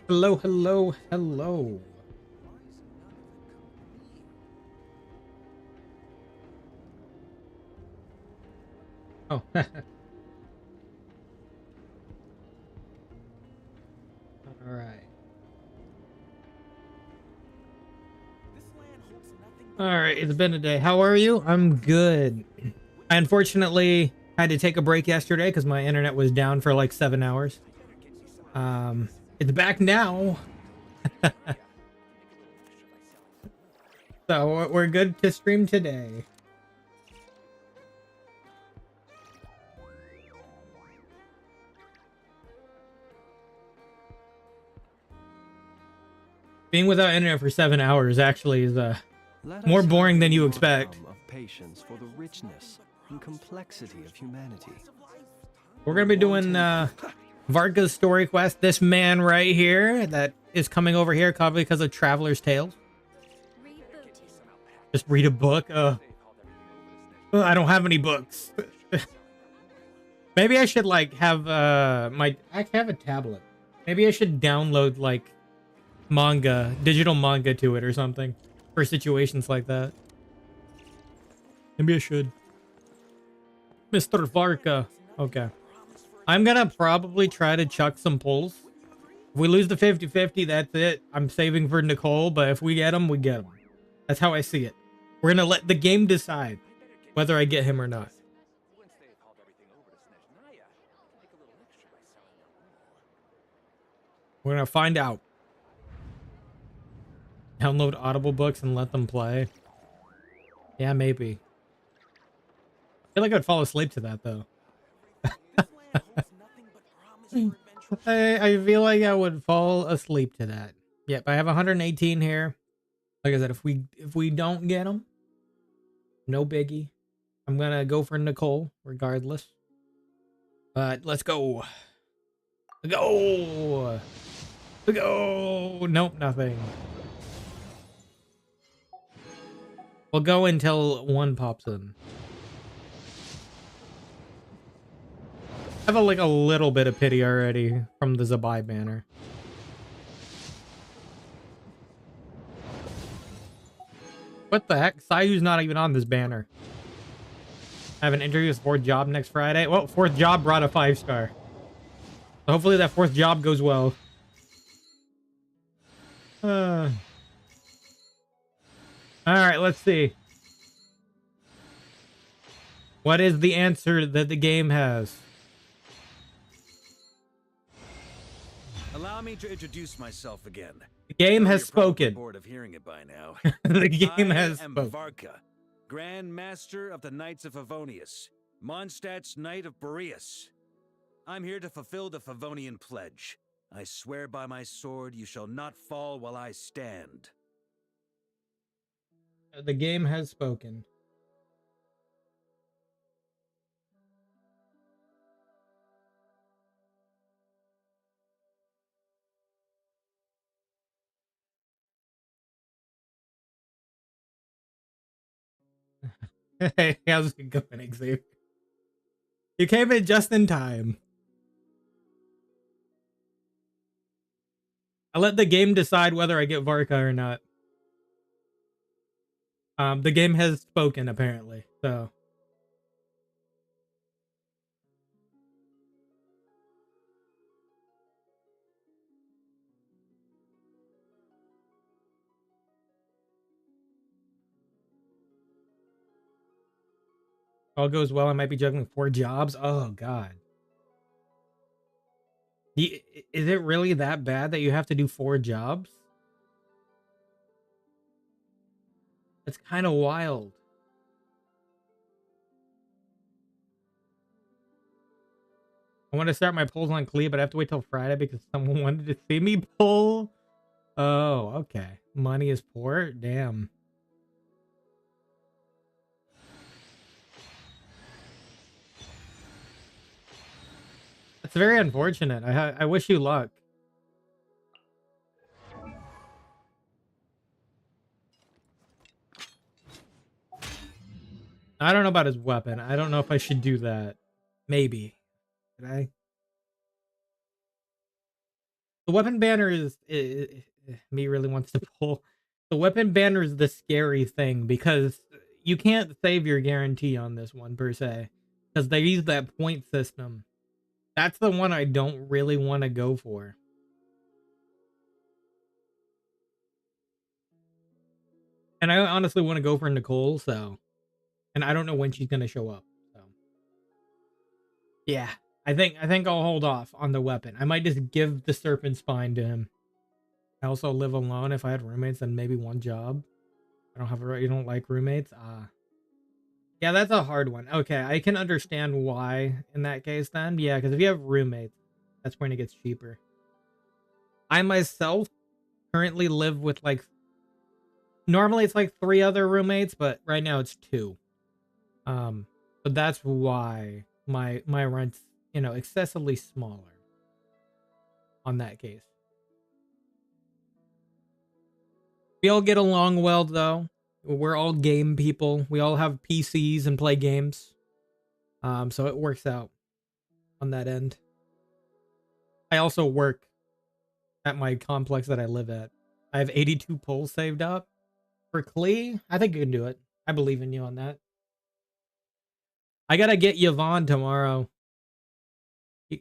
Hello, hello, hello. Oh, all right. All right, it's been a day. How are you? I'm good. I unfortunately had to take a break yesterday because my internet was down for like 7 hours. It's back now, so we're good to stream today. Being without internet for 7 hours actually is more boring than you expect. Of patience for the richness and complexity of humanity. We're gonna be doing Varka's story quest. This man right here that is coming over here probably because of Traveler's Tales. Just read a book. I don't have any books. Maybe I should like have I have a tablet. Maybe I should download like manga, digital manga to it or something for situations like that. Maybe I should. Mr. Varka. Okay. I'm gonna probably try to chuck some pulls. If we lose the 50-50, that's it. I'm saving for Nicole, but if we get him, we get him. That's how I see it. We're gonna let the game decide whether I get him or not. We're gonna find out. Download Audible books and let them play. Yeah, maybe. I feel like I'd fall asleep to that though. I feel like I would fall asleep to that. Yep, I have 118 here. Like I said, if we don't get them, no biggie. I'm gonna go for Nicole regardless. But let's go. Go. Go. Nope, nothing. We'll go until one pops in. I have like a little bit of pity already from the Zabai banner. What the heck? Sayu's not even on this banner. I have an interview with fourth job next Friday. Well, fourth job brought a 5-star. So hopefully that fourth job goes well. All right, let's see. What is the answer that the game has? Allow me to introduce myself again. The game has spoken. Bored of hearing it by now. The game has I am spoken. Varka, Grand Master of the Knights of Favonius, Mondstadt's Knight of Boreas. I'm here to fulfill the Favonian pledge. I swear by my sword, you shall not fall while I stand. The game has spoken. Hey, how's it going, Xavier? You came in just in time. I let the game decide whether I get Varka or not. The game has spoken, apparently, so. All goes well, I might be juggling 4 jobs. Oh, God. Is it really that bad that you have to do 4 jobs? That's kind of wild. I want to start my polls on Clea, but I have to wait till Friday because someone wanted to see me pull. Oh, okay. Money is poor? Damn. That's very unfortunate. I wish you luck. I don't know about his weapon. I don't know if I should do that. Maybe. Should I? The weapon banner is me really wants to pull. The weapon banner is the scary thing because you can't save your guarantee on this one per se because they use that point system. That's the one I don't really want to go for. And I honestly want to go for Nicole, so, and I don't know when she's gonna show up. So yeah, I think I'll hold off on the weapon. I might just give the serpent spine to him. I also live alone. If I had roommates, then maybe one job. I don't have a. You don't like roommates? Yeah, that's a hard one. Okay, I can understand why in that case then. Yeah, because if you have roommates, that's when it gets cheaper. I myself currently live with like, normally it's like 3 other roommates, but right now it's 2. But that's why my rent's, you know, excessively smaller on that case. We all get along well though. We're all game people. We all have PCs and play games. So it works out on that end. I also work at my complex that I live at. I have 82 polls saved up. For Klee, I think you can do it. I believe in you on that. I gotta get Yvonne tomorrow.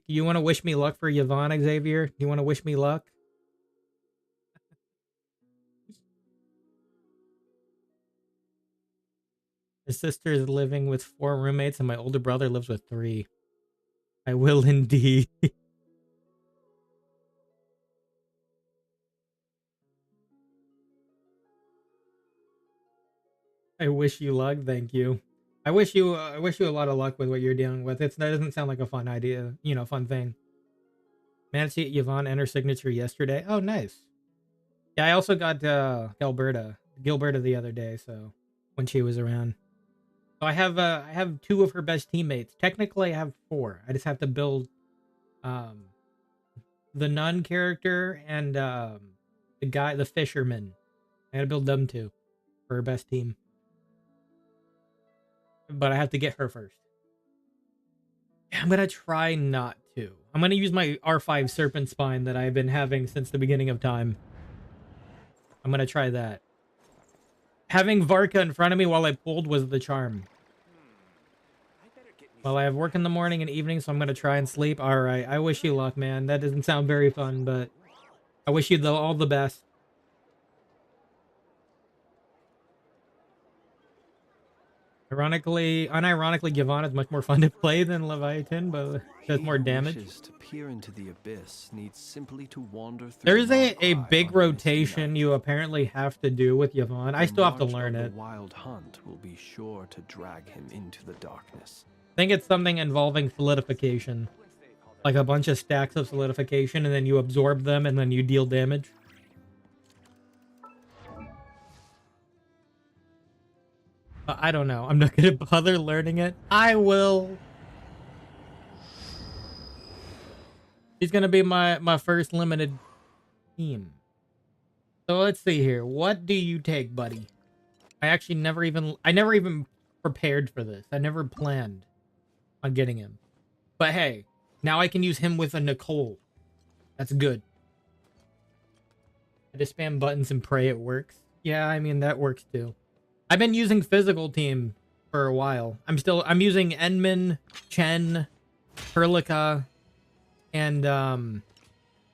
You want to wish me luck for Yvonne, Xavier? You want to wish me luck? My sister is living with 4 roommates and my older brother lives with 3. I will indeed. I wish you luck. Thank you. I wish you a lot of luck with what you're dealing with. That doesn't sound like a fun idea, you know, fun thing. Managed to get Yvonne enter signature yesterday. Oh, nice. Yeah, I also got Gilberta the other day, so when she was around. So I have 2 of her best teammates. Technically I have 4. I just have to build um the nun character and the fisherman. I gotta build them 2 for her best team. But I have to get her first. I'm gonna try not to. I'm gonna use my R5 serpent spine that I've been having since the beginning of time. I'm gonna try that. Having Varka in front of me while I pulled was the charm. Well, I have work in the morning and evening, so I'm gonna try and sleep. Alright, I wish you luck, man. That doesn't sound very fun, but I wish you all the best. Unironically, Yvonne is much more fun to play than Leviathan, but does more damage. To peer into the abyss needs simply to wander through. There's a big rotation you apparently have to do with Yvonne. I still have to learn it. The wild hunt will be sure to drag him into the darkness. I think it's something involving solidification. Like a bunch of stacks of solidification, and then you absorb them, and then you deal damage. I don't know. I'm not gonna bother learning it. I will. She's gonna be my first limited team. So let's see here. What do you take, buddy? I actually never even prepared for this. I never planned on getting him. But hey, now I can use him with a Nicole. That's good. I just spam buttons and pray it works. Yeah, I mean that works too. I've been using physical team for a while. I'm using Enman, Chen, Perlica, and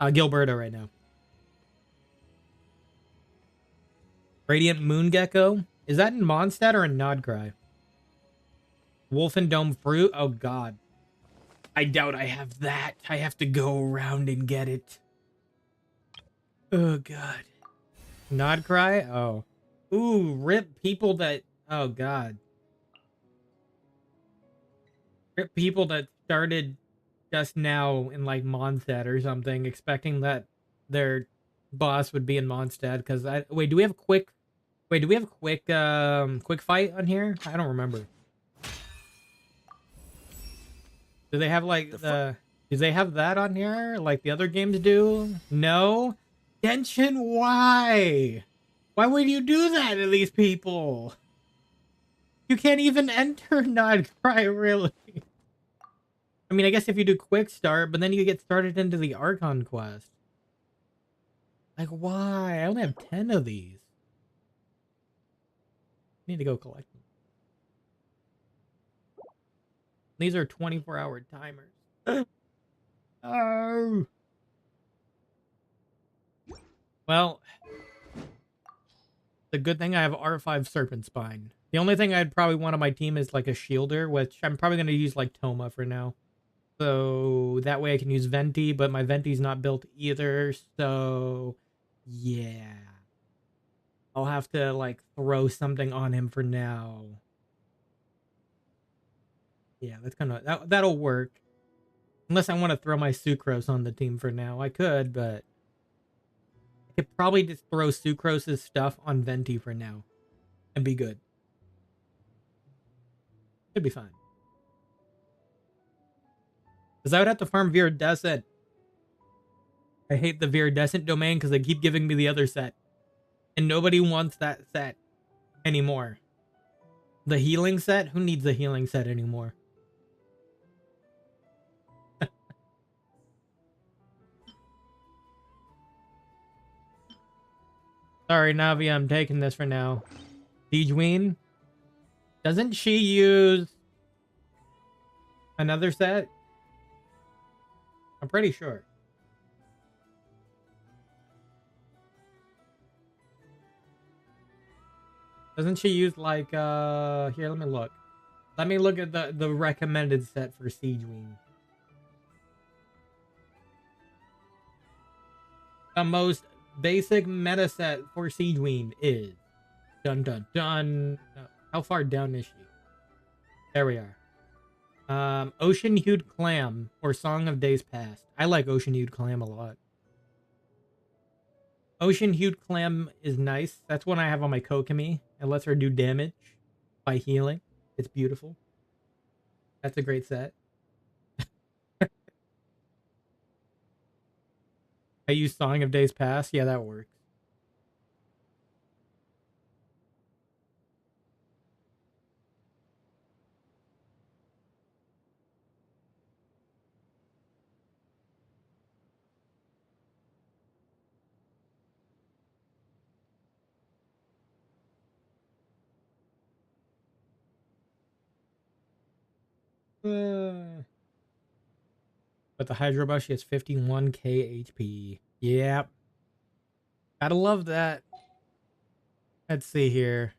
Gilberta right now. Radiant Moon Gecko. Is that in Mondstadt or in Nodcry? Wolf and Dome Fruit? Oh god. I doubt I have that. I have to go around and get it. Oh god. Nodcry? Oh. Ooh, rip people that... Oh, God. Rip people that started just now in, like, Mondstadt or something, expecting that their boss would be in Mondstadt, because I... Wait, do we have quick... Wait, do we have quick fight on here? I don't remember. Do they have, like, do they have that on here, like the other games do? No? Genshin, why? Why would you do that to these people? You can't even enter Nodcry, really. I mean, I guess if you do quick start, but then you get started into the Archon quest. Like, why? I only have 10 of these. Need to go collect them. These are 24-hour timers. Oh. Well, the good thing I have R5 Serpent Spine. The only thing I'd probably want on my team is like a shielder, which I'm probably going to use like Toma for now. So that way I can use Venti, but my Venti's not built either. So yeah. I'll have to like throw something on him for now. Yeah, that's kind of that'll work. Unless I want to throw my Sucrose on the team for now. I could, but I could probably just throw Sucrose's stuff on Venti for now and be good. Should be fine. Because I would have to farm Viridescent. I hate the Viridescent domain because they keep giving me the other set. And nobody wants that set anymore. The healing set? Who needs the healing set anymore? Sorry, Navi, I'm taking this for now. Dejween? Doesn't she use another set? I'm pretty sure. Doesn't she use like here, let me look. Let me look at the recommended set for Siegeween. The most basic meta set for Siegeween is dun dun dun. How far down is she? There we are. Ocean Hued Clam or Song of Days Past. I like Ocean Hued Clam a lot. Ocean Hued Clam is nice. That's one I have on my Kokomi. It lets her do damage by healing. It's beautiful. That's a great set. I use Song of Days Past. Yeah, that works. But the Hydro Bush has 51k HP. Yep. Gotta love that. Let's see here.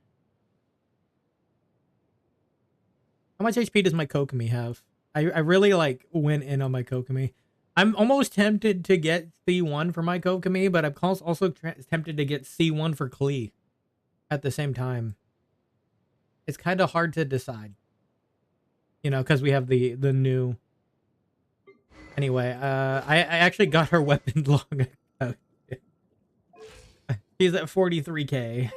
How much HP does my Kokomi have? I really like went in on my Kokomi. I'm almost tempted to get C1 for my Kokomi, but I'm also tempted to get C1 for Klee at the same time. It's kind of hard to decide. You know, because we have the new... Anyway, I actually got her weapon long ago. She's at 43k.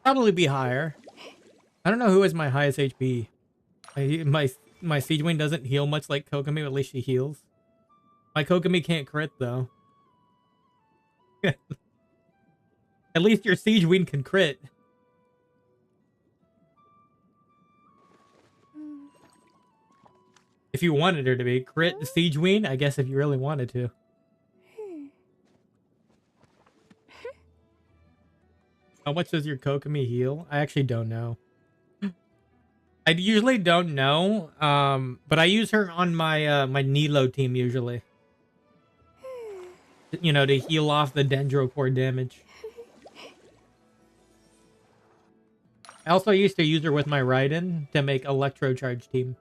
Probably be higher. I don't know who is my highest HP. My Siegeween doesn't heal much like Kokomi, but at least she heals. My Kokomi can't crit, though. At least your Siegeween can crit. If you wanted her to be. Crit Siegeween, I guess if you really wanted to. How much does your Kokomi heal? I actually don't know. I usually don't know, but I use her on my my Nilo team usually. You know, to heal off the Dendrocore damage. I also used to use her with my Raiden to make Electro Charge team.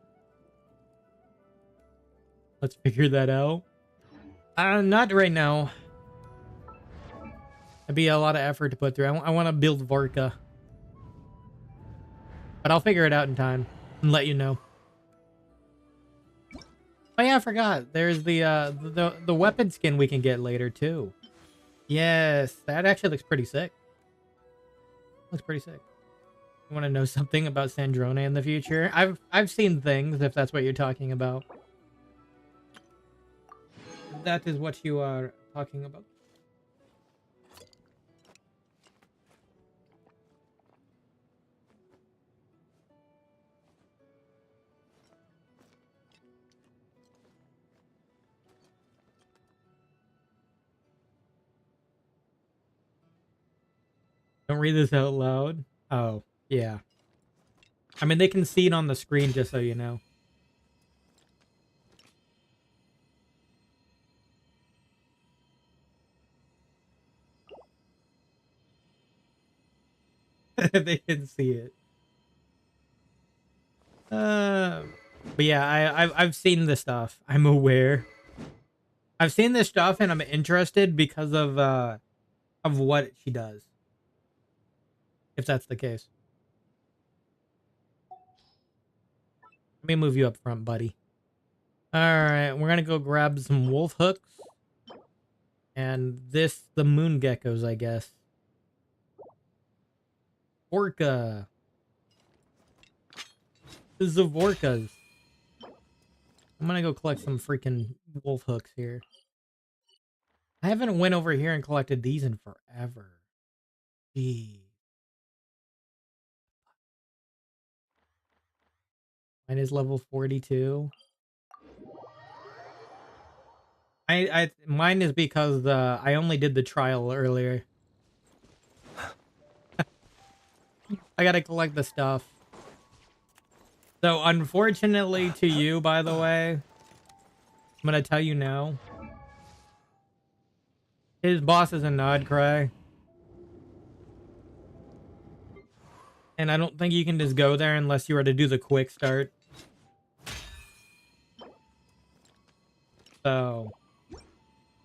Let's figure that out. Not right now. It'd be a lot of effort to put through. I want to build Varka. But I'll figure it out in time and let you know. Oh yeah, I forgot. There's the weapon skin we can get later too. Yes, that actually looks pretty sick. Looks pretty sick. You want to know something about Sandrone in the future? I've seen things, if that's what you're talking about. That is what you are talking about. Don't read this out loud. Oh, yeah. I mean, they can see it on the screen, just so you know. They can see it. But yeah, I've seen this stuff. I'm aware. I've seen this stuff, and I'm interested because of what she does. If that's the case. Let me move you up front, buddy. All right, we're gonna go grab some wolf hooks, and the moon geckos, I guess. Orca. This is the Vorkas. I'm gonna go collect some freaking wolf hooks here. I haven't went over here and collected these in forever. Gee. Mine is level 42. Mine is because I only did the trial earlier. I gotta collect the stuff. So unfortunately to you, by the way, I'm gonna tell you now. His boss is a Nodcry. And I don't think you can just go there unless you were to do the quick start. So,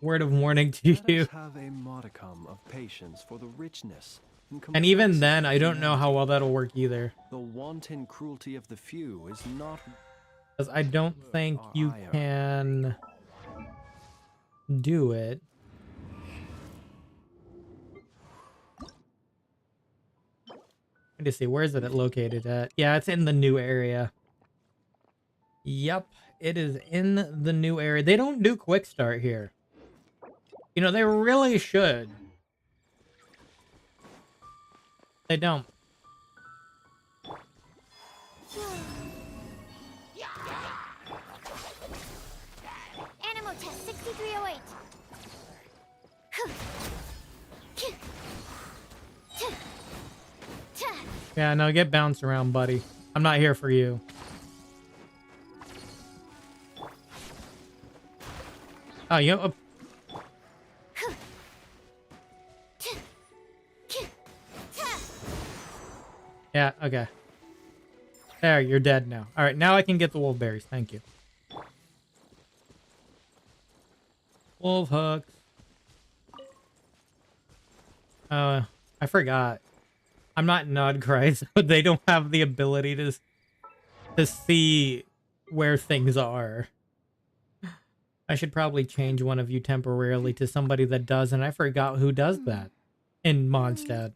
word of warning to Let you. us have a modicum of patience for the richness And even complexity then, of I don't know how humanity. well that'll work either. The wanton cruelty of the few is not Because I don't think our you ire. can do it. Let me see, where is it located at? Yeah, it's in the new area. Yep, it is in the new area. They don't do quick start here. You know, they really should. They don't. Animal test 6308. Yeah, no, get bounced around, buddy. I'm not here for you. Oh, you... Yeah, okay. There, you're dead now. All right, now I can get the wolf berries. Thank you. Wolf hooks. I forgot. I'm not Nodcry, but they don't have the ability to see where things are. I should probably change one of you temporarily to somebody that does, and I forgot who does that in Mondstadt.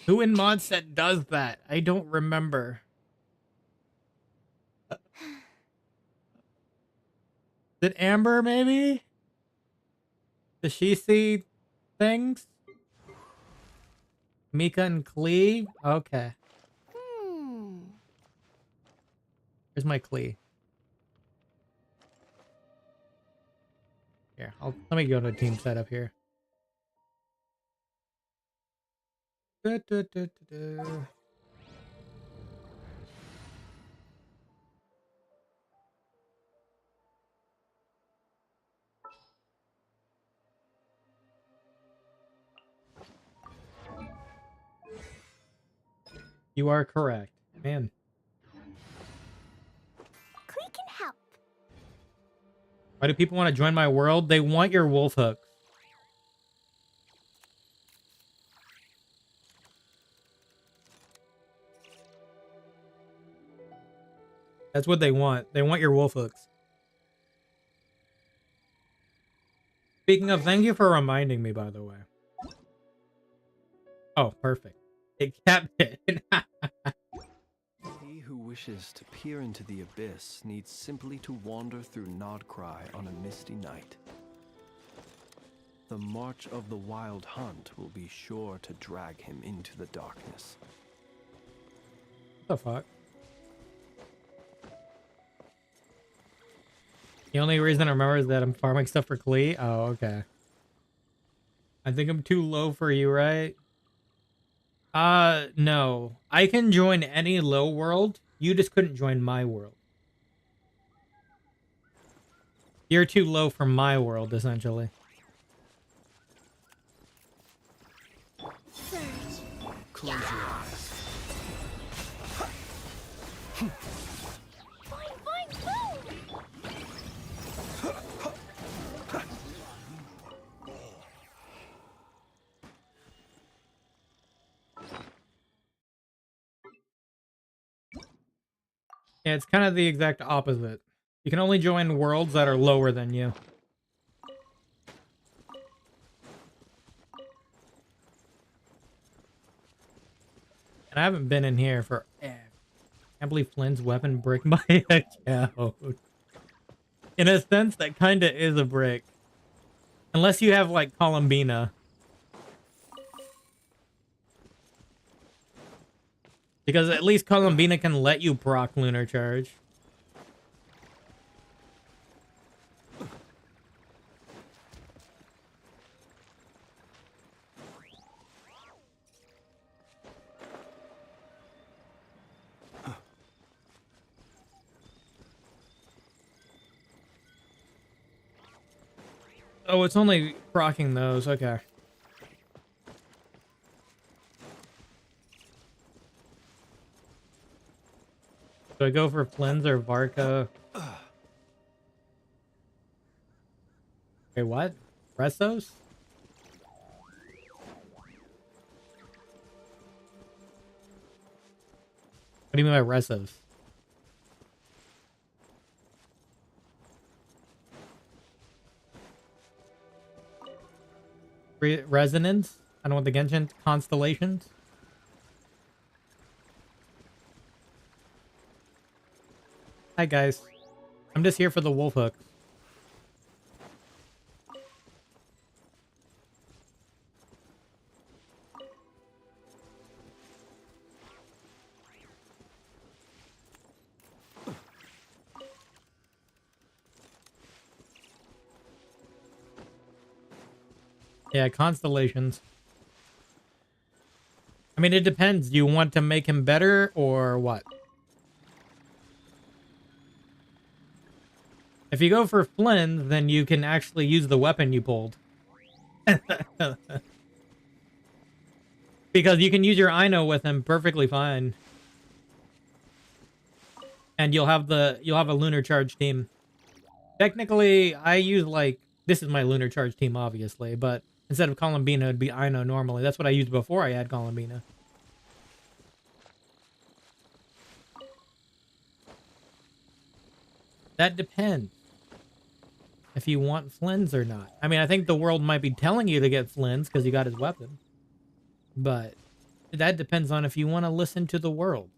Who in Mondstadt does that? I don't remember. Is it Amber, maybe? Does she see things? Mika and Klee? Okay. Where's my Klee? Here, let me go to team setup here. Du, du, du, du, du. You are correct. Man. Klee can help. Why do people want to join my world? They want your wolf hooks. That's what they want. They want your wolf hooks. Speaking of, thank you for reminding me, by the way. Oh, perfect. It kept it. He who wishes to peer into the abyss needs simply to wander through Nodcry on a misty night. The march of the wild hunt will be sure to drag him into the darkness. What the fuck? The only reason I remember is that I'm farming stuff for Klee. Oh, okay. I think I'm too low for you, right? No. I can join any low world. You just couldn't join my world. You're too low for my world, essentially. Close your eyes. Fine, fine, food! Yeah, it's kind of the exact opposite. You can only join worlds that are lower than you. And I haven't been in here for... I can't believe Flynn's weapon brick my account. In a sense, that kind of is a brick. Unless you have, like, Columbina. Because at least Columbina can let you proc Lunar Charge. Oh, it's only proccing those. Okay. Do I go for Flynn's or Varka? Wait, what? Press those? What do you mean by Resos? Resonance? I don't want the Genshin constellations. Hi guys. I'm just here for the wolf hooks. Yeah, constellations. I mean, it depends. Do you want to make him better or what? If you go for Flynn, then you can actually use the weapon you pulled. Because you can use your Ino with him perfectly fine. And you'll have a Lunar Charge team. Technically, I use like... This is my Lunar Charge team, obviously, but instead of Columbina, it'd be Ino normally. That's what I used before I had Columbina. That depends. If you want Flynn's or not. I mean, I think the world might be telling you to get Flynn's because you got his weapon. But that depends on if you want to listen to the world.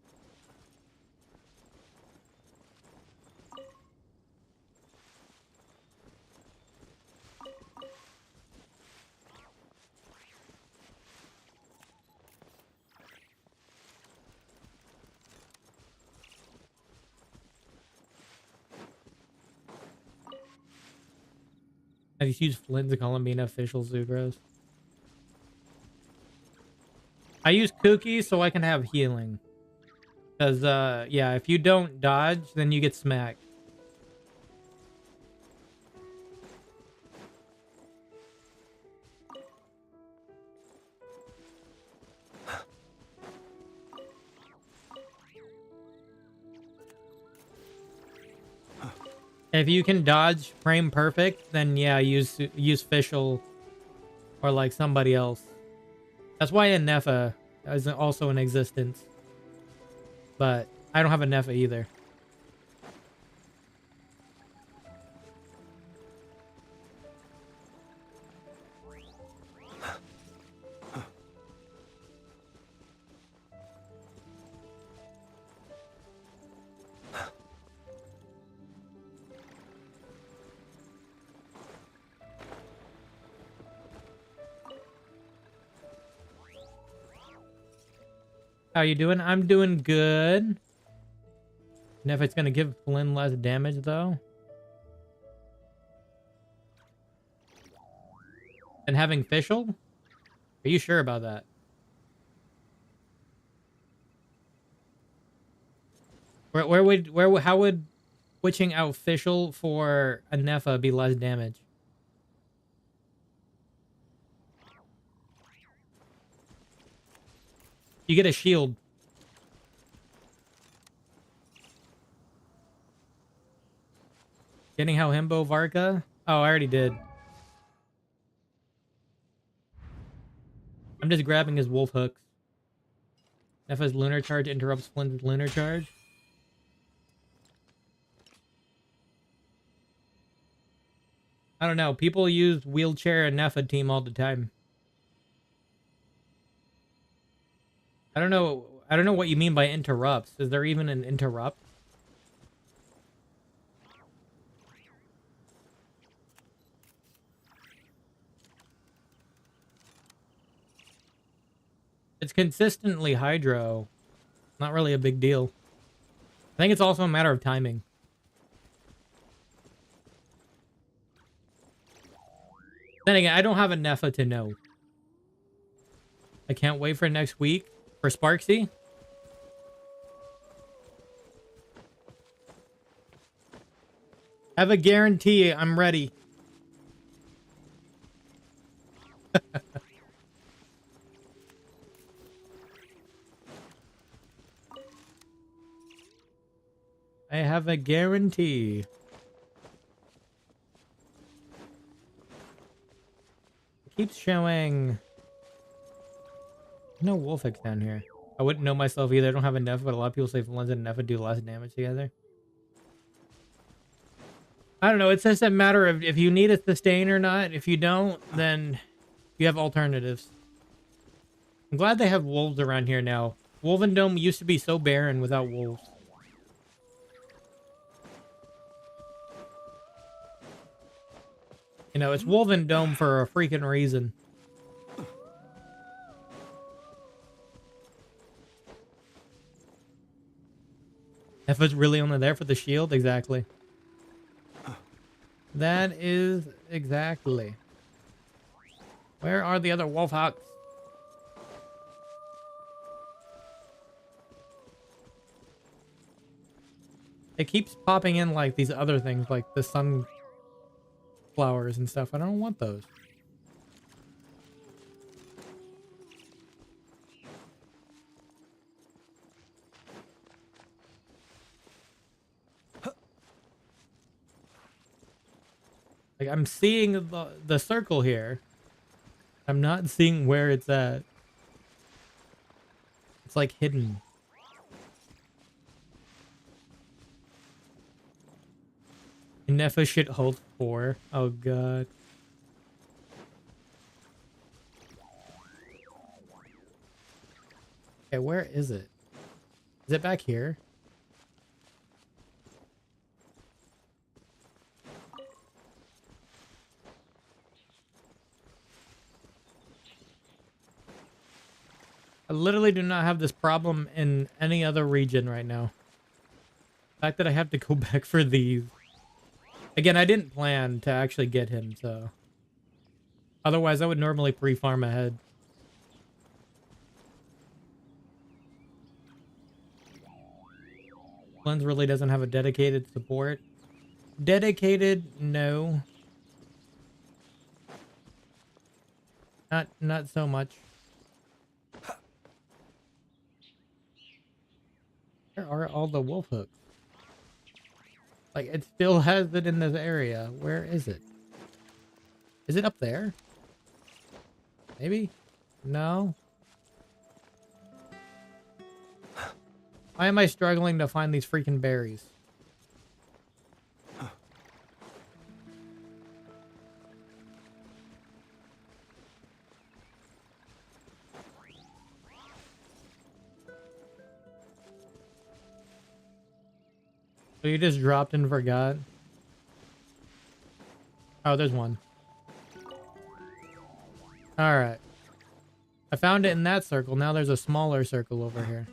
I just use Flynn's Columbina official Zugros. I use Cookies so I can have healing. Because, yeah, if you don't dodge, then you get smacked. If you can dodge frame perfect, then yeah, use Fischl or like somebody else. That's why a Nefa is also in existence. But I don't have a Nefa either. How you doing? I'm doing good. And if it's gonna give Flynn less damage though. than having Fischl? Are you sure about that? How would switching out Fischl for a Nefa be less damage? You get a shield. Getting how himbo Varka? Oh, I already did. I'm just grabbing his wolf hooks. Nefa's lunar charge interrupts Flint's lunar charge. I don't know. People use wheelchair and Nefa team all the time. I don't know. I don't know what you mean by interrupts. Is there even an interrupt? It's consistently hydro. Not really a big deal. I think it's also a matter of timing. Then again, I don't have a Nefa to know. I can't wait for next week for Sparksy. Have a guarantee I'm ready. I have a guarantee. It keeps showing no Wolfix down here. I wouldn't know myself either. I don't have enough, but a lot of people say Valenza and Nefa do less damage together. I don't know. It's just a matter of if you need a sustain or not. If you don't, then you have alternatives. I'm glad they have wolves around here now. Wolvendome used to be so barren without wolves. You know, it's Wolvendome for a freaking reason. If it's really only there for the shield, exactly. That is exactly. Where are the other wolf hawks? It keeps popping in like these other things, like the sunflowers and stuff. I don't want those. Like, I'm seeing the circle here. I'm not seeing where it's at. It's like hidden. Nefa should hold 4. Oh god. Okay, where is it? Is it back here? I literally do not have this problem in any other region right now. The fact that I have to go back for these. Again, I didn't plan to actually get him, so... Otherwise, I would normally pre-farm ahead. Lens really doesn't have a dedicated support. Dedicated? No. Not so much. Where are all the wolf hooks? Like, it still has it in this area. Where is it? Is it up there? Maybe? No? Why am I struggling to find these freaking berries? So you just dropped and forgot? Oh, there's one. Alright. I found it in that circle. Now there's a smaller circle over here.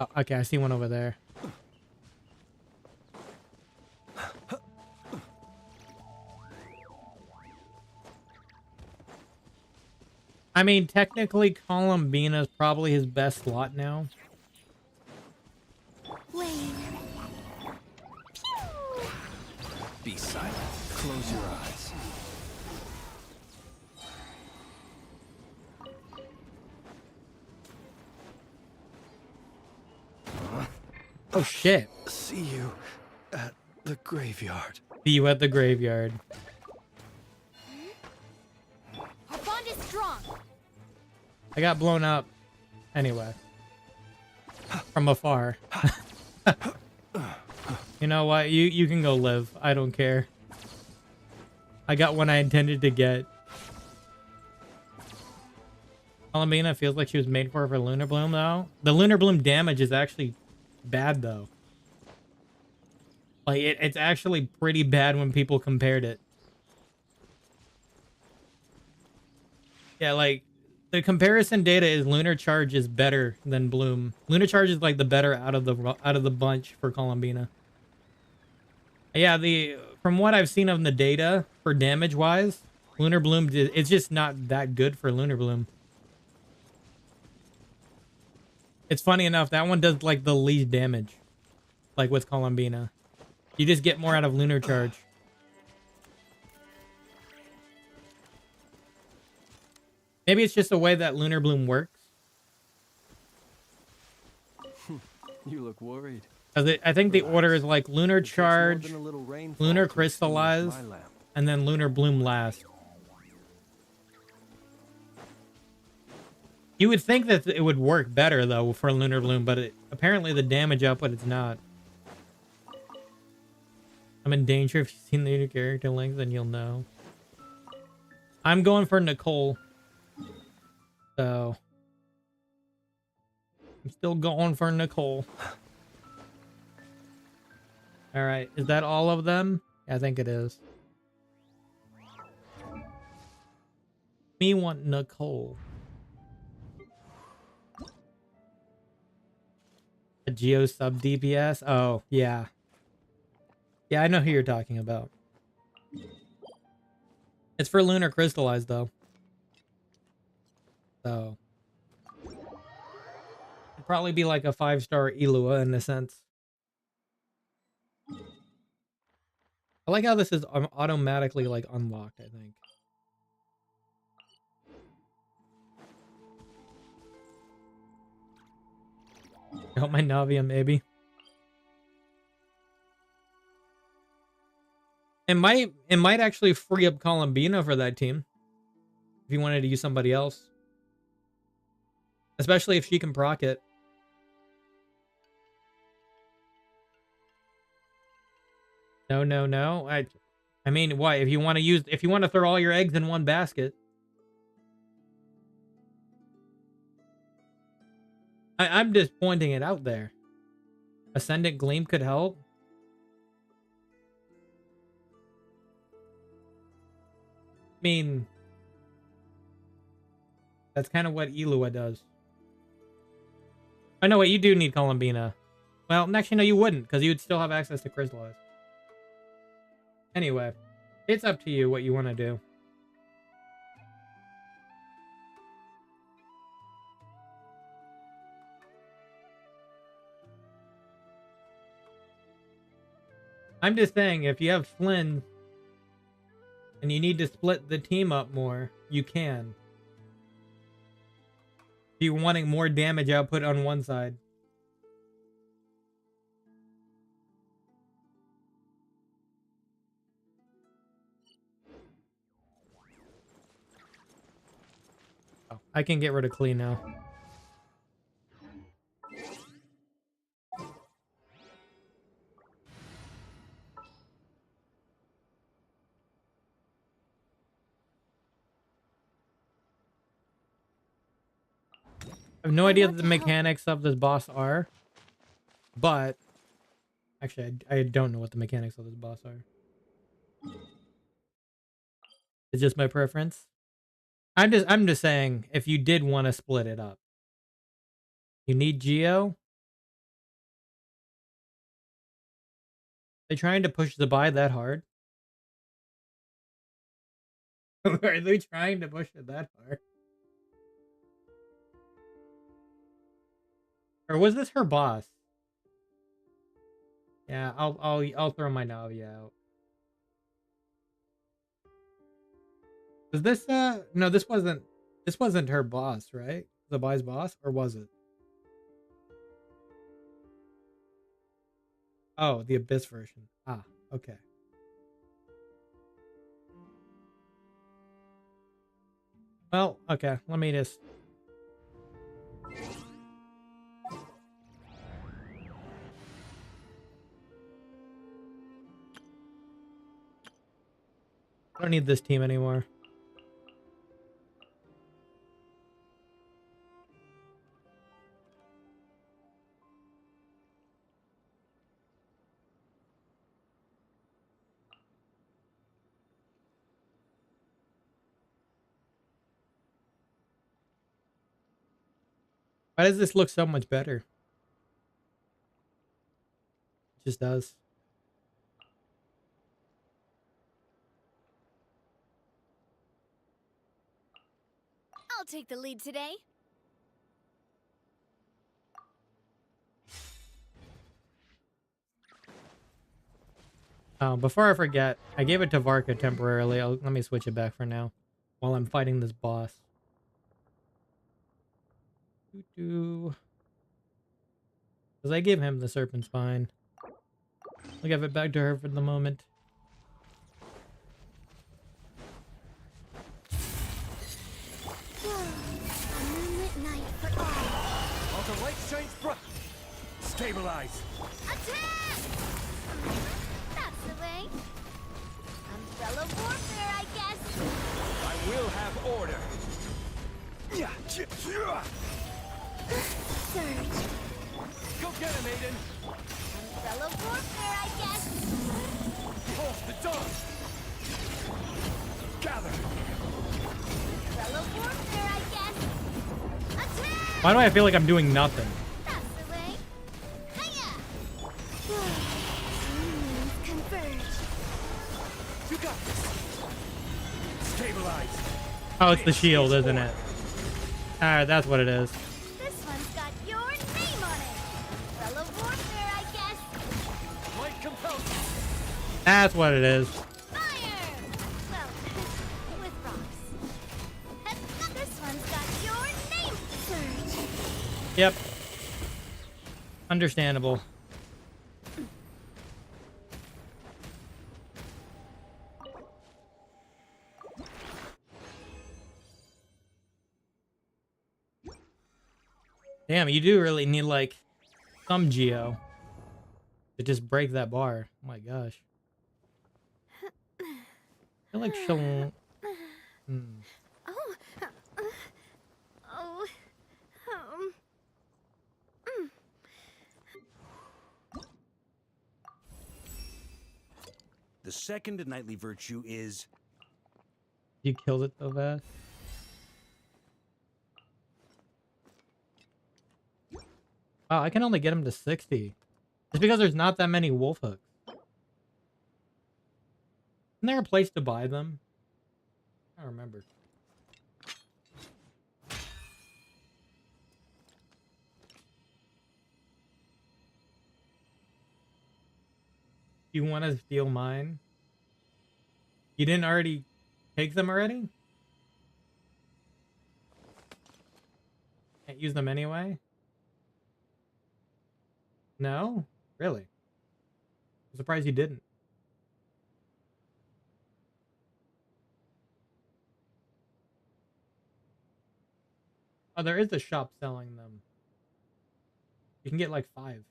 Oh, okay, I see one over there. I mean, technically, Columbina is probably his best slot now. Wait. Be silent. Close your eyes. Oh shit. See you at the graveyard. See you at the graveyard. Our bond is strong. I got blown up. Anyway. From afar. You know what? You can go live. I don't care. I got what I intended to get. Columbina feels like she was made for Lunar Bloom, though. The Lunar Bloom damage is actually bad, though. Like, it's actually pretty bad when people compared it. Yeah, like, the comparison data is Lunar Charge is better than Bloom. Lunar Charge is, like, the better out of the bunch for Columbina. Yeah, from what I've seen of the data for damage-wise, Lunar Bloom, it's just not that good for Lunar Bloom. It's funny enough, that one does, like, the least damage. Like, with Columbina. You just get more out of Lunar Charge. Maybe it's just the way that Lunar Bloom works. You look worried. I think the order is like Lunar It takes more Charge, than a little rainfall Lunar to extinguish Crystallize, my lamp. and then Lunar Bloom last. You would think that it would work better, though, for Lunar Bloom, but apparently the damage output is not. I'm in danger. If you've seen the new character length, then you'll know. I'm going for Nicole. So. I'm still going for Nicole. Alright, is that all of them? I think it is. Me want Nicole. A Geo sub DPS? Oh, yeah. Yeah, I know who you're talking about. It's for Lunar Crystallized, though. So. It'd probably be like a 5-star Elua in a sense. I like how this is automatically, like, unlocked, I think. Help my Navia, maybe. It might actually free up Columbina for that team. If you wanted to use somebody else. Especially if she can proc it. No, no, no. I mean, why? If you want to throw all your eggs in one basket. I'm just pointing it out there. Ascendant Gleam could help. I mean, that's kind of what Elua does. Oh, no, wait, you do need Columbina. Well, actually, no, you wouldn't, because you would still have access to Crystallize. Anyway, it's up to you what you want to do. I'm just saying, if you have Flynn and you need to split the team up more, you can. If you're wanting more damage output on one side. Oh, I can get rid of Klee now. I have no idea what the mechanics of this boss are, but actually, I don't know what the mechanics of this boss are. It's just my preference. I'm just saying, if you did want to split it up, you need Geo. They trying to push the buy that hard? Are they trying to push it that hard? Or was this her boss? Yeah, I'll throw my Navi out. Was this no, this wasn't her boss, right? The boy's boss, or was it? Oh, the Abyss version. Ah, okay. Well, okay, let me just... I don't need this team anymore. Why does this look so much better? It just does. I'll take the lead today. Before I forget, I gave it to Varka temporarily. Let me switch it back for now while I'm fighting this boss. Because I gave him the Serpent Spine. I'll give it back to her for the moment. A moonlit night for all. While the light shines bright. Stabilize. Attack! That's the way. Umbrella warfare, I guess. I will have order. Surge. Go get him, Aiden. Umbrella warfare, I guess. Behold the dawn. Gather. Umbrella warfare, I guess. Attack! Why do I feel like I'm doing nothing? That's the way. Hiya! Converge. You got this. Stabilize. Oh, it's the shield, isn't it? Alright, that's what it is. This one's got your name on it. Umbrella warfare, I guess. Light compels. That's what it is. Fire! Well, with rocks. This one's got your name. Surge. Yep. Understandable. Damn, you do really need like some geo to just break that bar. Oh my gosh. I feel like she'll... Oh. Oh. The second knightly virtue is You killed it so fast. Oh, I can only get him to 60. It's because there's not that many wolf hooks. Isn't there a place to buy them? I don't remember. You want to steal mine? You didn't already take them already? Can't use them anyway? No? Really? I'm surprised you didn't. Oh, there is a shop selling them. You can get like 5.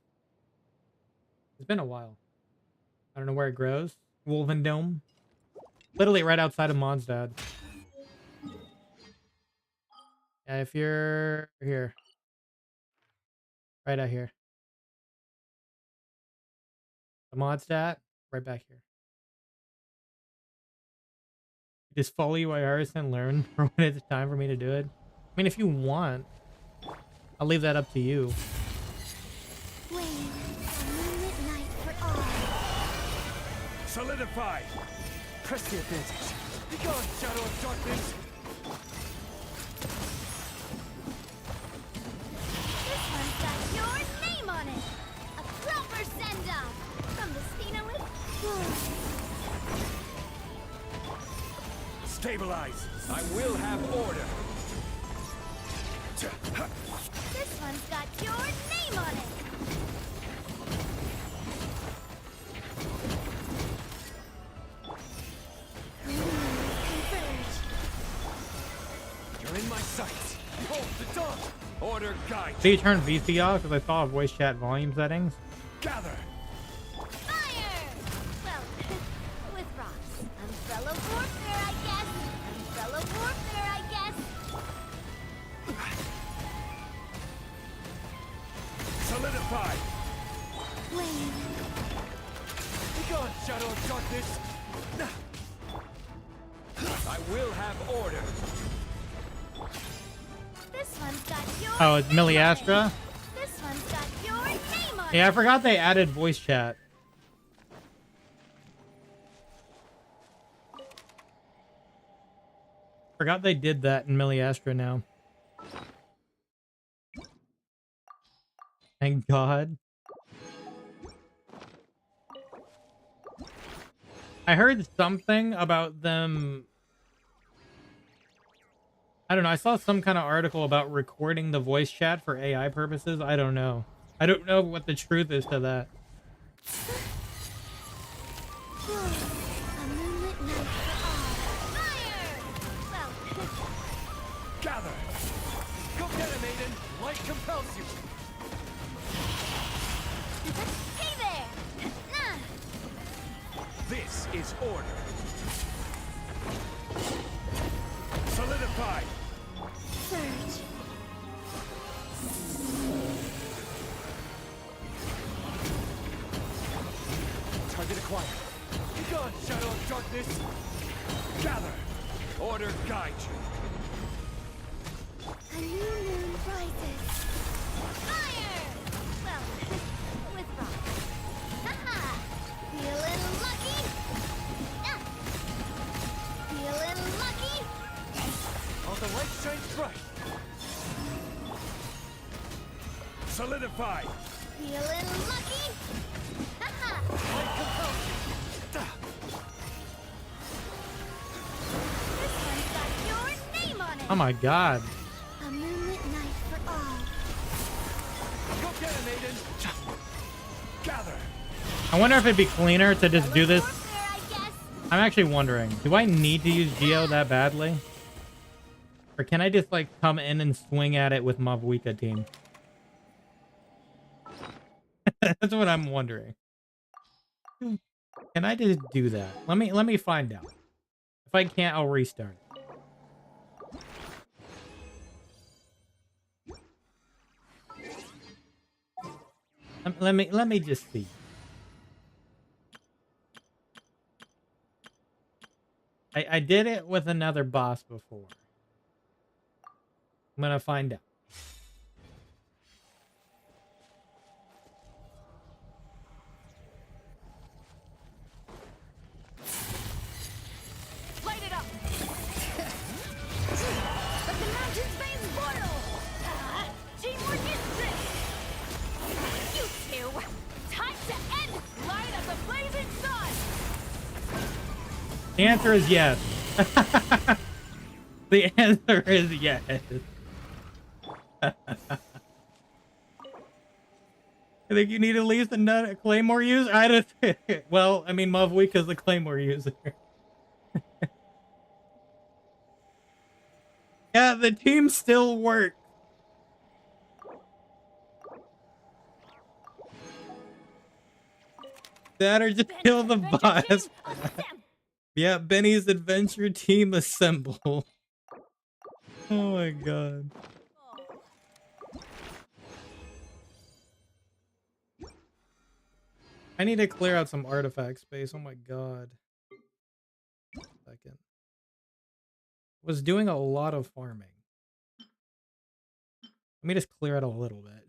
It's been a while. I don't know where it grows. Wolven Dome. Literally right outside of Mondstadt. Yeah, if you're here. Right out here. The Mondstadt, right back here. Just follow UIRs and learn for when it's time for me to do it. I mean, if you want, I'll leave that up to you. Flame, a moonlit night for all. solidify. Press the advantage. Be gone, shadow of darkness. This one's got your Stabilize. I will have order. This one's got your name on it. Converge. You're in my sights. Behold the dawn. Order guide. So you turn VC off because I saw voice chat volume settings. Gather. Fire! Well, with rocks. Umbrella warfare, I guess. Umbrella warfare, I guess. Solidify. Flame. Begone, shadow of darkness. I will have order. This one's got your Oh, it's name on it. Miliastra? This one's got your name on Yeah, I it. forgot they added voice chat. Forgot they did that in Miliastra now. Thank God. I heard something about them. I don't know. I saw some kind of article about recording the voice chat for AI purposes. I don't know. I don't know what the truth is to that. A moonlit night for all. Fire! Well, Gather. Go get it, maiden. Light compels you. hey there! Nah. This is order. Solidify. Surge. Target acquired. Begone, shadow of darkness. Gather. Order guide you. A new moon rises. Fire! Well, with rock. Haha! Feeling lucky? Ah. Feeling lucky? All the light shines bright. Solidify. Feeling lucky? Haha! Light compels you. This one's got your name on it. Oh my God. A moonlit night for all. Go get it, maiden. Gather. I wonder if it'd be cleaner to just do this. Warfare, I guess. I'm actually wondering, do I need to use Geo that badly? Or can I just like come in and swing at it with Mavwika team? That's what I'm wondering. Can I just do that? Let me find out. If I can't, I'll restart it. Let me just see. I did it with another boss before. I'm gonna find out. Light it up! But the mountain's veins boil! Teamwork is this! You two! Time to end light of the blazing sun! The answer is yes. The answer is yes. I think you need at least a Claymore user. I don't. Well, I mean, Mavwika's the Claymore user. Yeah, the team still works. That or just kill the boss. Yeah, Benny's adventure team assemble. Oh my God. I need to clear out some artifact space. Oh my God. Second. Was doing a lot of farming. Let me just clear it a little bit.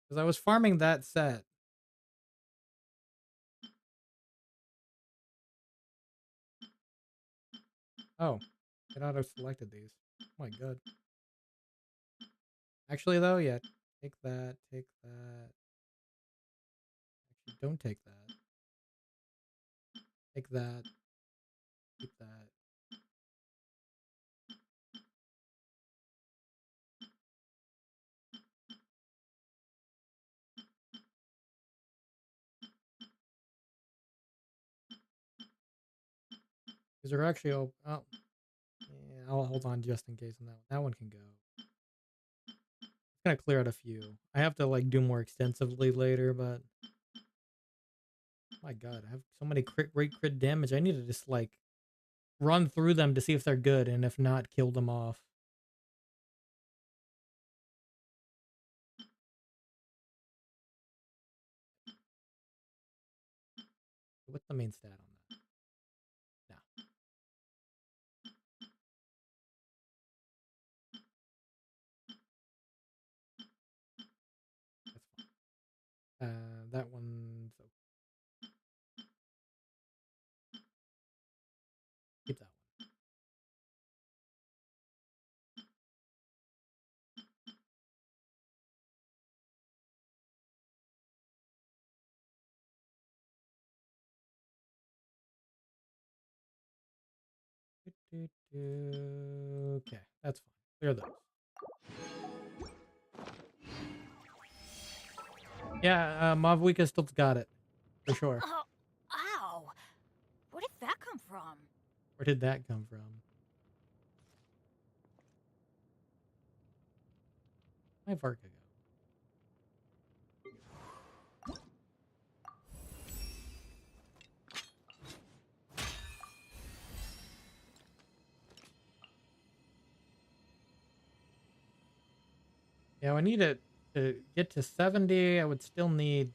Because I was farming that set. Oh, it auto selected these. Oh my God. Actually, though, yeah. Take that. Take that. Actually, don't take that. Take that. Keep that. Because they're actually oh, oh yeah, I'll hold on just in case on that one. That one can go. It's gonna clear out a few. I have to like do more extensively later, but my god, I have so many crit damage. I need to just like run through them to see if they're good, and if not, kill them off. What's the main stat on that? No. That's fine. That one's okay. Keep that one. Okay, that's fine. Clear those. Yeah, Mavwika still got it. For sure. Oh, ow! Where did that come from? Where did that come from? My Varka go? Yeah, I need it to get to 70. I would still need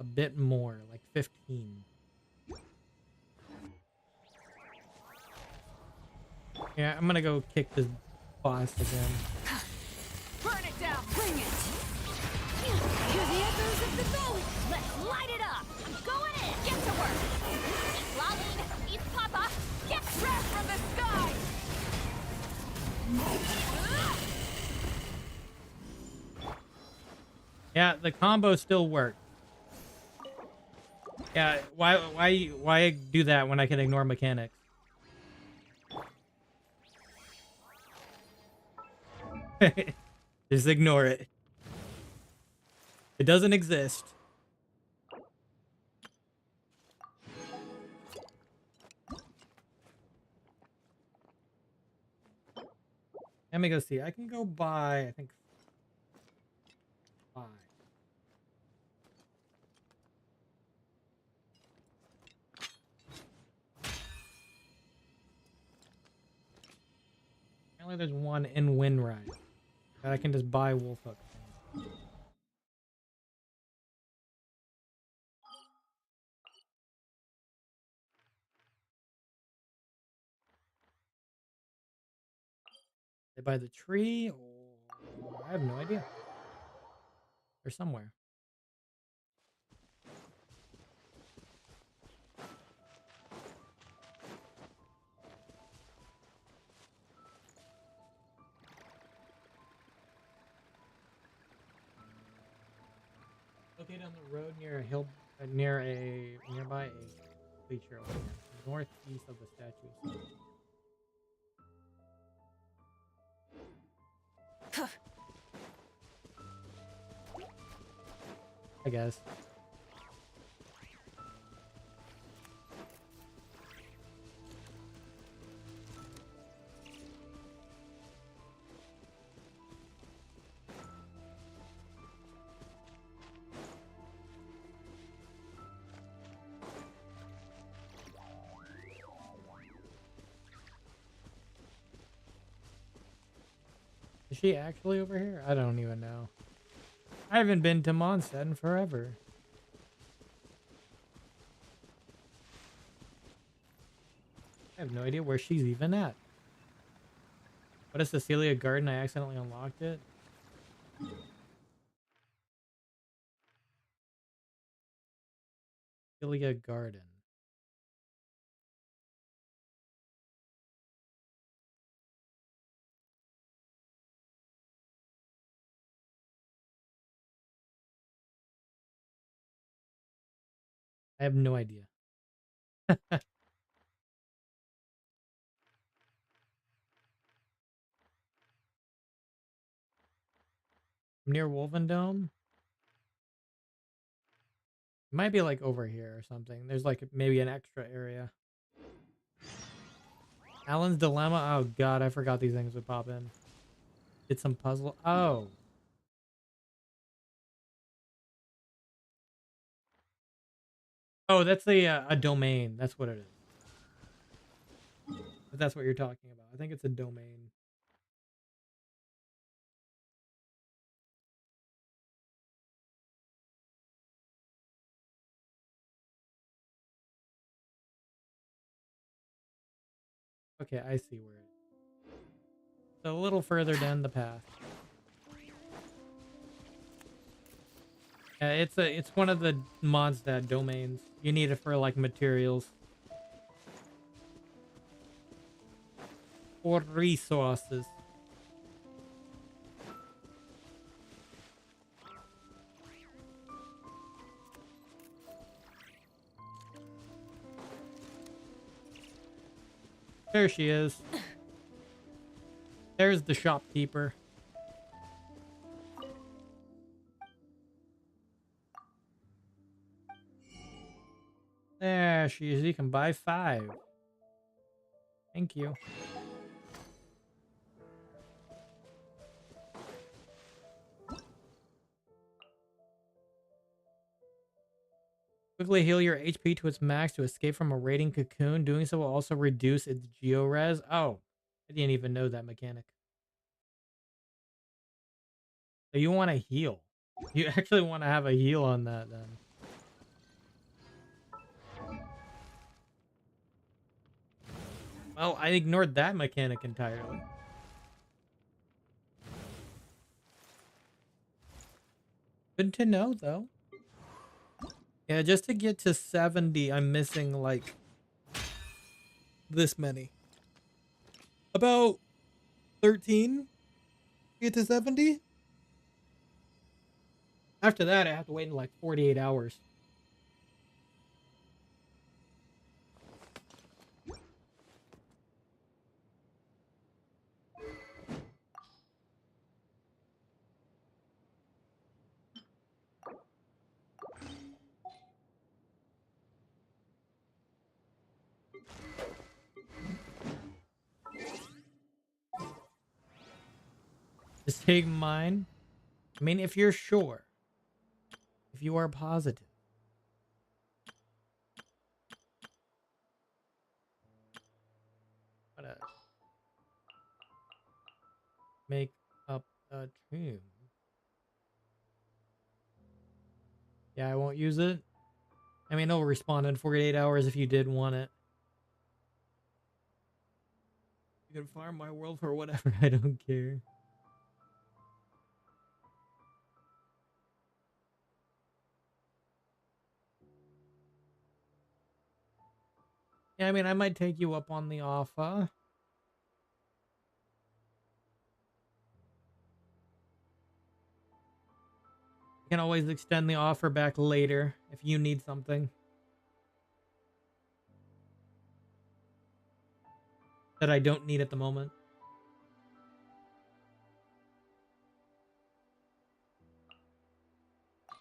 a bit more, like 15. Yeah, I'm gonna go kick this boss again. Burn it down! Bring it! Hear the echoes of the valley! Let's light it up! I'm going in! Get to work! Eat Lalin! Eat Papa! Get trash from the sky! Yeah, the combo still works. Yeah, why do that when I can ignore mechanics? Just ignore it. It doesn't exist. Let me go see. I can go buy, I think, 5. Apparently there's one in Windride that I can just buy wolf hook from. They buy the tree, or I have no idea. They're somewhere. Located on the road near a hill, nearby a bleacher northeast of the statue. I guess. Is she actually over here? I don't even know. I haven't been to Mondstadt in forever. I have no idea where she's even at. What is Cecilia Garden? I accidentally unlocked it. Cecilia Garden. I have no idea. Near Wolfendome? It might be like over here or something. There's like maybe an extra area. Alan's Dilemma? Oh god, I forgot these things would pop in. Did some puzzle. Oh. Oh, that's a domain. That's what it is. If that's what you're talking about. I think it's a domain. Okay, I see where it is. So a little further down the path. Yeah, it's one of the Mondstadt domains. You need it for like materials or resources. There she is. There's the shopkeeper. There she is. You can buy 5. Thank you. Quickly heal your HP to its max to escape from a raiding cocoon. Doing so will also reduce its geores. Oh, I didn't even know that mechanic. So you want to heal. You actually want to have a heal on that then. Well, I ignored that mechanic entirely. Good to know, though. Yeah, just to get to 70, I'm missing, like, this many. About 13 to get to 70. After that, I have to wait in, like, 48 hours. Just take mine. I mean, if you're sure. If you are positive. Gotta make up a tomb. Yeah, I won't use it. I mean, it'll respawn in 48 hours if you did want it. You can farm my world for whatever. I don't care. Yeah, I mean, I might take you up on the offer. You can always extend the offer back later if you need something that I don't need at the moment.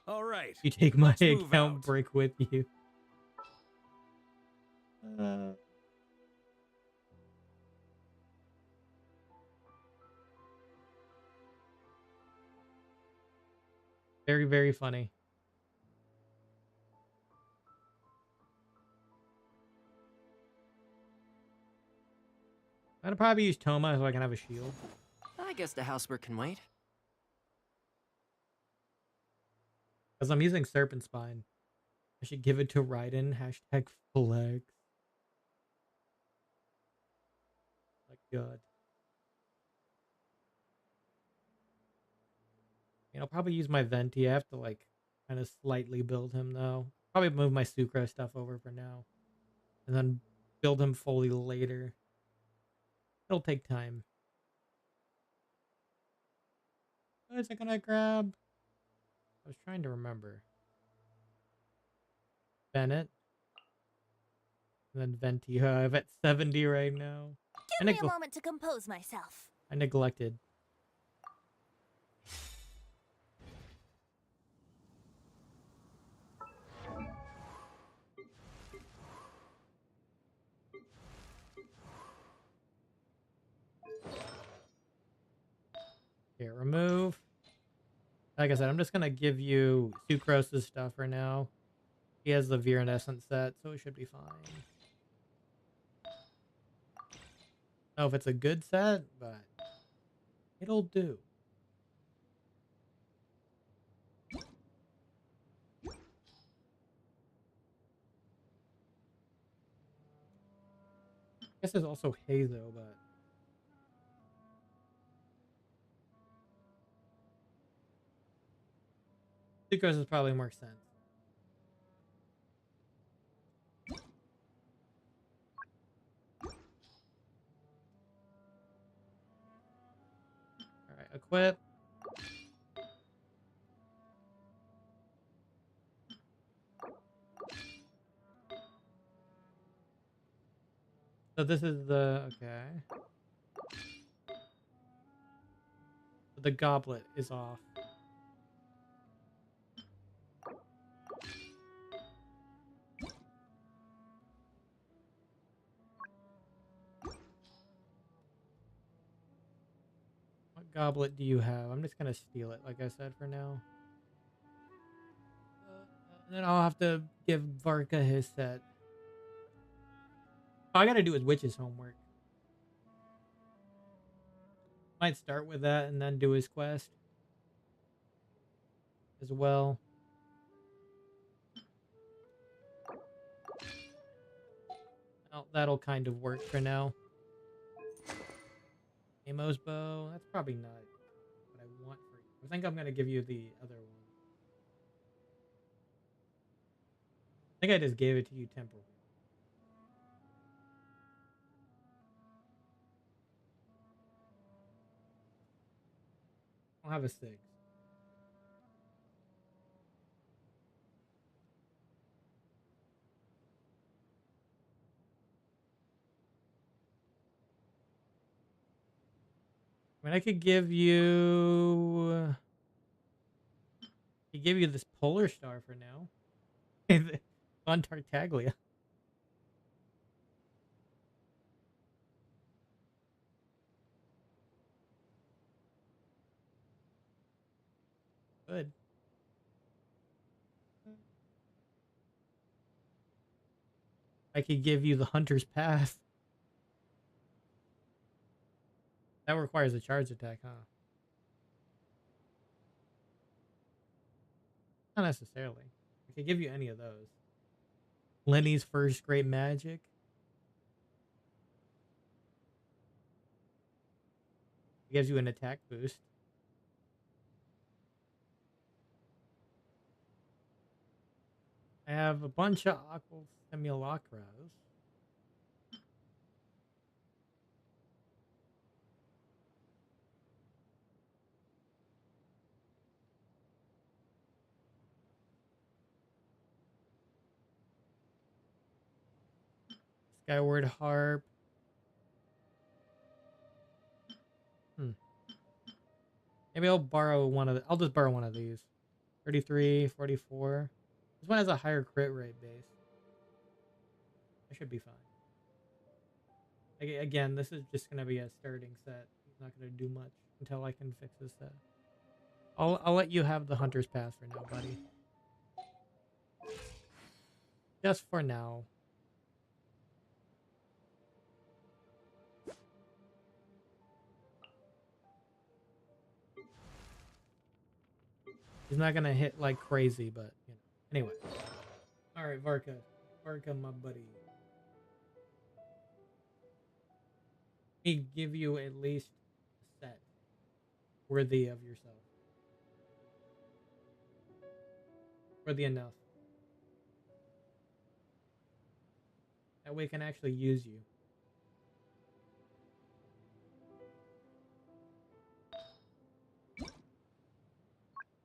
All right. You take my Let's move account out. break with you. Very, very funny. I'd probably use Toma so I can have a shield. I guess the housework can wait. Because I'm using Serpent Spine. I should give it to Raiden. Hashtag flex. Like, God. I'll probably use my Venti. I have to, like, kind of slightly build him, though. Probably move my Sucra stuff over for now. And then build him fully later. It'll take time. What is it gonna grab? I was trying to remember. Bennett. And then Venti, I'm at 70 right now. Give me a moment to compose myself. I neglected. Here, remove. Like I said, I'm just gonna give you Sucrose's stuff for now. He has the Virenescent set, so it should be fine. I don't know if it's a good set, but it'll do. I guess there's also Hazo, but Sucrose is probably more sense. Alright, equip. So this is the... okay. The goblet is off. What goblet do you have? I'm just gonna steal it, like I said, for now. And then I'll have to give Varka his set. All I gotta do is Witch's homework. Might start with that and then do his quest as well. Well, that'll kind of work for now. Ammo's bow, that's probably not what I want for you. I think I'm gonna give you the other one. I think I just gave it to you temporarily. I'll have a 6. I mean, I could give you... this Polar Star for now. On Tartaglia. Good. I could give you the Hunter's Path. That requires a charge attack, huh? Not necessarily. I could give you any of those. Lenny's First Great Magic. It gives you an attack boost. I have a bunch of Aqua Simulacras. Skyward Harp. Maybe I'll borrow one of the... I'll just borrow one of these. 33, 44. This one has a higher crit rate base. I should be fine. Again, this is just going to be a starting set. It's not going to do much until I can fix this set. I'll let you have the Hunter's Pass for now, buddy. Just for now. He's not gonna hit like crazy, but you know. Anyway. Alright, Varka. Varka, my buddy. He give you at least a set worthy of yourself. Worthy enough. That way I can actually use you.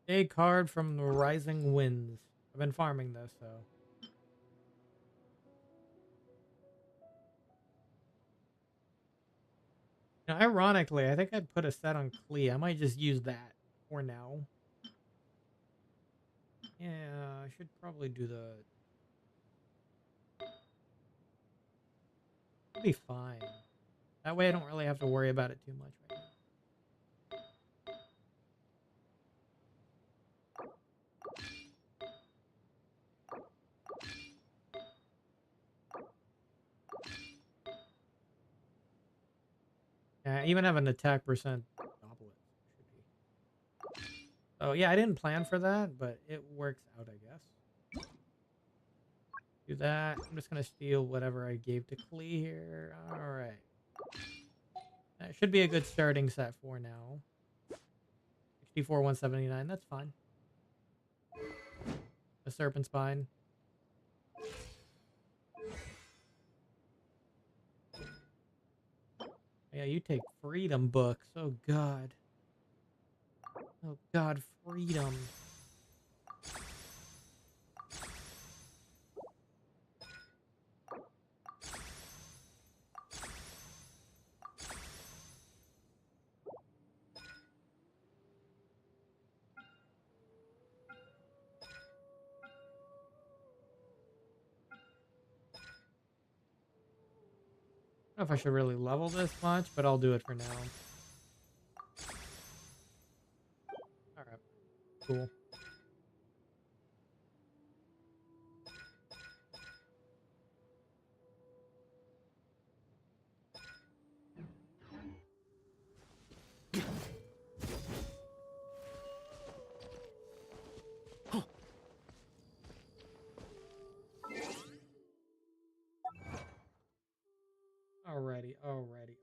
A card from the Rising Winds. I've been farming this, so. Now, ironically, I think I'd put a set on Klee. I might just use that for now. Yeah, I should probably do the... It'll be fine. That way I don't really have to worry about it too much right now. Yeah, I even have an attack percent goblet. Oh yeah, I didn't plan for that, but it works out, I guess. Do that. I'm just gonna steal whatever I gave to Klee here. Alright. That should be a good starting set for now. 64, 179, that's fine. A Serpent Spine. Yeah, you take freedom books. Oh god. Oh god, freedom. I don't know if I should really level this much, but I'll do it for now. Alright. Cool. Alrighty. Righty.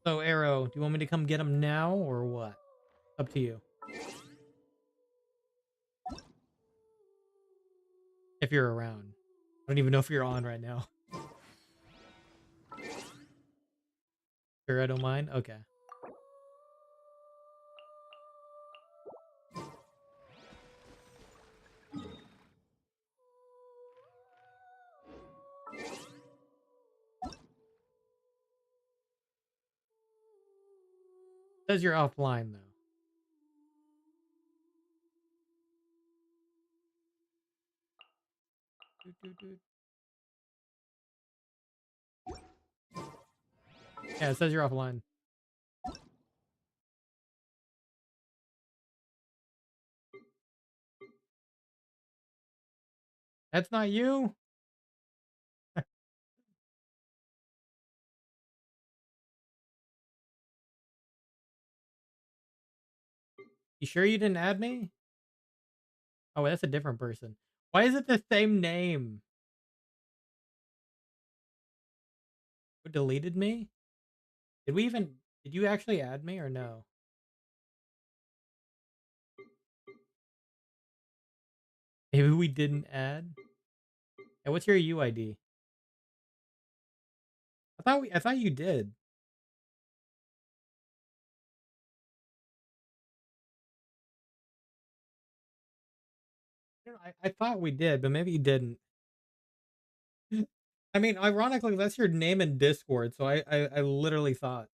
So, Arrow, do you want me to come get him now or what? Up to you. If you're around. I don't even know if you're on right now. Sure, I don't mind? Okay. Says you're offline, though. Yeah, it says you're offline. That's not you? You sure you didn't add me? Oh, that's a different person. Why is it the same name? Who deleted me? Did you actually add me or no? Maybe we didn't add? Hey, what's your UID? I thought you did. I thought we did, but maybe you didn't. I mean, ironically, that's your name in Discord, so I literally thought.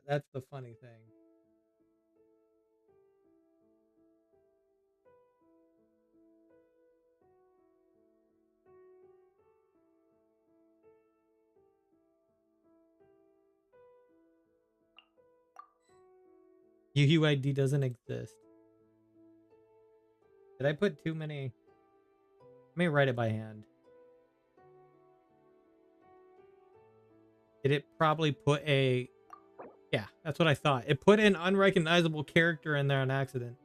That's the funny thing. UUID doesn't exist. Did I put too many? Let me write it by hand. Did it probably put a... Yeah, that's what I thought. It put an unrecognizable character in there on accident.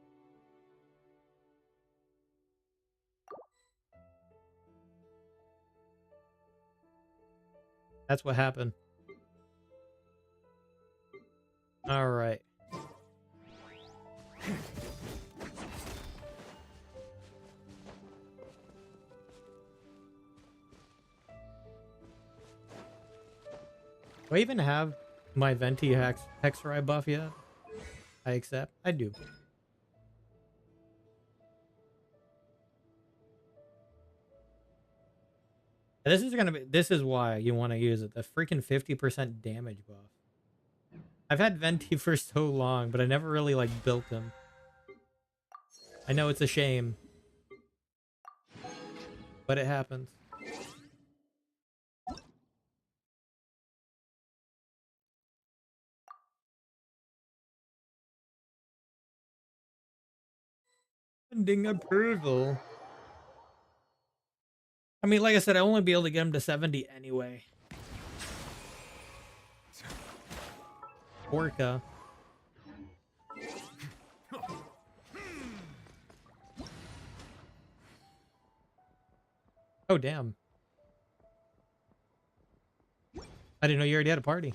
That's what happened. All right. Do I even have my Venti Hexeri buff yet? I accept. I do. This is why you want to use it. The freaking 50% damage buff. I've had Venti for so long, but I never really like built him. I know it's a shame, but it happens. Pending approval. I mean, like I said, I only be able to get him to 70 anyway. Varka. Oh, damn. I didn't know you already had a party.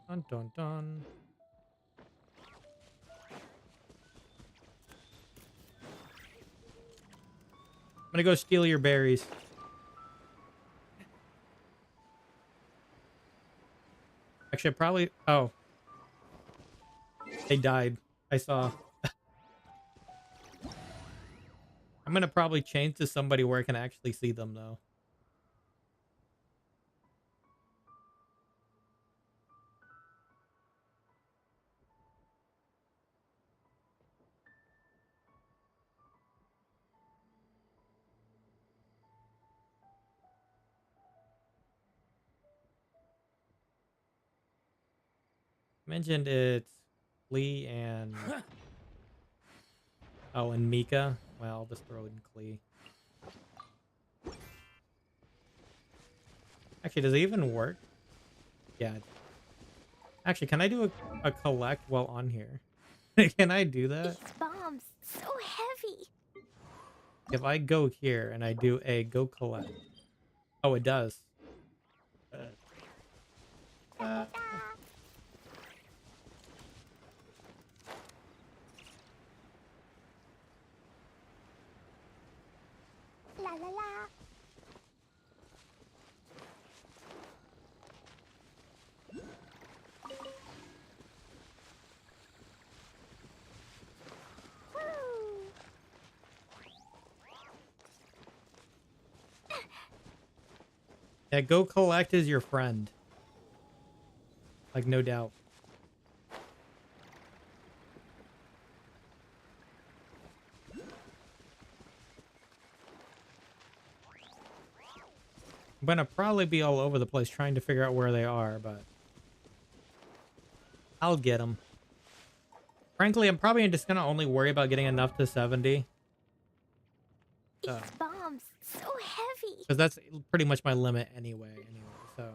Dun dun dun. I'm gonna go steal your berries. Actually, probably. Oh. They died. I saw. I'm gonna probably change to somebody where I can actually see them, though. Mentioned it's Klee and oh, and Mika. Well, I'll just throw in Klee. Actually, does it even work? Yeah. Actually, can I do a collect while on here? Can I do that? These bombs, so heavy. If I go here and I do a go collect. Oh, it does. La la la. Yeah, go collect is your friend. Like, no doubt. I'm gonna probably be all over the place trying to figure out where they are, but I'll get them. Frankly, I'm probably just gonna only worry about getting enough to 70. These bombs, so heavy. Because that's pretty much my limit anyway, so.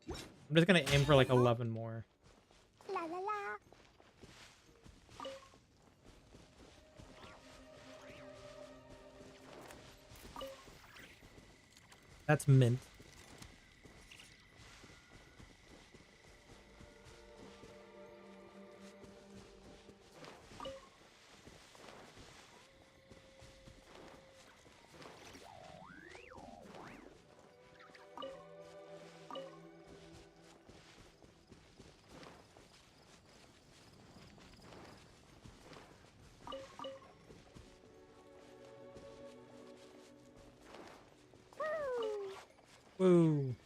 I'm just gonna aim for like 11 more. La la la. That's mint. Woo.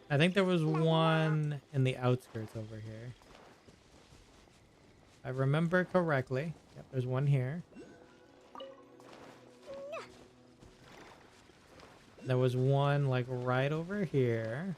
I think there was one in the outskirts over here. If I remember correctly. Yep, there's one here. There was one like right over here.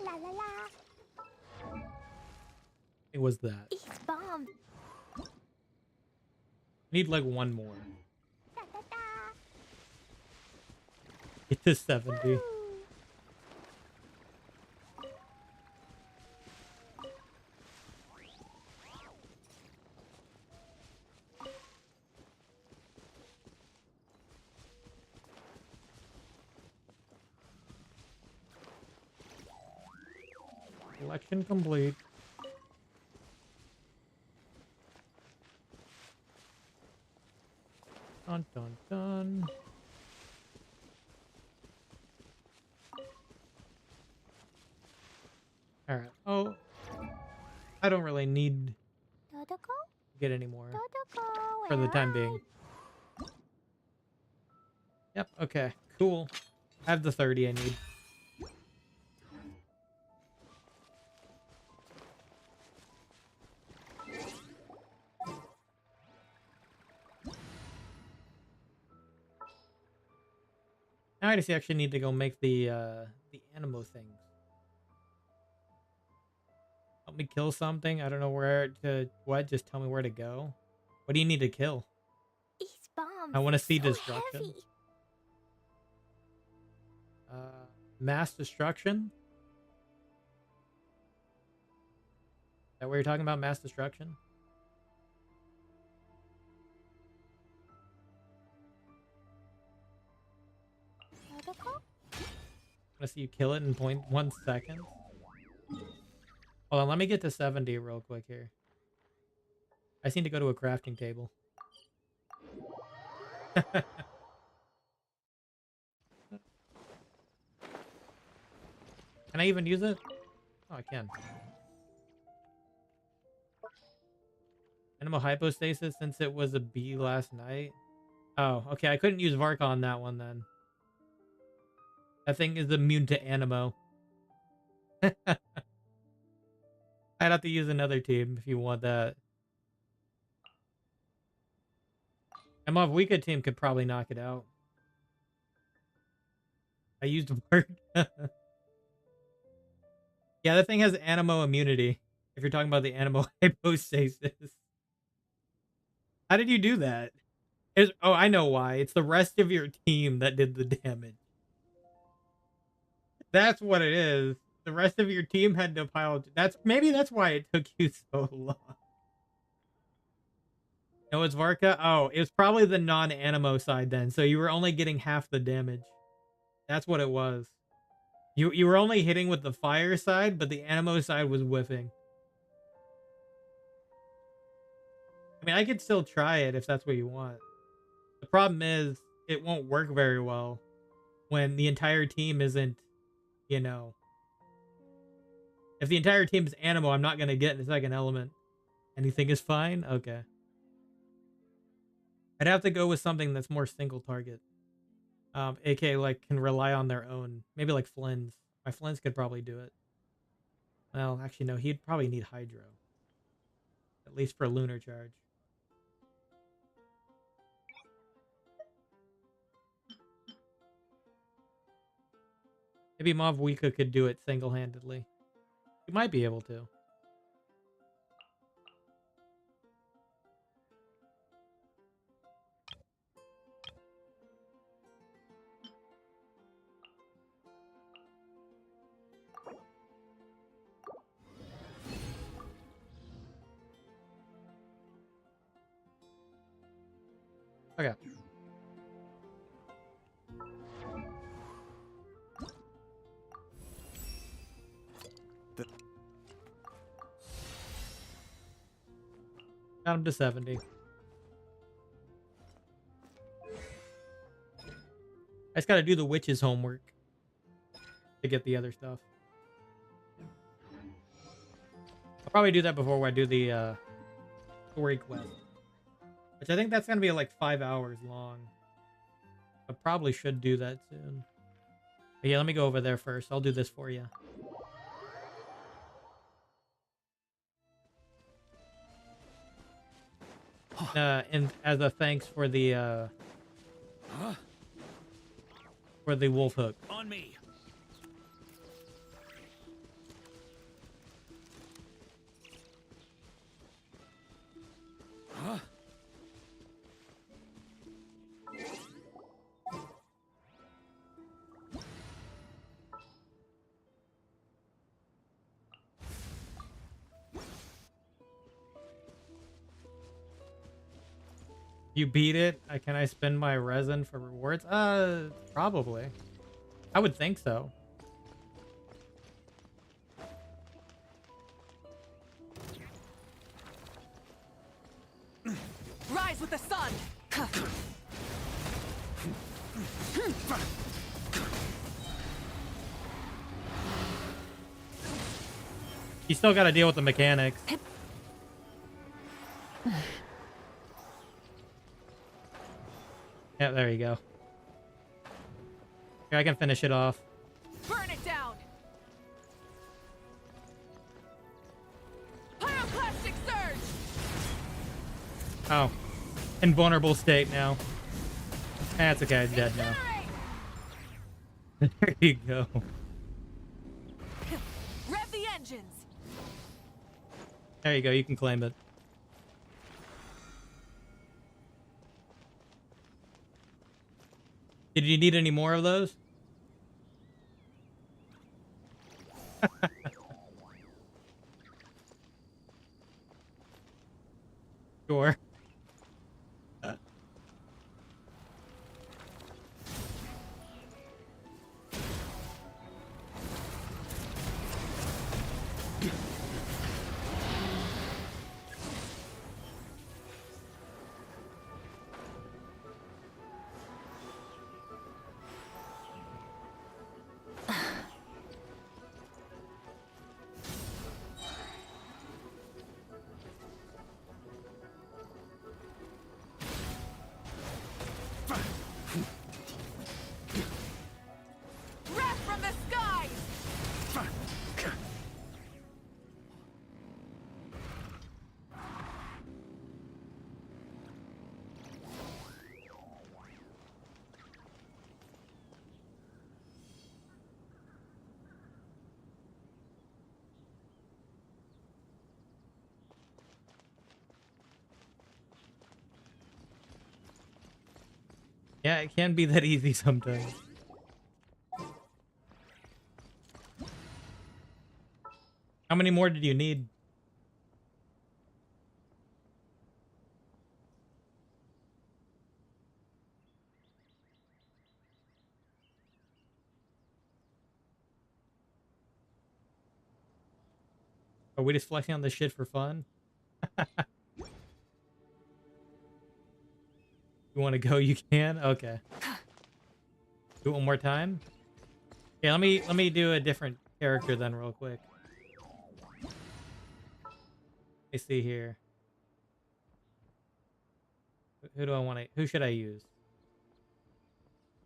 La la la. It was that. These bombs. Need like one more. Get to 70. Collection complete. Dun dun dun. Alright. Oh, I don't really need to get any more for the time being. Yep, okay. Cool. I have the 30 I need. Now I just actually need to go make the animo things. Help me kill something. I don't know where to. What? Just tell me where to go. What do you need to kill? These bombs I want to see so destruction. heavy. Mass destruction. Is that what you're talking about? Mass destruction. I want to see you kill it in 0.1 second. Hold on, let me get to 70 real quick here. I just need to go to a crafting table. Can I even use it? Oh, I can. Animal hypostasis since it was a bee last night. Oh, okay. I couldn't use Varka on that one then. That thing is immune to animo. I'd have to use another team if you want that. A Mavwika team could probably knock it out. I used Varka. Yeah, that thing has animo immunity. If you're talking about the animal hypostasis. How did you do that? Oh, I know why. It's the rest of your team that did the damage. That's what it is. The rest of your team had to pile. Maybe that's why it took you so long. No, it's Varka. Oh, it was probably the non-animo side then. So you were only getting half the damage. That's what it was. You were only hitting with the fire side, but the animo side was whiffing. I mean, I could still try it if that's what you want. The problem is it won't work very well when the entire team isn't, you know. If the entire team is animo, I'm not going to get the second element. Anything is fine? Okay. I'd have to go with something that's more single target. AK like can rely on their own. Maybe like Flynn's. My Flynn's could probably do it. Well, actually no, he'd probably need Hydro. At least for lunar charge. Maybe Mavwika could do it single-handedly. You might be able to. Okay. Got him to 70. I just gotta do the witch's homework to get the other stuff. I'll probably do that before I do the story quest. Which I think that's gonna be like 5 hours long. I probably should do that soon. But yeah, let me go over there first. I'll do this for you. And as a thanks for the wolf hook. On me. You beat it? Can I spend my resin for rewards? Probably. I would think so. Rise with the sun! You still got to deal with the mechanics. Yeah, there you go. Here, I can finish it off. Burn it down! Pyroclastic surge! Oh. Invulnerable state now. That's okay, it's dead now. There you go. Rev the engines! There you go, you can claim it. Did you need any more of those? Sure. Wrath from the skies! Yeah, it can be that easy sometimes. How many more did you need? Are we just flexing on this shit for fun? You want to go? You can? Okay. Do it one more time? Yeah, let me do a different character then real quick. Let me see here. Who do I want to... Who should I use?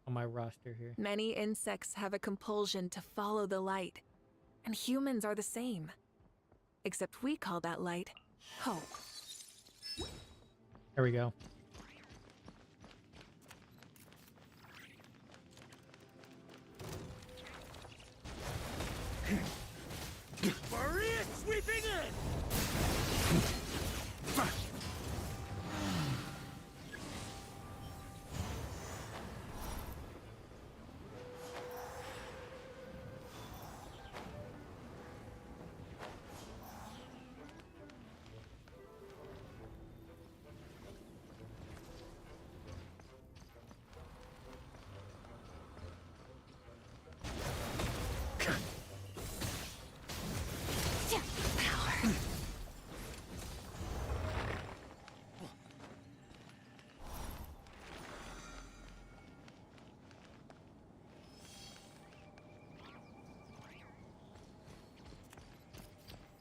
On my roster here. Many insects have a compulsion to follow the light, and humans are the same. Except we call that light hope. There we go. Boreas sweeping in!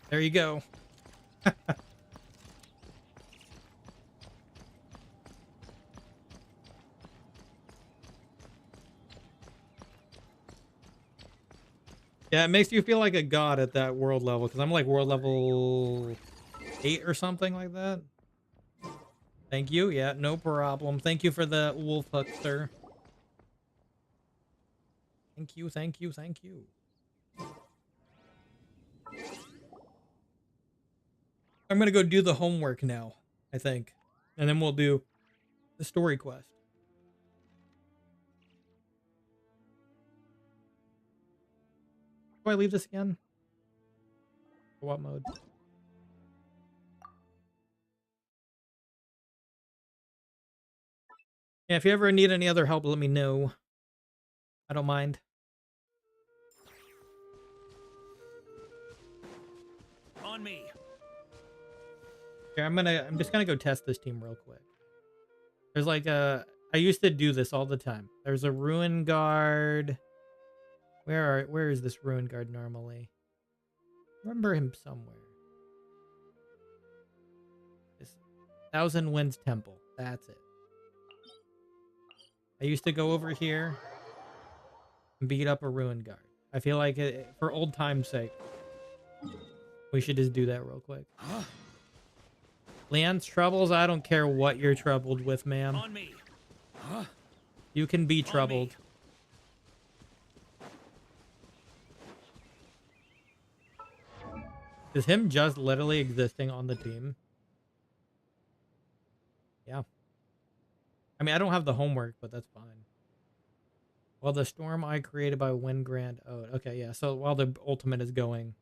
There you go. Yeah, it makes you feel like a god at that world level, because I'm like world level 8 or something like that. Thank you. Yeah, no problem. Thank you for the wolf huckster. Thank you, thank you, thank you. I'm gonna go do the homework now, I think. And then we'll do the story quest. Do I leave this again? What mode? Yeah, if you ever need any other help, let me know. I don't mind. On me. Here, I'm just gonna go test this team real quick. There's like I used to do this all the time. There's a ruin guard. Where is this ruin guard normally? Remember him somewhere. This Thousand Winds Temple. That's it. I used to go over here and beat up a ruin guard. I feel like for old time's sake, we should just do that real quick. Leon's troubles, I don't care what you're troubled with, ma'am. On me. You can be troubled. Is him just literally existing on the team? Yeah. I mean, I don't have the homework, but that's fine. While the storm I created by Windgrand. Oh, okay, yeah. So while the ultimate is going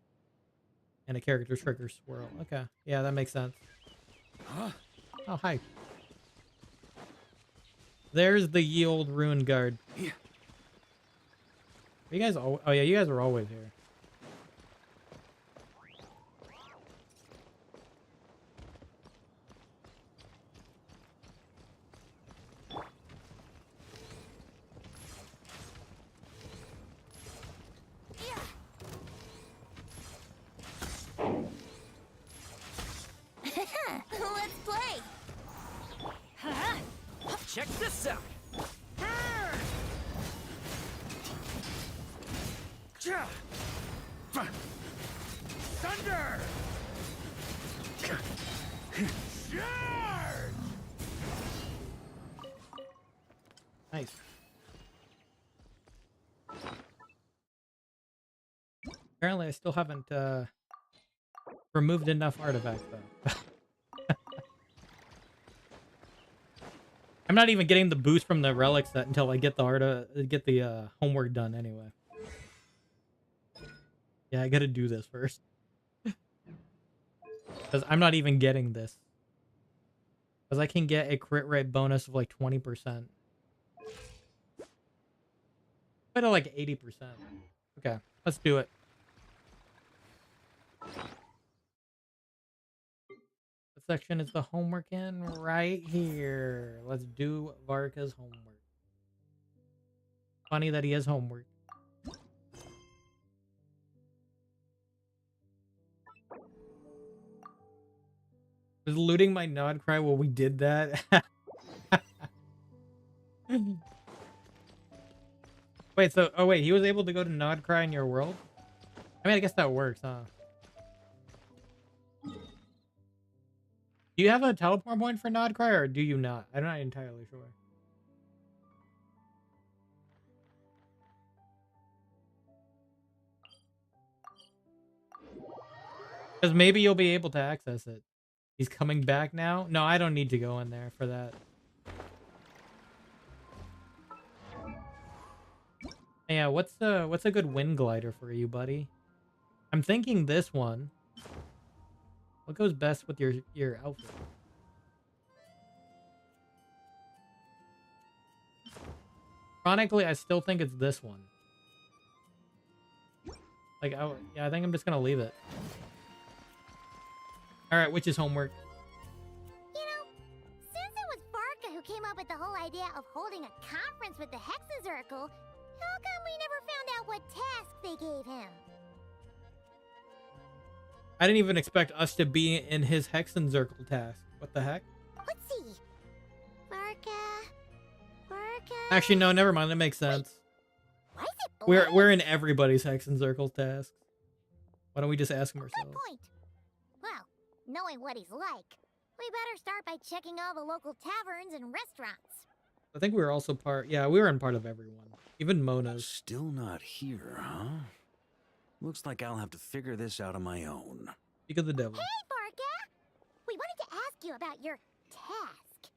and a character trigger swirl. Okay. Yeah, that makes sense. Oh, hi. There's the ye old ruin guard. Are you guys oh yeah, you guys are always here. Let's play. Check this out. Thunder! Nice. Apparently I still haven't removed enough artifacts though. I'm not even getting the boost from the relic set until I get the homework done anyway. Yeah, I gotta do this first. Because I'm not even getting this. Because I can get a crit rate bonus of like 20%. But like 80%. Okay, let's do it. What section is the homework in? Right here. Let's do Varka's homework. Funny that he has homework. Was looting my nod cry while we did that? Wait, so oh wait, he was able to go to nod cry in your world? I mean, I guess that works, huh? Do you have a teleport point for nod cry or do you not? I'm not entirely sure. Because maybe you'll be able to access it. He's coming back now? No, I don't need to go in there for that. Yeah, what's a good wind glider for you, buddy? I'm thinking this one. What goes best with your outfit? Chronically, I still think it's this one. Like, yeah, I think I'm just gonna leave it. Alright, which is homework? You know, since it was Varka who came up with the whole idea of holding a conference with the Hexenzirkel, how come we never found out what task they gave him? I didn't even expect us to be in his Hexenzirkel task. What the heck? Let's see. Varka. Actually, no, never mind. That makes sense. Why is it blank? We're in everybody's Hexenzirkel task. Why don't we just ask him Good ourselves? point. Well, knowing what he's like, we better start by checking all the local taverns and restaurants. I think we were also part. Yeah, we were in part of everyone. Even Mona's. Still not here, huh? Looks like I'll have to figure this out on my own. Speak of the devil. Hey, Varka! We wanted to ask you about your task.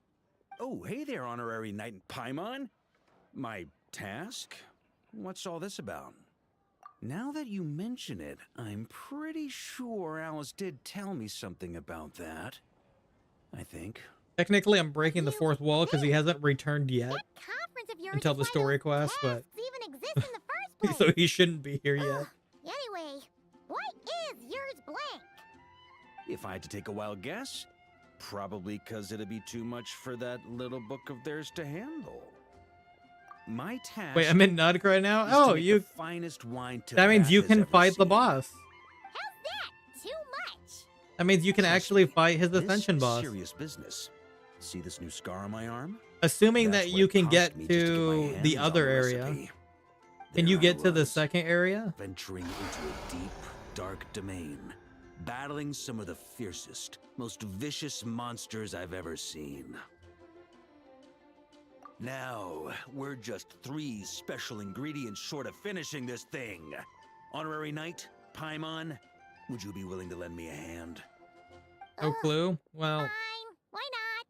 Oh, hey there, honorary knight in Paimon. My task? What's all this about? Now that you mention it, I'm pretty sure Alice did tell me something about that. I think. Technically, I'm breaking the fourth wall because he hasn't returned yet That conference of yours until is the why story those quest, but tasks even exist in the first place. so he shouldn't be here yet. Ugh. Anyway, why is yours blank? If I had to take a wild guess, probably because it'd be too much for that little book of theirs to handle. My task. Wait, I'm in Nudcry now? is to Oh, make you... the finest wine That means Teyvat you has can ever fight the seen. boss. How's that? Too much. That means you can Trust actually me, fight his this Ascension is boss. Serious business. See this new scar on my arm? Assuming That's that what you it can cost get me just to to my the hands on other the area. recipe. Can There you I get to the was, second area? venturing into a deep, dark domain, battling some of the fiercest, most vicious monsters I've ever seen. Now, we're just 3 special ingredients short of finishing this thing. Honorary Knight, Paimon, would you be willing to lend me a hand? No Ugh, clue? Well, Fine. Why not?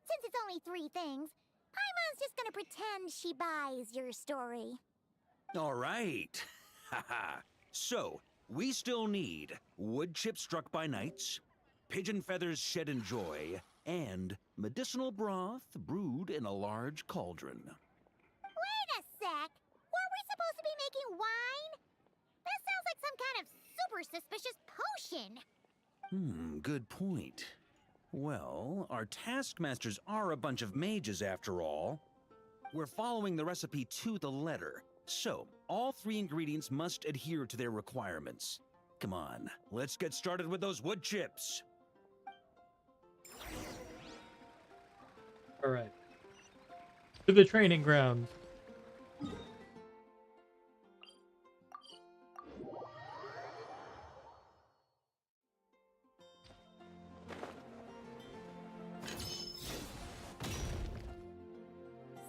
Since it's only 3 things, Paimon's just gonna pretend she buys your story. All right. Haha. So, we still need wood chips struck by knights, pigeon feathers shed in joy, and medicinal broth brewed in a large cauldron. Wait a sec. Were we supposed to be making wine? That sounds like some kind of super suspicious potion. Good point. Well, our taskmasters are a bunch of mages after all. We're following the recipe to the letter, so all 3 ingredients must adhere to their requirements. Come on, let's get started with those wood chips. all right. To the training grounds.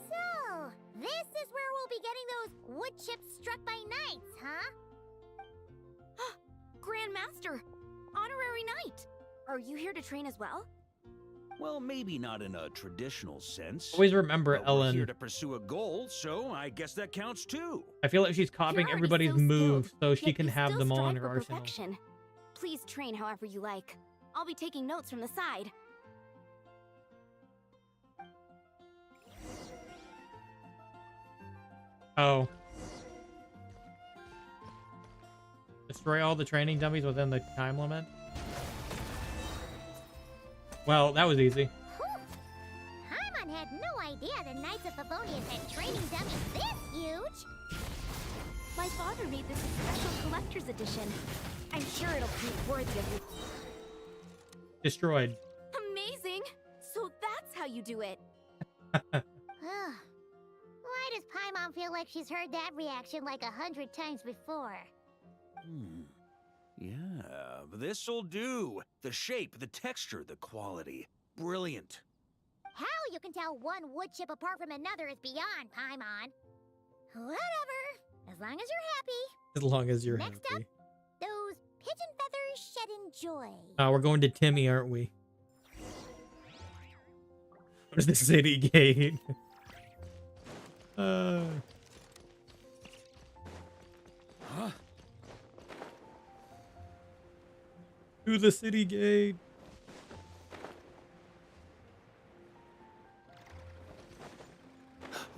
So, this is where we'll be getting those wood chips struck by knights, huh? Grandmaster, honorary knight. Are you here to train as well? Well, maybe not in a traditional sense. Always remember, but we're here Ellen. to pursue a goal, so I guess that counts too. I feel like she's copying You're already everybody's so skilled, moves so she yet can you have still them all in strive her for arsenal. perfection. Please train however you like. I'll be taking notes from the side. Oh. Destroy all the training dummies within the time limit? Well, that was easy. Whew. Paimon had no idea the Knights of Favonius had training dummies this huge. My father made this a special collector's edition. I'm sure it'll prove worthy of you. Destroyed. Amazing! So that's how you do it. Ugh. Why does Paimon feel like she's heard that reaction like 100 times before? Yeah, this'll do. The shape, the texture, the quality. Brilliant. How you can tell one wood chip apart from another is beyond, Paimon. Whatever. As long as you're happy. As long as you're Next happy. Those pigeon feathers shed in joy. We're going to Timmy, aren't we? Where's the city gate? Huh? To the city gate.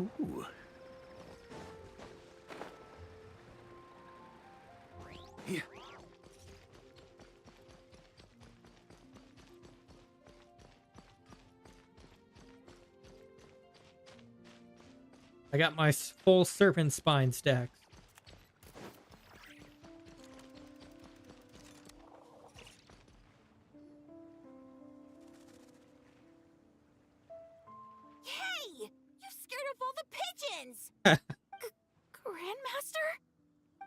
Ooh. Yeah. I got my full serpent spine stacks. Hey! You scared of all the pigeons! Grandmaster?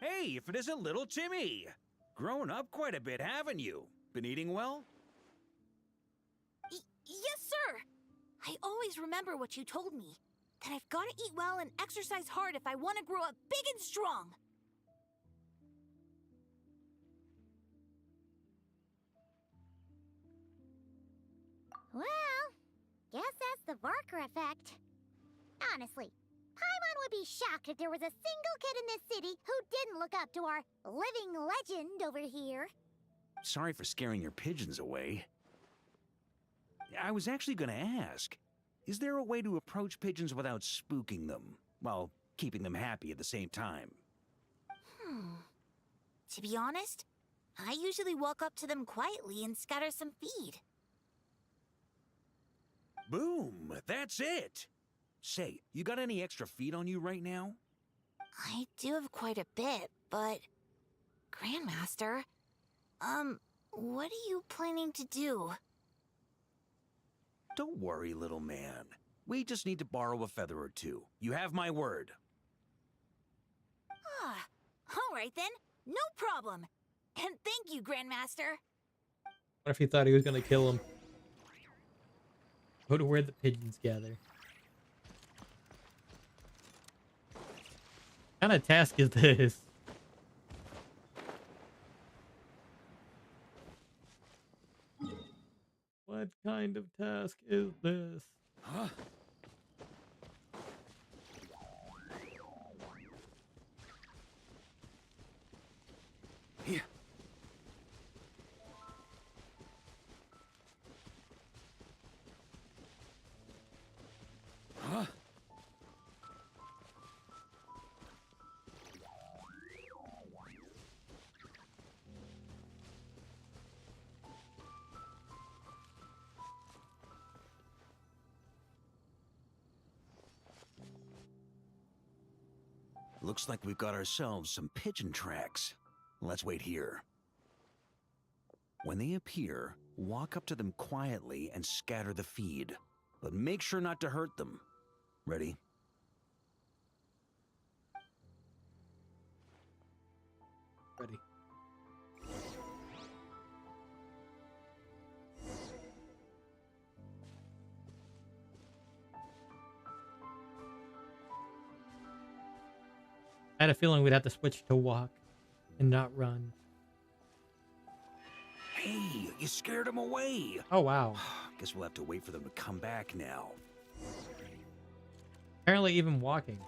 Hey, if it isn't little Timmy! Grown up quite a bit, haven't you? Been eating well? Yes, sir! I always remember what you told me. That I've got to eat well and exercise hard if I want to grow up big and strong. Well, guess that's the Varka effect. Honestly, Paimon would be shocked if there was a single kid in this city who didn't look up to our living legend over here. Sorry for scaring your pigeons away. I was actually gonna ask, is there a way to approach pigeons without spooking them, while keeping them happy at the same time? To be honest, I usually walk up to them quietly and scatter some feed. Boom! That's it! Say, you got any extra feed on you right now? I do have quite a bit, but... Grandmaster, what are you planning to do? Don't worry, little man. We just need to borrow a feather or two. You have my word. Ah, all right then. No problem. And thank you, Grandmaster. What if he thought he was gonna kill him? Go to where the pigeons gather. What kind of task is this? What kind of task is this? Huh? Here. Huh? Looks like we've got ourselves some pigeon tracks. Let's wait here. When they appear, walk up to them quietly and scatter the feed. But make sure not to hurt them. Ready? Ready. I had a feeling we'd have to switch to walk and not run. Hey, you scared them away. Oh, wow. Guess we'll have to wait for them to come back now. Apparently even walking.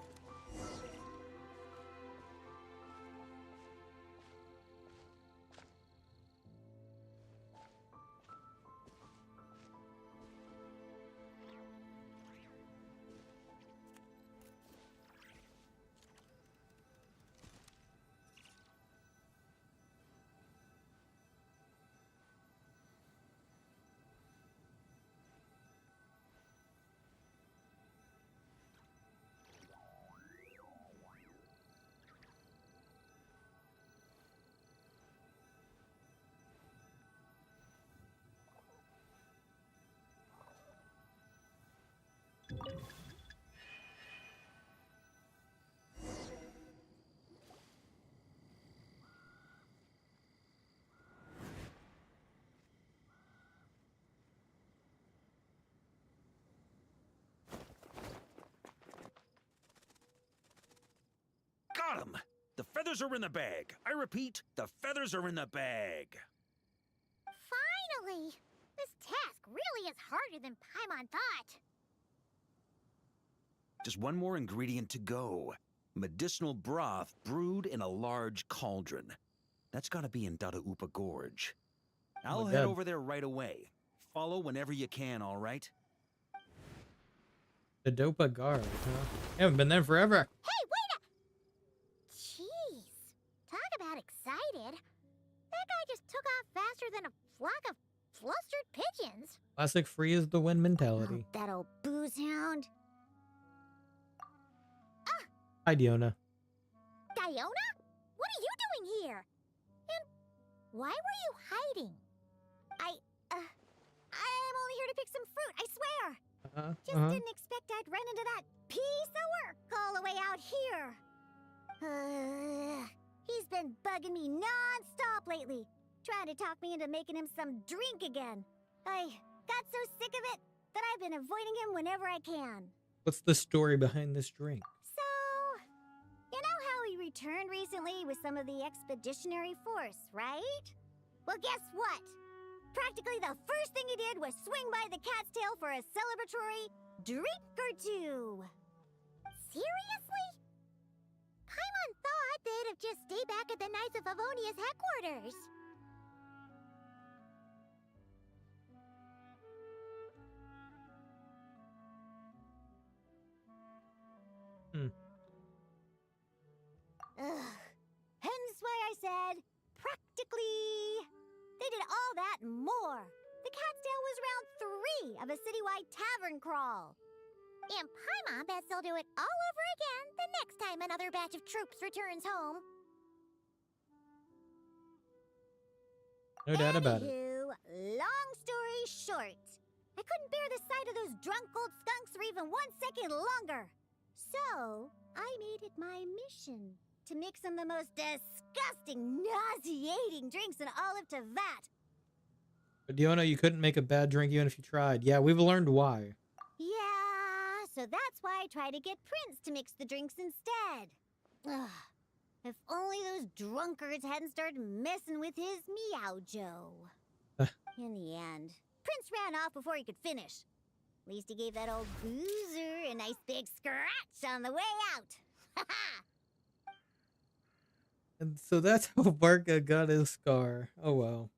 Got 'em! The feathers are in the bag. I repeat, the feathers are in the bag. Finally! This task really is harder than Paimon thought. Just one more ingredient to go. Medicinal broth brewed in a large cauldron. That's gotta be in Dadaupa Gorge. I'll my head God. over there right away. Follow whenever you can, all right? The Dopa Guard, huh? Haven't been there forever. Hey, wait a... Jeez. Talk about excited. That guy just took off faster than a flock of flustered pigeons. Classic free as the wind mentality. Oh, that old booze hound. Hi, Diona. Diona? What are you doing here? And why were you hiding? I'm only here to pick some fruit, I swear. Just didn't expect I'd run into that piece of work all the way out here. He's been bugging me non-stop lately, trying to talk me into making him some drink again. I got so sick of it that I've been avoiding him whenever I can. What's the story behind this drink? So, you know how he returned recently with some of the expeditionary force, right? Well, guess what? Practically the first thing he did was swing by the cat's tail for a celebratory drink or two. Seriously? Paimon thought they'd have just stayed back at the Knights of Favonius headquarters. said, practically. They did all that and more. The cat's tail was round 3 of a citywide tavern crawl. And Paimon bets they'll do it all over again the next time another batch of troops returns home. No doubt about it. Anywho, long story short, I couldn't bear the sight of those drunk old skunks for even 1 second longer. So, I made it my mission to mix some of the most disgusting, nauseating drinks in all of Teyvat. But Diona, you couldn't make a bad drink even if you tried. Yeah, we've learned why. Yeah, so that's why I tried to get Prince to mix the drinks instead. Ugh. If only those drunkards hadn't started messing with his Meow-Jo. In the end, Prince ran off before he could finish. At least he gave that old boozer a nice big scratch on the way out. Ha ha! And so that's how Varka got his scar. Oh well.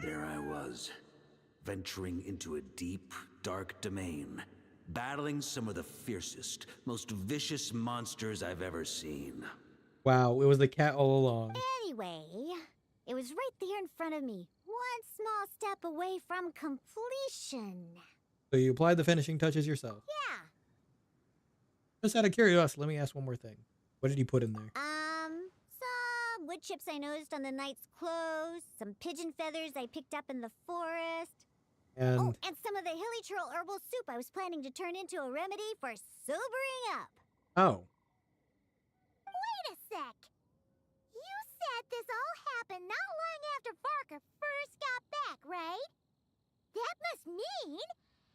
There I was, venturing into a deep, dark domain, battling some of the fiercest, most vicious monsters I've ever seen. Wow, it was the cat all along. Anyway, it was right there in front of me, one small step away from completion. So you applied the finishing touches yourself. Yeah. Just out of curiosity, let me ask one more thing. What did you put in there? Some wood chips I noticed on the knight's clothes, some pigeon feathers I picked up in the forest. And Oh, and some of the hilly churl herbal soup I was planning to turn into a remedy for sobering up. oh, Wait a sec. You said this all happened not long after Varka first got back, right? That must mean...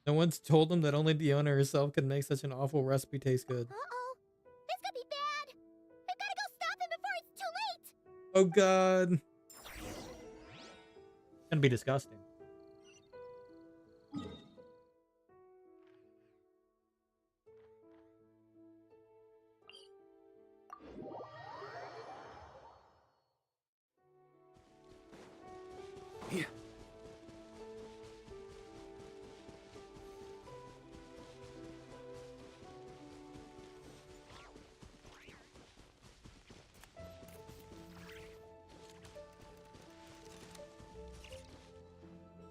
no one's told him that only Diona herself could make such an awful recipe taste good. Uh-oh. This could be bad. We've got to go stop him before it's too late. Oh god. Gonna be disgusting. Yeah.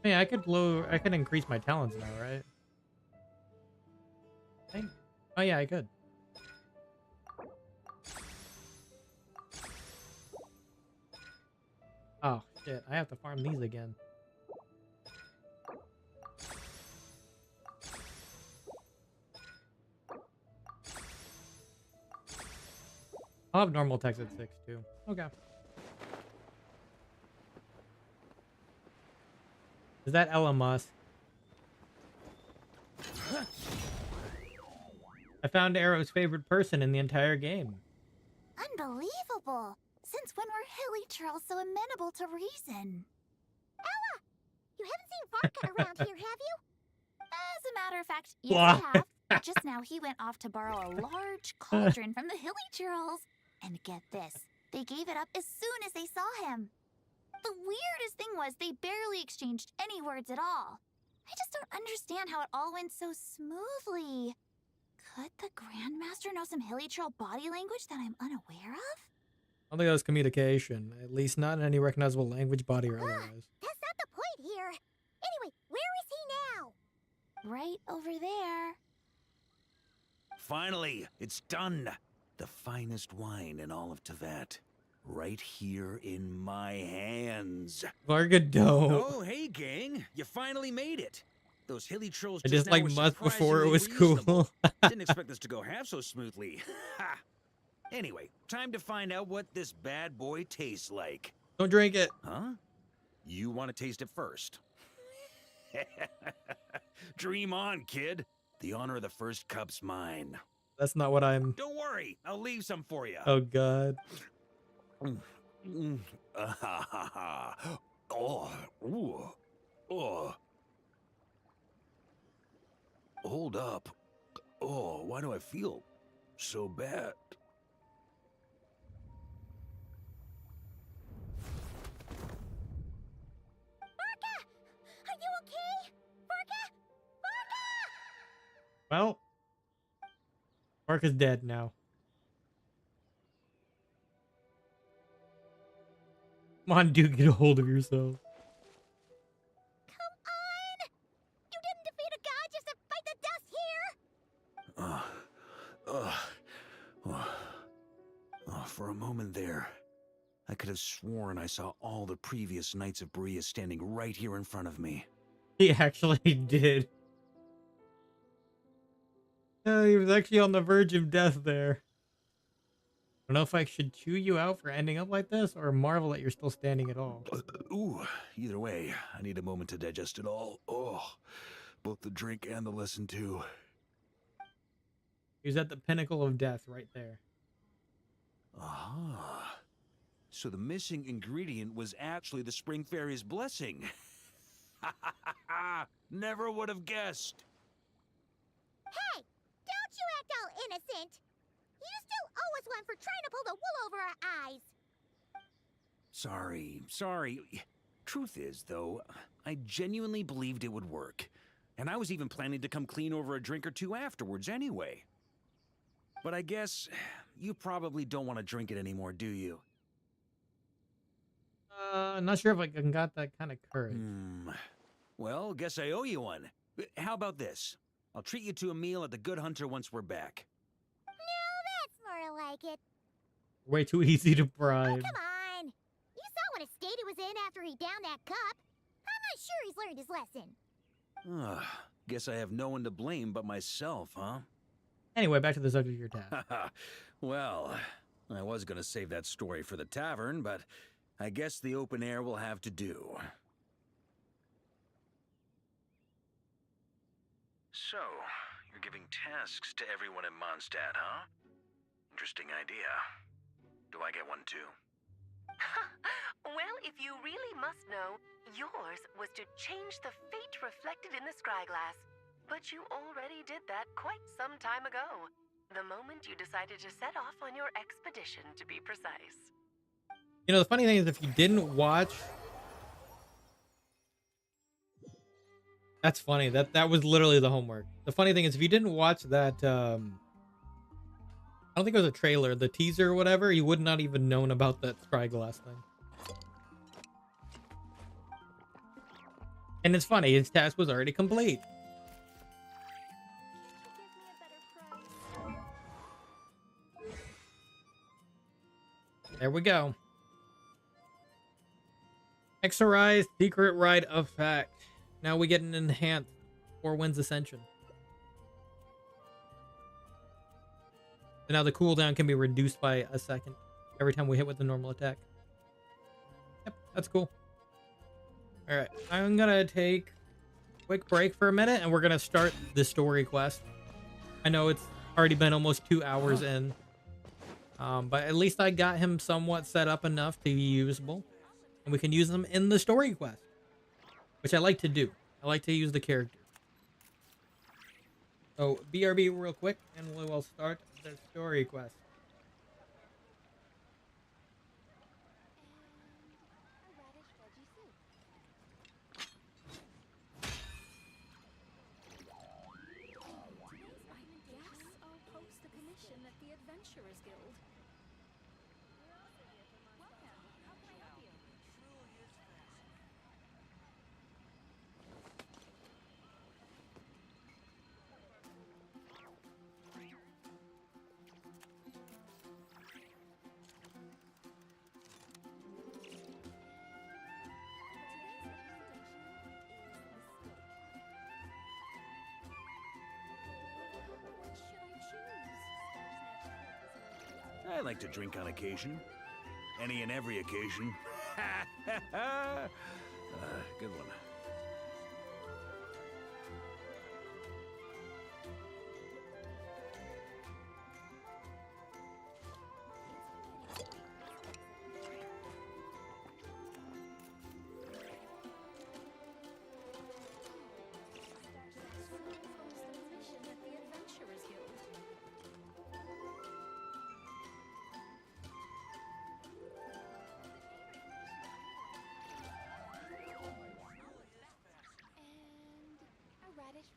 Hey, I could increase my talents now, right? Oh yeah, I could. Oh shit, I have to farm these again. I'll have normal text at 6 too. Okay. Is that Ella Musk? I found Arrow's favorite person in the entire game. Unbelievable. Since when were hilly churls so amenable to reason? Ella! You haven't seen Varka around here, have you? As a matter of fact, yes, I have. Just now he went off to borrow a large cauldron from the hilly churls. And get this, they gave it up as soon as they saw him. The weirdest thing was they barely exchanged any words at all. I just don't understand how it all went so smoothly. Could the Grandmaster know some hilly churl body language that I'm unaware of? I don't think that was communication. At least not in any recognizable language, body, or otherwise. That's not the point here. Anyway, where is he now? Right over there. Finally, it's done. The finest wine in all of Teyvat. Right here in my hands. Varga don't. Oh, hey, gang. You finally made it. Those hilly trolls I just now like were months before it was surprisingly cool. reasonable. Didn't expect this to go half so smoothly. Ha! Anyway, time to find out what this bad boy tastes like. Don't drink it. Huh? You want to taste it first? Dream on, kid. The honor of the first cup's mine. That's not what I'm... Don't worry, I'll leave some for you. Oh god. Oh, ooh, oh. Hold up. Oh, why do I feel so bad? Varka! Are you okay? Varka! Varka! Well, Varka's dead now. Come on, dude, get a hold of yourself. Come on! You didn't defeat a god just to fight the dust here! For a moment there, I could have sworn I saw all the previous Knights of Berea standing right here in front of me. He actually did. He was actually on the verge of death there. I don't know if I should chew you out for ending up like this or marvel that you're still standing at all. Ooh, either way, I need a moment to digest it all. Oh, both the drink and the lesson too. He was at the pinnacle of death right there. Aha. So the missing ingredient was actually the Spring Fairy's blessing. Never would have guessed. Hey! Don't you act all innocent! You still owe us one for trying to pull the wool over our eyes! Sorry. Truth is, though, I genuinely believed it would work. And I was even planning to come clean over a drink or two afterwards anyway. But I guess you probably don't want to drink it anymore, do you? I'm not sure if I got that kind of courage. Well, guess I owe you one. How about this? I'll treat you to a meal at the Good Hunter once we're back. No, that's more like it. Way too easy to Oh, bribe. come on! You saw what a state he was in after he downed that cup. I'm not sure he's learned his lesson. Guess I have no one to blame but myself, huh? Anyway, back to the subject of your task. Well, I was gonna save that story for the tavern, but I guess the open air will have to do. So, you're giving tasks to everyone in Mondstadt, huh? Interesting idea. Do I get one too? Well, if you really must know, yours was to change the fate reflected in the scryglass. But you already did that quite some time ago. The moment you decided to set off on your expedition, to be precise. You know, the funny thing is, if you didn't watch... That's funny. That was literally the homework. The funny thing is, if you didn't watch that... I don't think it was a trailer, the teaser or whatever, you would not even known about that Scryglass thing. And it's funny, his task was already complete. There we go. Exorcised Secret Rite effect. Now we get an enhanced 4 Winds Ascension. So now the cooldown can be reduced by a second every time we hit with the normal attack. Yep, that's cool. Alright, I'm gonna take a quick break for a minute and we're gonna start the story quest. I know it's already been almost 2 hours in. But at least I got him somewhat set up enough to be usable. And we can use them in the story quest. Which I like to do. I like to use the character. So, BRB real quick, and we will start the story quest. I'll post the commission at the Adventurers Guild. I like to drink on occasion. Any and every occasion. Good one.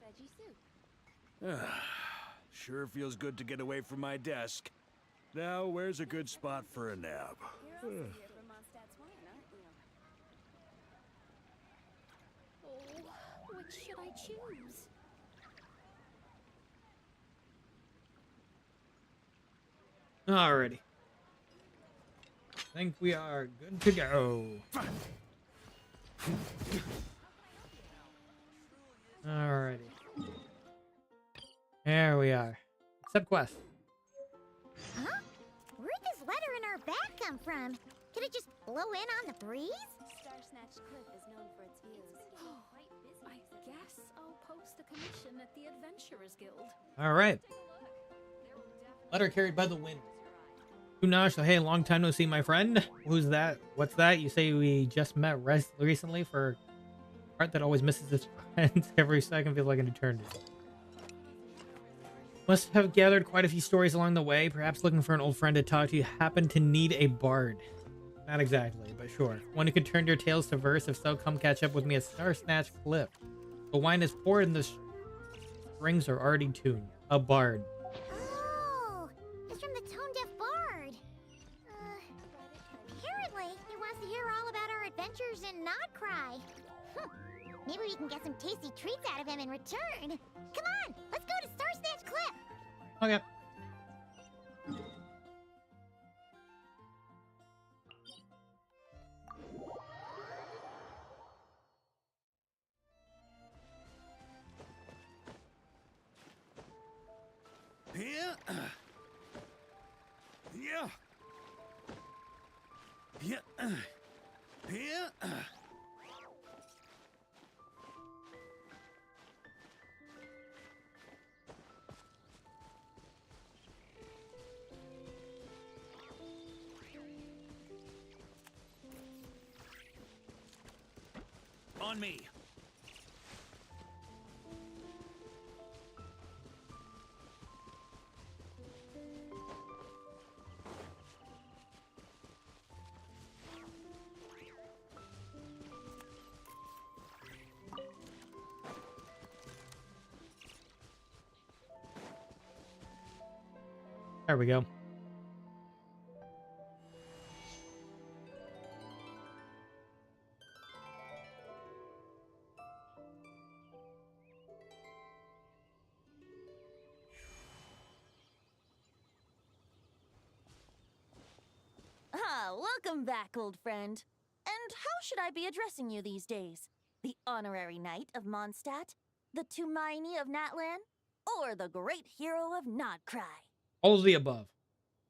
Veggie soup. Sure feels good to get away from my desk. Now, where's a good spot for a nap? You're also here for Mondstadt's wine, aren't you? choose? Alrighty. I think we are good to go. Alrighty. There we are. Accept quest. Huh? Where'd this letter in our bag come from? Could it just blow in on the breeze? Starsnatch Cliff is known for its views. I guess I'll post the commission at the Adventurers Guild. Alright. Letter carried by the wind. Hu-Tao, so hey, long time no see, my friend. Who's that? What's that? You say we just met recently for a heart that always misses its friends. Every second feels like an eternity. Must have gathered quite a few stories along the way. Perhaps looking for an old friend to talk to. You happen to need a bard. Not exactly, but sure. One who could turn your tales to verse. If so, come catch up with me at Starsnatch Cliff. The wine is poured and the strings are already tuned. A bard. Oh, it's from the tone-deaf bard. Apparently, he wants to hear all about our adventures in Nodcry. Maybe we can get some tasty treats out of him in return. Come on, let's go to Starsnatch Cliff. Okay. Yeah. Yeah. Yeah. Yeah. On me. There we go. Welcome back, old friend. And how should I be addressing you these days? The honorary knight of Mondstadt? The Tumaini of Natlan? Or the great hero of Nodcry? All of the above.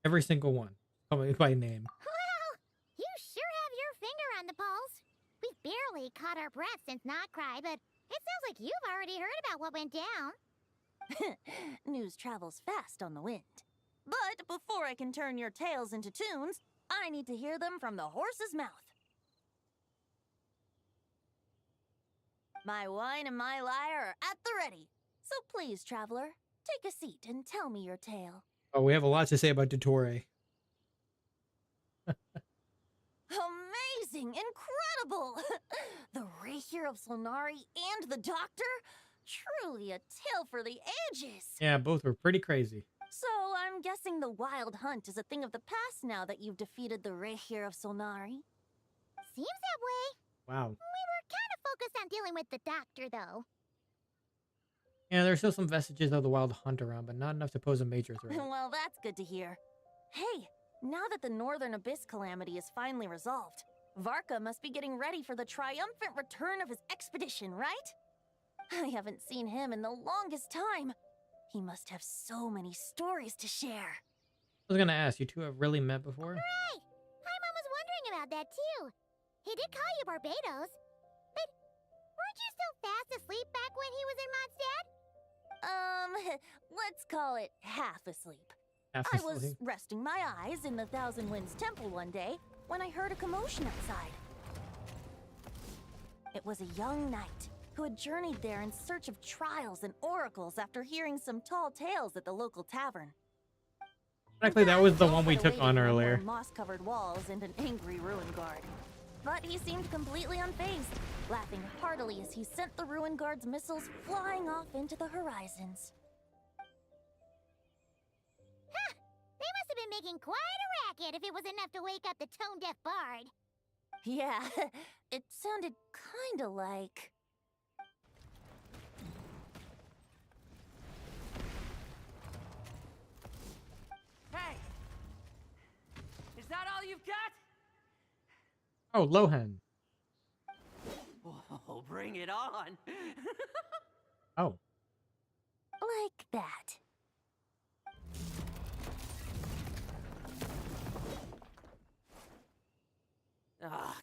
Every single one. Call me by name. Well, you sure have your finger on the pulse. We've barely caught our breath since Nodcry, but it sounds like you've already heard about what went down. News travels fast on the wind. But before I can turn your tales into tunes, I need to hear them from the horse's mouth. My wine and my lyre are at the ready. So please, traveler, take a seat and tell me your tale. Oh, we have a lot to say about Dottore. Amazing! Incredible! The Rapier of Solnari and the Doctor? Truly a tale for the ages! Yeah, both were pretty crazy. So I'm guessing the Wild Hunt is a thing of the past now that you've defeated the Rapier of Solnari? Seems that way. Wow. We were kind of focused on dealing with the Doctor, though. Yeah, there's still some vestiges of the Wild Hunt around, but not enough to pose a major threat. Well, that's good to hear. Hey, now that the Northern Abyss calamity is finally resolved, Varka must be getting ready for the triumphant return of his expedition, right? I haven't seen him in the longest time. He must have so many stories to share. I was gonna ask, you two have really met before? Right! My mom was wondering about that, too. He did call you Barbados. But weren't you still fast asleep back when he was in Mondstadt? Let's call it half asleep. Half I was asleep. resting my eyes in the Thousand Winds Temple one day when I heard a commotion outside. It was a young knight who had journeyed there in search of trials and oracles after hearing some tall tales at the local tavern. Exactly, that was the one we took on earlier. Moss-covered walls and an angry ruin guard. But he seemed completely unfazed, laughing heartily as he sent the ruin guard's missiles flying off into the horizons. Huh! They must have been making quite a racket if it was enough to wake up the tone-deaf bard. Yeah, it sounded kinda like... Oh, Lohan. Oh, bring it on. Oh. Like that.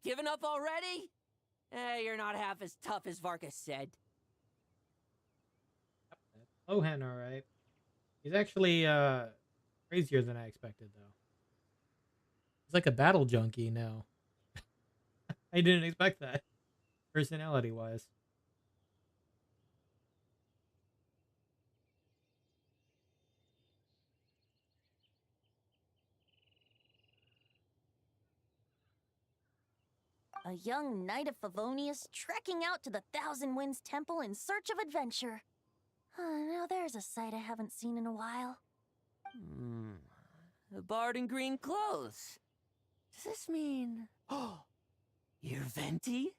Giving up already? You're not half as tough as Varka said. Lohan, all right. He's actually crazier than I expected, though. He's like a battle junkie now. I didn't expect that, personality-wise. A young knight of Favonius trekking out to the Thousand Winds Temple in search of adventure. Now there's a sight I haven't seen in a while. A bard in green clothes. Does this mean... Oh, you're Venti?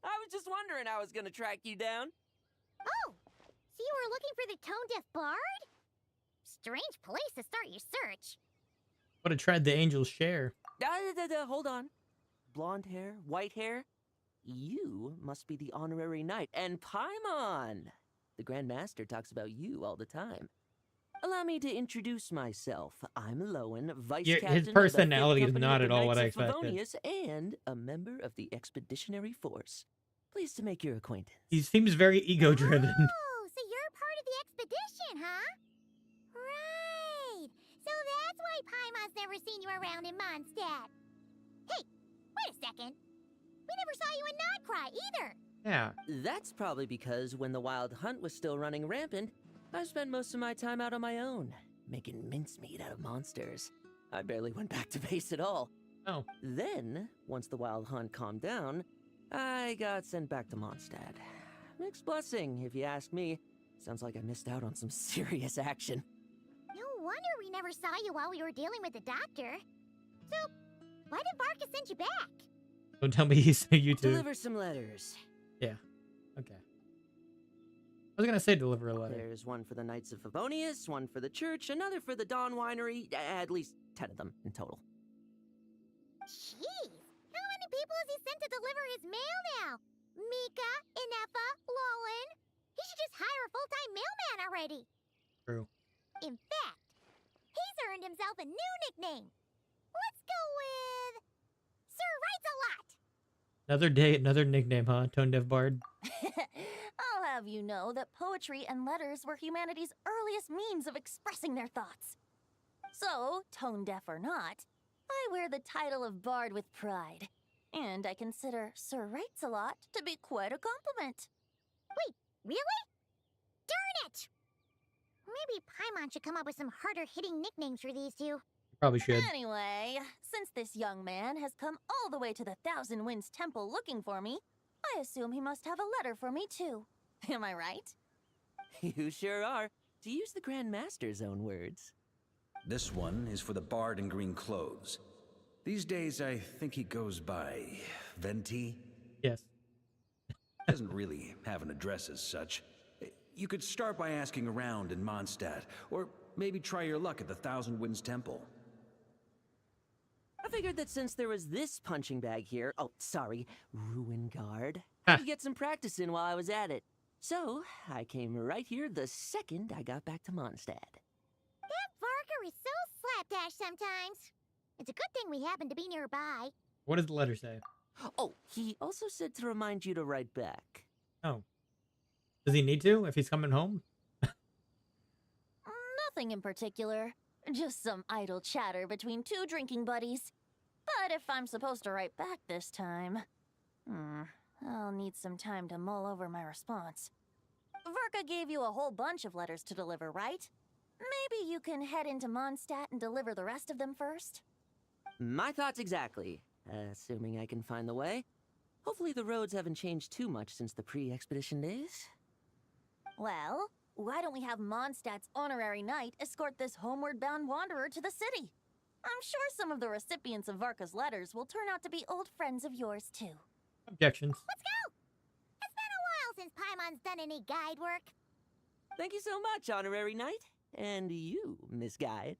I was just wondering how I was gonna track you down. Oh, so you were looking for the tone-deaf bard? Strange place to start your search. Would have tried the angels share. Hold on. Blonde hair, white hair. You must be the honorary knight. And Paimon! The Grand Master talks about you all the time. Allow me to introduce myself. I'm Lowen, vice captain His personality of is the not at all what I Knights of expected. Favonius and a member of the Expeditionary Force. Pleased to make your acquaintance. He seems very ego-driven. Oh, so you're part of the expedition, huh? Right. So that's why Paimon's never seen you around in Mondstadt. Hey, wait a second. We never saw you in Nodcry either. Yeah. That's probably because when the Wild Hunt was still running rampant, I spent most of my time out on my own, making mincemeat out of monsters. I barely went back to base at all. Oh. Then, once the Wild Hunt calmed down, I got sent back to Mondstadt. Mixed blessing, if you ask me. Sounds like I missed out on some serious action. No wonder we never saw you while we were dealing with the doctor. So, why did Varka send you back? Don't tell me he sent you to... Deliver some letters. Yeah. Okay. I was gonna say deliver a letter. There's one for the Knights of Favonius, one for the church, another for the Dawn Winery, at least 10 of them in total. Jeez, how many people has he sent to deliver his mail now? Mika, Inefa, Lowen. He should just hire a full-time mailman already. True. In fact, he's earned himself a new nickname. Let's go with Sir Writes a Lot. Another day, another nickname, huh? Tone Deaf Bard. I'll have you know that poetry and letters were humanity's earliest means of expressing their thoughts. So, tone deaf or not, I wear the title of Bard with pride. And I consider Sir Writes a Lot to be quite a compliment. Wait, really? Darn it! Maybe Paimon should come up with some harder-hitting nicknames for these two. Probably should. Anyway, since this young man has come all the way to the Thousand Winds Temple looking for me, I assume he must have a letter for me too. Am I right? You sure are, to use the Grand Master's own words. This one is for the bard in green clothes. These days, I think he goes by Venti. Yes. Doesn't really have an address as such. You could start by asking around in Mondstadt, or maybe try your luck at the Thousand Winds Temple. I figured that since there was this punching bag here, Ruin Guard, I could get some practice in while I was at it. So, I came right here the second I got back to Mondstadt. That Varka is so slapdash sometimes. It's a good thing we happen to be nearby. What does the letter say? Oh, he also said to remind you to write back. Oh. Does he need to if he's coming home? Nothing in particular. Just some idle chatter between two drinking buddies. But if I'm supposed to write back this time... I'll need some time to mull over my response. Varka gave you a whole bunch of letters to deliver, right? Maybe you can head into Mondstadt and deliver the rest of them first? My thoughts exactly. Assuming I can find the way. Hopefully the roads haven't changed too much since the pre-expedition days. Well, why don't we have Mondstadt's honorary knight escort this homeward-bound wanderer to the city? I'm sure some of the recipients of Varka's letters will turn out to be old friends of yours, too. Objections. Let's go! It's been a while since Paimon's done any guide work. Thank you so much, honorary knight. And you, Miss Guide.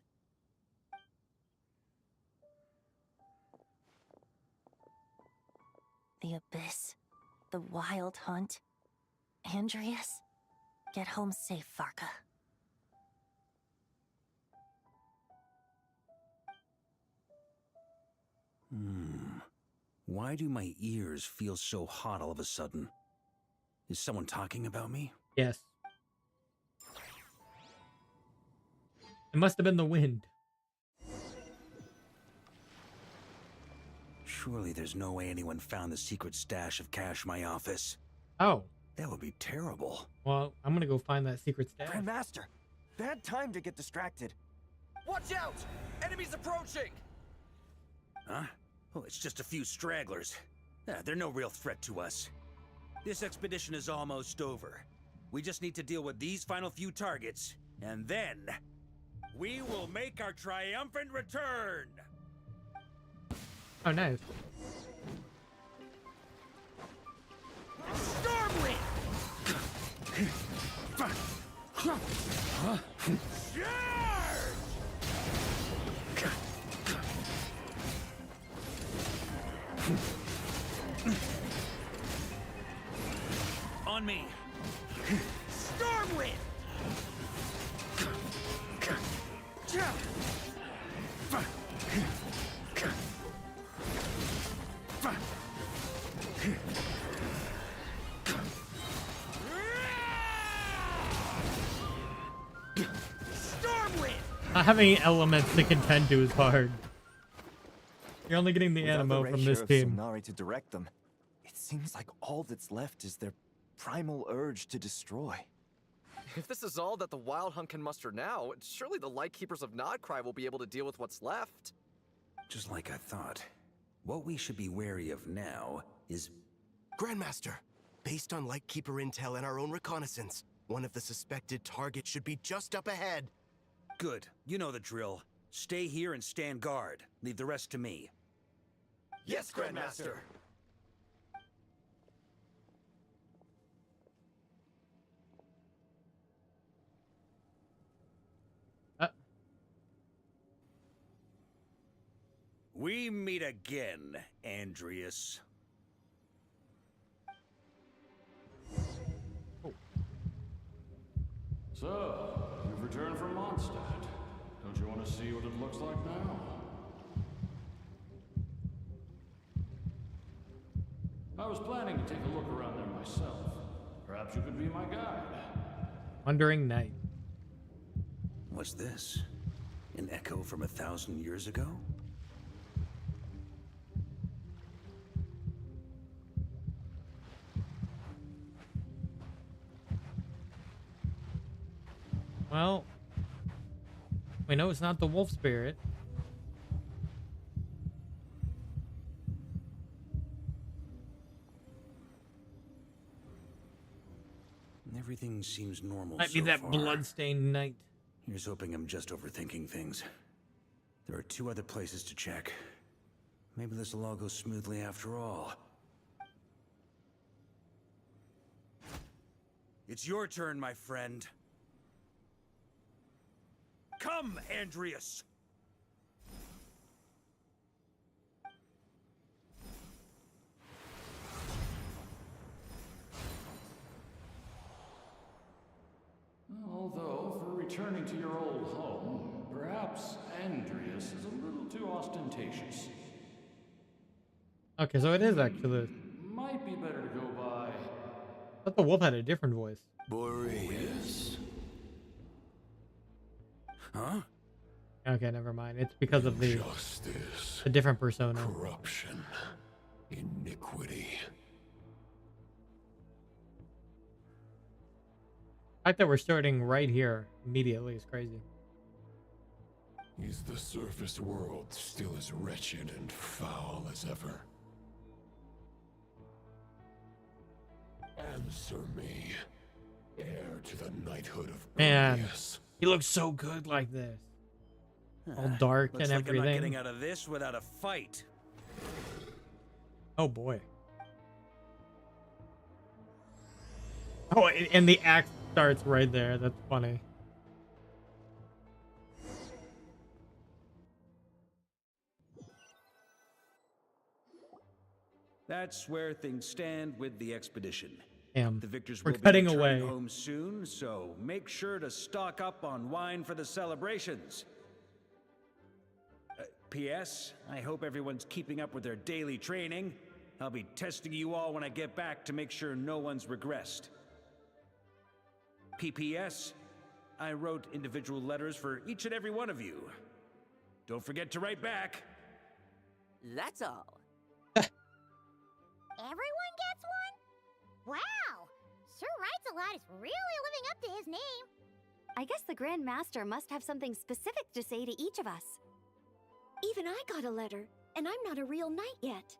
The Abyss. The Wild Hunt. Andreas? Get home safe, Varka. Why do my ears feel so hot all of a sudden? Is someone talking about me? Yes. It must have been the wind. Surely there's no way anyone found the secret stash of cash in my office. Oh. That would be terrible. Well, I'm gonna go find that secret stash. Grandmaster, bad time to get distracted. Watch out! Enemies approaching! Huh? Oh, it's just a few stragglers. They're no real threat to us. This expedition is almost over. We just need to deal with these final few targets, and then we will make our triumphant return! Oh, nice. Stormwind! On me! Stormwind! Not having elements to contend to is hard. You're only getting the Without animo the from this Ray team. Sheriff Sonari to direct them, it seems like all that's left is their primal urge to destroy. If this is all that the Wild Hunt can muster now, surely the Lightkeepers of Nodcry will be able to deal with what's left. Just like I thought. What we should be wary of now is... Grandmaster, based on Lightkeeper intel and our own reconnaissance, one of the suspected targets should be just up ahead. Good. You know the drill. Stay here and stand guard. Leave the rest to me. Yes, Grandmaster! We meet again, Andreas. So, you've returned from Mondstadt. Don't you want to see what it looks like now? I was planning to take a look around there myself. Perhaps you could be my guide. Wandering Night. What's this? An echo from 1,000 years ago? Well, we know it's not the wolf spirit. Everything seems normal Might be so that far. bloodstained night. Here's hoping I'm just overthinking things. There are 2 other places to check. Maybe this will all go smoothly after all. It's your turn, my friend. Come, Andreas! Although, for returning to your old home, perhaps Andreas is a little too ostentatious. Okay, so it is actually. Might be better to go by... I thought the wolf had a different voice. Boreas. Huh? Okay, never mind. It's because of the Justice, a different persona. corruption, iniquity. The fact that we're starting right here immediately is crazy. Is the surface world still as wretched and foul as ever? Answer me, heir to the knighthood of Man, Boreas. he looks so good like this. All dark Looks and like I'm not everything. getting out of this without a fight. Oh boy. Oh, and the act starts right there. That's funny. That's where things stand with the expedition. Damn. The victors We're will be cutting returning away. home soon, so make sure to stock up on wine for the celebrations. P.S. I hope everyone's keeping up with their daily training. I'll be testing you all when I get back to make sure no one's regressed. P.P.S. I wrote individual letters for each and every one of you. Don't forget to write back. That's all. Everyone gets one? Wow! Sir Writes-A-Lot is really living up to his name. I guess the Grand Master must have something specific to say to each of us. Even I got a letter, and I'm not a real knight yet.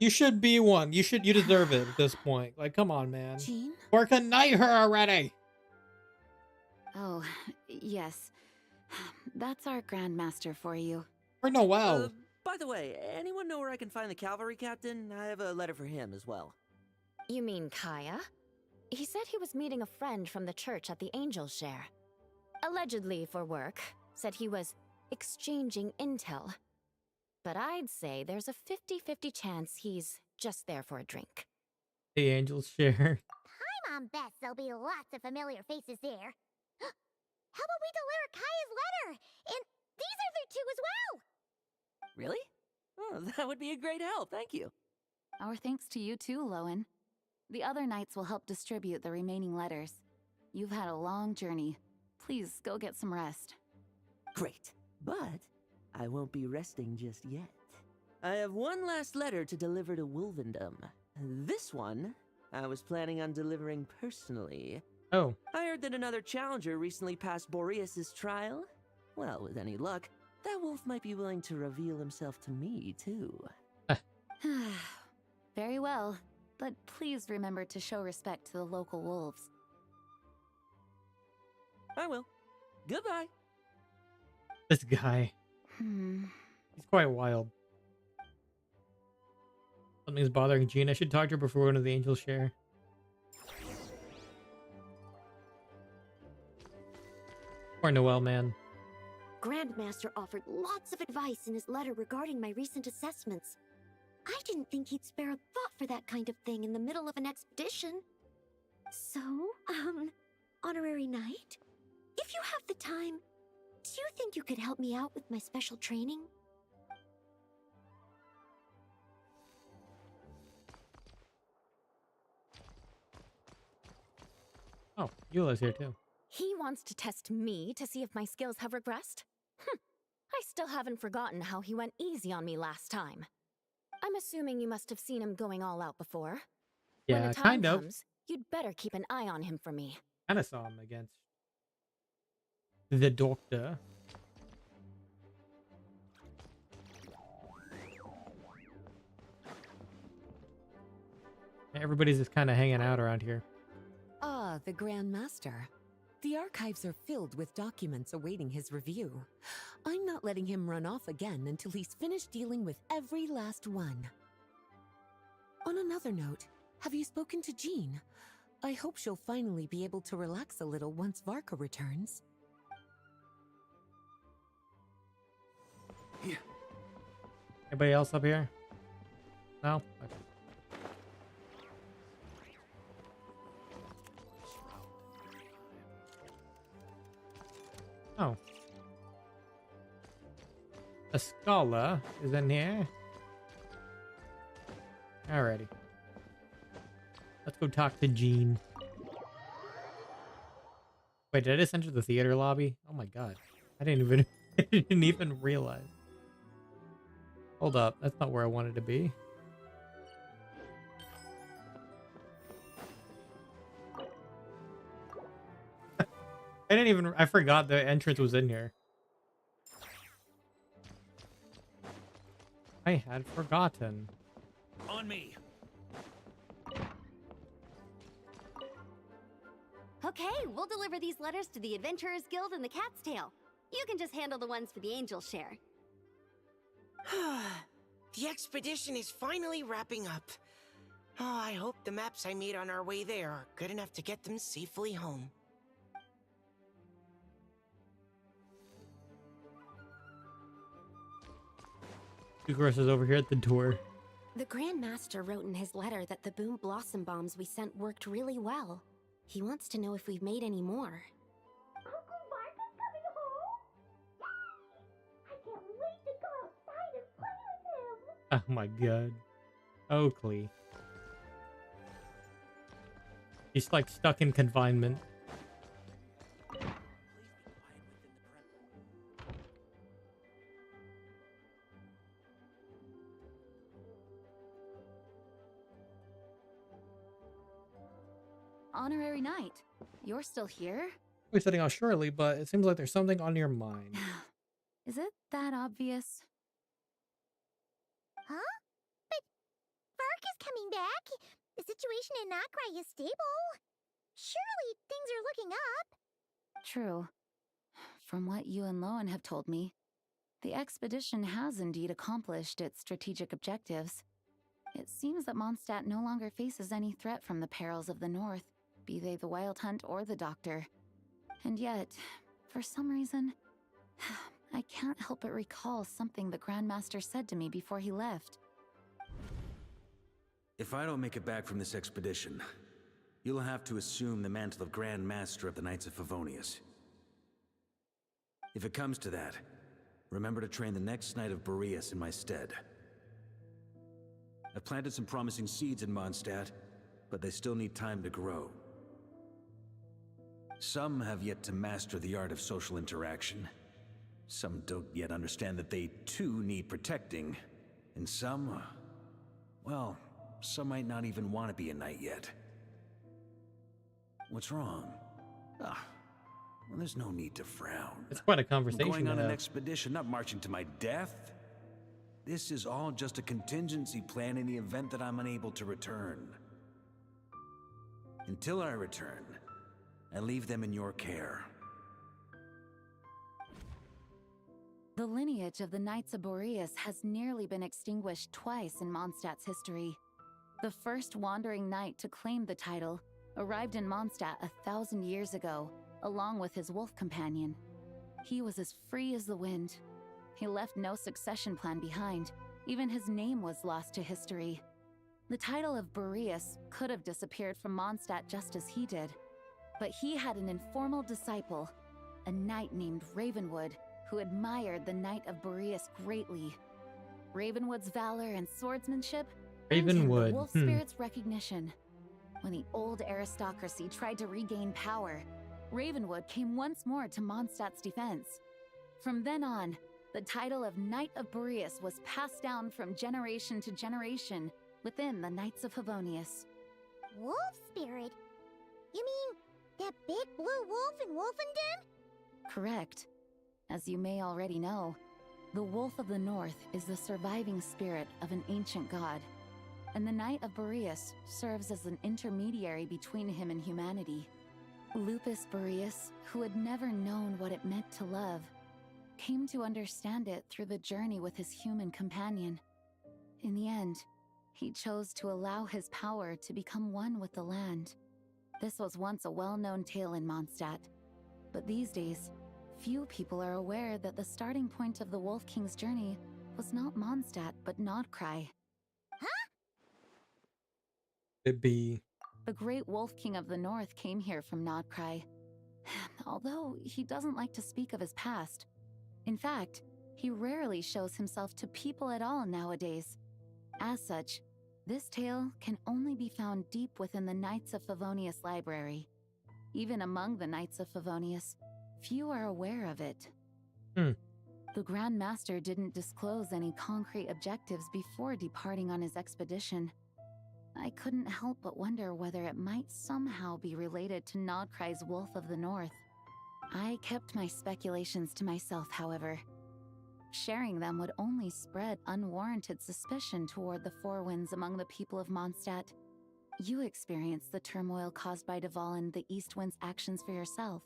You should be one. You deserve it at this point. Like, come on, man. Jean? Varka, knight her already. Oh, yes. That's our Grandmaster for you. For Noel. By the way, anyone know where I can find the cavalry captain? I have a letter for him as well. You mean Kaya? He said he was meeting a friend from the church at the Angel Share. Allegedly for work. Said he was exchanging intel. But I'd say there's a 50-50 chance he's just there for a drink. The Angels Share. Paimon bets there'll be lots of familiar faces there. How about we deliver Kaya's letter? And these other two as well! Really? Oh, that would be a great help, thank you. Our thanks to you too, Lowen. The other knights will help distribute the remaining letters. You've had a long journey. Please go get some rest. Great, but I won't be resting just yet. I have one last letter to deliver to Wolvendom. This one, I was planning on delivering personally. Oh. I heard that another challenger recently passed Boreas's trial. Well, with any luck, that wolf might be willing to reveal himself to me, too. Very well, but please remember to show respect to the local wolves. I will. Goodbye. This guy. He's quite wild. Something's bothering Jean. I should talk to her before going to the Angel Share. Poor Noel, man. Grandmaster offered lots of advice in his letter regarding my recent assessments. I didn't think he'd spare a thought for that kind of thing in the middle of an expedition. So, Honorary Knight, if you have the time, do you think you could help me out with my special training? Oh, Eula's here too. He wants to test me to see if my skills have regressed? I still haven't forgotten how he went easy on me last time. I'm assuming you must have seen him going all out before. Yeah, when the time kind of. comes, you'd better keep an eye on him for me. Kind of saw him against the Doctor. Everybody's just kind of hanging out around here. Ah, the Grand Master. The archives are filled with documents awaiting his review. I'm not letting him run off again until he's finished dealing with every last one. On another note, have you spoken to Jean? I hope she'll finally be able to relax a little once Varka returns. Anybody else up here? No? Okay. Oh. A scholar is in here. Alrighty. Let's go talk to Jean. Wait, did I just enter the theater lobby? Oh my god. I didn't even realize. Hold up, that's not where I wanted to be. I forgot the entrance was in here. I had forgotten. On me. Okay, we'll deliver these letters to the Adventurers Guild and the Cat's Tail. You can just handle the ones for the Angel Share. The expedition is finally wrapping up. Oh, I hope the maps I made on our way there are good enough to get them safely home. Of course, is over here at the door. The Grand Master wrote in his letter that the Boom Blossom bombs we sent worked really well. He wants to know if we've made any more. Uncle Varka's coming home? Yay! I can't wait to go outside and play with him! Oh my god. Oakley. He's like stuck in confinement. Honorary Knight, you're still here? We're setting off shortly, but it seems like there's something on your mind. Is it that obvious? Huh? But Varka's coming back. The situation in Nocrai is stable. Surely things are looking up. True. From what you and Lowen have told me, the expedition has indeed accomplished its strategic objectives. It seems that Mondstadt no longer faces any threat from the perils of the North, be they the Wild Hunt or the Doctor. And yet, for some reason, I can't help but recall something the Grandmaster said to me before he left. If I don't make it back from this expedition, you'll have to assume the mantle of Grand Master of the Knights of Favonius. If it comes to that, remember to train the next Knight of Boreas in my stead. I've planted some promising seeds in Mondstadt, but they still need time to grow. Some have yet to master the art of social interaction. Some don't yet understand that they too need protecting. And some, well, some might not even want to be a knight yet. What's wrong? Well, there's no need to frown. It's quite a conversation. I'm going on to an have. expedition, not marching to my death. This is all just a contingency plan in the event that I'm unable to return. Until I return, I leave them in your care. The lineage of the Knights of Boreas has nearly been extinguished twice in Mondstadt's history. The first wandering knight to claim the title arrived in Mondstadt 1,000 years ago, along with his wolf companion. He was as free as the wind. He left no succession plan behind. Even his name was lost to history. The title of Boreas could have disappeared from Mondstadt just as he did. But he had an informal disciple, a knight named Ravenwood, who admired the Knight of Boreas greatly. Ravenwood's valor and swordsmanship earned him the Ravenwood. wolf spirit's recognition. When the old aristocracy tried to regain power, Ravenwood came once more to Mondstadt's defense. From then on, the title of Knight of Boreas was passed down from generation to generation within the Knights of Favonius. Wolf spirit? You mean that big blue wolf in Wolfenden? Correct. As you may already know, the Wolf of the North is the surviving spirit of an ancient god, and the Knight of Boreas serves as an intermediary between him and humanity. Lupus Boreas, who had never known what it meant to love, came to understand it through the journey with his human companion. In the end, he chose to allow his power to become one with the land. This was once a well-known tale in Mondstadt, but these days, few people are aware that the starting point of the Wolf King's journey was not Mondstadt, but Nodcry. It'd be. The great Wolf King of the North came here from Nodcry, although he doesn't like to speak of his past. In fact, he rarely shows himself to people at all nowadays. As such, this tale can only be found deep within the Knights of Favonius library. Even among the Knights of Favonius, few are aware of it. The Grand Master didn't disclose any concrete objectives before departing on his expedition. I couldn't help but wonder whether it might somehow be related to Nodcry's Wolf of the North. I kept my speculations to myself, however. Sharing them would only spread unwarranted suspicion toward the Four Winds among the people of Mondstadt. You experienced the turmoil caused by Dvalin the East Wind's actions for yourself.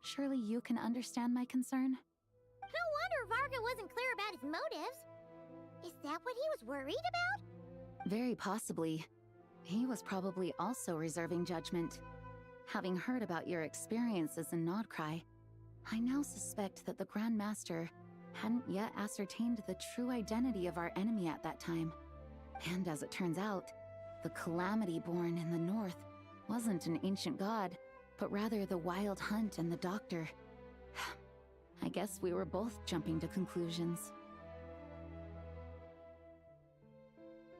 Surely you can understand my concern? No wonder Varka wasn't clear about his motives. Is that what he was worried about? Very possibly. He was probably also reserving judgment. Having heard about your experiences in Nodcry, I now suspect that the Grand Master hadn't yet ascertained the true identity of our enemy at that time. And as it turns out, the calamity born in the north wasn't an ancient god, but rather the Wild Hunt and the Doctor. I guess we were both jumping to conclusions.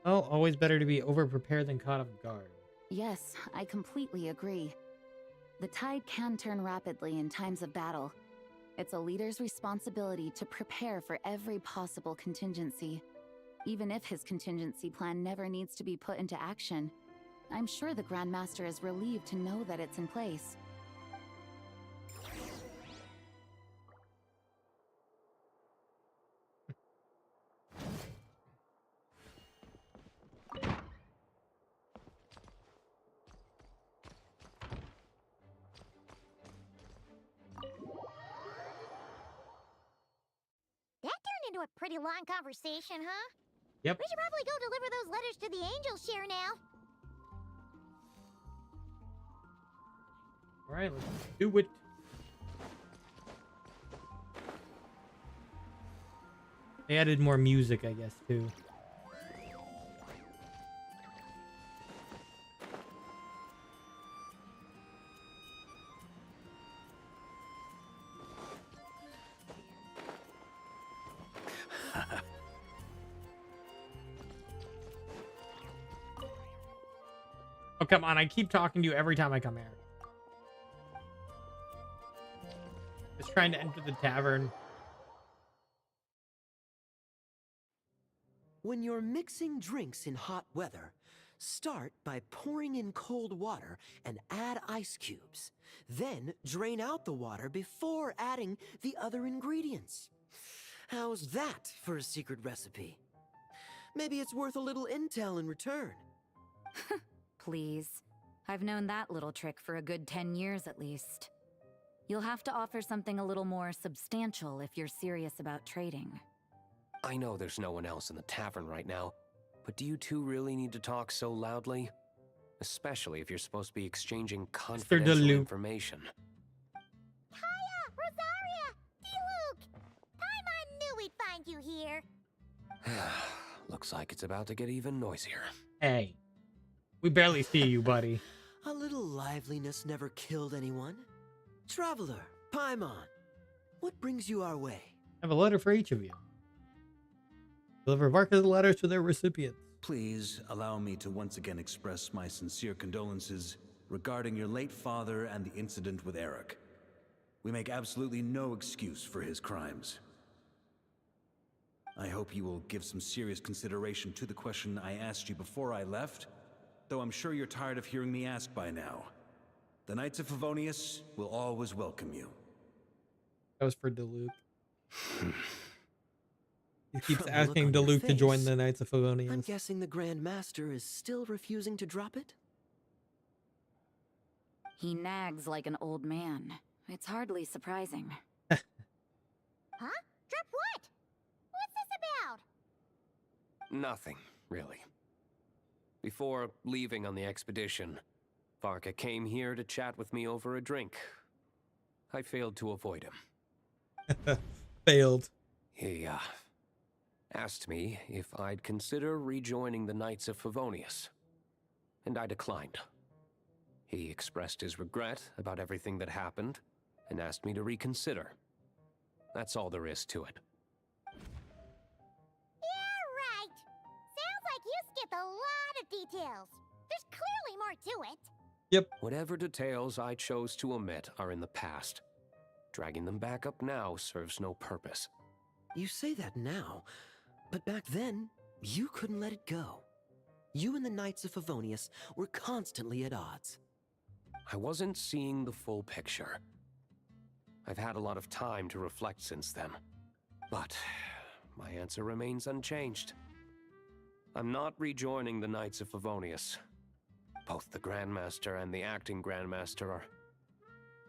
Well, always better to be over-prepared than caught off guard. Yes, I completely agree. The tide can turn rapidly in times of battle. It's a leader's responsibility to prepare for every possible contingency. Even if his contingency plan never needs to be put into action, I'm sure the Grandmaster is relieved to know that it's in place. That turned into a pretty long conversation, huh? Yep. We should probably go deliver those letters to the Angel Share now. Alright, let's do it. They added more music, I guess, too. Oh, come on. I keep talking to you every time I come here. Just trying to enter the tavern. When you're mixing drinks in hot weather, start by pouring in cold water and add ice cubes. Then drain out the water before adding the other ingredients. How's that for a secret recipe? Maybe it's worth a little intel in return. Please. I've known that little trick for a good 10 years at least. You'll have to offer something a little more substantial if you're serious about trading. I know there's no one else in the tavern right now, but do you two really need to talk so loudly? Especially if you're supposed to be exchanging confidential information. Kaya! Rosaria! D-Luke! Paimon knew we'd find you here. Looks like it's about to get even noisier. Hey. We barely see you, buddy. A little liveliness never killed anyone. Traveler, Paimon, what brings you our way? I have a letter for each of you. Deliver Varka's letters to their recipients. Please allow me to once again express my sincere condolences regarding your late father and the incident with Eric. We make absolutely no excuse for his crimes. I hope you will give some serious consideration to the question I asked you before I left, though I'm sure you're tired of hearing me ask by now. The Knights of Favonius will always welcome you. That was for Diluc. He keeps asking Diluc to join the Knights of Favonius. I'm guessing the Grand Master is still refusing to drop it? He nags like an old man. It's hardly surprising. Huh? Drop what? What's this about? Nothing, really. Before leaving on the expedition, Varka came here to chat with me over a drink. I failed to avoid him. Failed. He, asked me if I'd consider rejoining the Knights of Favonius, and I declined. He expressed his regret about everything that happened, and asked me to reconsider. That's all there is to it. Yeah, right. Sounds like you skipped a lot of details. There's clearly more to it. Yep. Whatever details I chose to omit are in the past. Dragging them back up now serves no purpose. You say that now, but back then, you couldn't let it go. You and the Knights of Favonius were constantly at odds. I wasn't seeing the full picture. I've had a lot of time to reflect since then. But my answer remains unchanged. I'm not rejoining the Knights of Favonius. Both the Grandmaster and the acting Grandmaster are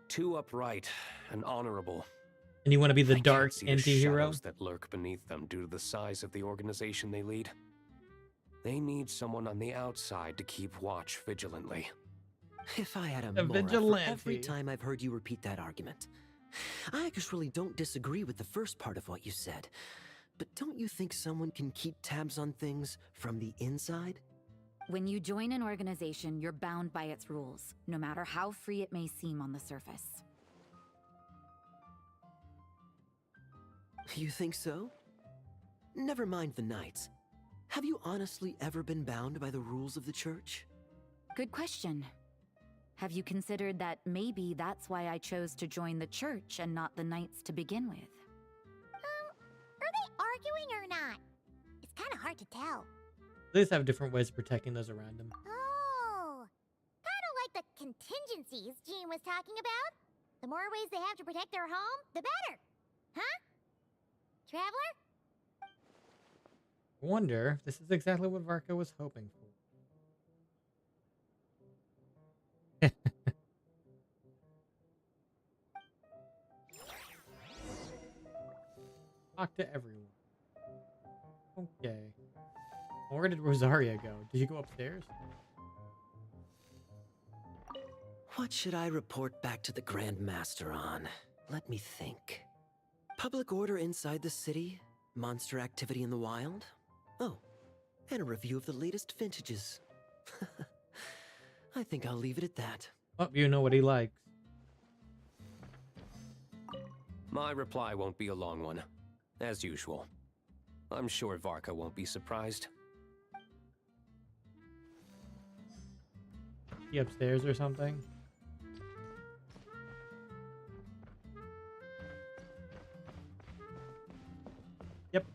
too upright and honorable. And you want to be the dark See the anti-hero? shadows that lurk beneath them due to the size of the organization they lead. They need someone on the outside to keep watch vigilantly. If I had a A Mora for vigilante. every time I've heard you repeat that argument. I actually don't disagree with the first part of what you said, but don't you think someone can keep tabs on things from the inside? When you join an organization, you're bound by its rules, no matter how free it may seem on the surface. You think so? Never mind the Knights. Have you honestly ever been bound by the rules of the Church? Good question. Have you considered that maybe that's why I chose to join the Church and not the Knights to begin with? Are they arguing or not? It's kind of hard to tell. They just have different ways of protecting those around them. Oh, kind of like the contingencies Jean was talking about. The more ways they have to protect their home, the better. Huh? Traveler? I wonder if this is exactly what Varka was hoping for. Talk to everyone. Okay. Where did Rosaria go? Did you go upstairs? What should I report back to the Grand Master on? Let me think. Public order inside the city? Monster activity in the wild? Oh, and a review of the latest vintages. I think I'll leave it at that. Oh, you know what he likes. My reply won't be a long one, as usual. I'm sure Varka won't be surprised. He upstairs or something? Yep.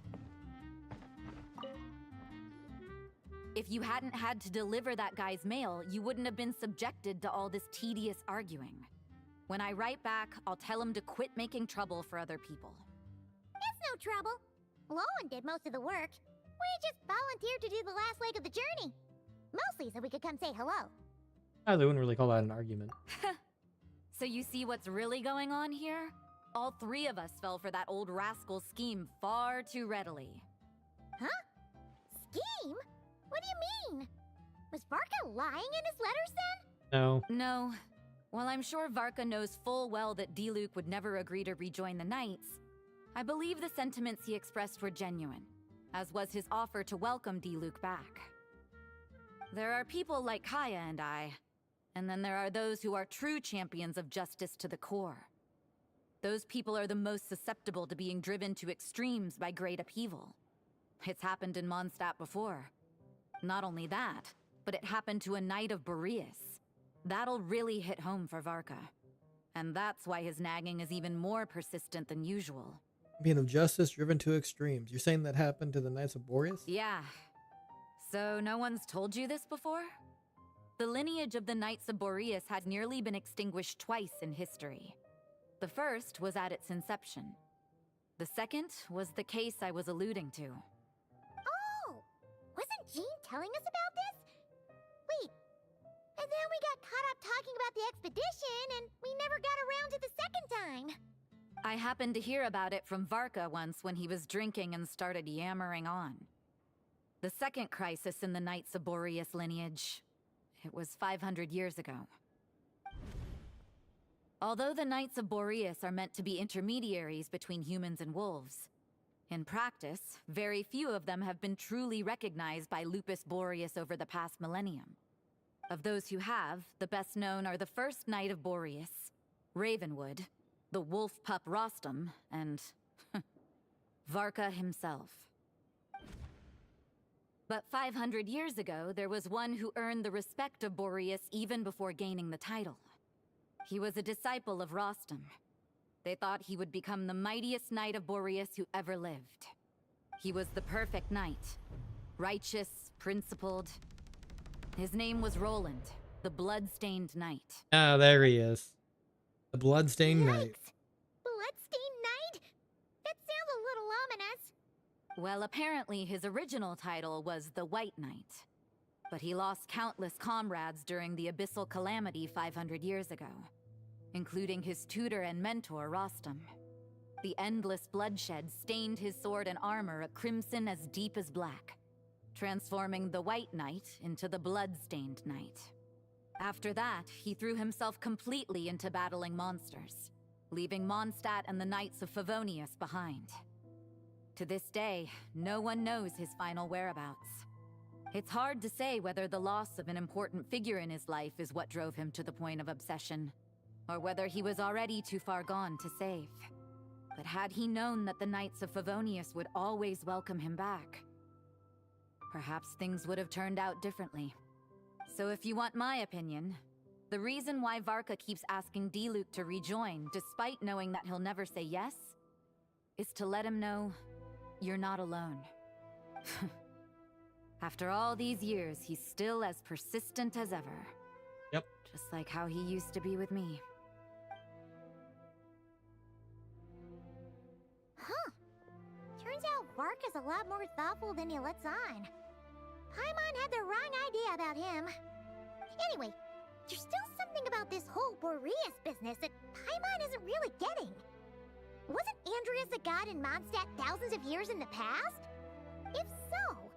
If you hadn't had to deliver that guy's mail, you wouldn't have been subjected to all this tedious arguing. When I write back, I'll tell him to quit making trouble for other people. It's no trouble. Lowen did most of the work. We just volunteered to do the last leg of the journey. Mostly so we could come say hello. I wouldn't really call that an argument. So you see what's really going on here? All three of us fell for that old rascal's scheme far too readily. Huh? Scheme? What do you mean? Was Varka lying in his letters then? No. No. While I'm sure Varka knows full well that Diluc would never agree to rejoin the Knights, I believe the sentiments he expressed were genuine, as was his offer to welcome Diluc back. There are people like Kaya and I, and then there are those who are true champions of justice to the core. Those people are the most susceptible to being driven to extremes by great upheaval. It's happened in Mondstadt before. Not only that, but it happened to a Knight of Boreas. That'll really hit home for Varka. And that's why his nagging is even more persistent than usual. Being of justice driven to extremes. You're saying that happened to the Knights of Boreas? Yeah. So no one's told you this before? The lineage of the Knights of Boreas had nearly been extinguished twice in history. The first was at its inception. The second was the case I was alluding to. Oh! Wasn't Jean telling us about this? Wait. And then we got caught up talking about the expedition, and we never got around to the second time. I happened to hear about it from Varka once when he was drinking and started yammering on. The second crisis in the Knights of Boreas lineage. It was 500 years ago. Although the Knights of Boreas are meant to be intermediaries between humans and wolves, in practice, very few of them have been truly recognized by Lupus Boreas over the past millennium. Of those who have, the best known are the first Knight of Boreas, Ravenwood, the wolf pup Rostam, and Varka himself. But 500 years ago, there was one who earned the respect of Boreas even before gaining the title. He was a disciple of Rostam. They thought he would become the mightiest Knight of Boreas who ever lived. He was the perfect knight. Righteous, principled. His name was Roland, the Blood-Stained Knight. Ah, there he is. The Bloodstained Knight. Bloodstained Knight? That sounds a little ominous. Well, apparently his original title was the White Knight. But he lost countless comrades during the Abyssal Calamity 500 years ago, including his tutor and mentor, Rostam. The endless bloodshed stained his sword and armor a crimson as deep as black, transforming the White Knight into the Blood-Stained Knight. After that, he threw himself completely into battling monsters, leaving Mondstadt and the Knights of Favonius behind. To this day, no one knows his final whereabouts. It's hard to say whether the loss of an important figure in his life is what drove him to the point of obsession, or whether he was already too far gone to save. But had he known that the Knights of Favonius would always welcome him back, perhaps things would have turned out differently. So if you want my opinion, the reason why Varka keeps asking Diluc to rejoin, despite knowing that he'll never say yes, is to let him know you're not alone. After all these years, he's still as persistent as ever. Yep. Just like how he used to be with me. Huh. Turns out Varka's a lot more thoughtful than he lets on. Paimon had the wrong idea about him. Anyway, there's still something about this whole Boreas business that Paimon isn't really getting. Wasn't Andreas a god in Mondstadt thousands of years in the past? If so,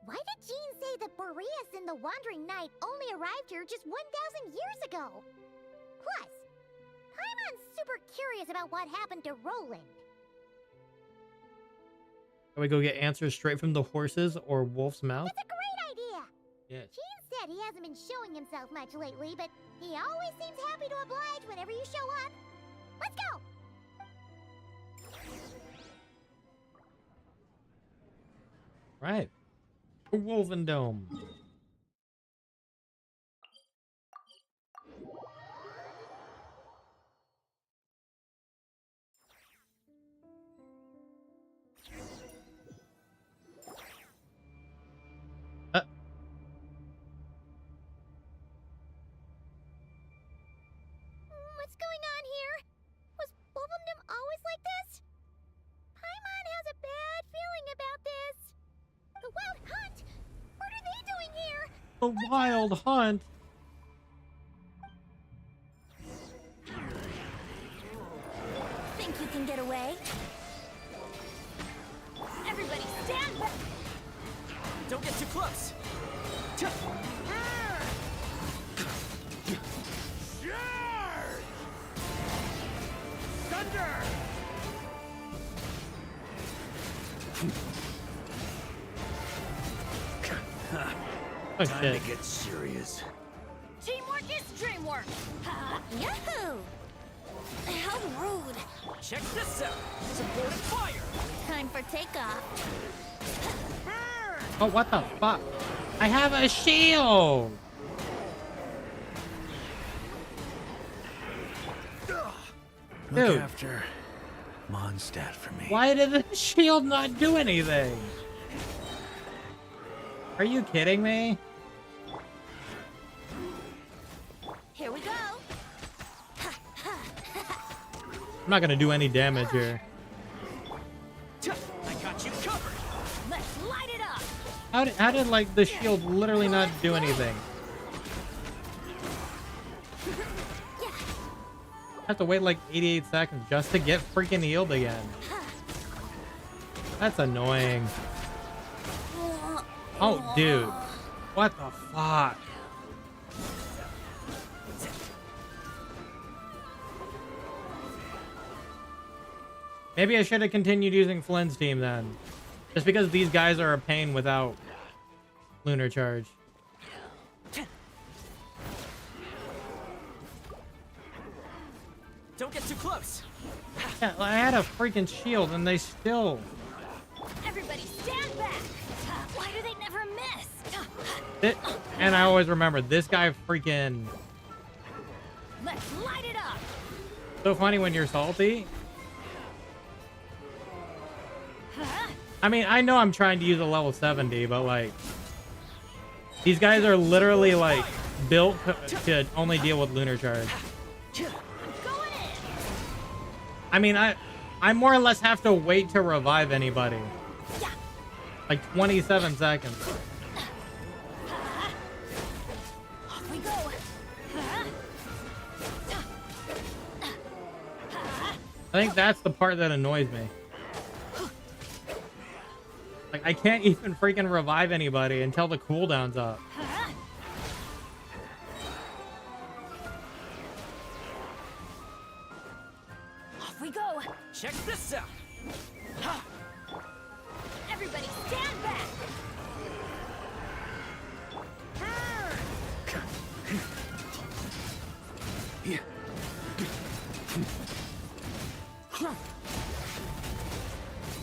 why did Jean say that Boreas and the Wandering Knight only arrived here just 1,000 years ago? Plus, Paimon's super curious about what happened to Roland. Can we go get answers straight from the horses or Wolf's mouth? That's a great idea! Yes. Jean said he hasn't been showing himself much lately, but he always seems happy to oblige whenever you show up. Let's go! Right. Wolven Dome. What's going on here? Was Wolvendom always like this? Paimon has a bad feeling about this. The Wild Hunt? What are they doing here? The Wild Hunt? Think you can get away? Everybody stand back! Don't get too close! Thunder! Oh, Time shit. to get serious. Teamwork is dreamwork! Yahoo! How rude! Check this out! Supporting fire! Time for takeoff. Oh, what the fuck? I have a shield! Look Dude. after Mondstadt for me. Why did the shield not do anything? Are you kidding me? Here we go! I'm not gonna do any damage here. I got you covered! Let's light it up! How did like the shield literally not do anything? I have to wait like 88 seconds just to get freaking healed again. That's annoying. Oh, dude. What the fuck? Maybe I should have continued using Flynn's team then. Just because these guys are a pain without Lunar Charge. Don't get too close! Yeah, I had a freaking shield and they still... Everybody stand back! Why do they never miss? And I always remember, this guy freaking... Let's light it up! So funny when you're salty. I mean, I know I'm trying to use a level 70, but like... These guys are literally like built to only deal with Lunar Charge. I mean, I more or less have to wait to revive anybody. Like 27 seconds. Off we go! I think that's the part that annoys me. Like, I can't even freaking revive anybody until the cooldown's up. Off we go! Check this out!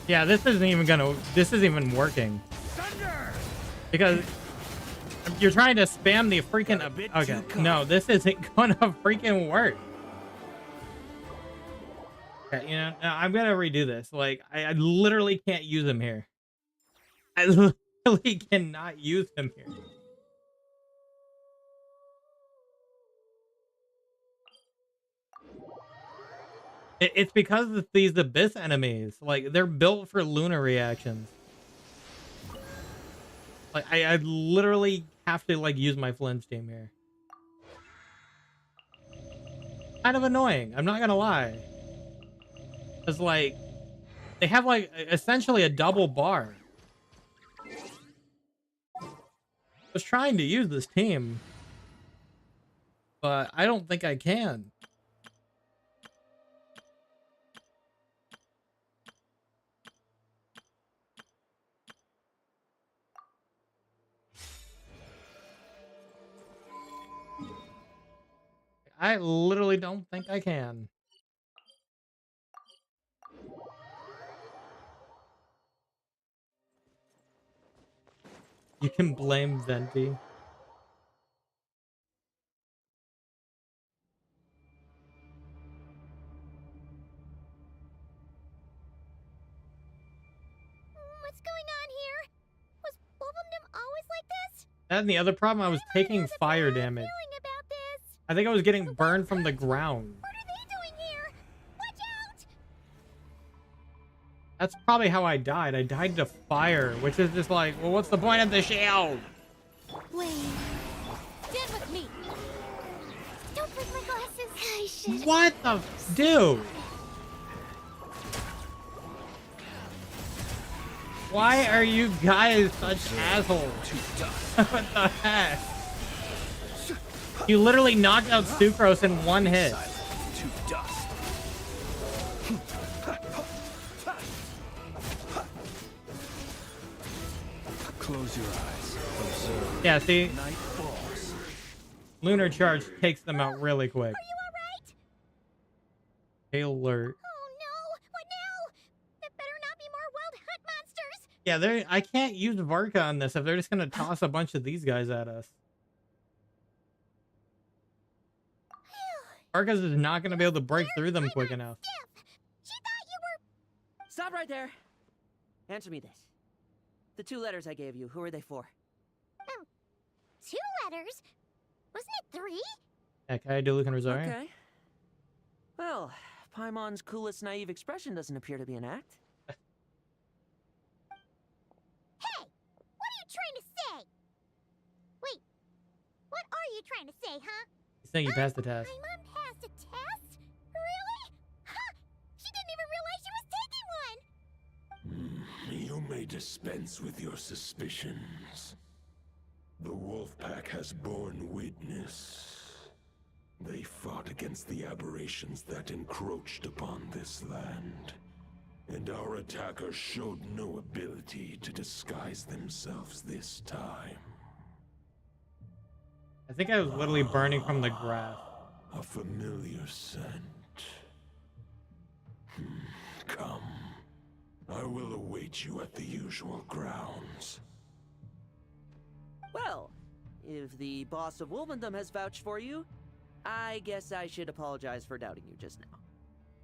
Yeah, this isn't even working. Because you're trying to spam the freaking... Okay, no, this isn't gonna freaking work. Okay, you know, I'm gonna redo this. Like, I literally can't use him here. I literally cannot use him here. It's because of these Abyss enemies. Like, they're built for Luna reactions. Like, I literally have to, like, use my flinch team here. Kind of annoying, I'm not gonna lie. Because, like, they have, like, essentially a double bar. I was trying to use this team, but I don't think I can. I literally don't think I can. You can blame Venti. What's going on here? Was Wolfendom always like this? And the other problem, I was taking fire damage. I think I was getting burned from the ground. What are they doing here? Watch out! That's probably how I died. I died to fire, which is just like, well, what's the point of the shield? Wait. Stand with me. Don't break my glasses. I should. What the dude? Why are you guys such assholes? What the heck? You literally knocked out Sucrose in one hit. Close your eyes. Observe. Yeah, see? Night falls. Lunar Charge takes them out really quick. Are you alright? Hail alert. Oh no! What now? There better not be more wild hunt monsters! Yeah, I can't use Varka on this if they're just gonna toss a bunch of these guys at us. Varka's is not gonna be able to break through them quick enough. She thought you were... Stop right there. Answer me this. The 2 letters I gave you, who are they for? 2 letters? Wasn't it 3? Yeah, can I do Lucan Rosario? Okay. Well, Paimon's coolest naive expression doesn't appear to be an act. Hey! What are you trying to say? Wait. What are you trying to say, huh? He's saying you passed the test. My mom passed a test? Really? Ha! She didn't even realize she was taking one! You may dispense with your suspicions. The wolf pack has borne witness. They fought against the aberrations that encroached upon this land. And our attackers showed no ability to disguise themselves this time. I think I was literally burning from the grass. A familiar scent. Come. I will await you at the usual grounds. Well, if the boss of Wolfendom has vouched for you, I guess I should apologize for doubting you just now.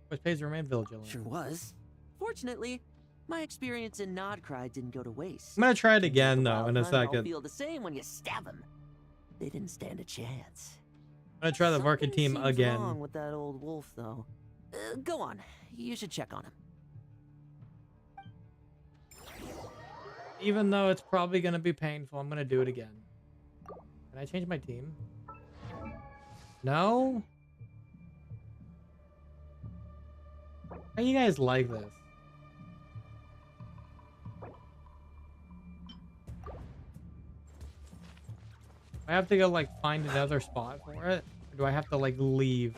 Which pays to remain vigilant. Sure was. Fortunately, my experience in Nodcry didn't go to waste. I'm gonna try it again though in a I'll second. feel the same when you stab them. They didn't stand a chance. I'm gonna try the Varka team Seems again. wrong with that old wolf, though. Go on. You should check on him. Even though it's probably gonna be painful, I'm gonna do it again. Can I change my team? No? How you guys like this? I have to go like find another spot for it? Or do I have to like leave?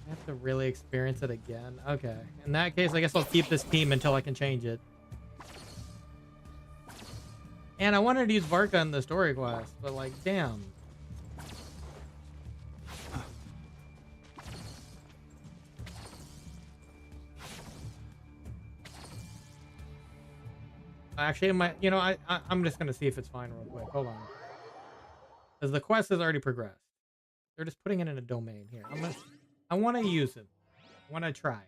I have to really experience it again. Okay. In that case, I guess I'll keep this team until I can change it. And I wanted to use Varka in the story quest, but like, damn. Actually, you know, I'm just gonna see if it's fine real quick. Hold on. Because the quest has already progressed. They're just putting it in a domain here. I want to use it. I want to try.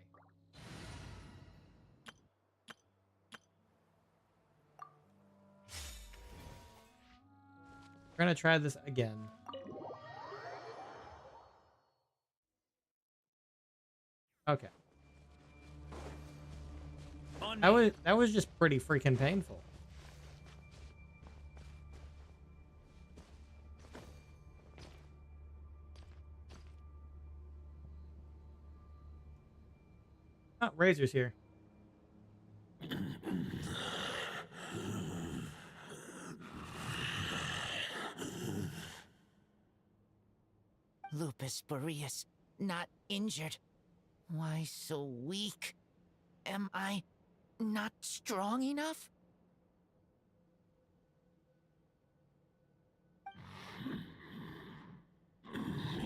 We're gonna try this again. Okay. That was just pretty freaking painful. Oh, Razor's here. Lupus Boreas, not injured. Why so weak? Am I not strong enough?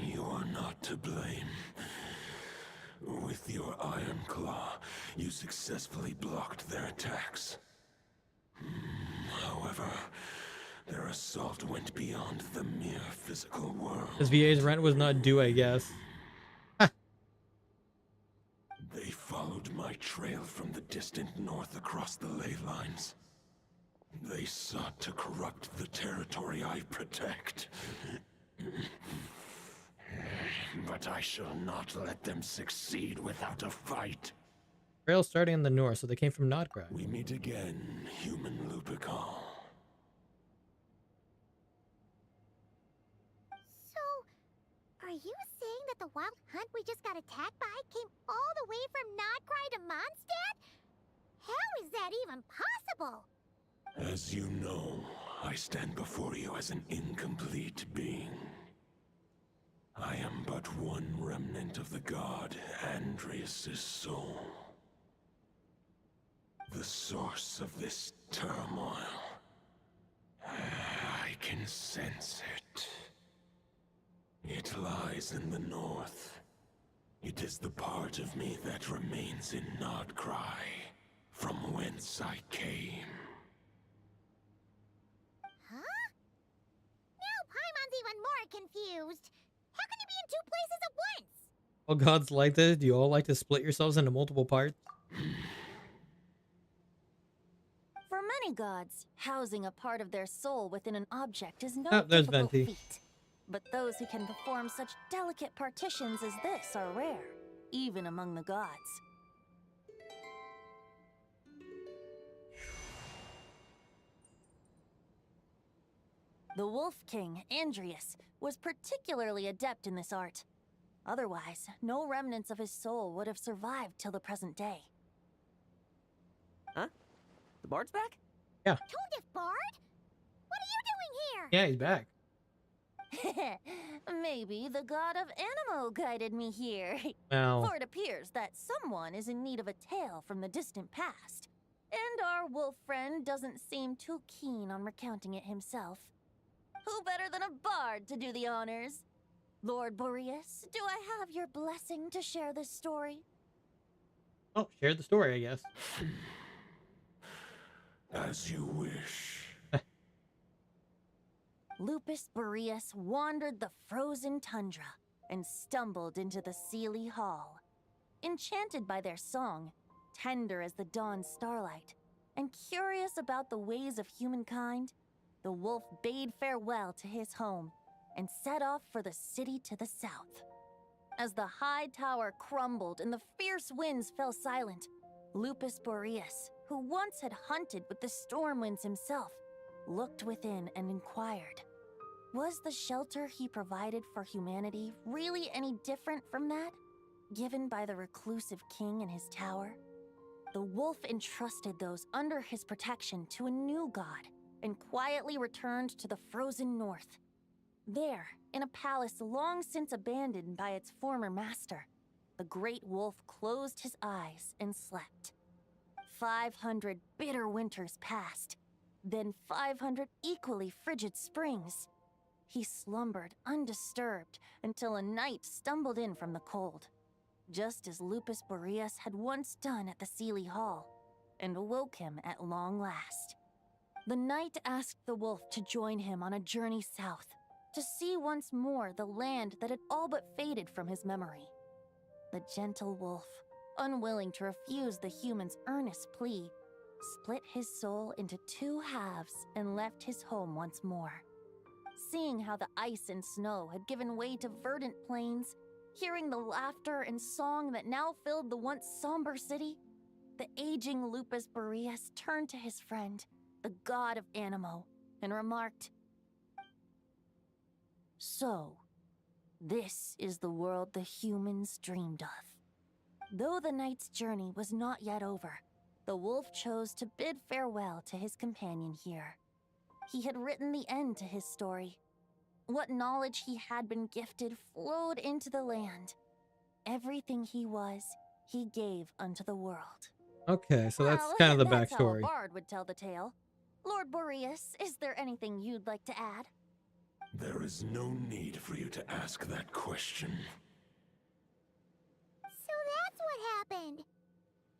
You are not to blame. With your Iron Claw, you successfully blocked their attacks. However, their assault went beyond the mere physical world. This VA's rent was not due, I guess. They followed my trail from the distant north across the ley lines. They sought to corrupt the territory I protect. But I shall not let them succeed without a fight. Trail starting in the north, so they came from Nodcrack. We meet again, human Lupical. So, are you saying that the wild hunt we just got attacked by came all the way from Nodcry to Mondstadt? How is that even possible? As you know, I stand before you as an incomplete being. I am but one remnant of the god Andrias' soul. The source of this turmoil. I can sense it. It lies in the north. It is the part of me that remains in Nodcry, from whence I came. Huh? Now Paimon's even more confused. How can you be in two places at once? All gods like this? Do you all like to split yourselves into multiple parts? For many gods, housing a part of their soul within an object is no there's difficult Venti. feat. But those who can perform such delicate partitions as this are rare, even among the gods. The Wolf King, Andrias, was particularly adept in this art. Otherwise, no remnants of his soul would have survived till the present day. Huh? The Bard's back? Yeah. Toadif Bard? What are you doing here? Yeah, he's back. Maybe the god of Animo guided me here. Well. For it appears that someone is in need of a tale from the distant past. And our wolf friend doesn't seem too keen on recounting it himself. Who better than a bard to do the honors? Lord Boreas, do I have your blessing to share this story? Oh, share the story, I guess. As you wish. Lupus Boreas wandered the frozen tundra and stumbled into the Seelie Hall. Enchanted by their song, tender as the dawn's starlight, and curious about the ways of humankind, the wolf bade farewell to his home and set off for the city to the south. As the high tower crumbled and the fierce winds fell silent, Lupus Boreas, who once had hunted with the storm winds himself, looked within and inquired, was the shelter he provided for humanity really any different from that, given by the reclusive king in his tower? The wolf entrusted those under his protection to a new god and quietly returned to the frozen north. There, in a palace long since abandoned by its former master, the great wolf closed his eyes and slept. 500 bitter winters passed, then 500 equally frigid springs. He slumbered undisturbed until a night stumbled in from the cold, just as Lupus Boreas had once done at the Seelie Hall. and awoke him at long last. The knight asked the wolf to join him on a journey south, to see once more the land that had all but faded from his memory. The gentle wolf, unwilling to refuse the human's earnest plea, split his soul into two halves and left his home once more. Seeing how the ice and snow had given way to verdant plains, hearing the laughter and song that now filled the once somber city, the aging Lupus Boreas turned to his friend, the god of Animo, and remarked, "So, this is the world the humans dreamed of." Though the knight's journey was not yet over, the wolf chose to bid farewell to his companion here. He had written the end to his story. What knowledge he had been gifted flowed into the land. Everything he was, he gave unto the world. Okay, so that's Well, kind of the that's how a backstory. bard would tell the tale. Lord Boreas, is there anything you'd like to add? There is no need for you to ask that question. So that's what happened.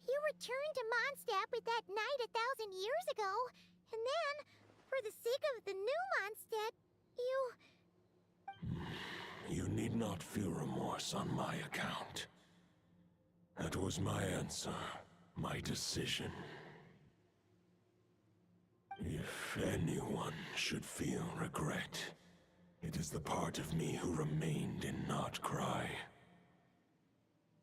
You returned to Mondstadt with that knight 1,000 years ago, and then, for the sake of the new Mondstadt, You need not feel remorse on my account. That was my answer, my decision. If anyone should feel regret, it is the part of me who remained in Notcry.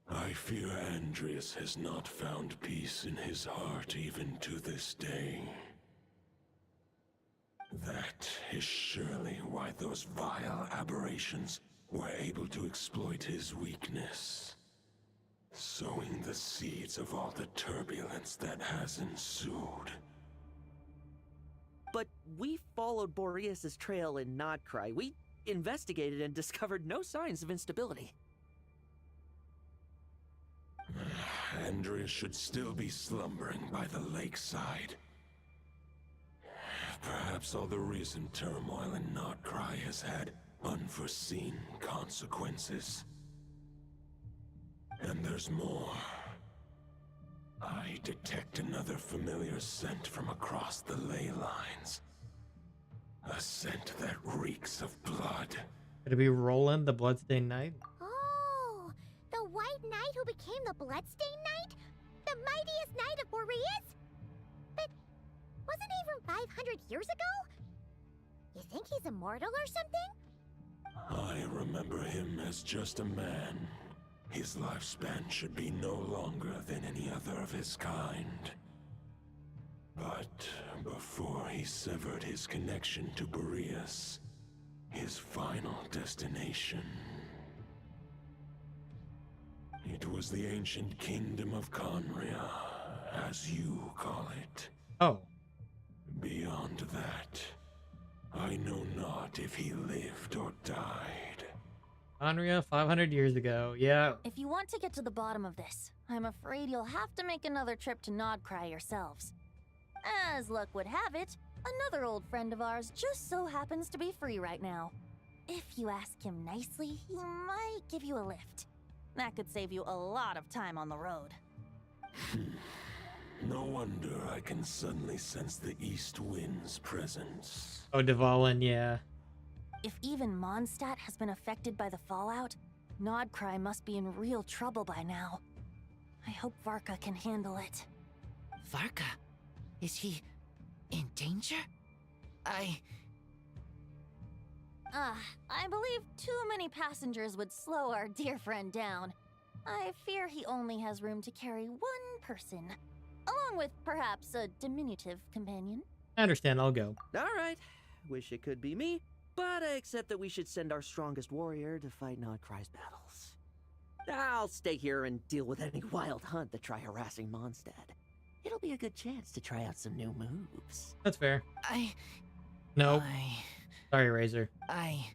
I fear Andreas has not found peace in his heart even to this day. That is surely why those vile aberrations were able to exploit his weakness, sowing the seeds of all the turbulence that has ensued. But we followed Boreas' trail in Notcry. We investigated and discovered no signs of instability. Andreas should still be slumbering by the lakeside. Perhaps all the recent turmoil in Notcry has had unforeseen consequences. And there's more. I detect another familiar scent from across the ley lines. A scent that reeks of blood. Could it be Roland, the Bloodstained Knight? Oh, the White Knight who became the Bloodstained Knight? The mightiest knight of Boreas? But wasn't he from 500 years ago? You think he's immortal or something? I remember him as just a man. His lifespan should be no longer than any other of his kind. But before he severed his connection to Boreas, his final destination, it was the ancient kingdom of Conria, as you call it. Oh. Beyond that, I know not if he lived or died. Conria, 500 years ago. Yeah. If you want to get to the bottom of this, I'm afraid you'll have to make another trip to Nodcry yourselves. As luck would have it, another old friend of ours just so happens to be free right now. If you ask him nicely, he might give you a lift. That could save you a lot of time on the road. No wonder I can suddenly sense the east wind's presence. Oh, Dvalin, yeah. If even Mondstadt has been affected by the fallout, Nodcry must be in real trouble by now. I hope Varka can handle it. Varka? Is he in danger? I believe too many passengers would slow our dear friend down. I fear he only has room to carry one person, along with perhaps a diminutive companion. I understand, I'll go. Alright, wish it could be me, but I accept that we should send our strongest warrior to fight Nodcry's battles. I'll stay here and deal with any wild hunt that try harassing Mondstadt. It'll be a good chance to try out some new moves. That's fair. No. Sorry, Razor. I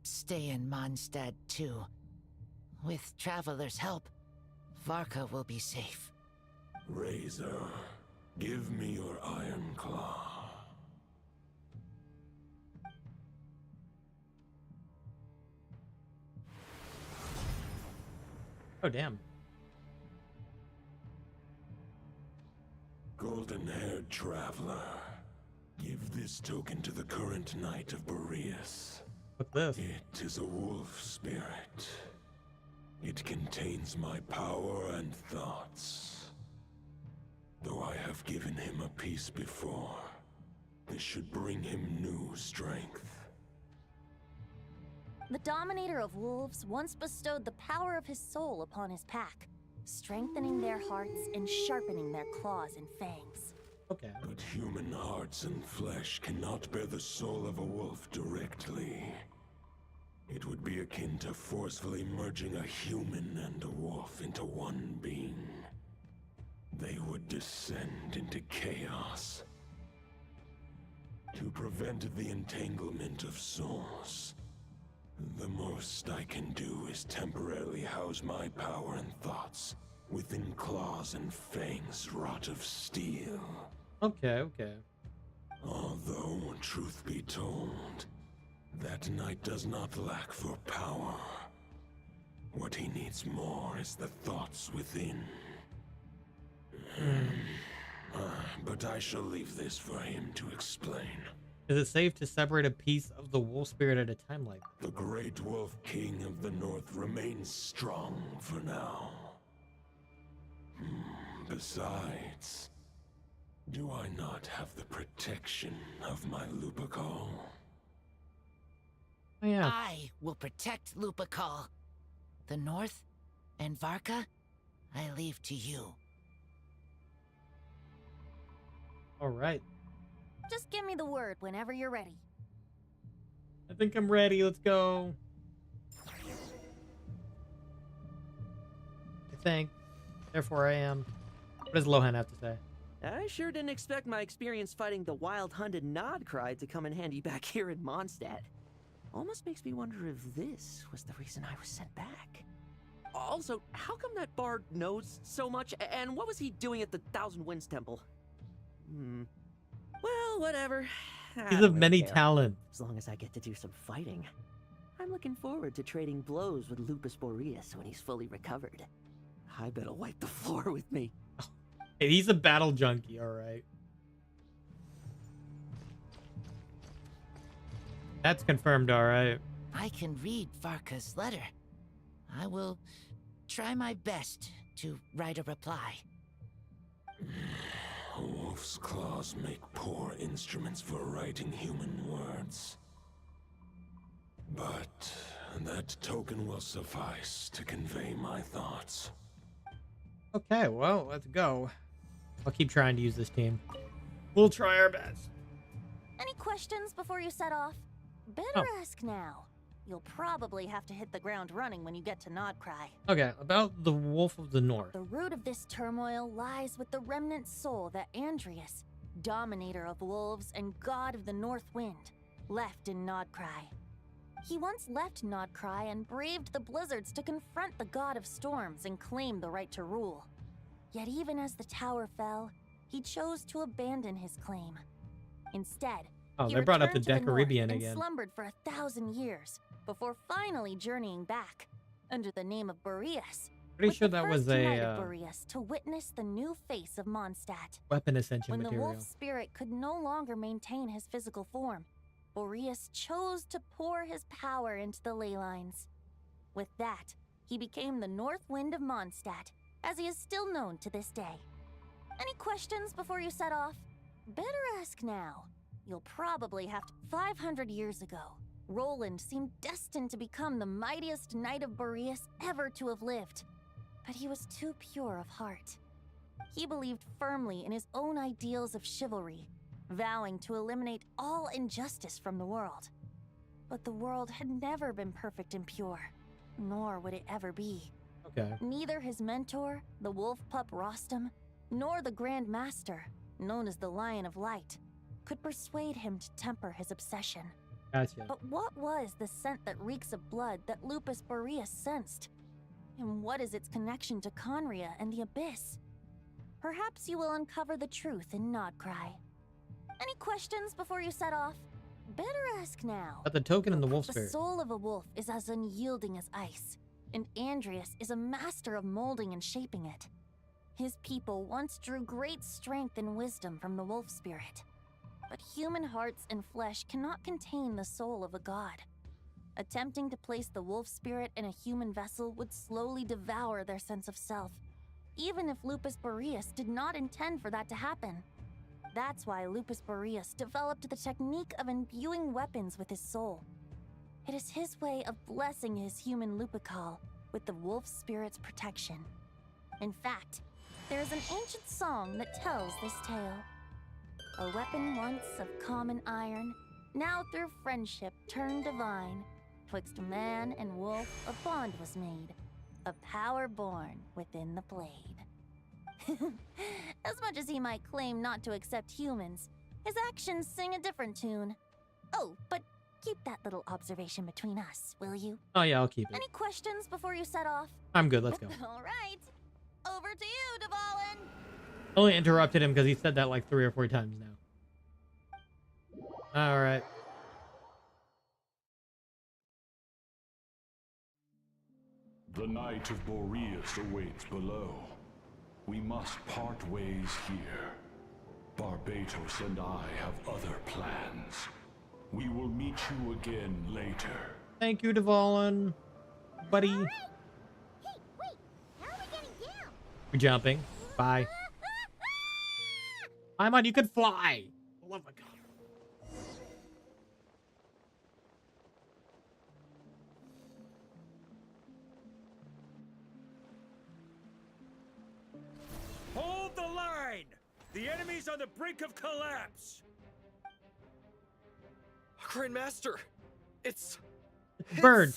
stay in Mondstadt too. With Traveler's help, Varka will be safe. Razor, give me your iron claw. Oh, damn. golden-haired traveler. Give this token to the current Knight of Boreas. What's this? It is a wolf spirit. It contains my power and thoughts. Though I have given him a piece before, this should bring him new strength. The Dominator of Wolves once bestowed the power of his soul upon his pack, strengthening their hearts and sharpening their claws and fangs. Okay. But human hearts and flesh cannot bear the soul of a wolf directly. It would be akin to forcefully merging a human and a wolf into one being. They would descend into chaos. To prevent the entanglement of souls, the most I can do is temporarily house my power and thoughts within claws and fangs wrought of steel. Okay, okay. Although, truth be told, that knight does not lack for power. What he needs more is the thoughts within. But I shall leave this for him to explain. Is it safe to separate a piece of the wolf spirit at a time like that? The Great Wolf King of the North remains strong for now. Besides, do I not have the protection of my Lupical? Oh, yeah. I will protect Lupical. The North and Varka, I leave to you. All right. Just give me the word whenever you're ready. I think I'm ready. Let's go. I think. Therefore, I am. What does Lohan have to say? I sure didn't expect my experience fighting the wild-hunted Nodcry to come in handy back here in Mondstadt. Almost makes me wonder if this was the reason I was sent back. Also, how come that bard knows so much, and what was he doing at the Thousand Winds Temple? Well, whatever. He's of many talents. As long as I get to do some fighting. I'm looking forward to trading blows with Lupus Boreas when he's fully recovered. I bet he'll wipe the floor with me. Hey, he's a battle junkie, all right. That's confirmed, all right. I can read Varka's letter. I will try my best to write a reply. A wolf's claws make poor instruments for writing human words. But that token will suffice to convey my thoughts. Okay, well, let's go. I'll keep trying to use this team. We'll try our best. Any questions before you set off? Better ask now. You'll probably have to hit the ground running when you get to Nodcry. Okay, about the Wolf of the North. The root of this turmoil lies with the remnant soul that Andrius, Dominator of Wolves and God of the North Wind, left in Nodcry. He once left Nodcry and braved the blizzards to confront the God of Storms and claim the right to rule. Yet even as the tower fell, he chose to abandon his claim. Instead, oh, he they brought up the returned to north Decaribian and again. slumbered for 1,000 years before finally journeying back under the name of Boreas. Pretty with sure the that was first Knight a of Boreas to witness the new face of Mondstadt. weapon ascension When material. the wolf spirit could no longer maintain his physical form, Boreas chose to pour his power into the ley lines. With that, he became the North Wind of Mondstadt, as he is still known to this day. Any questions before you set off? Better ask now. You'll probably have to. 500 years ago, Roland seemed destined to become the mightiest Knight of Boreas ever to have lived. But he was too pure of heart. He believed firmly in his own ideals of chivalry, vowing to eliminate all injustice from the world. But the world had never been perfect and pure, nor would it ever be. Okay. Neither his mentor, the wolf pup Rostam, nor the Grand Master, known as the Lion of Light, could persuade him to temper his obsession. Gotcha. But what was the scent that reeks of blood that Lupus Boreas sensed? And what is its connection to Conria and the Abyss? Perhaps you will uncover the truth in Nodcry. Any questions before you set off? Better ask now. About the token and the wolf The spirit. soul of a wolf is as unyielding as ice, and Andrius is a master of molding and shaping it. His people once drew great strength and wisdom from the wolf spirit. But human hearts and flesh cannot contain the soul of a god. Attempting to place the wolf spirit in a human vessel would slowly devour their sense of self, even if Lupus Boreas did not intend for that to happen. That's why Lupus Boreas developed the technique of imbuing weapons with his soul. It is his way of blessing his human Lupical with the wolf spirit's protection. In fact, there is an ancient song that tells this tale. A weapon once of common iron, now through friendship turned divine. Twixt man and wolf a bond was made, a power born within the blade. As much as he might claim not to accept humans, his actions sing a different tune. Oh, but keep that little observation between us, will you? Oh yeah, I'll keep it. Any questions before you set off? I'm good, let's go. All right. Over to you, Dvalin. I only interrupted him because he said that like 3 or 4 times now. Alright. The Knight of Boreas awaits below. We must part ways here. Barbatos and I have other plans. We will meet you again later. Thank you, Dvalin. Buddy. Hey, wait, how are we getting down? We're jumping. Bye. Paimon, you could fly. Oh my god. Hold the line! The enemy's on the brink of collapse! Grandmaster! It's... Bird.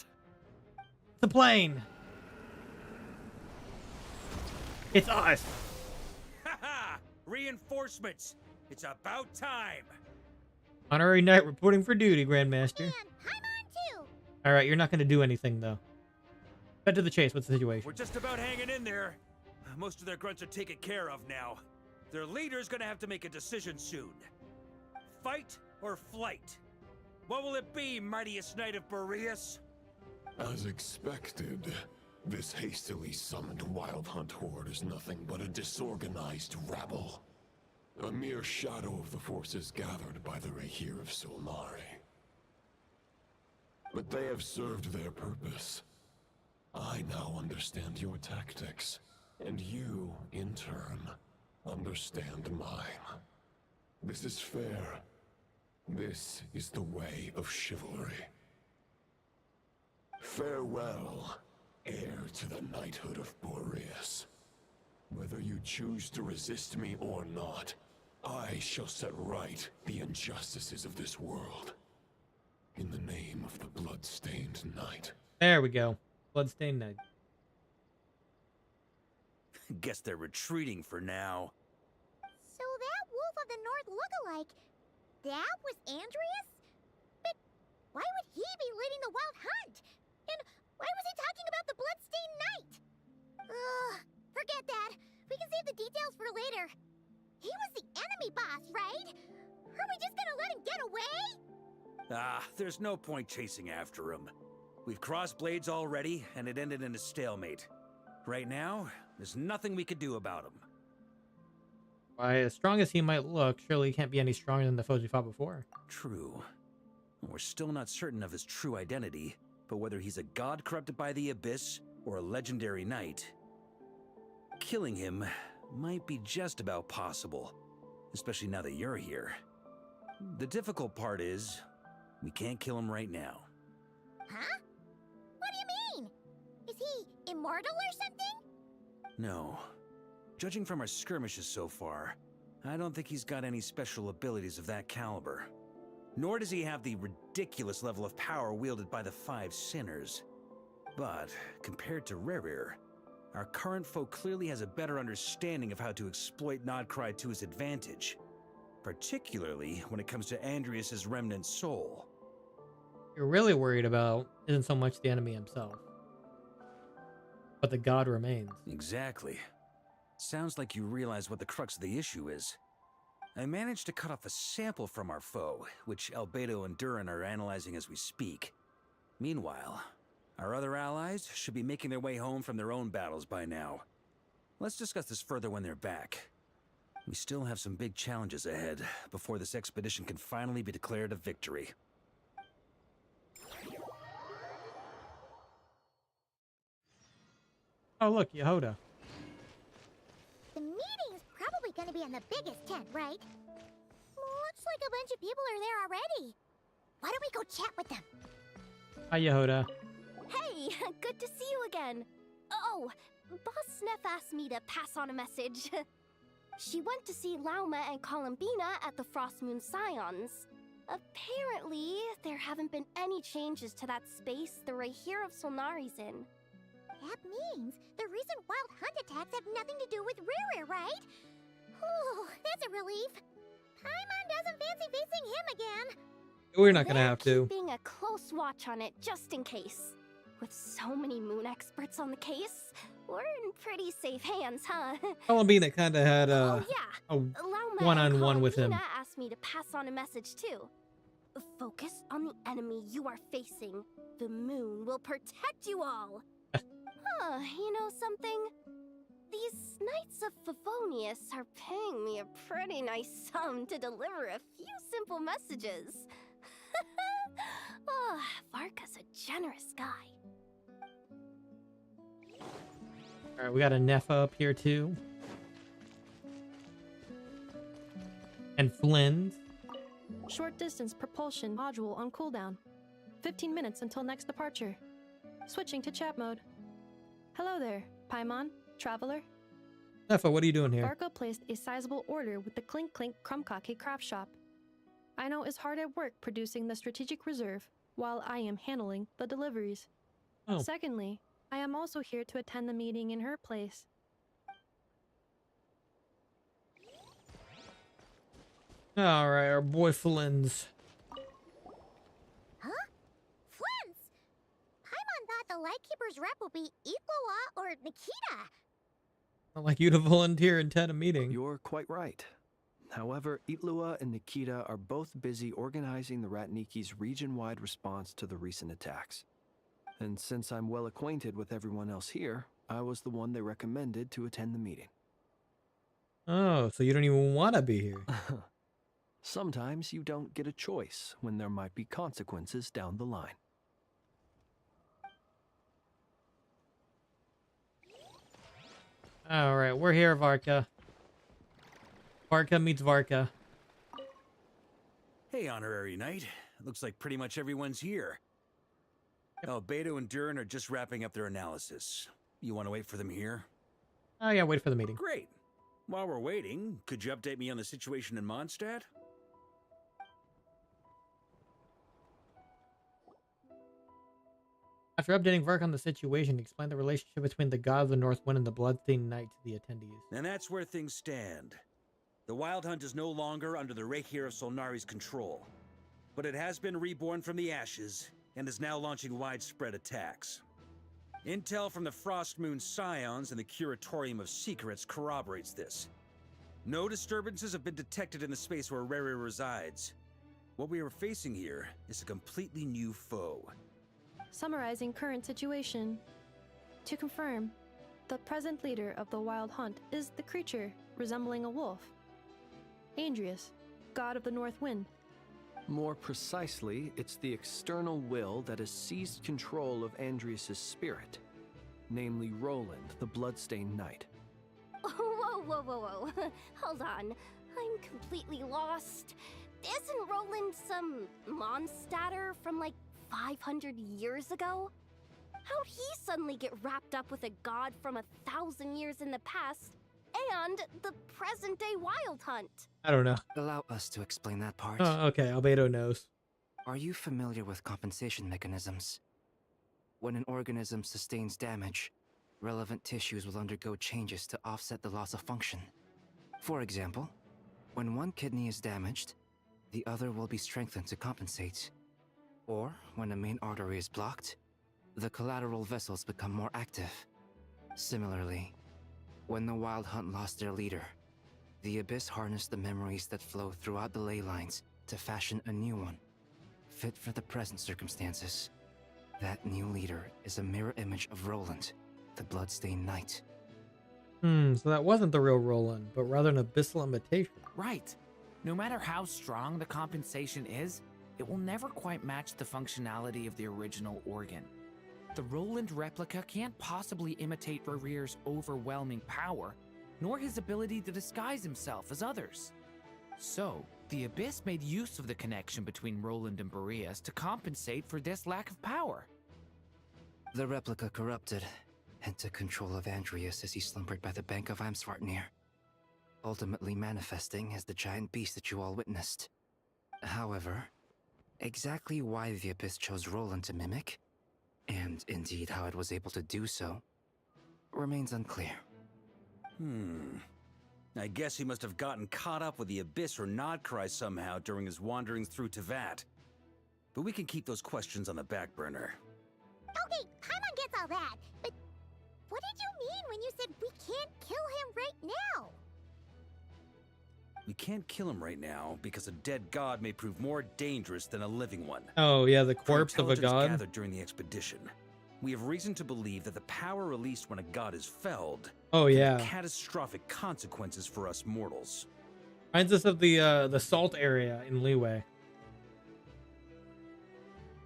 The plane. It's us. Haha! Reinforcements! It's about time! Honorary Knight reporting for duty, Grandmaster. And Paimon too. Alright, you're not going to do anything, though. Cut to the chase. What's the situation? We're just about hanging in there. Most of their grunts are taken care of now. Their leader's gonna have to make a decision soon. Fight or flight? What will it be, mightiest Knight of Boreas? As expected, this hastily summoned Wild Hunt horde is nothing but a disorganized rabble. A mere shadow of the forces gathered by the Rahir of Solmari. But they have served their purpose. I now understand your tactics, and you, in turn, understand mine. This is fair. This is the way of chivalry. Farewell, heir to the knighthood of Boreas. Whether you choose to resist me or not, I shall set right the injustices of this world. In the name of the blood-stained knight. There we go. Bloodstained Knight. Guess they're retreating for now. So that Wolf of the North lookalike, that was Andreas? But why would he be leading the Wild Hunt? And why was he talking about the Bloodstained Knight? Ugh, forget that. We can save the details for later. He was the enemy boss, right? Are we just gonna let him get away? Ah, there's no point chasing after him. We've crossed blades already, and it ended in a stalemate. Right now, there's nothing we could do about him. Why, as strong as he might look, surely he can't be any stronger than the foes we fought before. True. We're still not certain of his true identity, but whether he's a god corrupted by the Abyss or a legendary knight, killing him might be just about possible, especially now that you're here. The difficult part is, we can't kill him right now. Huh? What do you mean? Is he immortal or something? No. Judging from our skirmishes so far, I don't think he's got any special abilities of that caliber. Nor does he have the ridiculous level of power wielded by the 5 sinners. But, compared to Rerir, our current foe clearly has a better understanding of how to exploit Nodcry to his advantage. Particularly when it comes to Andreas' remnant soul. What you're really worried about isn't so much the enemy himself, but the god remains. Exactly. Sounds like you realize what the crux of the issue is. I managed to cut off a sample from our foe, which Albedo and Durin are analyzing as we speak. Meanwhile, our other allies should be making their way home from their own battles by now. Let's discuss this further when they're back. We still have some big challenges ahead before this expedition can finally be declared a victory. Oh, look, Yehoda. The meeting's probably gonna be in the biggest tent, right? Looks like a bunch of people are there already. Why don't we go chat with them? Hi, Yehoda. Hey, good to see you again. Oh, Boss Sneff asked me to pass on a message. She went to see Lauma and Columbina at the Frost Moon Scions. Apparently, there haven't been any changes to that space the Rahir of Solnari's in. That means the recent wild hunt attacks have nothing to do with Riri, right? Whew, that's a relief. Paimon doesn't fancy facing him again. We're not gonna have to. Keeping a close watch on it just in case. With so many moon experts on the case, we're in pretty safe hands, huh? Columbina kind of had a Lauma one-on-one with him. Columbina asked me to pass on a message too. Focus on the enemy you are facing. The moon will protect you all. You know something? These Knights of Favonius are paying me a pretty nice sum to deliver a few simple messages. Varka's a generous guy. Alright, we got a Nepha up here too. And Flynn's. Short distance propulsion module on cooldown. 15 minutes until next departure. Switching to chat mode. Hello there, Paimon, Traveler. Nepha, what are you doing here? Varka placed a sizable order with the Clink Clink Krumkake craft shop. Aino is hard at work producing the strategic reserve, while I am handling the deliveries. Oh. Secondly, I am also here to attend the meeting in her place. Alright, our boy Flynn's. Huh? Flins! Paimon thought the Lightkeeper's rep would be Iqua or Nikita. I'd like you to volunteer and attend a meeting. You're quite right. However, Itlua and Nikita are both busy organizing the Ratniki's region-wide response to the recent attacks. And since I'm well acquainted with everyone else here, I was the one they recommended to attend the meeting. Oh, so you don't even want to be here. Sometimes you don't get a choice when there might be consequences down the line. Alright, we're here, Varka. Varka meets Varka. Hey, Honorary Knight. Looks like pretty much everyone's here. Oh, Beto and Durin are just wrapping up their analysis. You want to wait for them here? Oh yeah, wait for the meeting. Great. While we're waiting, could you update me on the situation in Mondstadt? After updating Varka on the situation, explain the relationship between the God of the North Wind and the Bloodstained Knight to the attendees. And that's where things stand. The Wild Hunt is no longer under the Rahir of Solnari's control, but it has been reborn from the ashes and is now launching widespread attacks. Intel from the Frost Moon Scions and the Curatorium of Secrets corroborates this. No disturbances have been detected in the space where Riri resides. What we are facing here is a completely new foe. Summarizing current situation. To confirm, the present leader of the Wild Hunt is the creature resembling a wolf. Andrius, god of the North Wind. More precisely, it's the external will that has seized control of Andrius' spirit, namely Roland, the Bloodstained Knight. Whoa, whoa, whoa, whoa. Hold on. I'm completely lost. Isn't Roland some Mondstadter from like 500 years ago? How'd he suddenly get wrapped up with a god from 1,000 years in the past and the present-day Wild Hunt? I don't know. Allow us to explain that part. Oh, okay, Albedo knows. Are you familiar with compensation mechanisms? When an organism sustains damage, relevant tissues will undergo changes to offset the loss of function. For example, when one kidney is damaged, the other will be strengthened to compensate. Or, when a main artery is blocked, the collateral vessels become more active. Similarly, when the Wild Hunt lost their leader, the Abyss harnessed the memories that flow throughout the ley lines to fashion a new one, fit for the present circumstances. That new leader is a mirror image of Roland, the Bloodstained Knight. So that wasn't the real Roland, but rather an abyssal imitation. Right. No matter how strong the compensation is, it will never quite match the functionality of the original organ. The Roland replica can't possibly imitate Barir's overwhelming power, nor his ability to disguise himself as others. So, the Abyss made use of the connection between Roland and Boreas to compensate for this lack of power. The replica corrupted and took control of Andreas as he slumbered by the bank of Eimsvartnir, ultimately manifesting as the giant beast that you all witnessed. However, exactly why the Abyss chose Roland to mimic, and indeed how it was able to do so, remains unclear. I guess he must have gotten caught up with the Abyss or Nodcry somehow during his wanderings through Teyvat. But we can keep those questions on the back burner. Okay, Paimon gets all that, but what did you mean when you said we can't kill him right now? We can't kill him right now because a dead god may prove more dangerous than a living one. Oh yeah, the corpse of a god. Gathered during the expedition, we have reason to believe that the power released when a god is felled. Oh yeah. Can have catastrophic consequences for us mortals. Reminds us of the salt area in Leeway.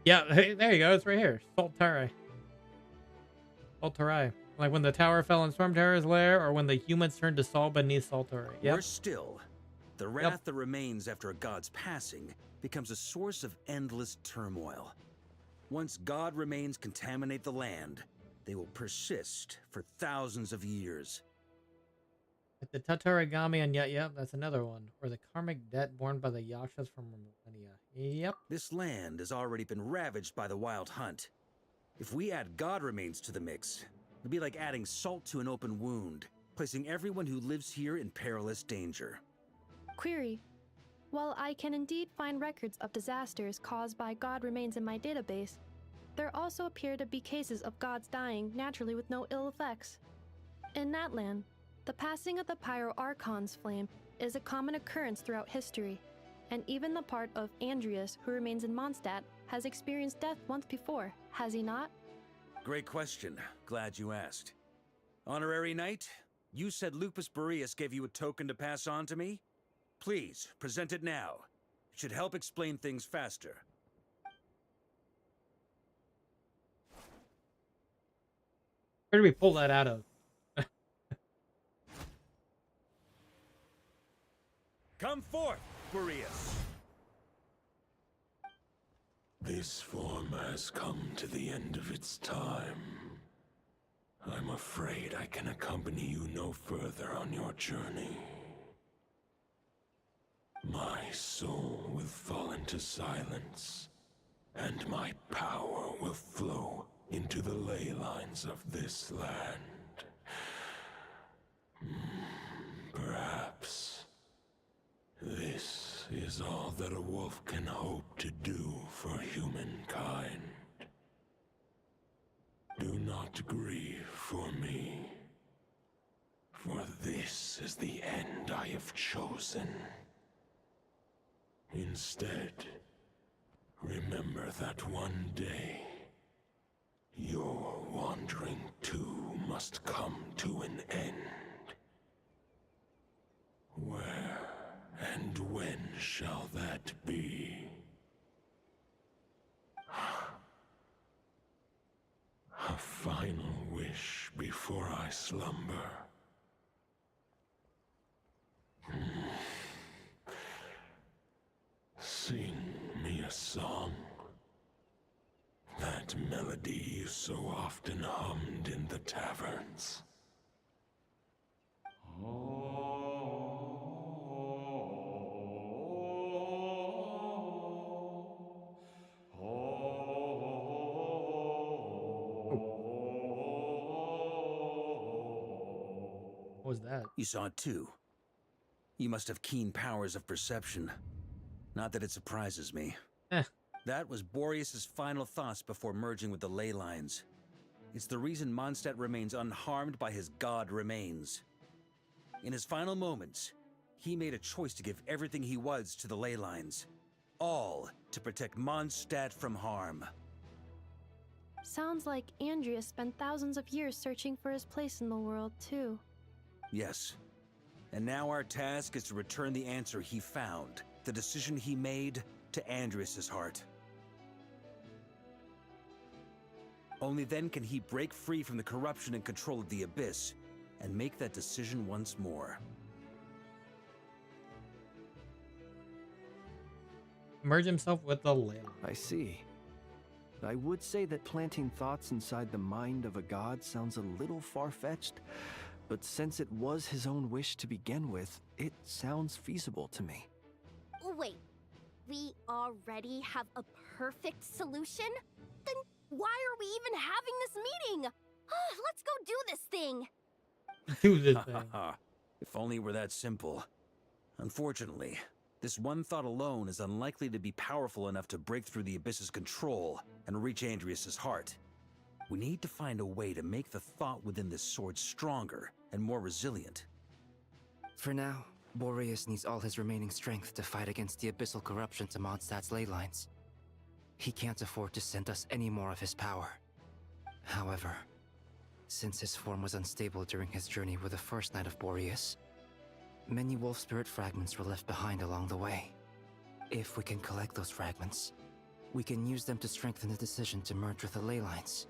Yeah, hey, there you go. It's right here. Salt Terrae. Salt Terrae. Like when the tower fell in Storm Terror's lair, or when the humans turned to salt beneath Salt Terrae. Yep. Worse still, the wrath that remains after a god's passing becomes a source of endless turmoil. Once god remains contaminate the land, they will persist for thousands of years. Like the Tatarigami and yep, that's another one. Or the karmic debt borne by the Yakshas from millennia. Yep. This land has already been ravaged by the Wild Hunt. If we add god remains to the mix, it'd be like adding salt to an open wound, placing everyone who lives here in perilous danger. Query. While I can indeed find records of disasters caused by god remains in my database, there also appear to be cases of gods dying naturally with no ill effects. In that land, the passing of the Pyro-Archon's flame is a common occurrence throughout history, and even the part of Andreas who remains in Mondstadt has experienced death once before, has he not? Great question. Glad you asked. Honorary Knight, you said Lupus Boreas gave you a token to pass on to me? Please, present it now. It should help explain things faster. Where did we pull that out of? Come forth, Boreas. This form has come to the end of its time. I'm afraid I can accompany you no further on your journey. My soul will fall into silence, and my power will flow into the ley lines of this land. Perhaps this is all that a wolf can hope to do for humankind. Do not grieve for me, for this is the end I have chosen. Instead, remember that one day, your wandering too must come to an end. Where and when shall that be? A final wish before I slumber. Sing me a song. That melody you so often hummed in the taverns. What was that? You saw it too. You must have keen powers of perception. Not that it surprises me. That was Boreas' final thoughts before merging with the ley lines. It's the reason Mondstadt remains unharmed by his god remains. In his final moments, he made a choice to give everything he was to the ley lines. All to protect Mondstadt from harm. Sounds like Andreas spent thousands of years searching for his place in the world, too. Yes. And now our task is to return the answer he found, the decision he made, to Andrias' heart. Only then can he break free from the corruption and control of the Abyss, and make that decision once more. Merge himself with the Leyline. I see. I would say that planting thoughts inside the mind of a god sounds a little far-fetched, but since it was his own wish to begin with, it sounds feasible to me. Wait, we already have a perfect solution? Then why are we even having this meeting? Let's go do this thing! Do this thing. If only it were that simple. Unfortunately, this one thought alone is unlikely to be powerful enough to break through the Abyss's control and reach Andrias' heart. We need to find a way to make the thought within this sword stronger and more resilient. For now, Boreas needs all his remaining strength to fight against the abyssal corruption to Mondstadt's ley lines. He can't afford to send us any more of his power. However, since his form was unstable during his journey with the first Knight of Boreas, many wolf spirit fragments were left behind along the way. If we can collect those fragments, we can use them to strengthen the decision to merge with the ley lines.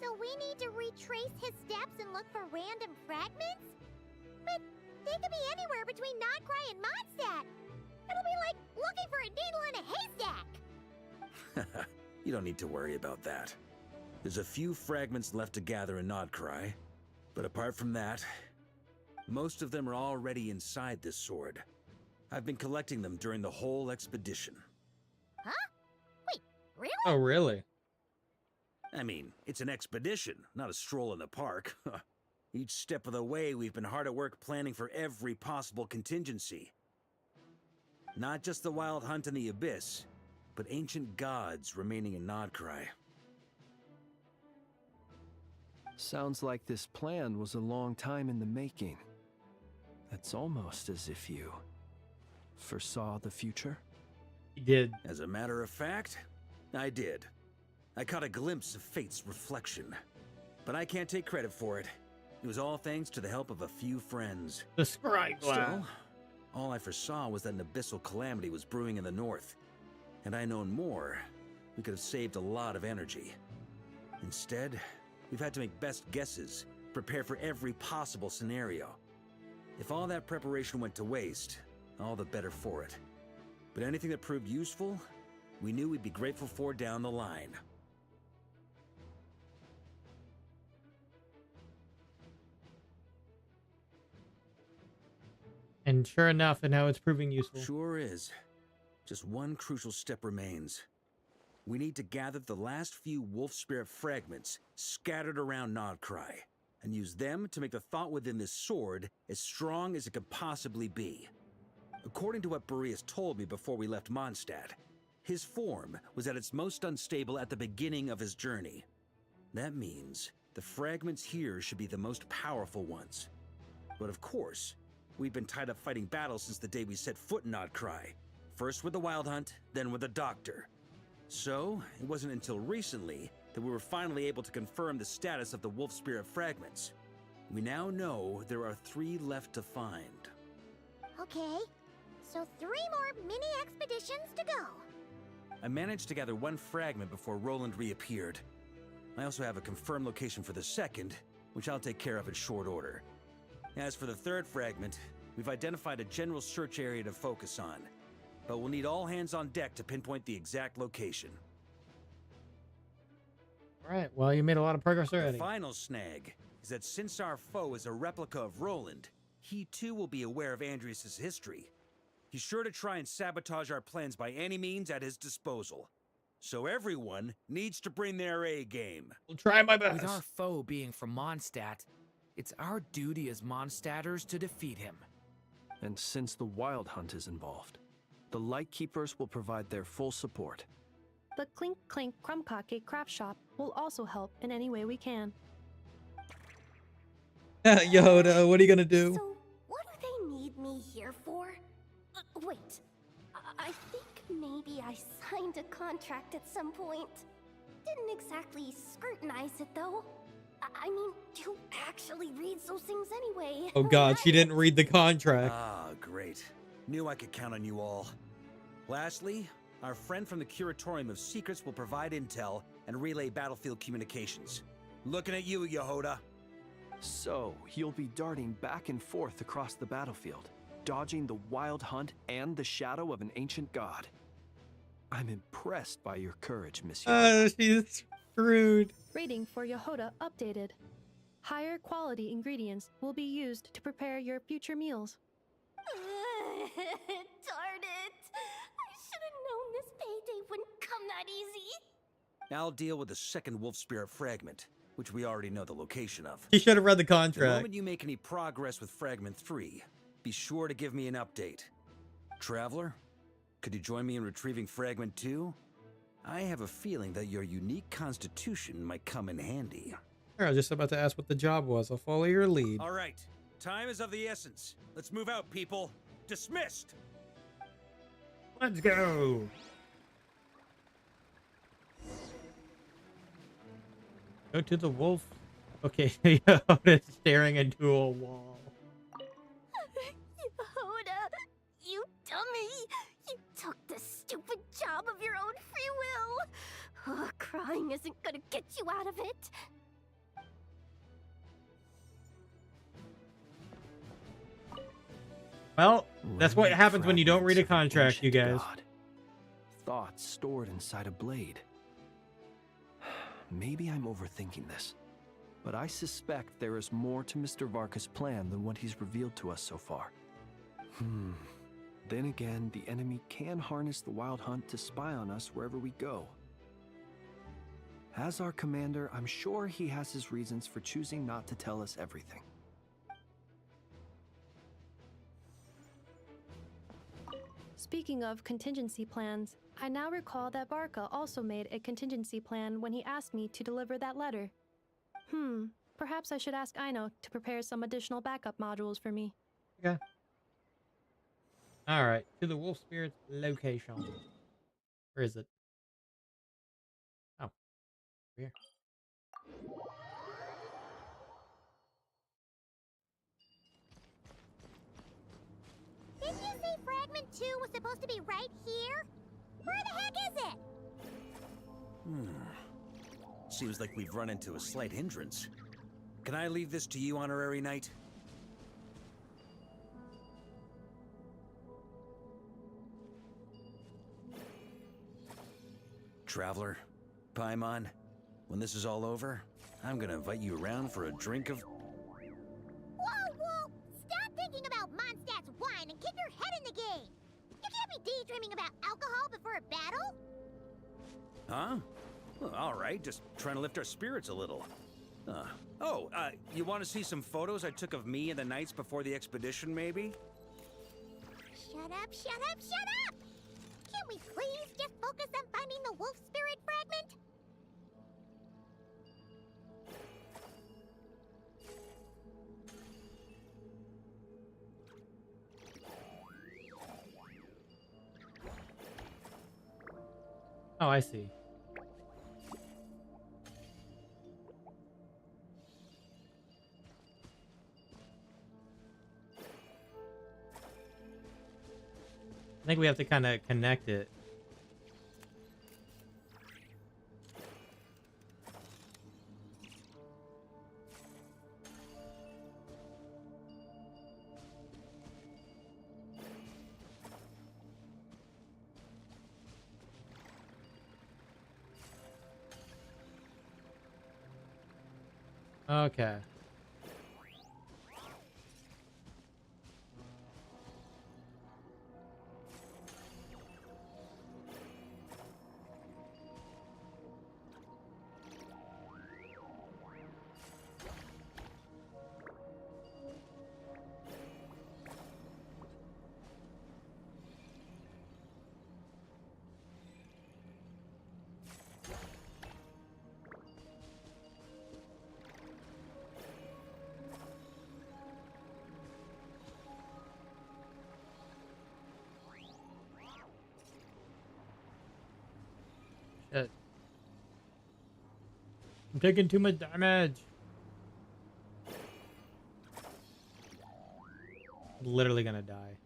So we need to retrace his steps and look for random fragments? But they could be anywhere between Nodcry and Mondstadt. It'll be like looking for a needle in a haystack. You don't need to worry about that. There's a few fragments left to gather in Nodcry, but apart from that, most of them are already inside this sword. I've been collecting them during the whole expedition. Huh? Wait, really? Oh, really? I mean, it's an expedition, not a stroll in the park. Each step of the way, we've been hard at work planning for every possible contingency. Not just the Wild Hunt in the Abyss, but ancient gods remaining in Nodcry. Sounds like this plan was a long time in the making. It's almost as if you foresaw the future. He did. As a matter of fact, I did. I caught a glimpse of fate's reflection. But I can't take credit for it. It was all thanks to the help of a few friends. The scribe. Still, all I foresaw was that an abyssal calamity was brewing in the north. Had I known more, we could have saved a lot of energy. Instead, we've had to make best guesses, prepare for every possible scenario. If all that preparation went to waste, all the better for it. But anything that proved useful, we knew we'd be grateful for down the line. And sure enough, and now it's proving useful. Sure is. Just one crucial step remains. We need to gather the last few wolf spirit fragments scattered around Nodcry, and use them to make the thought within this sword as strong as it could possibly be. According to what Boreas told me before we left Mondstadt, his form was at its most unstable at the beginning of his journey. That means the fragments here should be the most powerful ones. But of course, we've been tied up fighting battles since the day we set foot in Nodcry. First with the Wild Hunt, then with the Doctor. So, it wasn't until recently that we were finally able to confirm the status of the wolf spirit fragments. We now know there are 3 left to find. Okay, so 3 more mini expeditions to go. I managed to gather 1 fragment before Roland reappeared. I also have a confirmed location for the second, which I'll take care of in short order. As for the 3rd fragment, we've identified a general search area to focus on, but we'll need all hands on deck to pinpoint the exact location. All right, well, you made a lot of progress already. The final snag is that since our foe is a replica of Roland, he too will be aware of Andrias' history. He's sure to try and sabotage our plans by any means at his disposal. So everyone needs to bring their A game. We'll try my best. With our foe being from Mondstadt, it's our duty as Mondstadters to defeat him. And since the Wild Hunt is involved, the Lightkeepers will provide their full support. The Clink Clink Crumb-Cake Craft Shop will also help in any way we can. Yoda, what are you gonna do? So, what do they need me here for? Wait, I think maybe I signed a contract at some point. Didn't exactly scrutinize it, though. I mean, who actually reads those things anyway? Oh god, she didn't read the contract. Ah, great. Knew I could count on you all. Lastly, our friend from the Curatorium of Secrets will provide intel and relay battlefield communications. Looking at you, Yehoda. So, you'll be darting back and forth across the battlefield, dodging the wild hunt and the shadow of an ancient god. I'm impressed by your courage, Miss Yehoda. She's screwed. Rating for Yehoda updated. Higher quality ingredients will be used to prepare your future meals. Darn it! I should have known this payday wouldn't come that easy. I'll deal with the second wolf spirit fragment, which we already know the location of. He should have read the The contract. moment you make any progress with Fragment 3, be sure to give me an update. Traveler, could you join me in retrieving Fragment 2? I have a feeling that your unique constitution might come in handy. I was just about to ask what the job was. I'll follow your lead. All right, time is of the essence. Let's move out, people. Dismissed! Let's go! Go to the wolf. Okay, Yehoda's staring into a wall. Yehoda, you dummy! You took the stupid job of your own free will! Oh, crying isn't gonna get you out of it! Well, that's what happens when you don't read a contract, you guys. Thoughts stored inside a blade. Maybe I'm overthinking this, but I suspect there is more to Mr. Varka's plan than what he's revealed to us so far. Then again, the enemy can harness the Wild Hunt to spy on us wherever we go. As our commander, I'm sure he has his reasons for choosing not to tell us everything. Speaking of contingency plans, I now recall that Varka also made a contingency plan when he asked me to deliver that letter. Perhaps I should ask Aino to prepare some additional backup modules for me. Okay. Alright, to the wolf spirit's location. Where is it? Oh. Here. Didn't you say Fragment 2 was supposed to be right here? Where the heck is it? Seems like we've run into a slight hindrance. Can I leave this to you, Honorary Knight? Traveler, Paimon, when this is all over, I'm gonna invite you around for a drink of... Whoa! Stop thinking about Mondstadt's wine and keep your head in the game! You can't be daydreaming about alcohol before a battle? Huh? Well, all right, just trying to lift our spirits a little. You want to see some photos I took of me and the knights before the expedition, maybe? Shut up! Can't we please just focus on finding the wolf spirit fragment? Oh, I see. I think we have to kind of connect it. Okay. Shit. I'm taking too much damage. literally gonna die.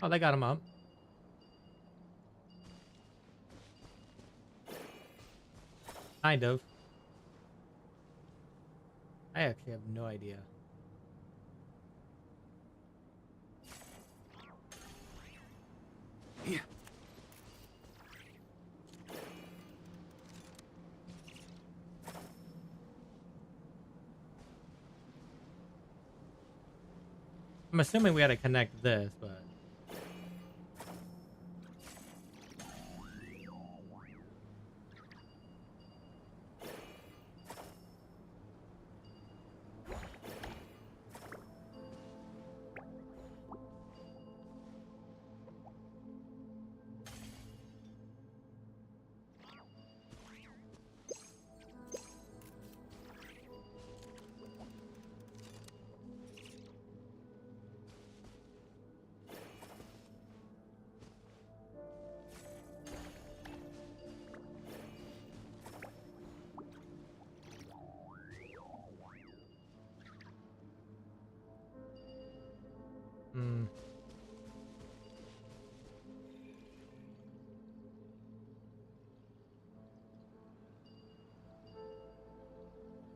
Oh, they got him up. Kind of. I actually have no idea. Yeah. I'm assuming we had to connect this, but... Hmm.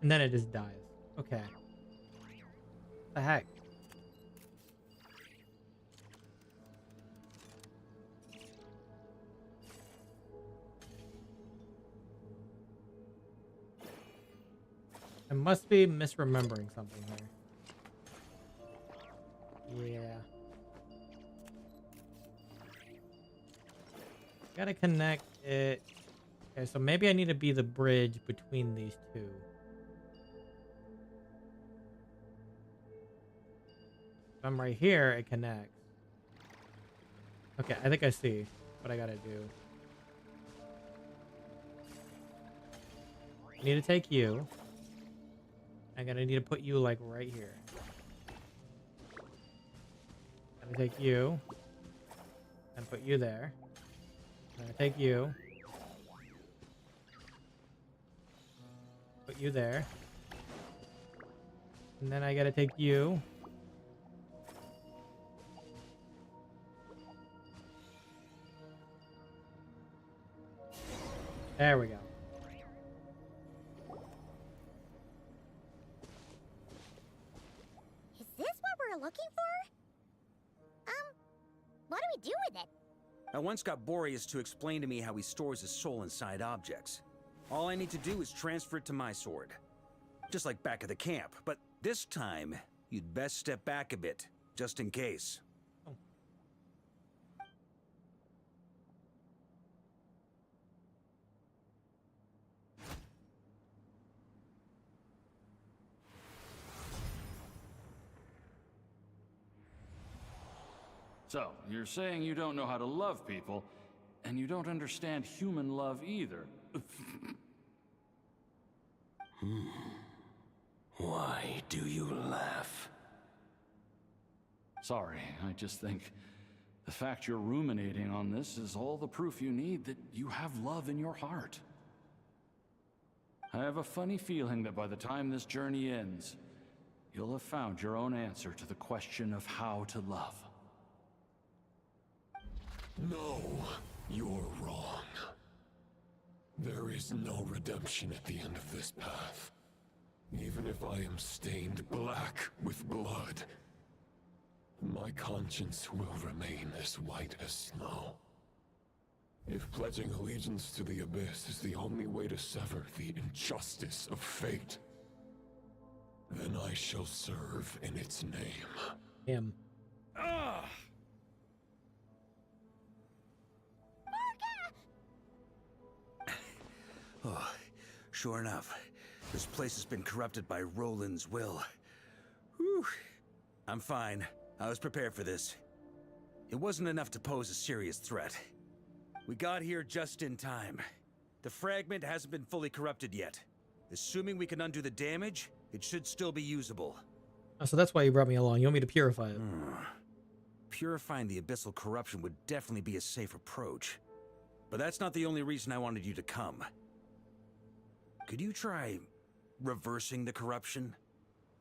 And then it just dies. Okay. What the heck? I must be misremembering something here. Yeah. Gotta connect it. Okay, so maybe I need to be the bridge between these two. If I'm right here, it connects. Okay, I think I see what I gotta do. I need to take you. I'm gonna need to put you like right here. I'm gonna take you and put you there. I'm gonna take you, put you there, and then I gotta take you. There we go. Is this what we're looking for? What do we do with it? I once got Boreas to explain to me how he stores his soul inside objects. All I need to do is transfer it to my sword. Just like back at the camp, but this time, you'd best step back a bit, just in case. Oh. So, you're saying you don't know how to love people, and you don't understand human love either. Why do you laugh? Sorry, I just think the fact you're ruminating on this is all the proof you need that you have love in your heart. I have a funny feeling that by the time this journey ends, you'll have found your own answer to the question of how to love. No, you're wrong. There is no redemption at the end of this path. Even if I am stained black with blood, my conscience will remain as white as snow. If pledging allegiance to the Abyss is the only way to sever the injustice of fate, then I shall serve in its name. Him. Ugh! Oh, sure enough, this place has been corrupted by Roland's will. Whew. I'm fine. I was prepared for this. It wasn't enough to pose a serious threat. We got here just in time. The fragment hasn't been fully corrupted yet. Assuming we can undo the damage, it should still be usable. Oh, so that's why you brought me along. You want me to purify it? Purifying the abyssal corruption would definitely be a safe approach. But that's not the only reason I wanted you to come. Could you try reversing the corruption?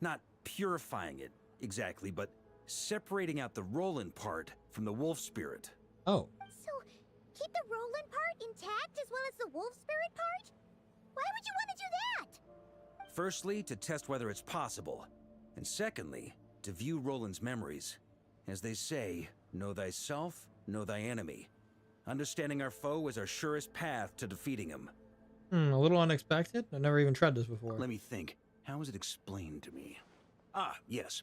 Not purifying it, exactly, but separating out the Roland part from the wolf spirit. Oh. So, keep the Roland part intact as well as the wolf spirit part? Why would you want to do that? Firstly, to test whether it's possible. And secondly, to view Roland's memories. As they say, know thyself, know thy enemy. Understanding our foe is our surest path to defeating him. A little unexpected. I've never even tried this before. Let me think. How was it explained to me? Ah, yes.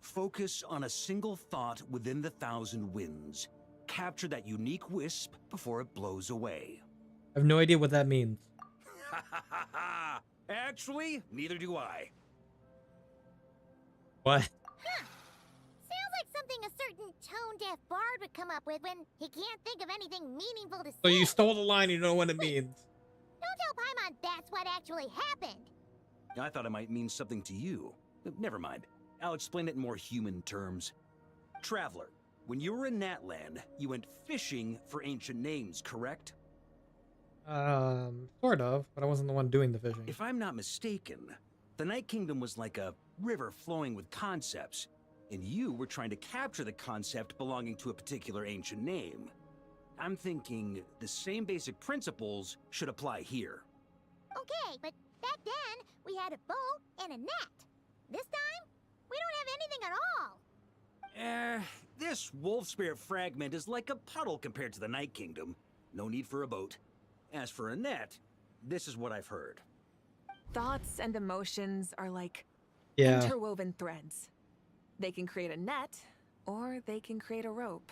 Focus on a single thought within the 1,000 winds. Capture that unique wisp before it blows away. I have no idea what that means. Actually, neither do I. What? Sounds like something a certain tone-deaf bard would come up with when he can't think of anything meaningful to say. So you stole the line, you know what it means. Don't tell Paimon that's what actually happened. I thought it might mean something to you. Never mind. I'll explain it in more human terms. Traveler, when you were in Natland, you went fishing for ancient names, correct? Sort of, but I wasn't the one doing the fishing. If I'm not mistaken, the Night Kingdom was like a river flowing with concepts, and you were trying to capture the concept belonging to a particular ancient name. I'm thinking the same basic principles should apply here. Okay, but back then, we had a bow and a net. This time, we don't have anything at all. This wolf spirit fragment is like a puddle compared to the Night Kingdom. No need for a boat. As for a net, this is what I've heard. Thoughts and emotions are like Yeah. interwoven threads. They can create a net, or they can create a rope.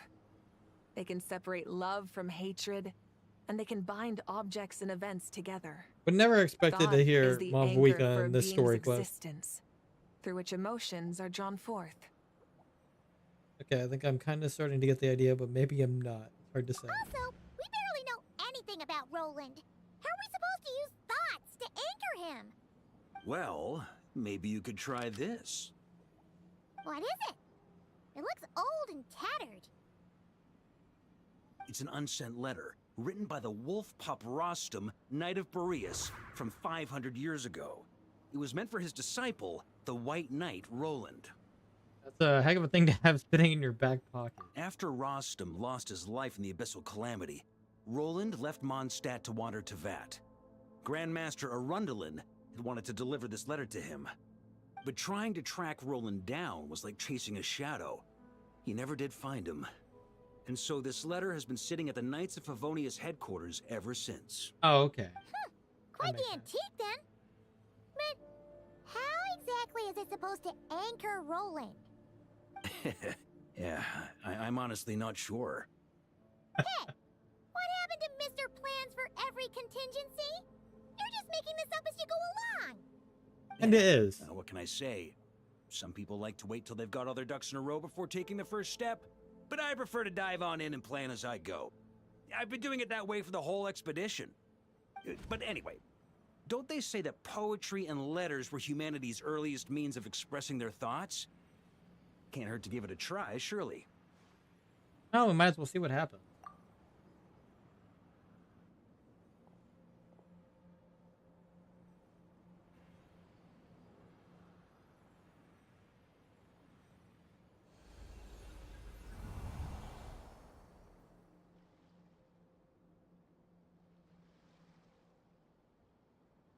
They can separate love from hatred, and they can bind objects and events together. But never expected Thought to hear is the Mom anchor Wika for in a this being's story quest. existence, through which emotions are drawn forth. Okay, I think I'm kind of starting to get the idea, but maybe I'm not. It's hard to say. Also, we barely know anything about Roland. How are we supposed to use thoughts to anchor him? Well, maybe you could try this. What is it? It looks old and tattered. It's an unsent letter, written by the wolf pup Rostam, Knight of Boreas, from 500 years ago. It was meant for his disciple, the White Knight Roland. That's a heck of a thing to have sitting in your back pocket. After Rostam lost his life in the Abyssal Calamity, Roland left Mondstadt to wander Teyvat. Grandmaster Arundelen had wanted to deliver this letter to him. But trying to track Roland down was like chasing a shadow. He never did find him. And so this letter has been sitting at the Knights of Favonius headquarters ever since. Oh, okay. Quite the antique, then. But how exactly is it supposed to anchor Roland? Yeah, I'm honestly not sure. Hey, what happened to Mr. Plans for every contingency? You're just making this up as you go along. And it is. What can I say? Some people like to wait till they've got all their ducks in a row before taking the first step, but I prefer to dive on in and plan as I go. I've been doing it that way for the whole expedition. But anyway, don't they say that poetry and letters were humanity's earliest means of expressing their thoughts? Can't hurt to give it a try, surely. Oh, we might as well see what happens.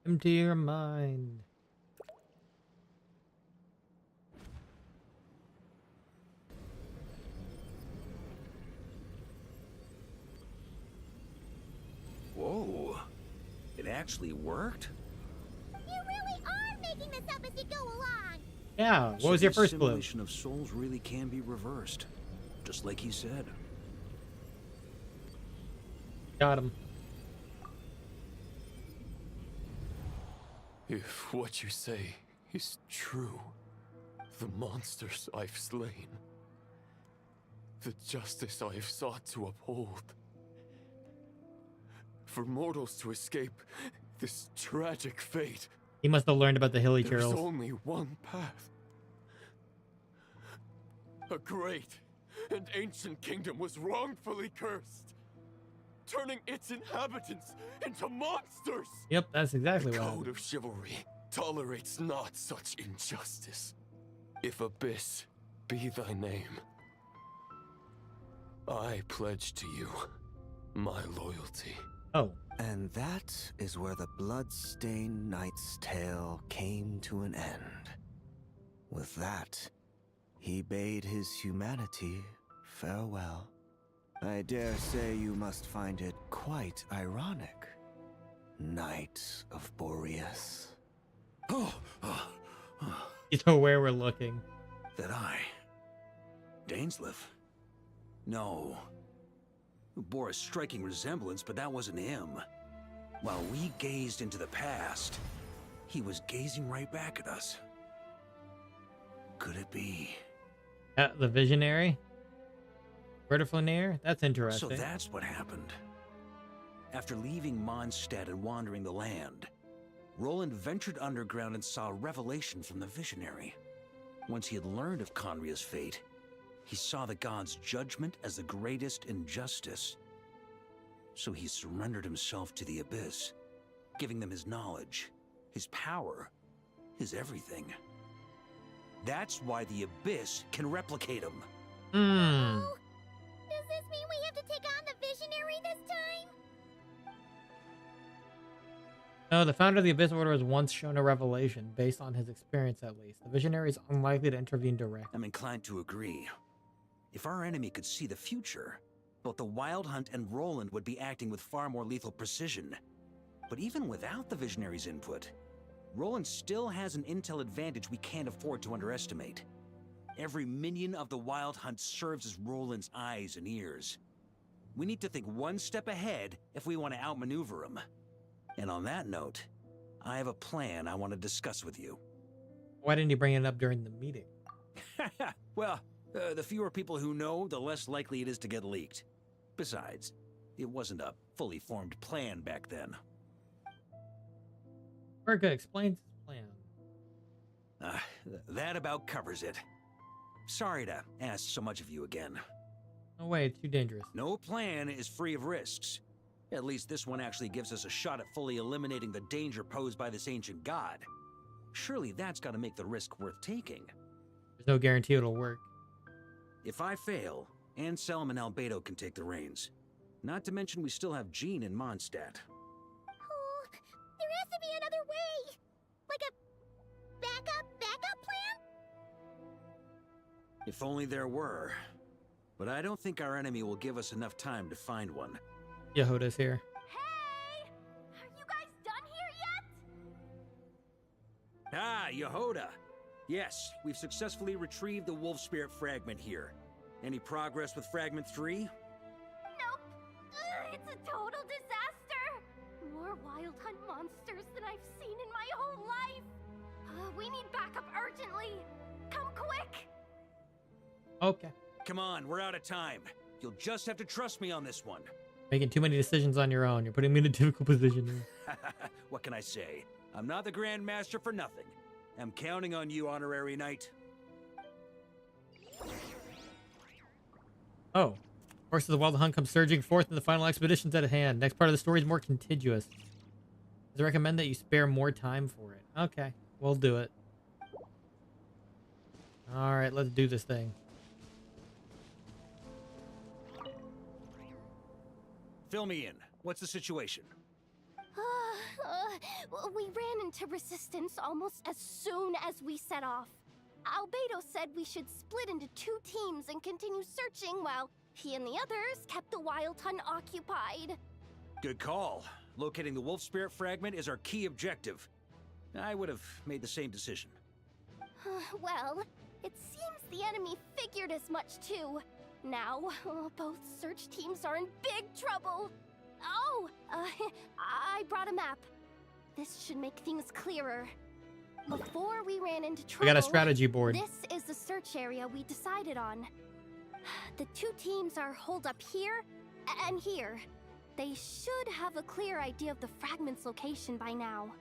Empty your mind. Whoa. It actually worked? You really are making this up as you go along. Yeah, what So was your the first clue? assimilation of souls really can be reversed, just like he said. Got him. If what you say is true, the monsters I've slain, the justice I have sought to uphold, for mortals to escape this tragic fate, He must have learned about the hilly there's turtles. only one path. A great and ancient kingdom was wrongfully cursed, turning its inhabitants into monsters. Yep, that's exactly the what code of chivalry tolerates not such injustice. If Abyss be thy name, I pledge to you my loyalty. Oh. And that is where the blood-stained knight's tale came to an end. With that, he bade his humanity farewell. I dare say you must find it quite ironic, Knight of Boreas. You know where we're looking. That I... Dainsleif? No. Bore a striking resemblance, but that wasn't him. While we gazed into the past, he was gazing right back at us. Could it be? The Visionary? Vertiflanair? That's interesting. So that's what happened. After leaving Mondstadt and wandering the land, Roland ventured underground and saw a revelation from the Visionary. Once he had learned of Conria's fate, he saw the gods' judgment as the greatest injustice. So he surrendered himself to the Abyss, giving them his knowledge, his power, his everything. That's why the Abyss can replicate him. Does this mean we have to take on the Visionary this time? No, the founder of the Abyss Order was once shown a revelation, based on his experience at least. The Visionary is unlikely to intervene directly. I'm inclined to agree. If our enemy could see the future, both the Wild Hunt and Roland would be acting with far more lethal precision. But even without the Visionary's input, Roland still has an intel advantage we can't afford to underestimate. Every minion of the Wild Hunt serves as Roland's eyes and ears. We need to think one step ahead if we want to outmaneuver him. And on that note, I have a plan I want to discuss with you. Why didn't he bring it up during the meeting? Well, the fewer people who know, the less likely it is to get leaked. Besides, it wasn't a fully formed plan back then. Varka explains his plan. That about covers it. Sorry to ask so much of you again. No way, it's too dangerous. No plan is free of risks. At least this one actually gives us a shot at fully eliminating the danger posed by this ancient god. Surely that's got to make the risk worth taking. There's no guarantee it'll work. If I fail, Anselm and Albedo can take the reins. Not to mention we still have Jean in Mondstadt. Oh, there has to be another way! Like a backup plan? If only there were. But I don't think our enemy will give us enough time to find one. Yehuda's here. Hey! Are you guys done here yet? Ah, Yehuda! Yes, we've successfully retrieved the Wolf Spirit fragment here. Any progress with Fragment 3? Nope. It's a total disaster. More Wild Hunt monsters than I've seen in my whole life. We need backup urgently. Come quick. Okay. Come on, we're out of time. You'll just have to trust me on this one. Making too many decisions on your own. You're putting me in a difficult position here. What can I say? I'm not the Grand Master for nothing. I'm counting on you, Honorary Knight. Oh. Forces of the Wild Hunt come surging forth in the final expeditions at hand. Next part of the story is more contiguous. I recommend that you spare more time for it. Okay. We'll do it. Alright, let's do this thing. Fill me in. What's the situation? We ran into resistance almost as soon as we set off. Albedo said we should split into 2 teams and continue searching while he and the others kept the Wild Hunt occupied. Good call. Locating the Wolf Spirit fragment is our key objective. I would have made the same decision. Well, it seems the enemy figured as much too. Now, both search teams are in big trouble. Oh, I brought a map. This should make things clearer. Before we ran into trouble, We got a strategy board. This is the search area we decided on. The 2 teams are holed up here and here. They should have a clear idea of the fragment's location by now.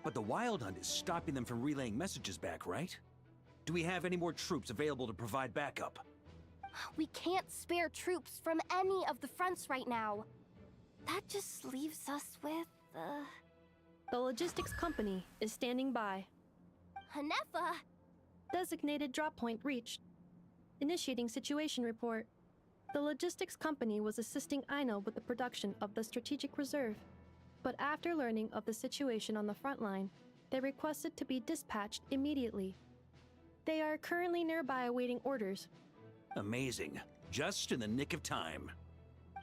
But the Wild Hunt is stopping them from relaying messages back, right? Do we have any more troops available to provide backup? We can't spare troops from any of the fronts right now. That just leaves us with, The logistics company is standing by. Hanefa! Designated drop point reached. Initiating situation report. The logistics company was assisting Aino with the production of the strategic reserve. But after learning of the situation on the front line, they requested to be dispatched immediately. They are currently nearby awaiting orders. Amazing. Just in the nick of time.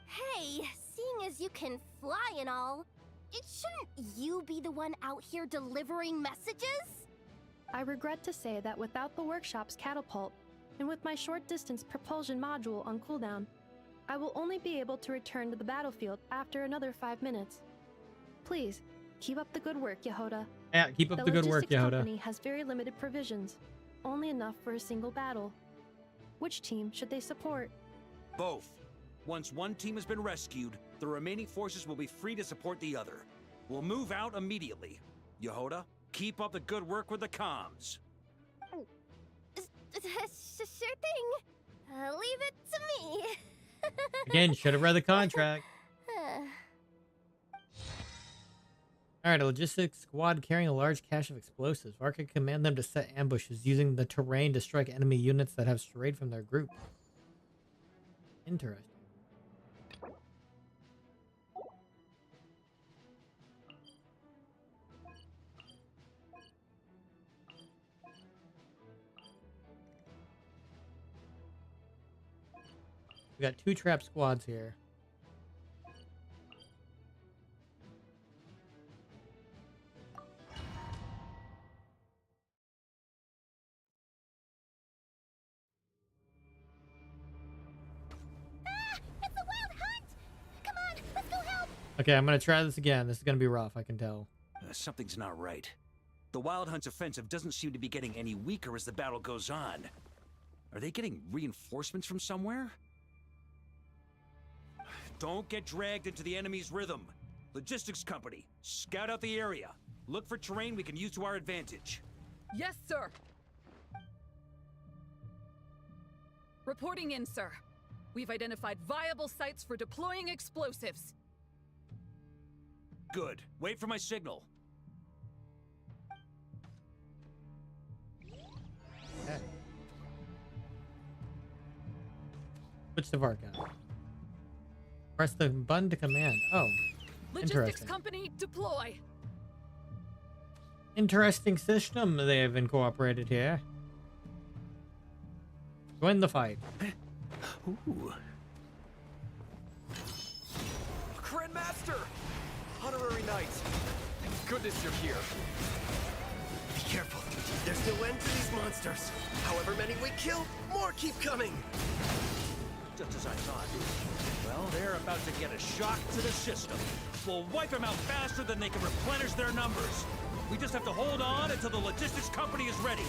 Hey, seeing as you can fly and all, shouldn't you be the one out here delivering messages? I regret to say that without the workshop's catapult, and with my short-distance propulsion module on cooldown, I will only be able to return to the battlefield after another 5 minutes. Please, keep up the good work, Yehoda. Yeah, keep up the good work, The Yehoda. logistics company has very limited provisions, only enough for a single battle. Which team should they support? Both. Once one team has been rescued, the remaining forces will be free to support the other. We'll move out immediately. Yehoda, keep up the good work with the comms. Sure thing. Leave it to me. Again, should have read the contract. Alright, a logistics squad carrying a large cache of explosives. Varka can command them to set ambushes using the terrain to strike enemy units that have strayed from their group. Interesting. We got 2 trap squads here. It's the wild hunt! Come on, let's go help! Okay, I'm gonna try this again. This is gonna be rough, I can tell. Something's not right. The Wild Hunt's offensive doesn't seem to be getting any weaker as the battle goes on. Are they getting reinforcements from somewhere? Don't get dragged into the enemy's rhythm. Logistics company, scout out the area. Look for terrain we can use to our advantage. Yes, sir. Reporting in, sir. We've identified viable sites for deploying explosives. Good. Wait for my signal. Okay. Switch to Varka. Press the button to command. Oh, Logistics interesting. company, deploy. Interesting system they have incorporated here. Join the fight. Ooh. Grandmaster! Honorary Knight! Thank goodness you're here. Be careful. There's no end to these monsters. However many we kill, more keep coming. Just as I thought. Well, they're about to get a shock to the system. We'll wipe them out faster than they can replenish their numbers. We just have to hold on until the logistics company is ready.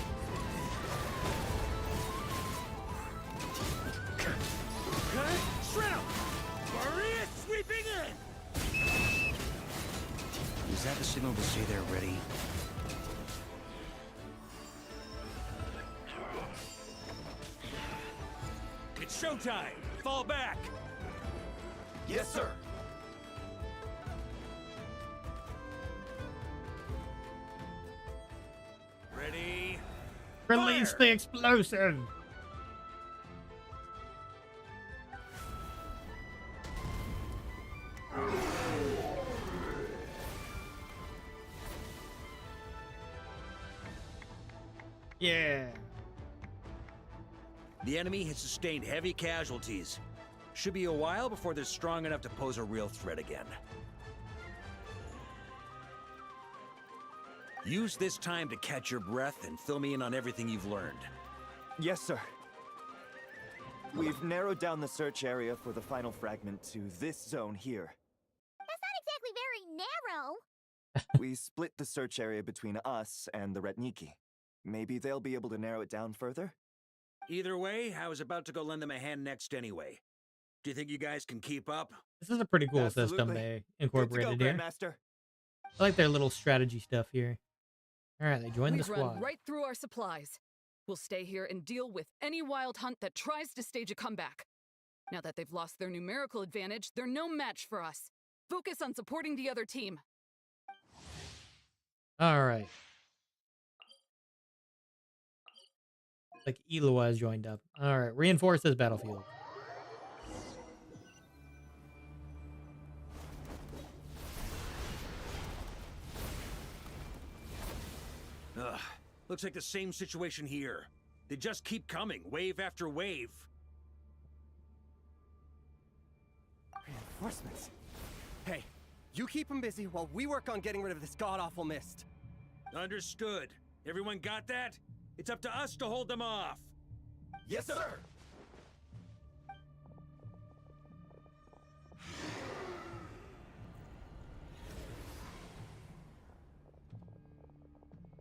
Shred 'em! Maria sweeping in! Is that the signal to say they're ready? It's showtime! Fall back! Yes, sir. Ready? Release the explosive! Yeah. The enemy has sustained heavy casualties. Should be a while before they're strong enough to pose a real threat again. Use this time to catch your breath and fill me in on everything you've learned. Yes, sir. We've narrowed down the search area for the final fragment to this zone here. That's not exactly very narrow. We split the search area between us and the Retniki. Maybe they'll be able to narrow it down further? Either way, I was about to go lend them a hand next anyway. Do you think you guys can keep up? This is a pretty cool system Absolutely. they incorporated Good to go, here. Grandmaster. I like their little strategy stuff here. Alright, they joined the We've squad. run right through our supplies. We'll stay here and deal with any wild hunt that tries to stage a comeback. Now that they've lost their numerical advantage, they're no match for us. Focus on supporting the other team. All right. Like Eloa has joined up. All right. Reinforce this battlefield. Ugh. Looks like the same situation here. They just keep coming, wave after wave. Reinforcements. Hey, you keep them busy while we work on getting rid of this god-awful mist. Understood. Everyone got that? It's up to us to hold them off. Yes, sir!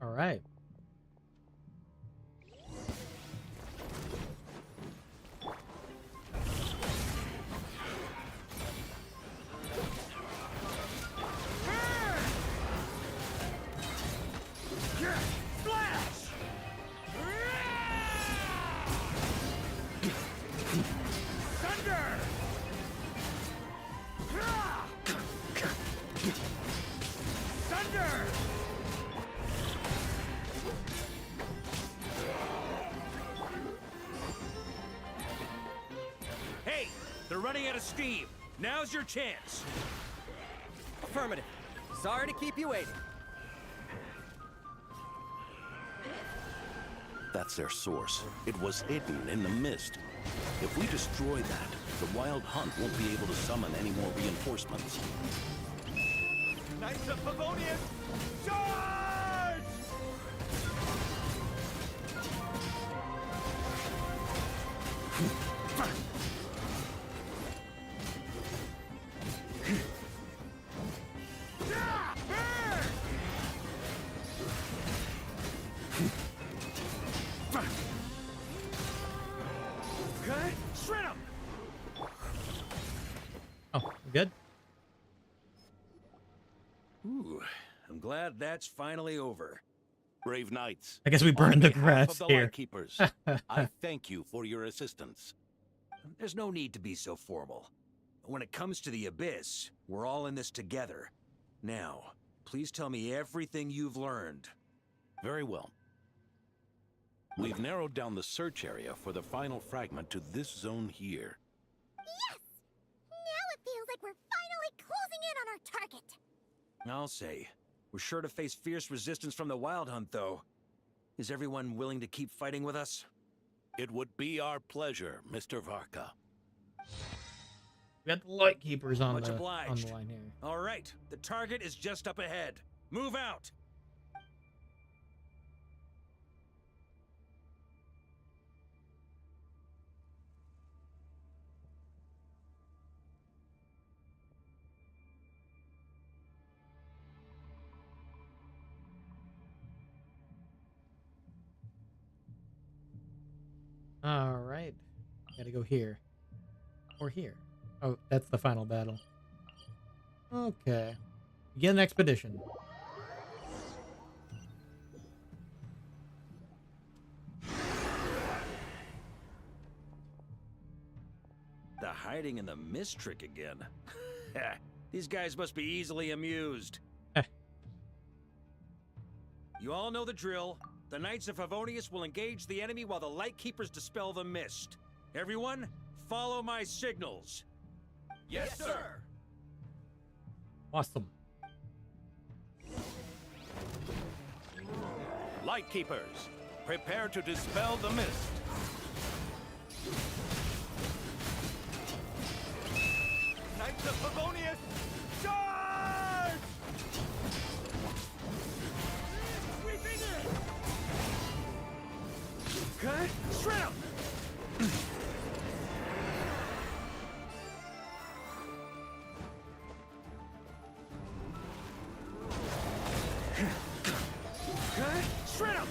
All right. Hey, they're running out of steam. Now's your chance. Affirmative. Sorry to keep you waiting. That's their source. It was hidden in the mist. If we destroy that, the Wild Hunt won't be able to summon any more reinforcements. Knights of Favonius, charge! Shred 'em! Oh, good. Ooh, I'm glad that's finally over. Brave knights. I guess we burned the on behalf grass of the here. Lightkeepers, I thank you for your assistance. There's no need to be so formal. When it comes to the Abyss, we're all in this together. Now, please tell me everything you've learned. Very well. We've narrowed down the search area for the final fragment to this zone here. Yes! Now it feels like we're finally closing in on our target. I'll say. We're sure to face fierce resistance from the Wild Hunt, though. Is everyone willing to keep fighting with us? It would be our pleasure, Mr. Varka. We got the Lightkeepers on Much the obliged. line here. All right, the target is just up ahead. Move out! All right. Gotta go here. Or here. Oh, that's the final battle. Okay. Begin an expedition. The hiding in the mist trick again. These guys must be easily amused. You all know the drill. The Knights of Favonius will engage the enemy while the Lightkeepers dispel the mist. Everyone, follow my signals. Yes, sir! Awesome. Lightkeepers, prepare to dispel the mist. Knights of Favonius, charge! Sweeping in! Okay, shred 'em! Okay, shred 'em!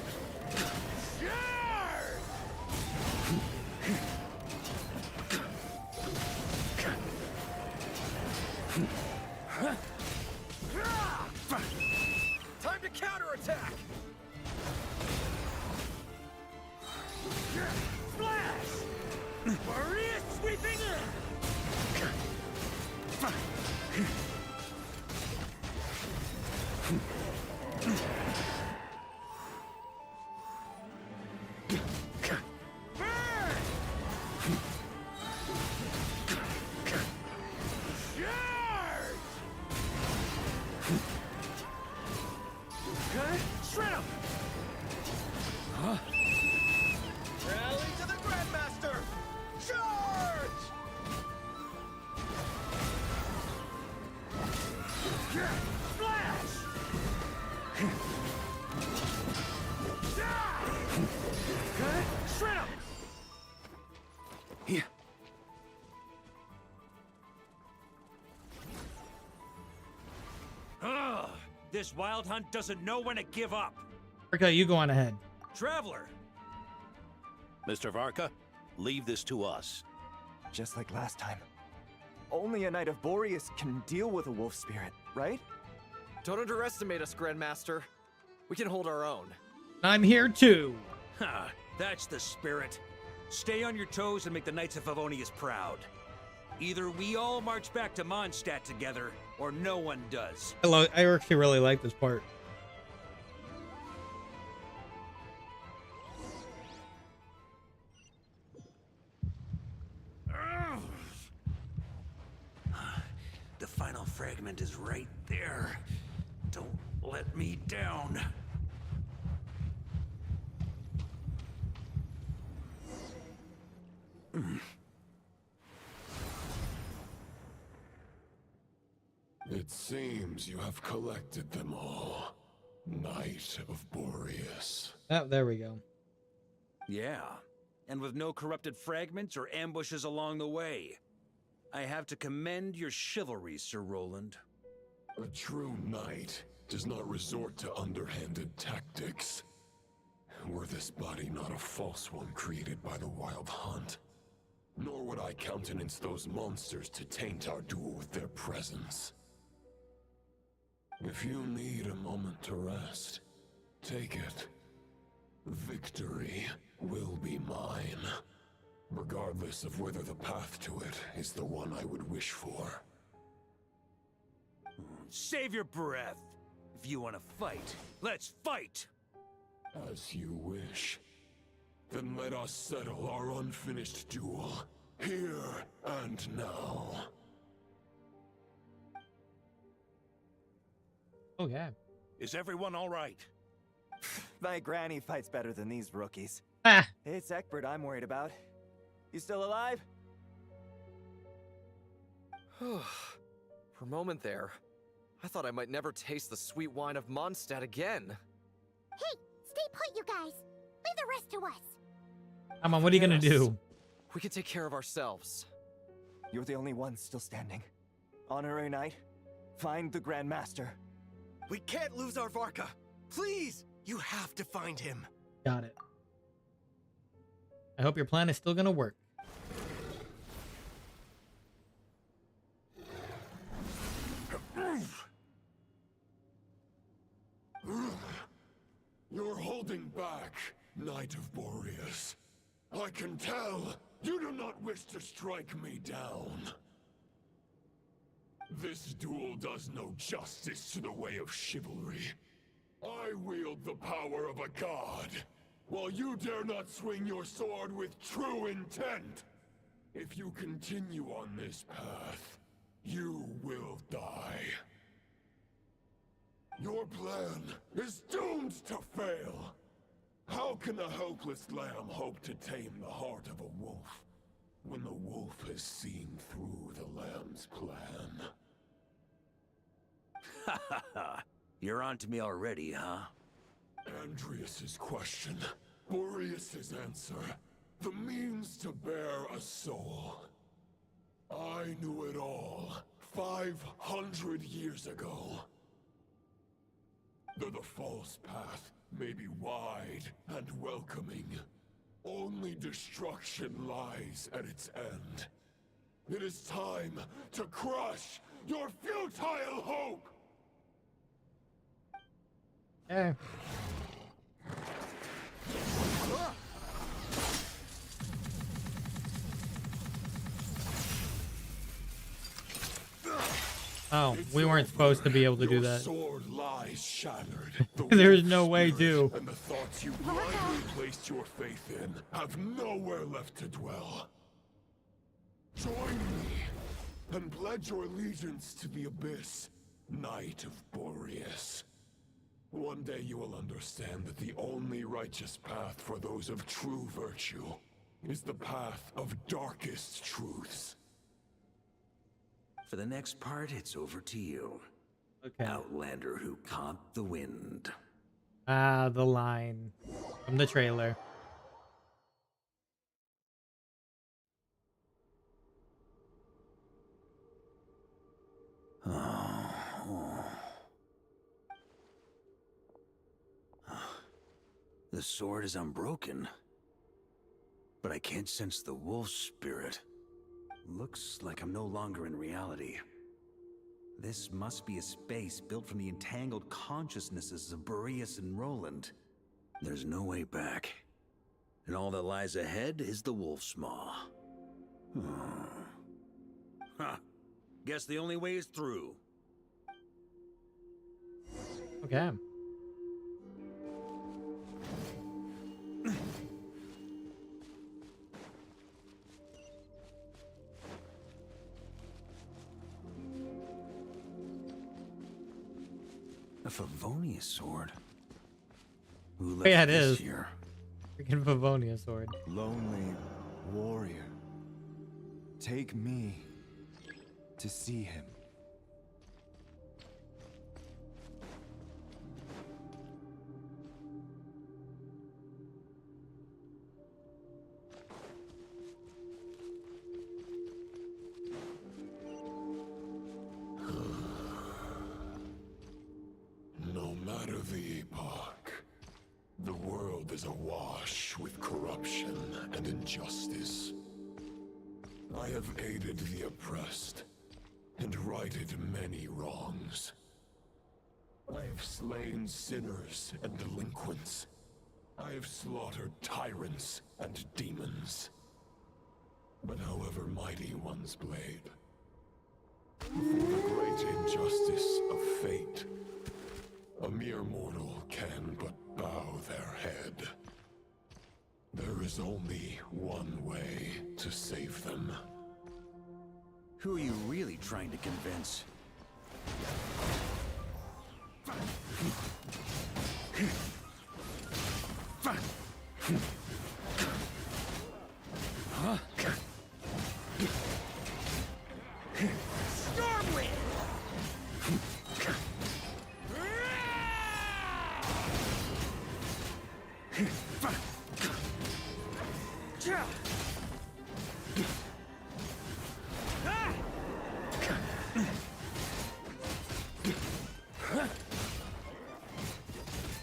Time to counterattack! Flash! Maria sweeping in! Rally to the Grandmaster! Charge! Flash! Shred him! Here. Ugh, this wild hunt doesn't know when to give up. Varka, you go on ahead. Traveler! Mr. Varka, leave this to us. Just like last time. Only a Knight of Boreas can deal with a wolf spirit, right? Don't underestimate us, Grandmaster. We can hold our own. I'm here too. Ha, that's the spirit. Stay on your toes and make the Knights of Favonius proud. Either we all march back to Mondstadt together, or no one does. I actually really like this part. The final fragment is right there. Don't let me down. It seems you have collected them all. Knight of Boreas. Oh, there we go. Yeah, and with no corrupted fragments or ambushes along the way. I have to commend your chivalry, Sir Roland. A true knight does not resort to underhanded tactics. Were this body not a false one created by the Wild Hunt, nor would I countenance those monsters to taint our duel with their presence. If you need a moment to rest, take it. Victory will be mine, regardless of whether the path to it is the one I would wish for. Save your breath. If you want to fight, let's fight! As you wish. Then let us settle our unfinished duel, here and now. Oh, yeah. Is everyone all right? My granny fights better than these rookies. Ah. It's Egbert I'm worried about. You still alive? For a moment there, I thought I might never taste the sweet wine of Mondstadt again. Hey, stay put, you guys. Leave the rest to us. Come on, what are you gonna do? We can take care of ourselves. You're the only one still standing. Honorary Knight, find the Grandmaster. We can't lose our Varka. Please, you have to find him. Got it. I hope your plan is still gonna work. You're holding back, Knight of Boreas. I can tell you do not wish to strike me down. This duel does no justice to the way of chivalry. I wield the power of a god, while you dare not swing your sword with true intent. If you continue on this path, you will die. Your plan is doomed to fail. How can a helpless lamb hope to tame the heart of a wolf, when the wolf has seen through the lamb's plan? Ha ha ha. You're on to me already, huh? Andrias's question, Boreas's answer, the means to bear a soul. I knew it all 500 years ago. Though the false path may be wide and welcoming, only destruction lies at its end. It is time to crush your futile hope! Oh, we weren't supposed to be able to do that. Sword lies shattered. There's no way to. And the thoughts you blindly placed your faith in have nowhere left to dwell. Join me and pledge your allegiance to the Abyss, Knight of Boreas. One day you will understand that the only righteous path for those of true virtue is the path of darkest truths. For the next part, it's over to you. Okay. Outlander who caught the wind. Ah, the line from the trailer. The sword is unbroken, but I can't sense the wolf spirit. Looks like I'm no longer in reality. This must be a space built from the entangled consciousnesses of Boreas and Roland. There's no way back. And all that lies ahead is the wolf's maw. Ha! Guess the only way is through. Okay. A Favonius sword. Who left Yeah, it this is. here? Freaking Favonia sword. Lonely warrior, take me to see him. No matter the epoch, the world is awash with corruption and injustice. I have aided the oppressed and righted many wrongs. I have slain sinners and delinquents. I have slaughtered tyrants and demons. But however mighty one's blade, before the great injustice of fate, a mere mortal can but bow their head. There is only one way to save them. Who are you really trying to convince?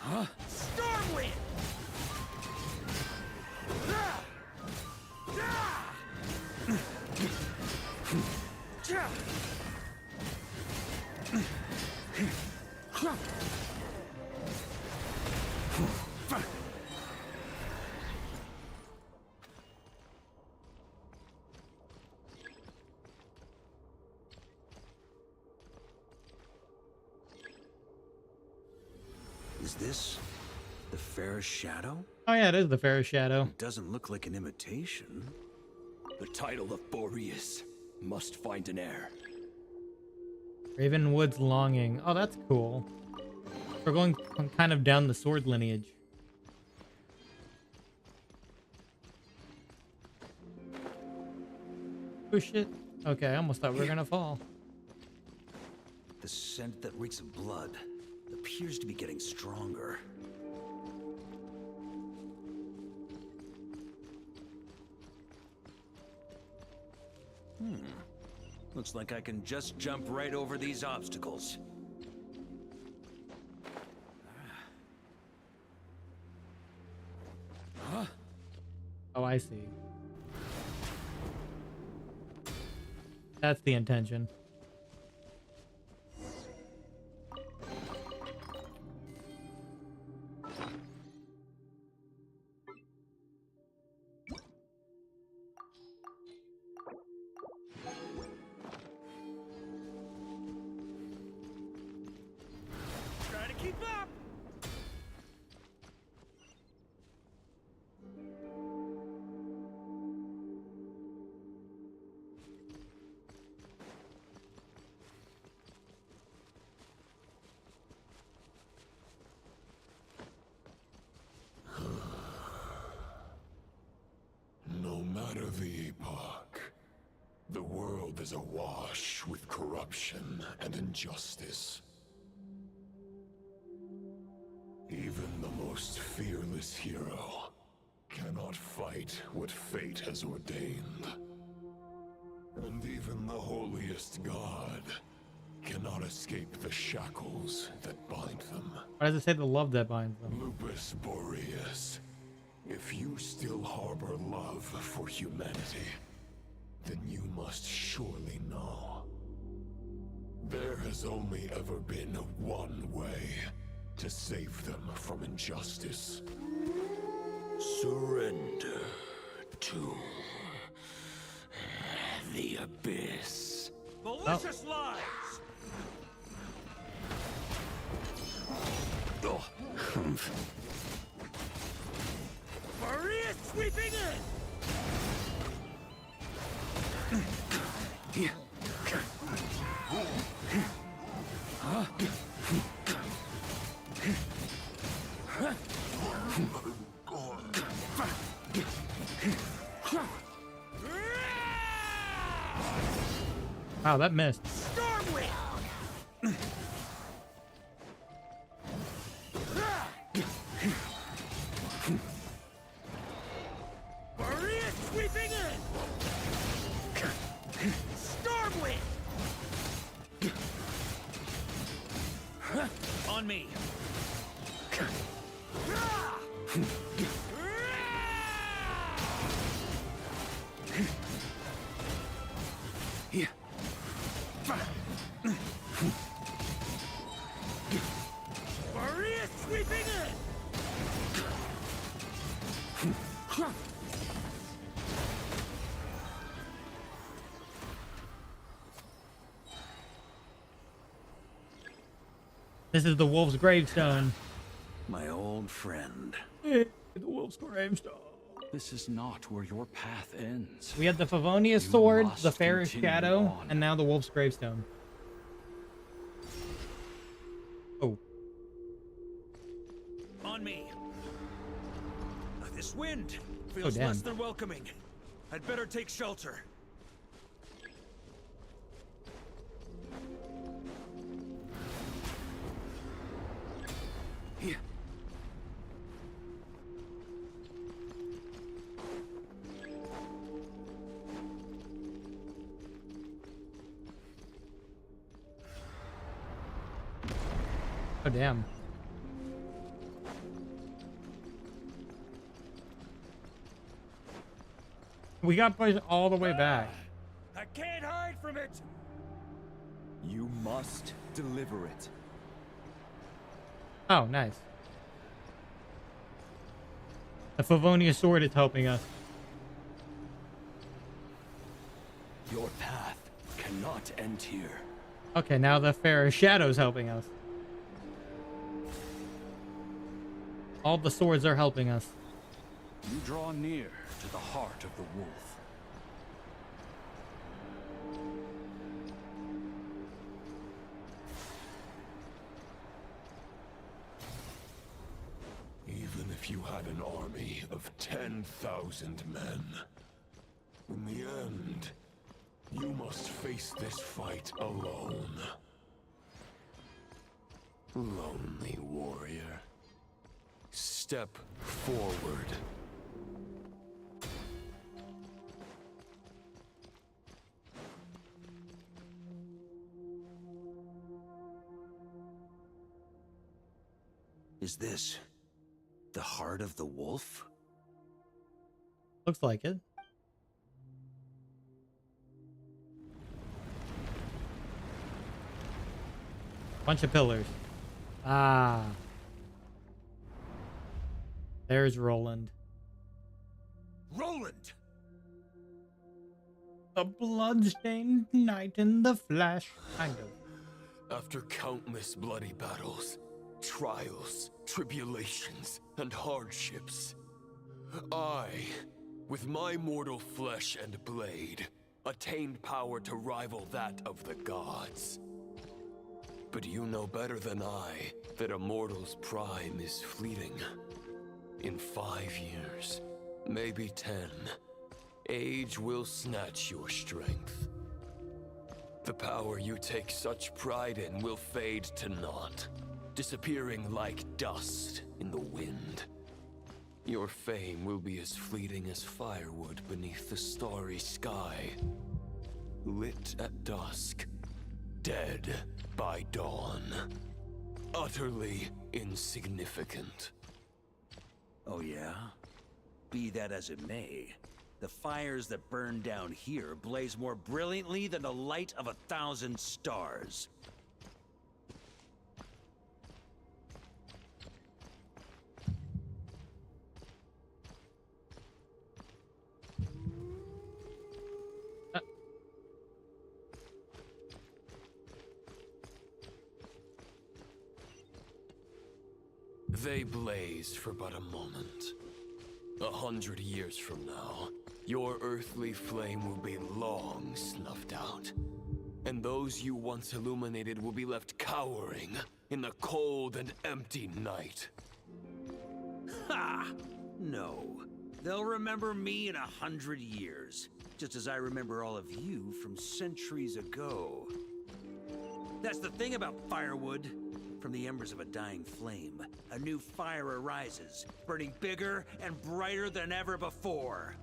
Huh? Stormwind! Huh? Stormwind! Is this the Fairest Shadow? Oh yeah, it is the Fairest Shadow. It doesn't look like an imitation. The title of Boreas must find an heir. Ravenwood's Longing. Oh, that's cool. We're going kind of down the sword lineage. Oh shit. Okay, I almost thought we were gonna fall. The scent that reeks of blood appears to be getting stronger. Looks like I can just jump right over these obstacles. Huh? Oh, I see. That's the intention. the epoch. The world is awash with corruption and injustice. Even the most fearless hero cannot fight what fate has ordained. And even the holiest god cannot escape the shackles that bind them. Why does it say the love that binds them? Lupus Boreas, if you still harbor love for humanity, then you must surely know. There has only ever been one way to save them from injustice. Surrender to the abyss. Malicious lies! Oh. Maria sweeping in! Huh? Wow, that missed. Stormwind! Maria sweeping in! Stormwind! On me! Yeah. Maria sweeping in! This is the wolf's gravestone. My old friend. The wolf's gravestone. This is not where your path ends. We had the Favonius sword, must the Fairest continue Shadow, on. and now the wolf's gravestone. Oh. On me! This wind feels damn. less than welcoming. I'd better take shelter. Here. Oh, damn. We got pushed all the way back. I can't hide from it! You must deliver it. Oh, nice. The Favonius sword is helping us. Your path cannot end here. Okay, now the Fairest Shadow's helping us. All the swords are helping us. You draw near to the heart of the wolf. Even if you had an army of 10,000 men, in the end, you must face this fight alone. Lonely warrior. Step forward. Is this the heart of the wolf? Looks like it. Bunch of pillars. Ah. There's Roland. Roland! A bloodstained knight in the flesh. Kind of. After countless bloody battles, trials, tribulations, and hardships, I, with my mortal flesh and blade, attained power to rival that of the gods. But you know better than I that a mortal's prime is fleeting. In 5 years, maybe 10, age will snatch your strength. The power you take such pride in will fade to naught, disappearing like dust in the wind. Your fame will be as fleeting as firewood beneath the starry sky, lit at dusk, dead by dawn, utterly insignificant. Oh yeah? Be that as it may, the fires that burn down here blaze more brilliantly than the light of 1,000 stars. They blaze for but a moment. 100 years from now, your earthly flame will be long snuffed out. And those you once illuminated will be left cowering in the cold and empty night. Ha! No. They'll remember me in 100 years, just as I remember all of you from centuries ago. That's the thing about firewood. From the embers of a dying flame, a new fire arises, burning bigger and brighter than ever before.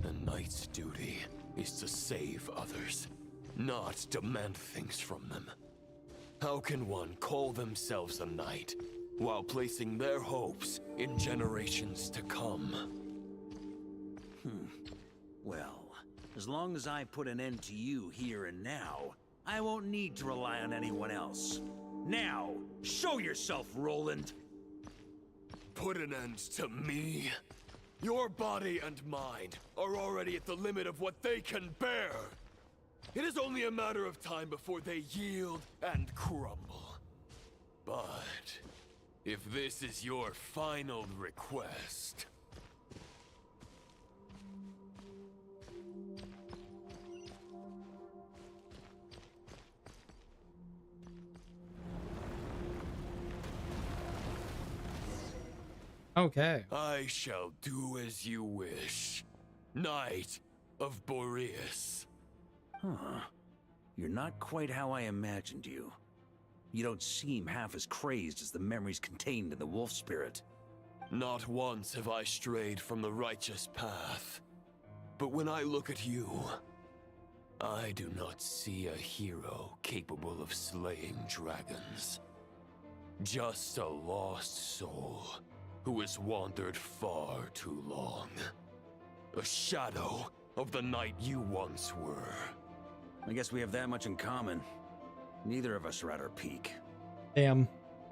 A knight's duty is to save others, not demand things from them. How can one call themselves a knight while placing their hopes in generations to come? Well, as long as I put an end to you here and now, I won't need to rely on anyone else. Now, show yourself, Roland! Put an end to me? Your body and mind are already at the limit of what they can bear. It is only a matter of time before they yield and crumble. But if this is your final request... Okay. I shall do as you wish, Knight of Boreas. Huh. You're not quite how I imagined you. You don't seem half as crazed as the memories contained in the wolf spirit. Not once have I strayed from the righteous path. But when I look at you, I do not see a hero capable of slaying dragons. Just a lost soul who has wandered far too long. A shadow of the knight you once were. I guess we have that much in common. Neither of us are at our peak. Damn.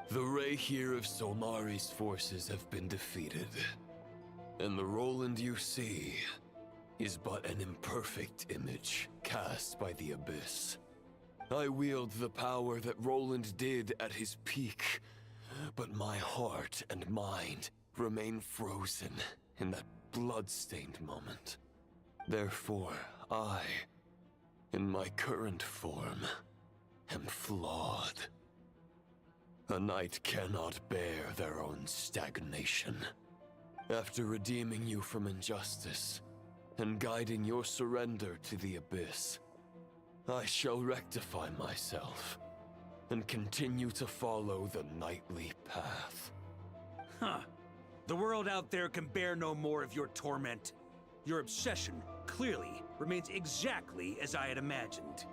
The Rayhir of Solmari's forces have been defeated. And the Roland you see is but an imperfect image cast by the Abyss. I wield the power that Roland did at his peak, but my heart and mind remain frozen in that blood-stained moment. Therefore, I, in my current form, am flawed. A knight cannot bear their own stagnation. After redeeming you from injustice and guiding your surrender to the Abyss, I shall rectify myself and continue to follow the knightly path. Huh. The world out there can bear no more of your torment. Your obsession, clearly, remains exactly as I had imagined.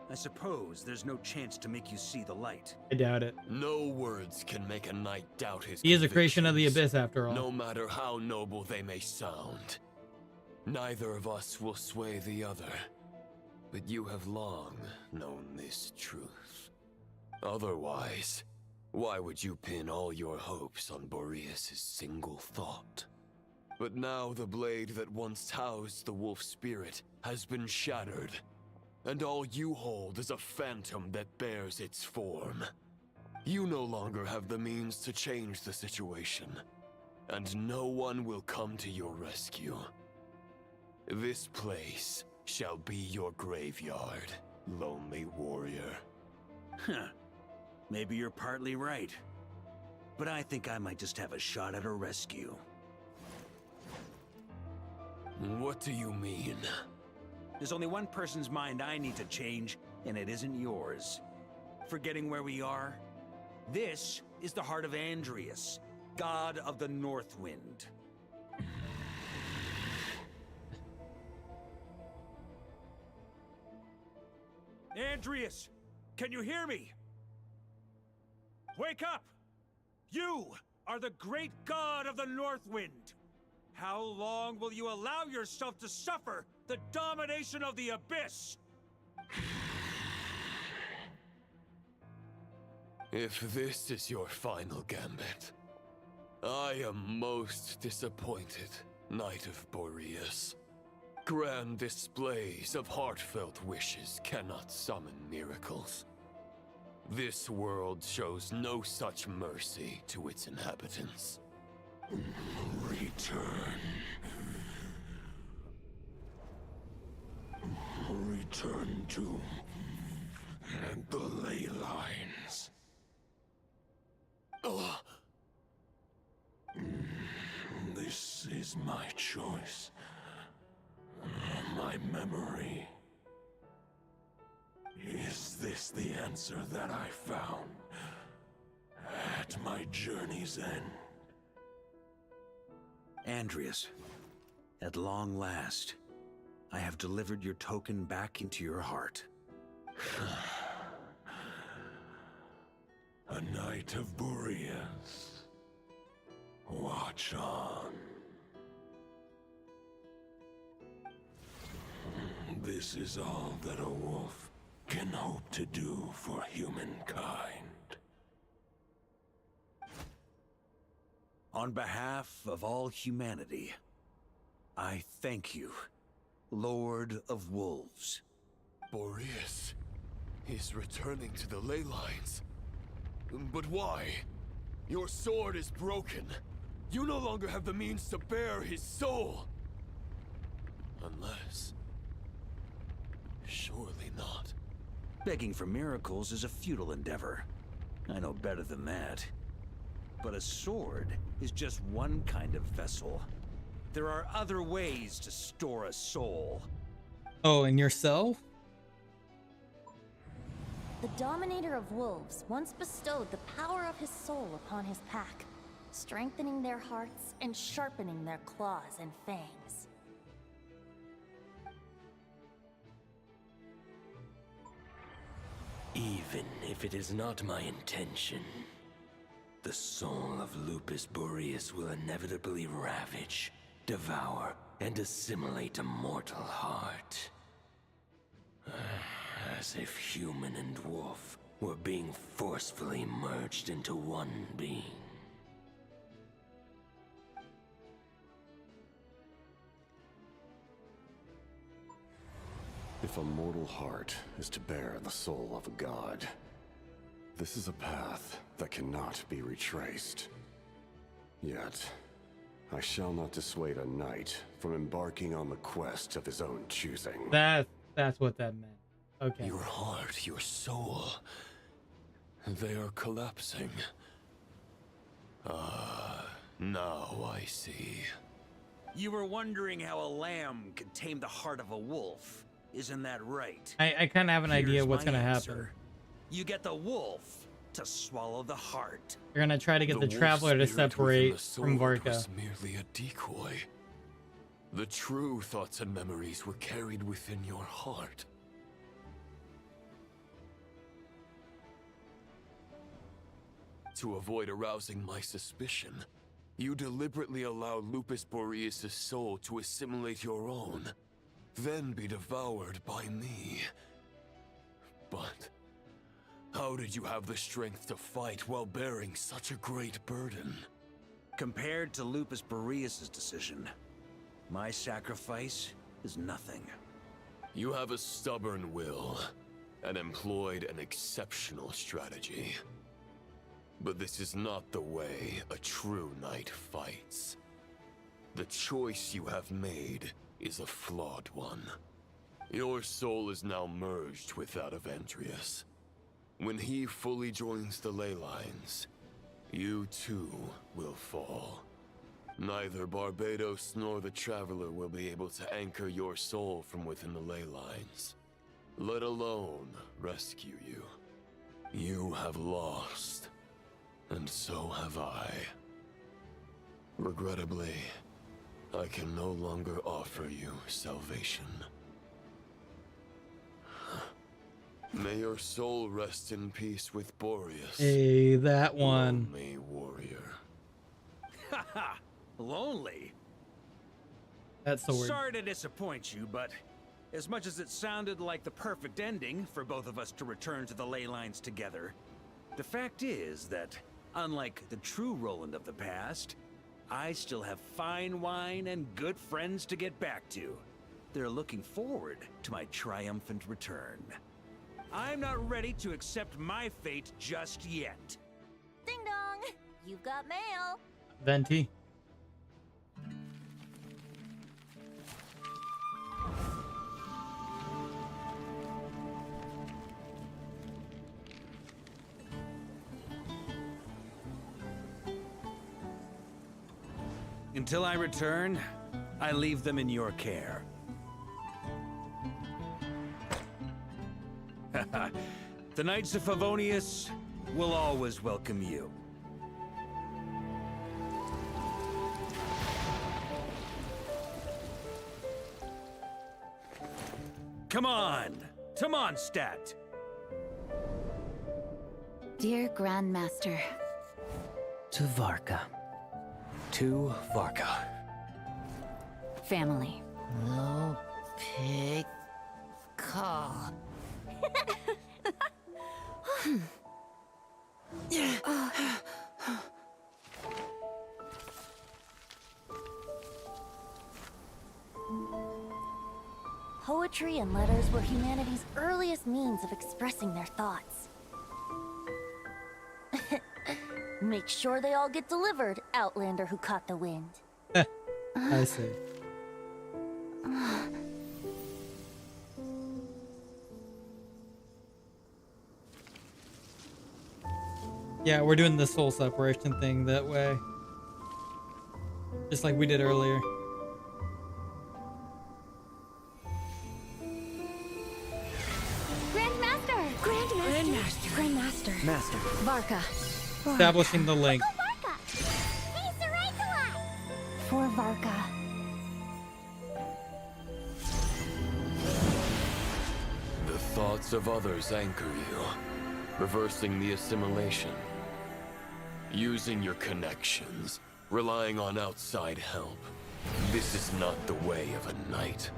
I suppose there's no chance to make you see the light. I doubt it. No words can make a knight doubt his He is a creation of the Abyss, after all. No matter how noble they may sound. Neither of us will sway the other. But you have long known this truth. Otherwise, why would you pin all your hopes on Boreas' single thought? But now the blade that once housed the wolf spirit has been shattered, and all you hold is a phantom that bears its form. You no longer have the means to change the situation, and no one will come to your rescue. This place shall be your graveyard, lonely warrior. Huh. Maybe you're partly right. But I think I might just have a shot at a rescue. What do you mean? There's only one person's mind I need to change, and it isn't yours. Forgetting where we are? This is the heart of Andreas, god of the North Wind. Andreas, can you hear me? Wake up! You are the great god of the North Wind. How long will you allow yourself to suffer the domination of the Abyss? If this is your final gambit, I am most disappointed, Knight of Boreas. Grand displays of heartfelt wishes cannot summon miracles. This world shows no such mercy to its inhabitants. Return. Return to the ley lines. This is my choice. My memory. Is this the answer that I found at my journey's end? Andreas, at long last, I have delivered your token back into your heart. A Knight of Boreas. Watch on. This is all that a wolf can hope to do for humankind. On behalf of all humanity, I thank you, Lord of Wolves. Boreas is returning to the ley lines. But why? Your sword is broken. You no longer have the means to bear his soul. Unless... surely not. Begging for miracles is a futile endeavor. I know better than that. But a sword is just one kind of vessel. There are other ways to store a soul. Oh, and yourself? The Dominator of Wolves once bestowed the power of his soul upon his pack, strengthening their hearts and sharpening their claws and fangs. Even if it is not my intention, the soul of Lupus Boreas will inevitably ravage, devour, and assimilate a mortal heart. As if human and wolf were being forcefully merged into one being. If a mortal heart is to bear the soul of a god, this is a path that cannot be retraced. Yet, I shall not dissuade a knight from embarking on the quest of his own choosing. That's what that meant. Okay. Your heart, your soul, they are collapsing. Now I see. You were wondering how a lamb could tame the heart of a wolf. Isn't that right? I kind of have an idea what's going to happen. You get the wolf to swallow the heart. You're going to try to get the traveler to separate from Varka. Was merely a decoy. The true thoughts and memories were carried within your heart. To avoid arousing my suspicion, you deliberately allow Lupus Boreas' soul to assimilate your own, then be devoured by me. But how did you have the strength to fight while bearing such a great burden? Compared to Lupus Boreas' decision, my sacrifice is nothing. You have a stubborn will and employed an exceptional strategy. But this is not the way a true knight fights. The choice you have made is a flawed one. Your soul is now merged with that of Andreas. When he fully joins the ley lines, you too will fall. Neither Barbados nor the Traveler will be able to anchor your soul from within the ley lines, let alone rescue you. You have lost, and so have I. Regrettably, I can no longer offer you salvation. May your soul rest in peace with Boreas. Hey, that one. Lonely warrior. Haha, lonely. That's the word. Sorry to disappoint you, but as much as it sounded like the perfect ending for both of us to return to the ley lines together, the fact is that, unlike the true Roland of the past, I still have fine wine and good friends to get back to. They're looking forward to my triumphant return. I'm not ready to accept my fate just yet. Ding dong! You've got mail. Venti. Until I return, I leave them in your care. The Knights of Favonius will always welcome you. Come on, to Mondstadt. Dear Grandmaster. To Varka. To Varka. Family. No pig call. Poetry and letters were humanity's earliest means of expressing their thoughts. Make sure they all get delivered, Outlander who caught the wind. I see. Yeah, we're doing the soul separation thing that way. Just like we did earlier. Grandmaster! Grandmaster! Grandmaster! Master. Varka. Establishing the link. For Varka. The thoughts of others anchor you, reversing the assimilation. Using your connections, relying on outside help. This is not the way of a knight.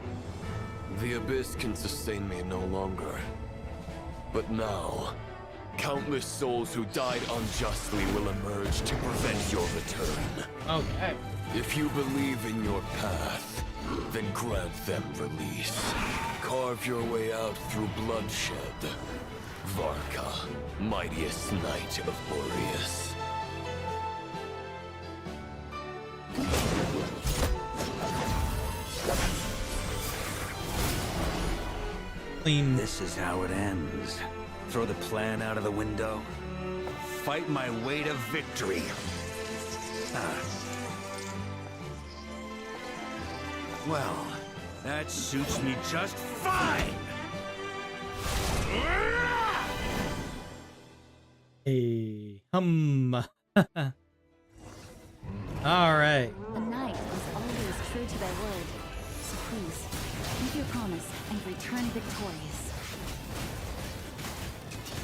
The Abyss can sustain me no longer. But now, countless souls who died unjustly will emerge to prevent your return. Okay. If you believe in your path, then grant them release. Carve your way out through bloodshed. Varka, mightiest knight of Boreas. Clean. This is how it ends. Throw the plan out of the window. Fight my way to victory. Well, that suits me just fine. Hey, All right. The knight was always true to their word. So please, keep your promise and return victorious.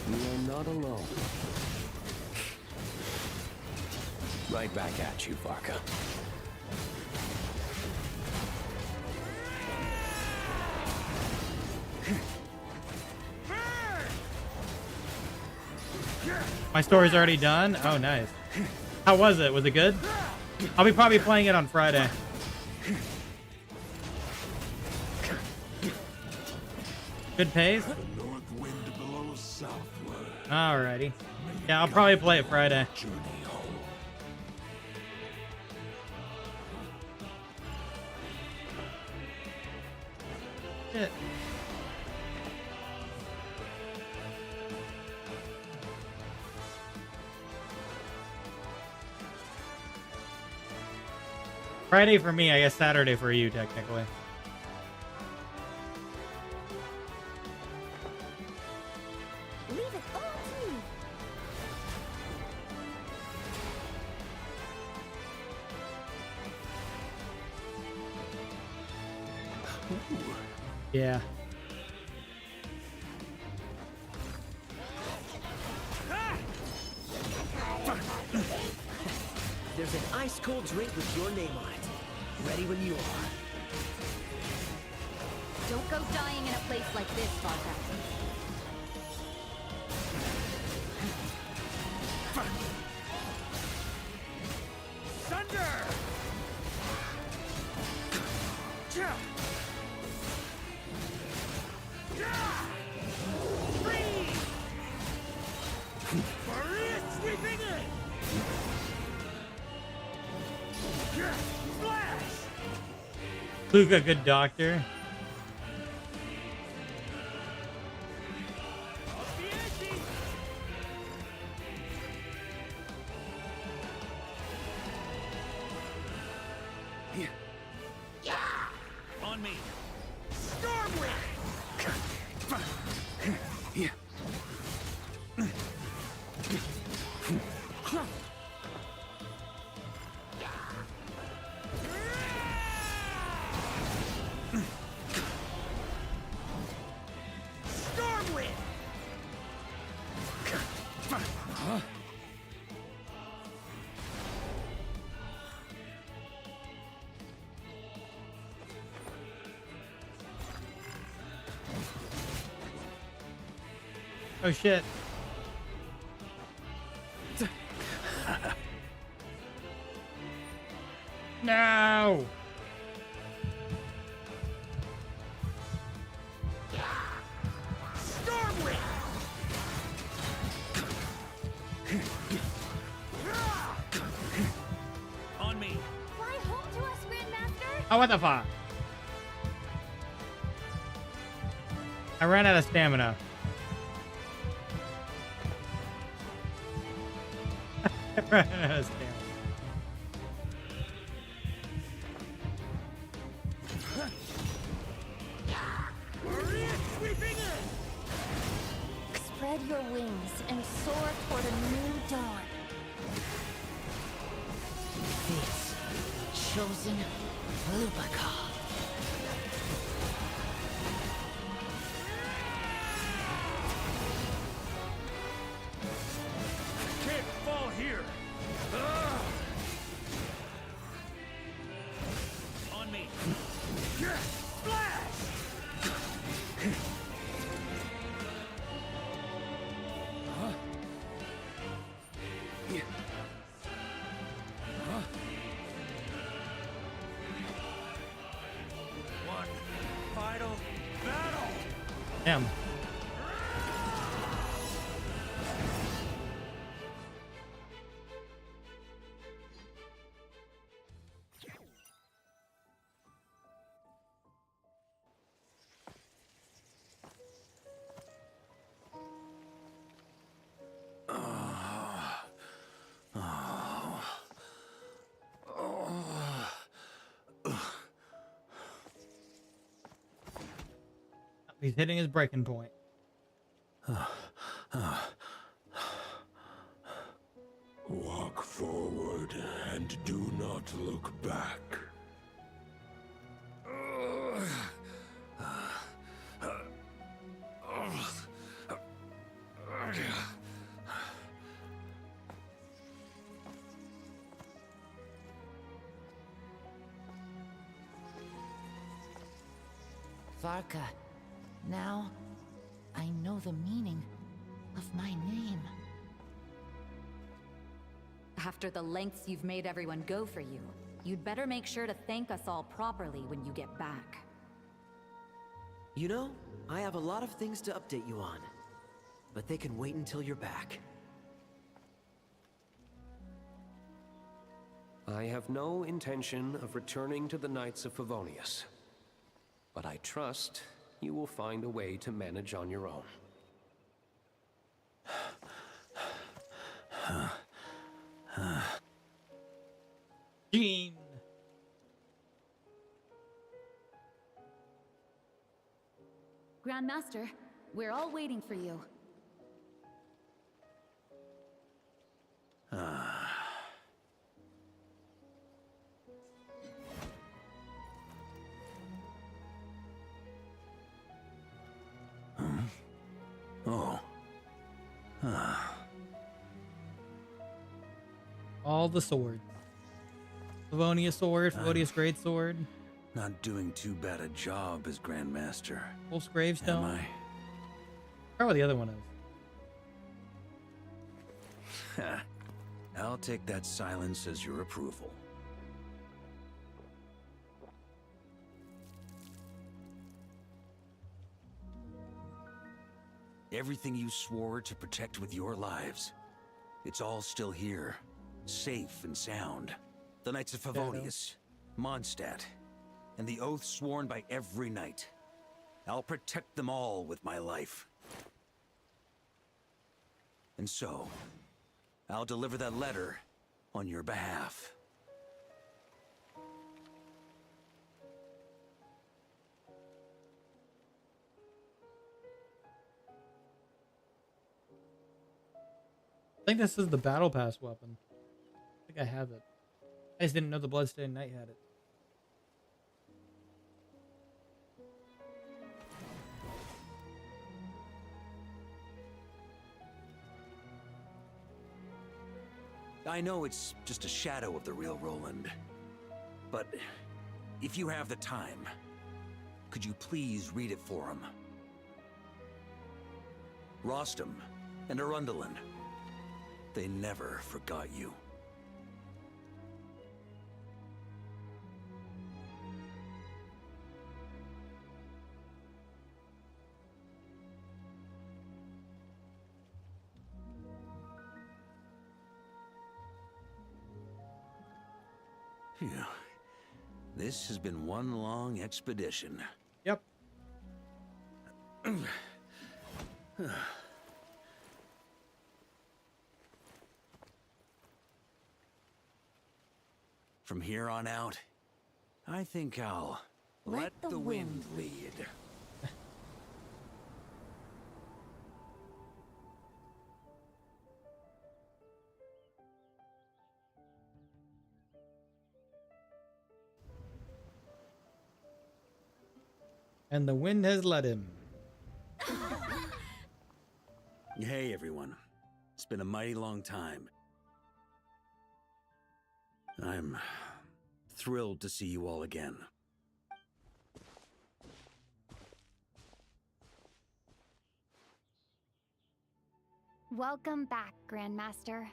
You are not alone. Right back at you, Varka. My story's already done? Oh, nice. How was it? Was it good? I'll be probably playing it on Friday. Good pace? The north wind blows southward. Alrighty. May Yeah, I'll probably play it Friday. Journey home. Shit. Friday for me, I guess Saturday for you, technically. Leave it all to me. Yeah. There's an ice-cold drink with your name on it. Ready when you are. Don't go dying in a place like this, Varka. Thunder! Freeze! Maria sweeping in! Flash! Luke, a good doctor. On me! Stormwind! Stormwind! Oh shit. No. Stormwind! On me! Fly home to us, Grandmaster! Oh, what the fuck? I ran out of stamina. I ran out of stamina. Maria sweeping in! Spread your wings and soar toward a new dawn. Fate's chosen Lupica. Can't fall here! On me! Splash! One final battle! Damn. He's hitting his breaking point. Walk forward and do not look back. Varka, now I know the meaning of my name. After the lengths you've made everyone go for you, you'd better make sure to thank us all properly when you get back. You know, I have a lot of things to update you on. But they can wait until you're back. I have no intention of returning to the Knights of Favonius, but I trust you will find a way to manage on your own. Gene. Grandmaster, we're all waiting for you. Oh. All the swords. Favonius sword, Favonius great sword. Not doing too bad a job as Grandmaster. Wolf's gravestone. Am I? Or what the other one is. I'll take that silence as your approval. Everything you swore to protect with your lives, it's all still here, safe and sound. The Knights of Favonius, Mondstadt, and the oath sworn by every knight. I'll protect them all with my life. And so, I'll deliver that letter on your behalf. I think this is the battle pass weapon. I think I have it. I just didn't know the Bloodstained Knight had it. I know it's just a shadow of the real Roland, but if you have the time, could you please read it for him? Rostam and Arundelen, they never forgot you. Phew. This has been one long expedition. Yep. From here on out, I think I'll let the wind lead. And the wind has led him. Hey everyone, it's been a mighty long time. I'm thrilled to see you all again. Welcome back, Grandmaster.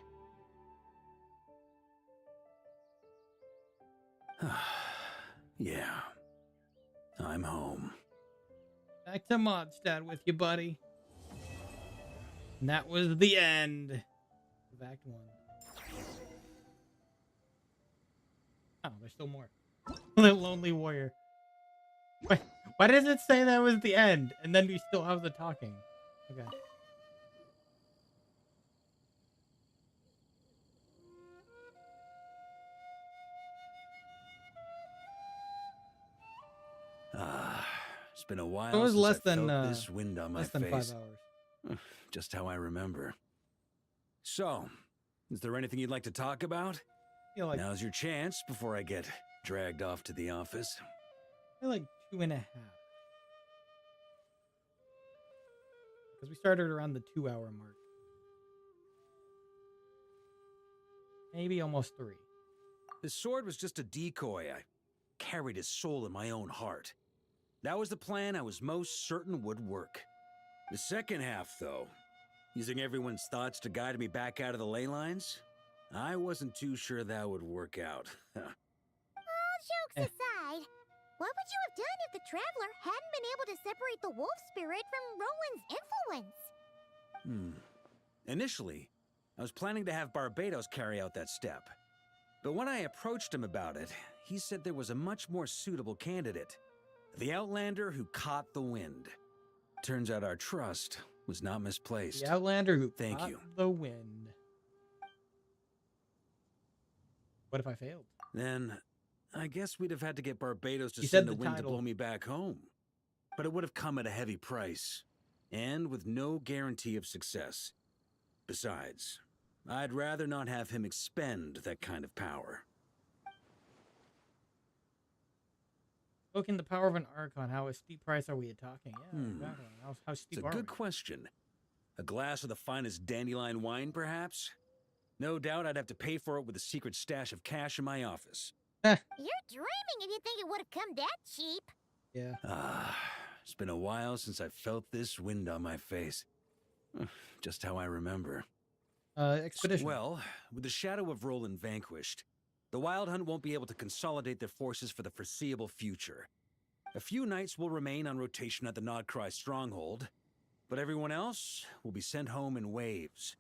Yeah, I'm home. Back to Mondstadt with you, buddy. And that was the end of Act 1. Oh, there's still more. The Lonely Warrior. Wait, why does it say that was the end? And then we still have the talking. Okay. It's been a while. It was since less I than felt this wind on my less than face. 5 hours. Just how I remember. So, is there anything you'd like to talk about? Now's your chance before I get dragged off to the office. I feel like 2.5. Because we started around the 2-hour mark. Maybe almost 3. The sword was just a decoy. I carried his soul in my own heart. That was the plan I was most certain would work. The second half, though, using everyone's thoughts to guide me back out of the ley lines, I wasn't too sure that would work out. All jokes aside, what would you have done if the Traveler hadn't been able to separate the wolf spirit from Roland's influence? Initially, I was planning to have Barbados carry out that step. But when I approached him about it, he said there was a much more suitable candidate. The Outlander who caught the wind. Turns out our trust was not misplaced. The Outlander who Thank caught you. the wind. What if I failed? Then, I guess we'd have had to get Barbados to You said send the the wind to title. blow me back home. But it would have come at a heavy price, and with no guarantee of success. Besides, I'd rather not have him expend that kind of power. Look in the power of an Archon. How a steep price are we talking? Yeah, exactly. How steep It's a are good we? question. A glass of the finest dandelion wine, perhaps? No doubt I'd have to pay for it with a secret stash of cash in my office. You're dreaming if you think it would have come that cheap. Yeah. It's been a while since I felt this wind on my face. Just how I remember. Expedition. Well, with the shadow of Roland vanquished, the Wild Hunt won't be able to consolidate their forces for the foreseeable future. A few knights will remain on rotation at the Nodcry stronghold, but everyone else will be sent home in waves.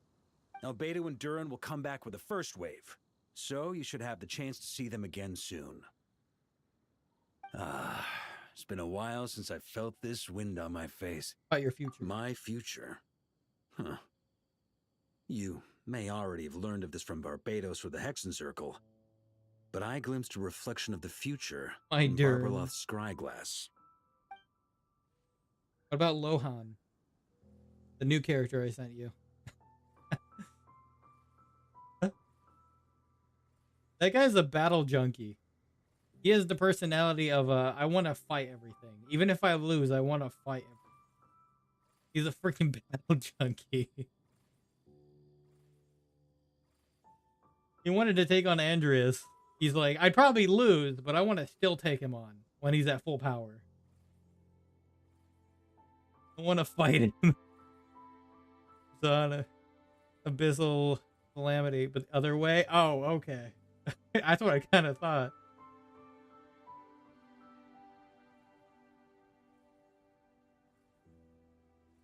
Albedo and Durin will come back with the first wave, so you should have the chance to see them again soon. It's been a while since I felt this wind on my face. About your future. My future? Huh. You may already have learned of this from Barbados or the Hexen Circle, but I glimpsed a reflection of the future in Durin. Barbeloth's scryglass. What about Lohan? The new character I sent you. That guy's a battle junkie. He has the personality of I want to fight everything. Even if I lose, I want to fight everything. He's a freaking battle junkie. He wanted to take on Andreas. He's like, I'd probably lose, but I want to still take him on when he's at full power. I want to fight him. It's on a abyssal calamity, but the other way? Oh, okay. That's what I kind of thought.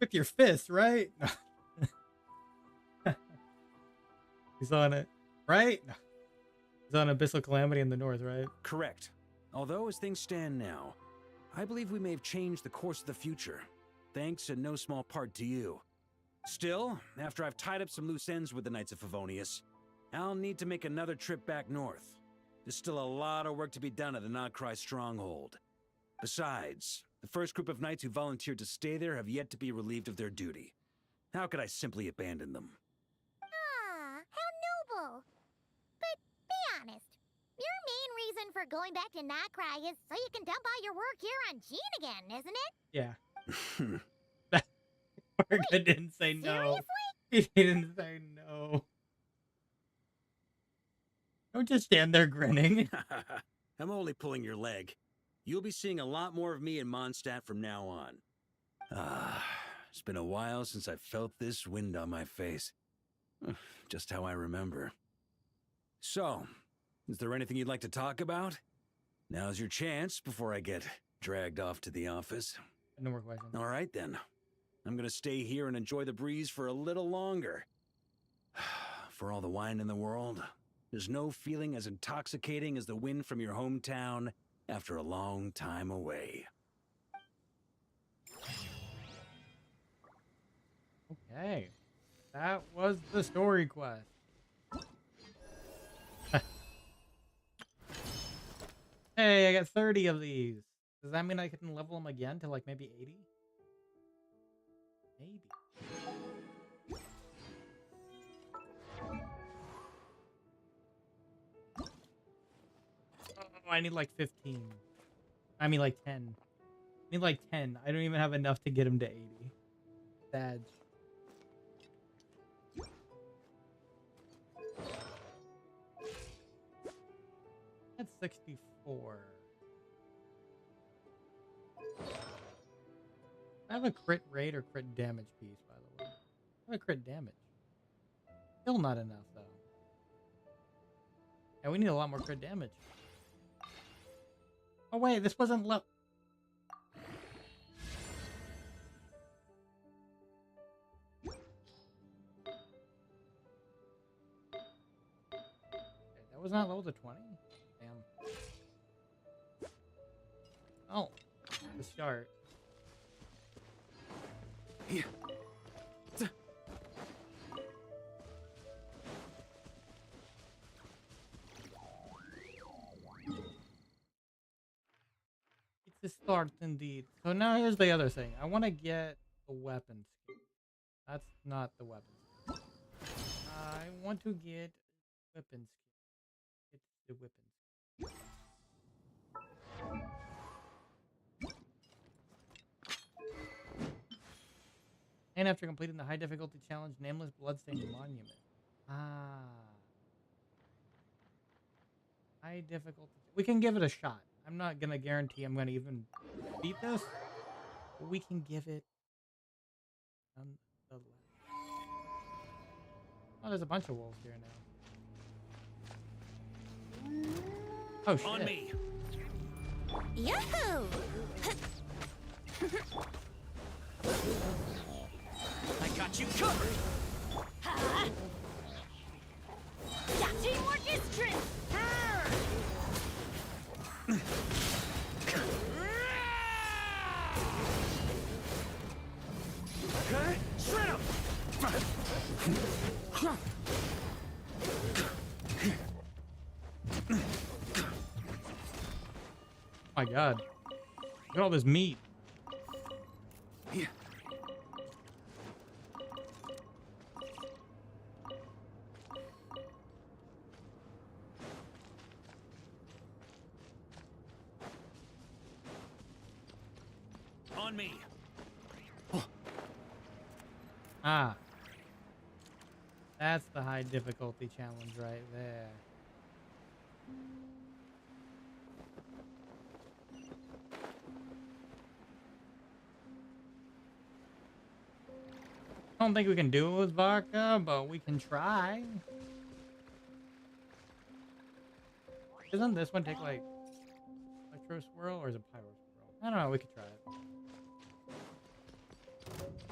With your fist, right? He's on it, right? He's on Abyssal Calamity in the north, right? Correct. Although, as things stand now, I believe we may have changed the course of the future, thanks in no small part to you. Still, after I've tied up some loose ends with the Knights of Favonius, I'll need to make another trip back north. There's still a lot of work to be done at the Nodcry stronghold. Besides, the first group of knights who volunteered to stay there have yet to be relieved of their duty. How could I simply abandon them? Ah, how noble. But be honest, your main reason for going back to Nodcry is so you can dump all your work here on Jean again, isn't it? Yeah. Varka didn't say no. Seriously? He didn't say no. Don't just stand there grinning. I'm only pulling your leg. You'll be seeing a lot more of me in Mondstadt from now on. It's been a while since I felt this wind on my face. Just how I remember. So, is there anything you'd like to talk about? Now's your chance before I get dragged off to the office. No more questions. All right, then. I'm gonna stay here and enjoy the breeze for a little longer. For all the wine in the world, there's no feeling as intoxicating as the wind from your hometown after a long time away. Okay. That was the story quest. Hey, I got 30 of these. Does that mean I can level them again to like maybe 80? Maybe. Oh, I need like 15. I mean like 10. I need like 10. I don't even have enough to get him to 80. Sad. That's 64. I have a crit rate or crit damage piece, by the way. I have a crit damage. Still not enough, though. Yeah, we need a lot more crit damage. Oh, wait, this wasn't low. was not level to 20? Damn. Oh, the start. Yeah. It's a start indeed. So now here's the other thing. I want to get a weapon skin. That's not the weapon skin. I want to get weapon skin. It's the weapon skin. And after completing the high difficulty challenge, Nameless Bloodstained Monument. Ah. High difficulty. We can give it a shot. I'm not going to guarantee I'm going to even beat this. But we can give it nonetheless. Oh, there's a bunch of wolves here now. Oh, shit. On me. Yahoo! I got you covered. Ha! Yeah, teamwork is strength. Okay, shred him. My God. Look at all this meat. Yeah. On me. Ah. That's the high difficulty challenge right there. I don't think we can do it with Varka, but we can try. Doesn't this one take like Electro Swirl or is it Pyro Swirl? I don't know, we could try it.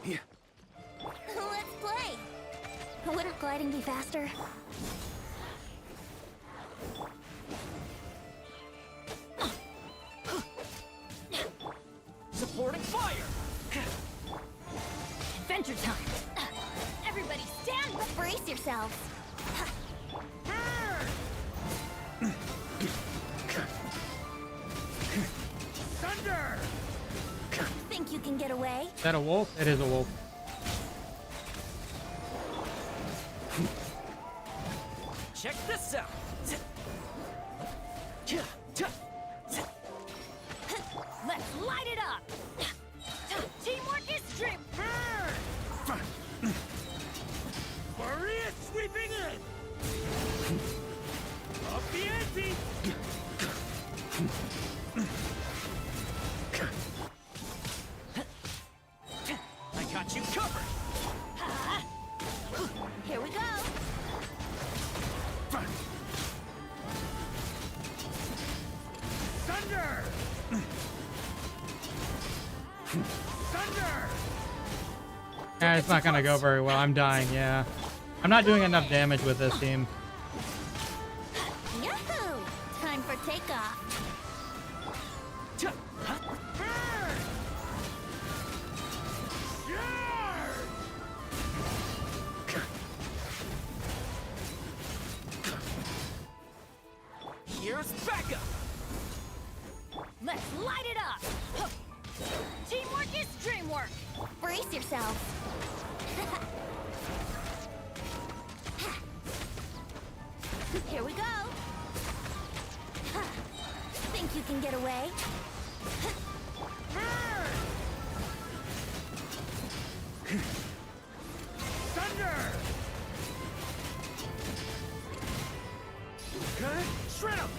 Yeah. Let's play. Wouldn't gliding be faster? Supporting fire. Adventure time. Everybody stand, but brace yourselves. Thunder. Think you can get away? Is that a wolf? It is a wolf. Check this out. Let's light it up. Teamwork is strength. Maria sweeping in. Up the ante. I got you covered. Here we go. Thunder. Thunder. Yeah, it's not gonna go very well. I'm dying, yeah. I'm not doing enough damage with this team. Yahoo! Time for takeoff. Here's backup. Let's light it up. Teamwork is dreamwork. Brace yourselves. Here we go. Think you can get away? Thunder. Okay, shred him.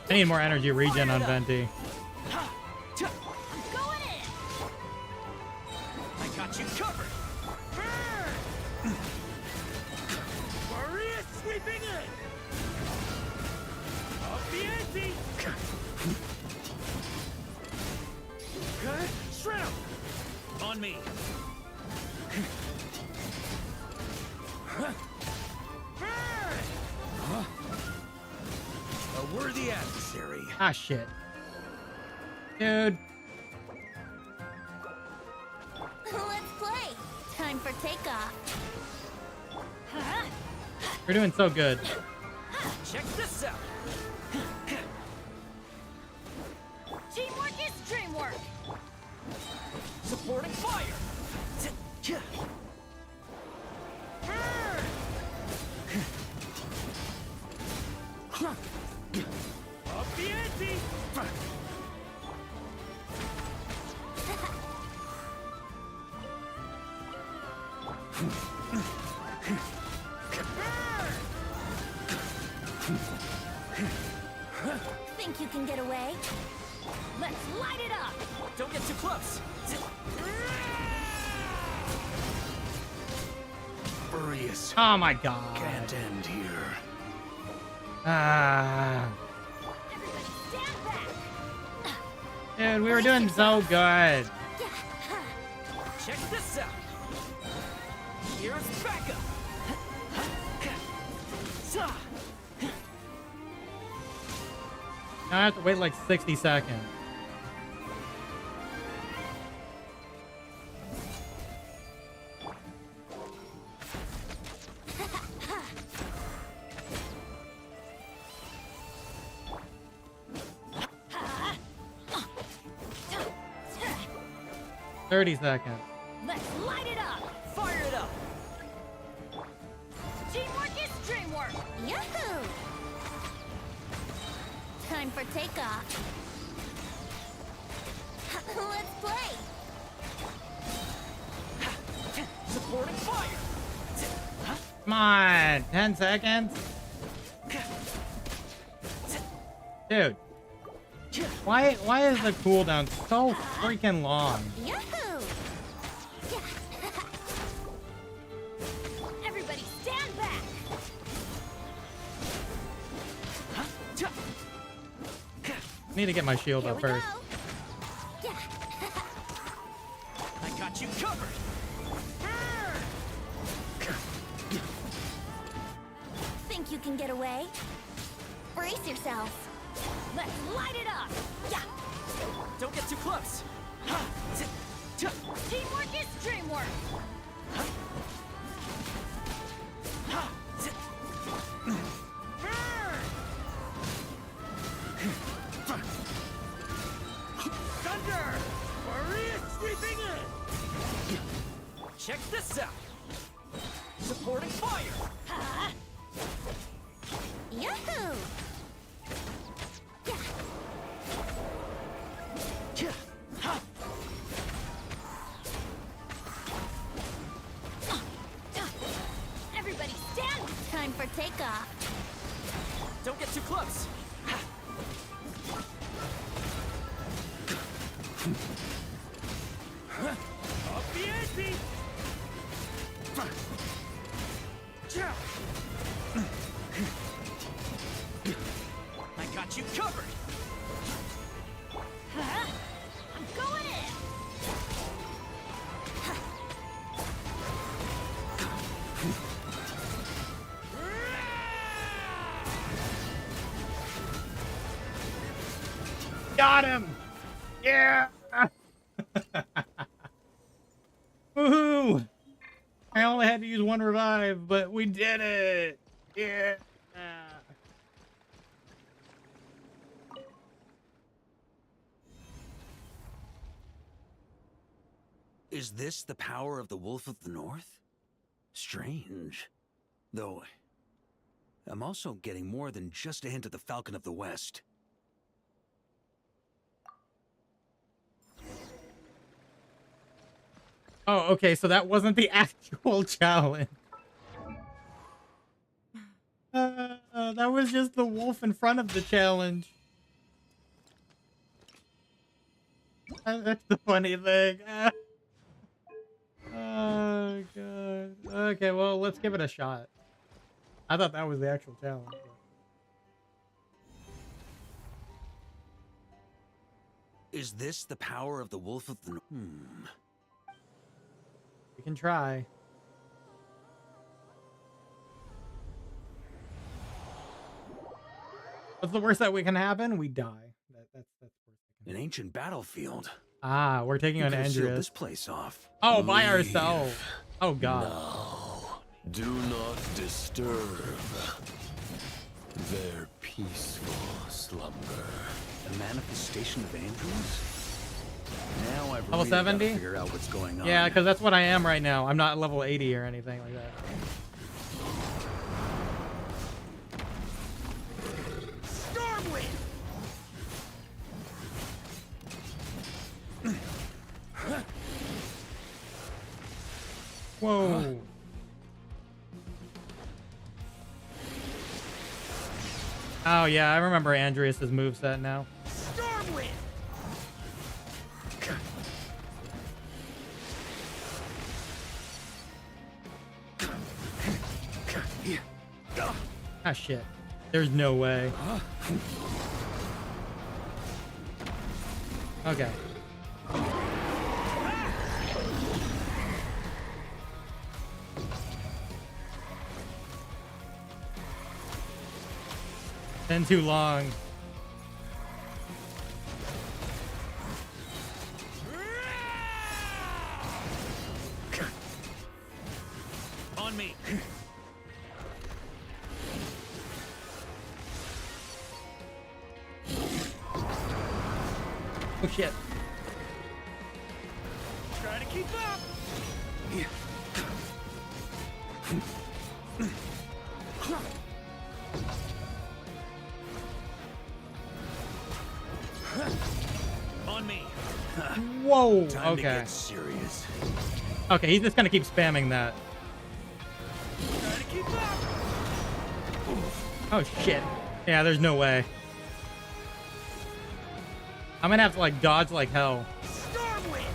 I need more energy regen on Venti. Going in. I got you covered. Maria sweeping in. Up the ante. Okay, shred him. On me. Ah, shit. Dude. Let's play. Time for takeoff. We're doing so good. Check this out. Teamwork is dreamwork. Supporting fire. Up the ante. Think you can get away? Let's light it up. Don't get too close. Boreas. Oh my god. Can't end here. Ah. Everybody stand back. Dude, we were doing so good. Check this out. Here's Varka. Now I have to wait like 60 seconds. Thirty seconds. Let's light it up. Fire it up. Teamwork is dreamwork. Yahoo! Time for takeoff. Let's play. Supporting fire. Come on, 10 seconds. Dude. Why is the cooldown so freaking long? Yahoo! Everybody stand back. Need to get my shield up first. I got you covered. Think you can get away? Brace yourself. Let's light it up. Yeah. Don't get too close. Teamwork is dreamwork. Thunder! Maria sweeping in! Check this out! Supporting fire! Yahoo! Everybody stand! Time for takeoff. Don't get too close! Up the ante! I got you covered! I'm going in! Got him! Yeah! Woohoo! I only had to use one revive, but we did it! Yeah! Is this the power of the Wolf of the North? Strange. Though, I'm also getting more than just a hint of the Falcon of the West. Oh, okay, so that wasn't the actual challenge. That was just the wolf in front of the challenge. That's the funny thing. Oh, God. Okay, well, let's give it a shot. I thought that was the actual challenge. But... Is this the power of the Wolf of the North? We can try. What's the worst that we can happen? We die. An ancient battlefield. Ah, we're taking You on could have sealed Andreas. this place off. Oh, by Leave ourselves. Oh god. Now, do not disturb their peaceful slumber. A manifestation of Andrews? Now I've Level really got to 70? figure out what's going on. Yeah, because that's what I am right now. I'm not level 80 or anything like that. Stormwind! Whoa. Oh yeah, I remember Andreas's moveset now. Stormwind! Ah shit. There's no way. Okay. Been too long. On me. Oh shit. Try to keep up! On me. Whoa. Time to Okay. get serious. Okay, he's just gonna keep spamming that. Try to keep up! Oh shit. Yeah, there's no way. I'm gonna have to like dodge like hell. Stormwind!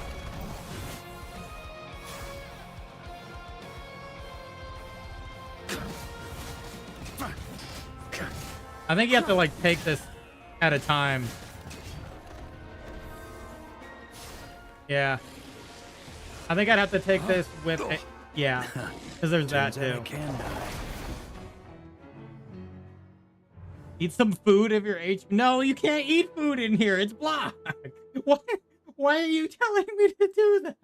I think you have to like take this at a time. Yeah. I think I'd have to take this with a, yeah, because there's that Turns out I too. can die. Eat some food if you're H. No, you can't eat food in here. It's blocked. Why are you telling me to do that?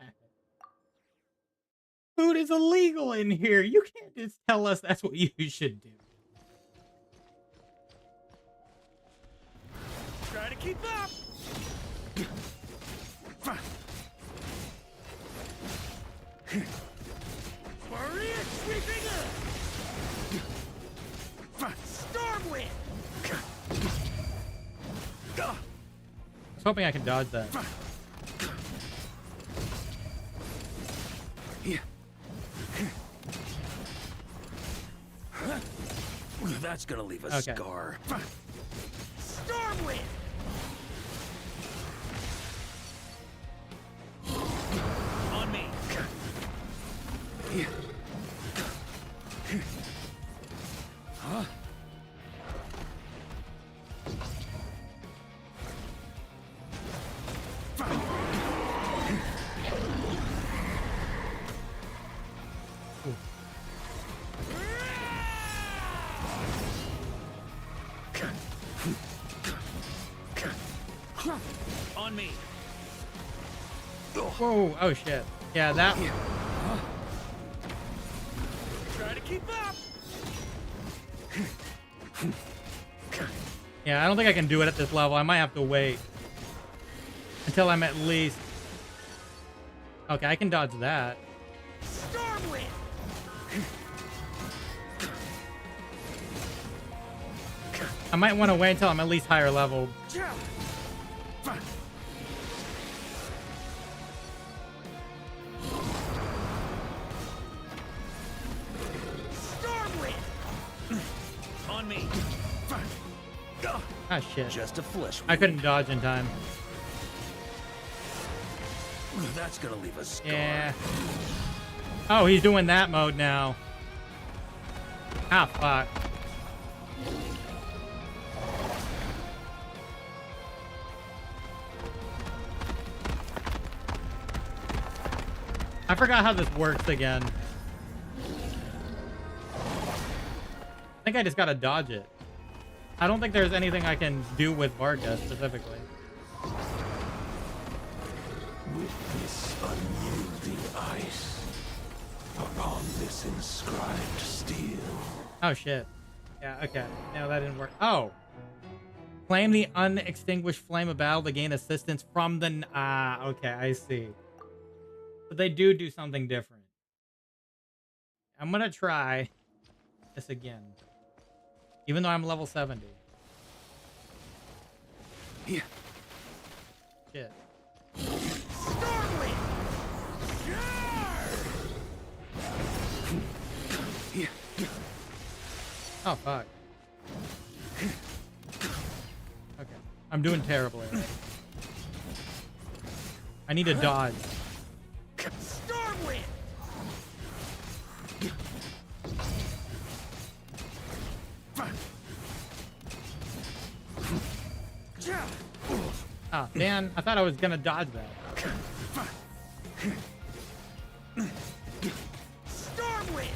Food is illegal in here. You can't just tell us that's what you should do. Try to keep up! Maria sweeping up! Stormwind! I was hoping I could dodge that. That's gonna leave a Okay. scar. Stormwind! On me. Huh? On me. Whoa. Oh shit. Yeah, that. Try to keep up! Yeah, I don't think I can do it at this level. I might have to wait until I'm at least. Okay, I can dodge that. Stormwind! I might want to wait until I'm at least higher level. On me. Ah shit. Just a flesh I couldn't dodge in time. That's gonna leave a scar. Yeah. Oh, he's doing that mode now. Ah, fuck. I forgot how this works again. I think I just gotta dodge it. I don't think there's anything I can do with Varka specifically. With this unyielding ice, upon this inscribed steel. Oh shit. Yeah, okay. No, that didn't work. Oh. Claim the unextinguished flame of battle to gain assistance from the... Ah, okay, I see. But they do something different. I'm gonna try this again. Even though I'm level 70. Yeah. Shit. Oh, fuck. Okay. I'm doing terribly. I need to dodge. Stormwind! Ah, man, I thought I was gonna dodge that. Stormwind!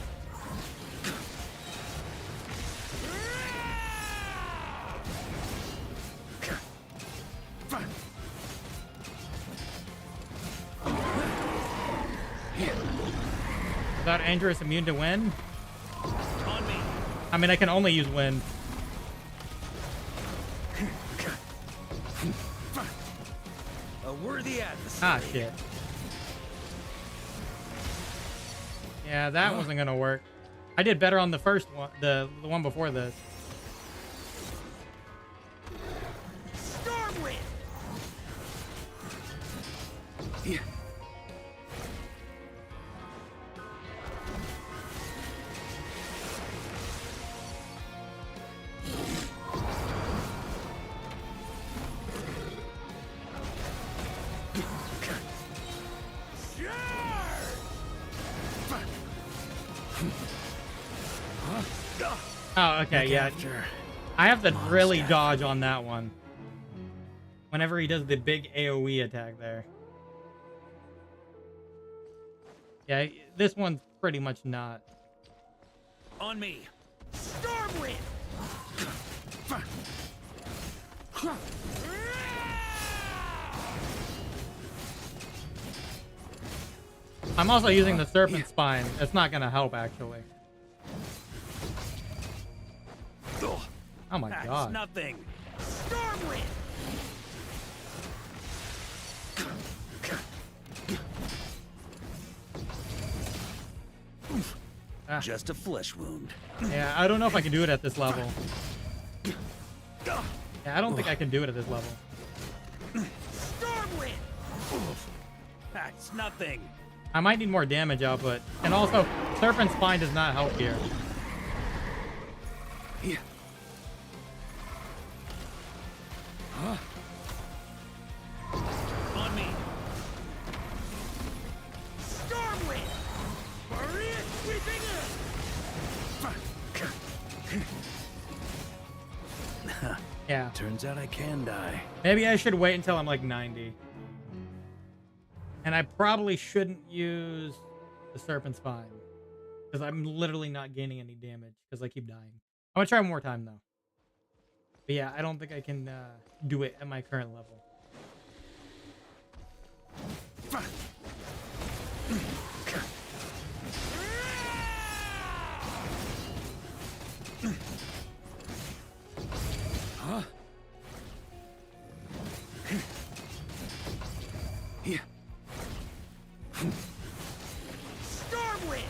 Without Andrews immune to wind? On me. I mean, I can only use wind. A worthy adversary. Ah, shit. Yeah, that wasn't gonna work. I did better on the first one, the one before this. Stormwind! Yeah. Oh, okay, yeah. I have to really dodge on that one. Whenever he does the big AoE attack there. Yeah, this one's pretty much not. On me. Stormwind! I'm also using the Serpent Spine. It's not gonna help, actually. Oh my That's god. nothing. Stormwind! Ah. Just a flesh wound. Yeah, I don't know if I can do it at this level. Yeah, I don't think I can do it at this level. Stormwind! That's nothing. I might need more damage output. And also, Serpent Spine does not help here. Yeah. Huh? On me. Stormwind! Maria sweeping in! Yeah. Turns out I can die. Maybe I should wait until I'm like 90. And I probably shouldn't use the Serpent Spine. Because I'm literally not gaining any damage because I keep dying. I'm going to try one more time though. But yeah, I don't think I can do it at my current level. Huh? Yeah. Stormwind!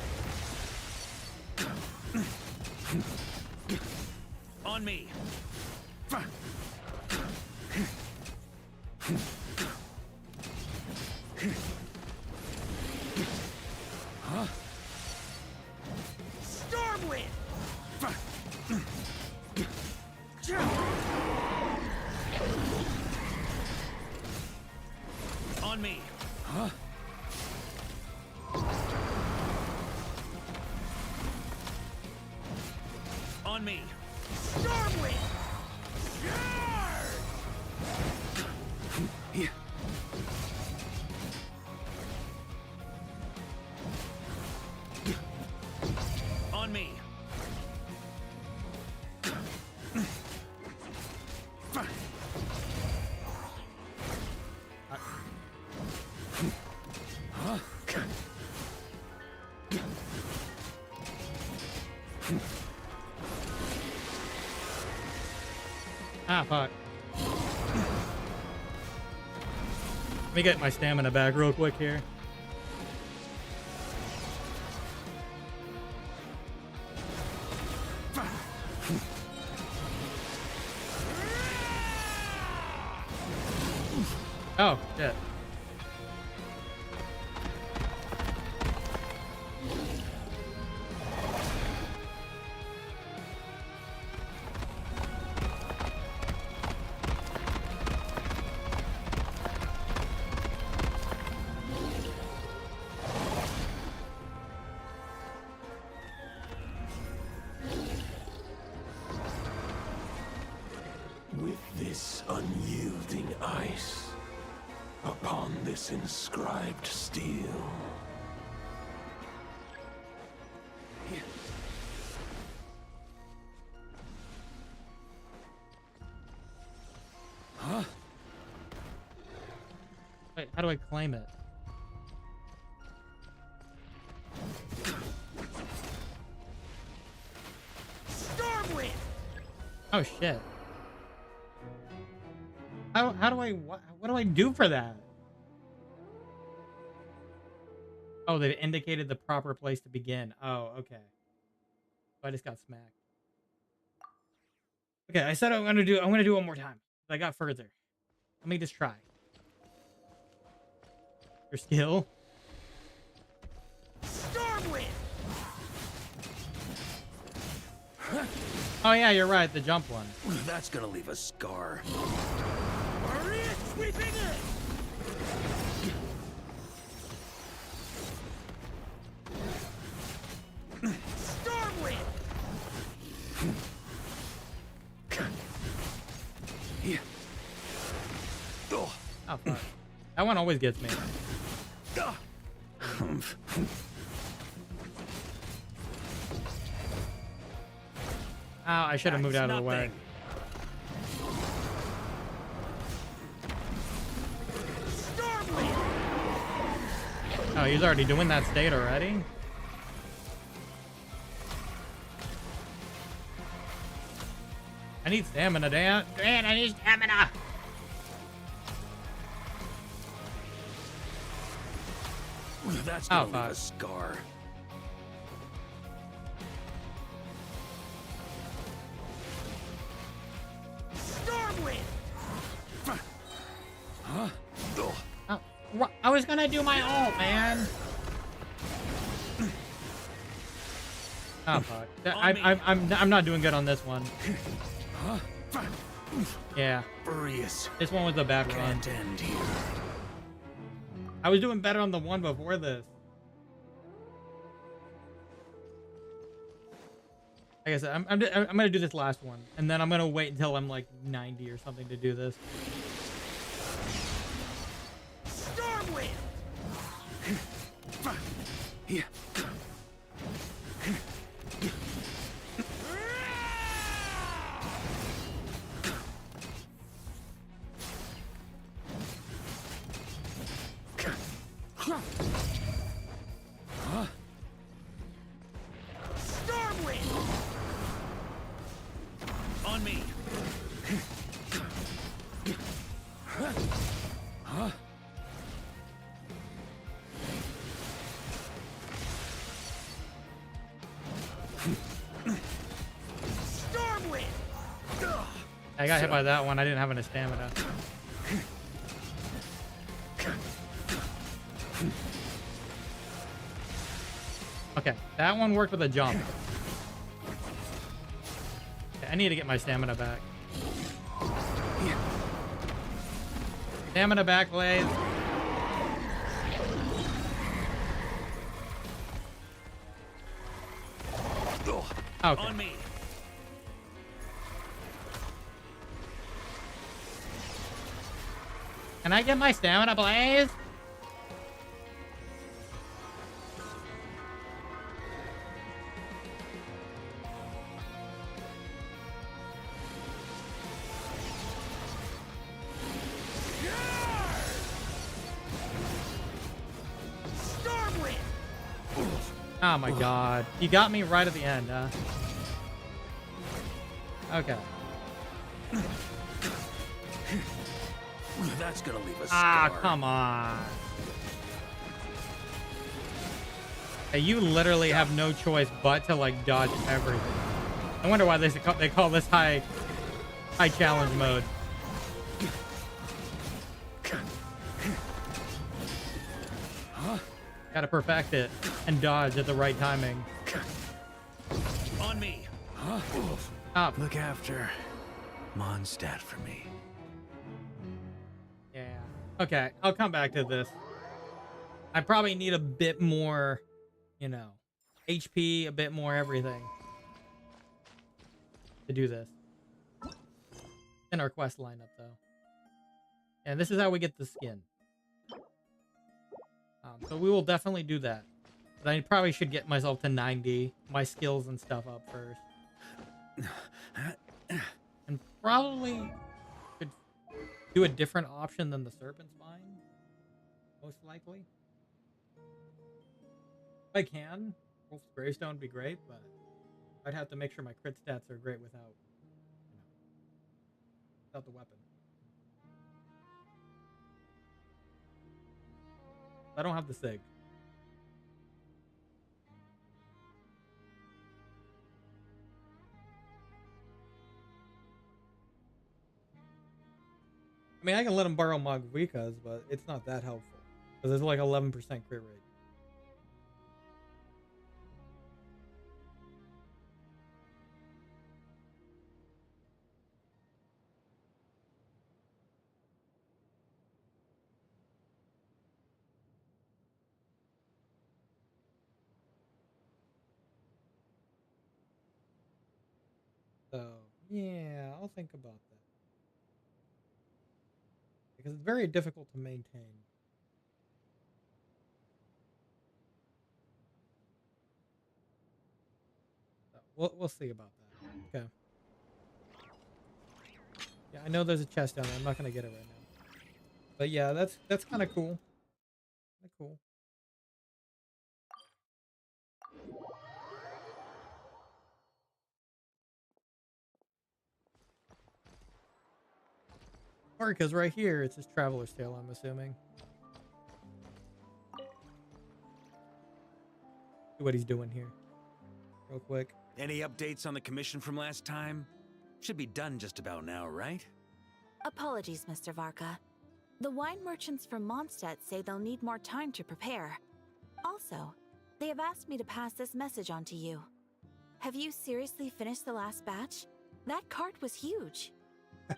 On me. Huh? Stormwind! On me. Huh? On me. Stormwind! Yeah. On me. Ah, fuck. Let me get my stamina back real quick here. Oh, shit. With this unyielding ice, upon this inscribed steel. Huh? Wait, how do I claim it? Stormwind! Oh shit. How do I what do I do for that? Oh, they indicated the proper place to begin. Oh, okay. I just got smacked. Okay, I said I'm gonna do it one more time. I got further. Let me just try. Your skill. Stormwind! Oh yeah, you're right, the jump one. That's gonna leave a scar. Maria sweeping in! Stormwind! Oh fuck. That one always gets me. Oh, I should have moved out of the way. Oh, he's already doing that state already? I need stamina, Dan. Dan, I need stamina! That's gonna leave a scar. Stormwind! Huh? Oh, I was gonna do my ult, man. Oh fuck. I'm not doing good on this one. Yeah. Boreas. This one was a bad run. Can't end here. I was doing better on the one before this. Like I said, I'm gonna do this last one, and then I'm gonna wait until I'm like 90 or something to do this. Stormwind! Yeah. Huh? Stormwind! On me. Huh? Stormwind! I got hit by that one. I didn't have any stamina. Okay, that one worked with a jump. Okay, I need to get my stamina back. Stamina back, Blaze. Okay. On me. Can I get my stamina, Blaze? Oh my god. You got me right at the end, huh? Okay. That's gonna leave a Ah, scar. come on. Hey, you literally have no choice but to like dodge everything. I wonder why they call this high challenge mode. Gotta perfect it and dodge at the right timing. On me. Up. Look after Mondstadt for me. Yeah. Okay, I'll come back to this. I probably need a bit more, you know, HP, a bit more everything to do this. In our quest lineup, though. And this is how we get the skin. So we will definitely do that. But I probably should get myself to 90, my skills and stuff up first. And probably should do a different option than the Serpent Spine. Most likely. If I can, Wolf's Gravestone would be great, but I'd have to make sure my crit stats are great without, you know, without the weapon. I don't have the SIG. I mean, I can let him borrow Magvikas, but it's not that helpful. Because it's like 11% crit rate. So, yeah, I'll think about that. Because it's very difficult to maintain. So we'll see about that. Okay. Yeah, I know there's a chest down there. I'm not going to get it right now. But yeah, that's kind of cool. Kind of cool. Varka's right here. It's his traveler's tale, I'm assuming. See what he's doing here. Real quick. Any updates on the commission from last time? Should be done just about now, right? Apologies, Mr. Varka. The wine merchants from Mondstadt say they'll need more time to prepare. Also, they have asked me to pass this message on to you. Have you seriously finished the last batch? That cart was huge.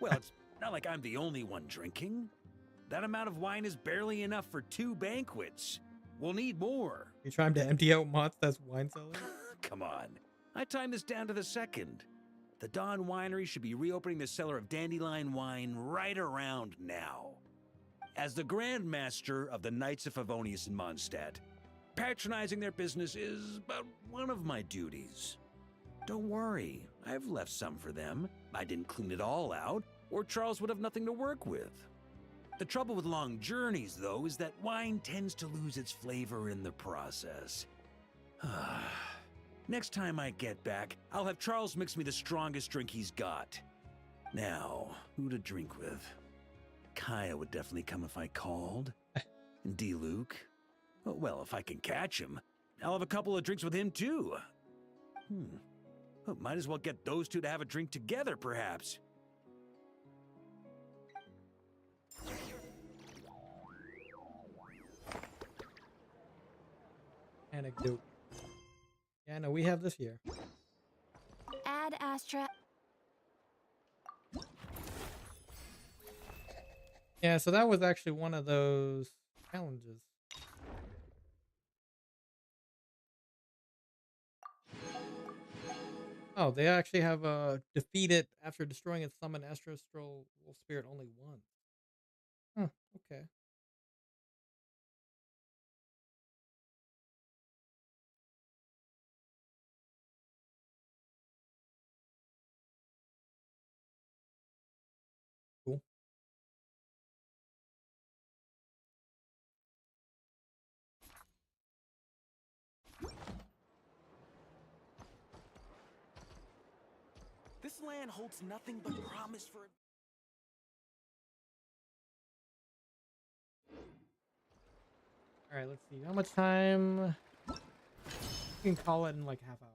Well, it's not like I'm the only one drinking. That amount of wine is barely enough for 2 banquets. We'll need more. You trying to empty out Mondstadt's wine cellar? Come on. I timed this down to the second. The Dawn Winery should be reopening the cellar of Dandelion wine right around now. As the Grand Master of the Knights of Favonius in Mondstadt, patronizing their business is but one of my duties. Don't worry, I've left some for them. I didn't clean it all out, or Charles would have nothing to work with. The trouble with long journeys, though, is that wine tends to lose its flavor in the process. Next time I get back, I'll have Charles mix me the strongest drink he's got. Now, who to drink with? Kaya would definitely come if I called. And D-Luke? Well, if I can catch him, I'll have a couple of drinks with him, too. Well, might as well get those two to have a drink together, perhaps. Anecdote. Yeah, no, we have this here. Add Astra. Yeah, so that was actually one of those challenges. Oh, they actually have defeat it after destroying its summon Astrostral Wolf Spirit only once. Huh, okay. Cool. This land holds nothing but promise for... All right, let's see. How much time? We can call it in like half hour.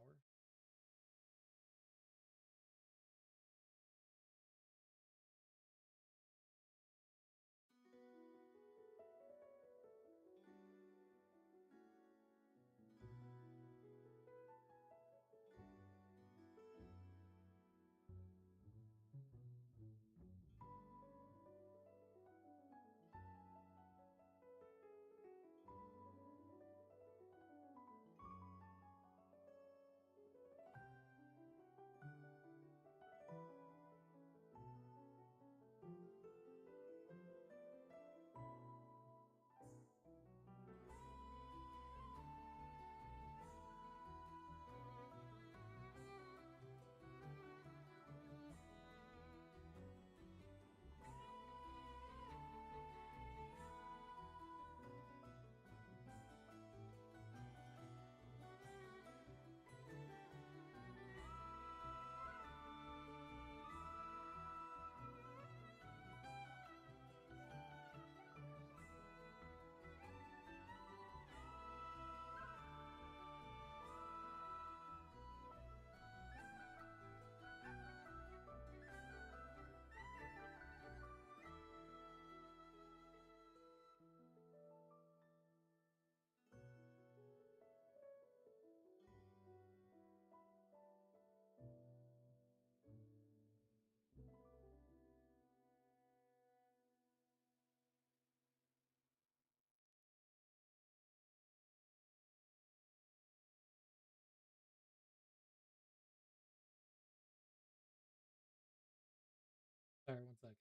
Sorry, 1 second.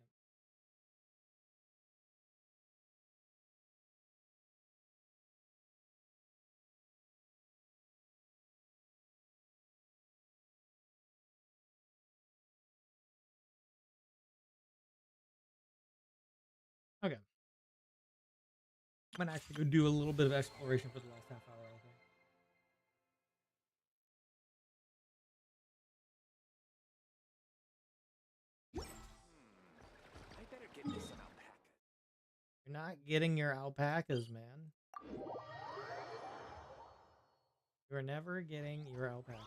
Okay. I'm gonna actually go do a little bit of exploration for the last half hour, I think. I better get me some alpaca. You're not getting your alpacas, man. You're never getting your alpacas.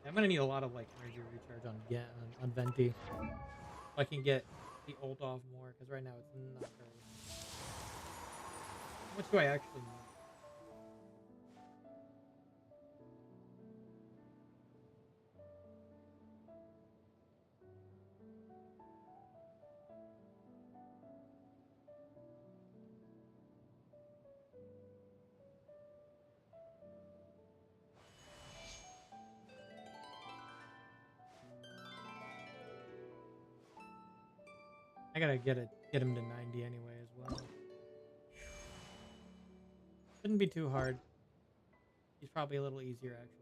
I'm gonna need a lot of like energy recharge on Venti. So I can get the ult off more, because right now it's not very. How much do I actually need? I gotta get him to 90 anyway as well. Shouldn't be too hard. He's probably a little easier actually.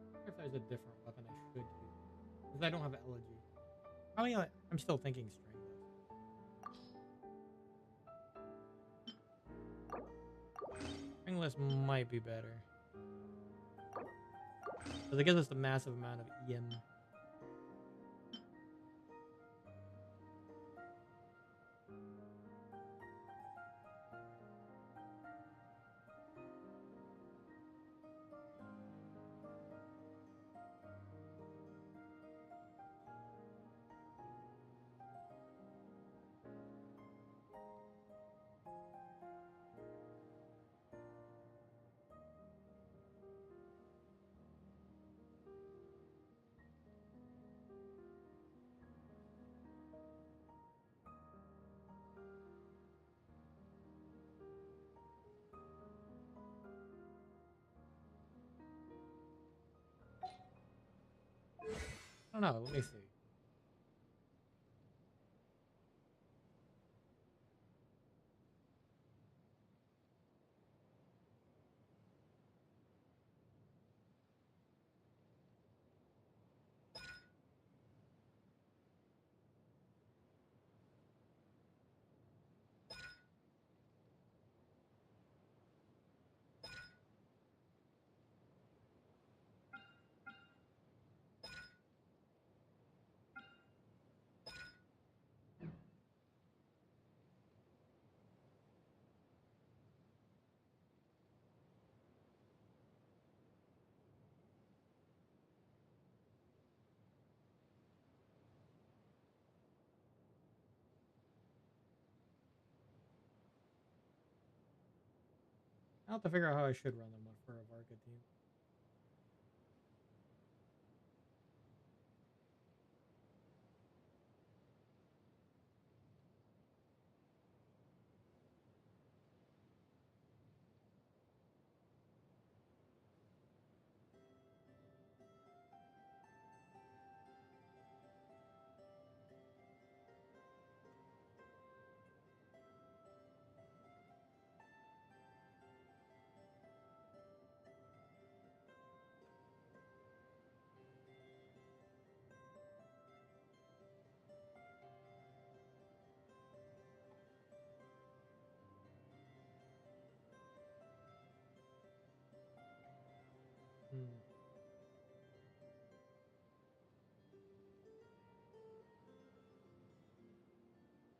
I wonder if there's a different weapon I should use. Because I don't have elegy. Probably I'm still thinking stringless. Stringless might be better. Because it gives us a massive amount of EM. I don't know. Let me see. I'll have to figure out how I should run them for a Varka team.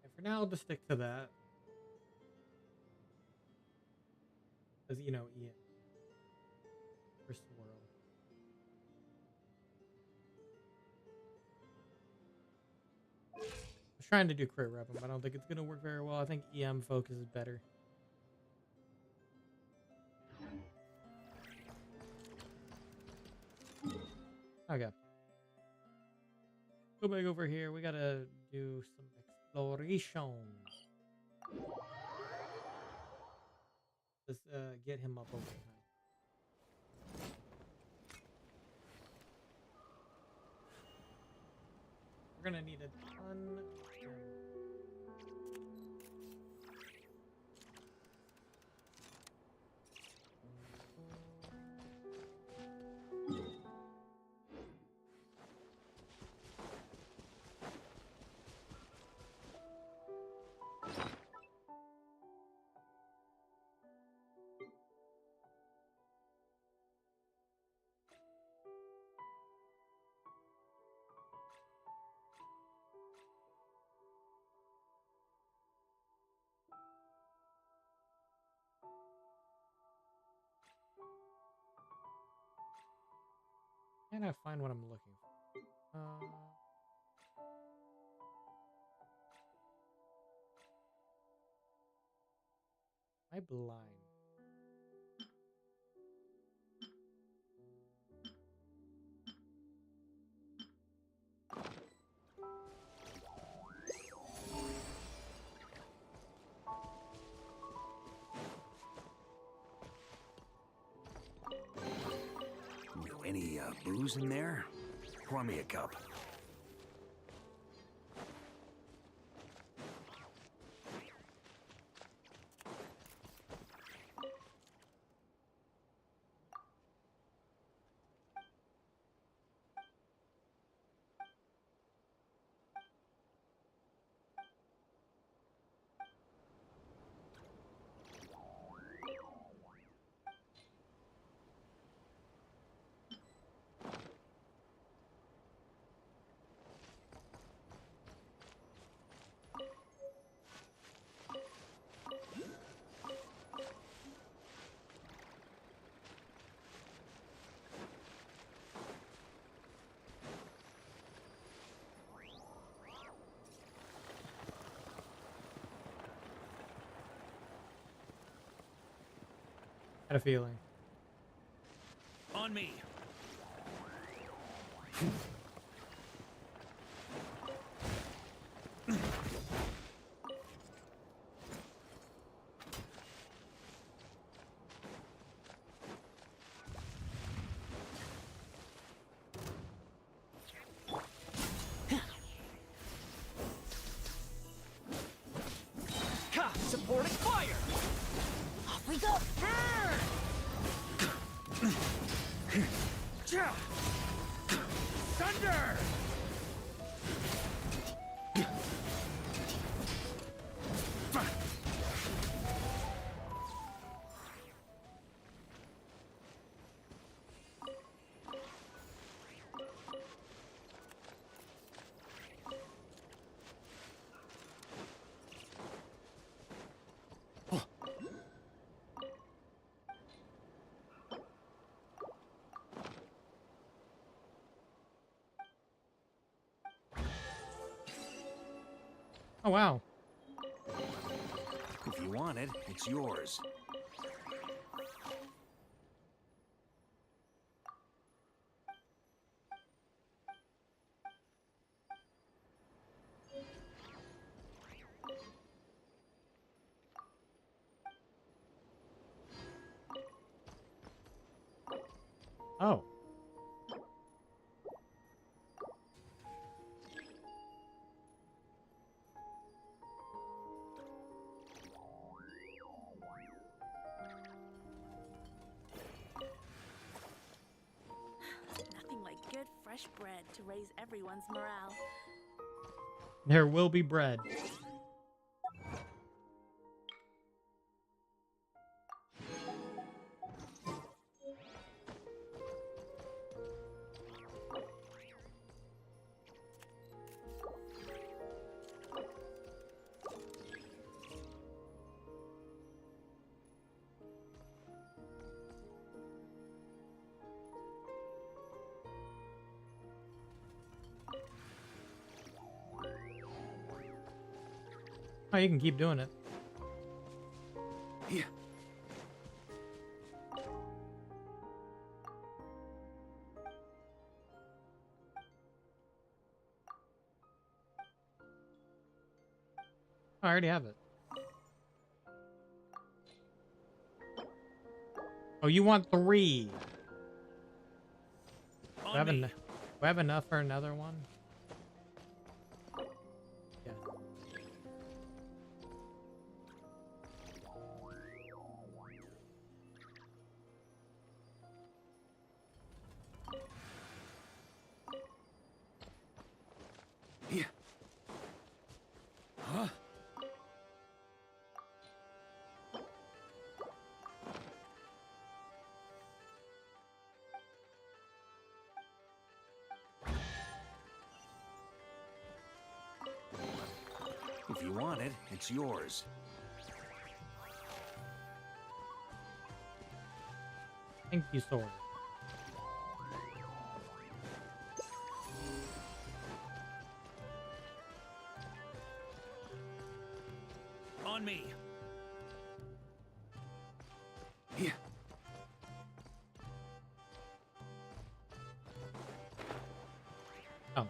And for now, I'll just stick to that. Because, you know, Ian. First world. I was trying to do crit rep, but I don't think it's going to work very well. I think EM focus is better. Okay. Go back over here. We gotta do some exploration. Let's get him up over time. We're gonna need a ton. Can I find what I'm looking for? Am I blind? Any booze in there? Pour me a cup. Had a feeling. On me. we go! Thunder! Oh, wow. If you want it, it's yours. Oh. Nothing like good fresh bread to raise everyone's morale. There will be bread. Oh, you can keep doing it. Yeah. I already have it. Oh, you want 3? Do I have enough for another one? Yeah. Yeah. Huh? If you want it, it's yours. Thank you, sword. On me. Yeah. Oh.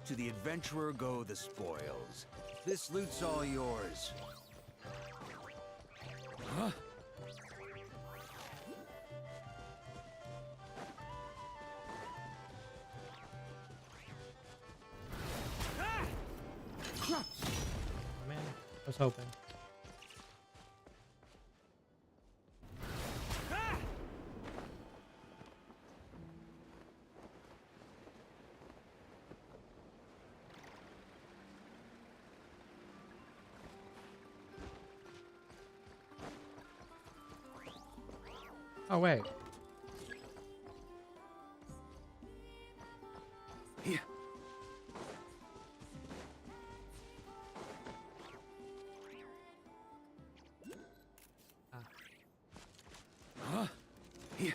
To the adventurer go the spoils. This loot's all yours. Huh? Oh, man, I was hoping. Oh, wait. Yeah. Huh? Yeah.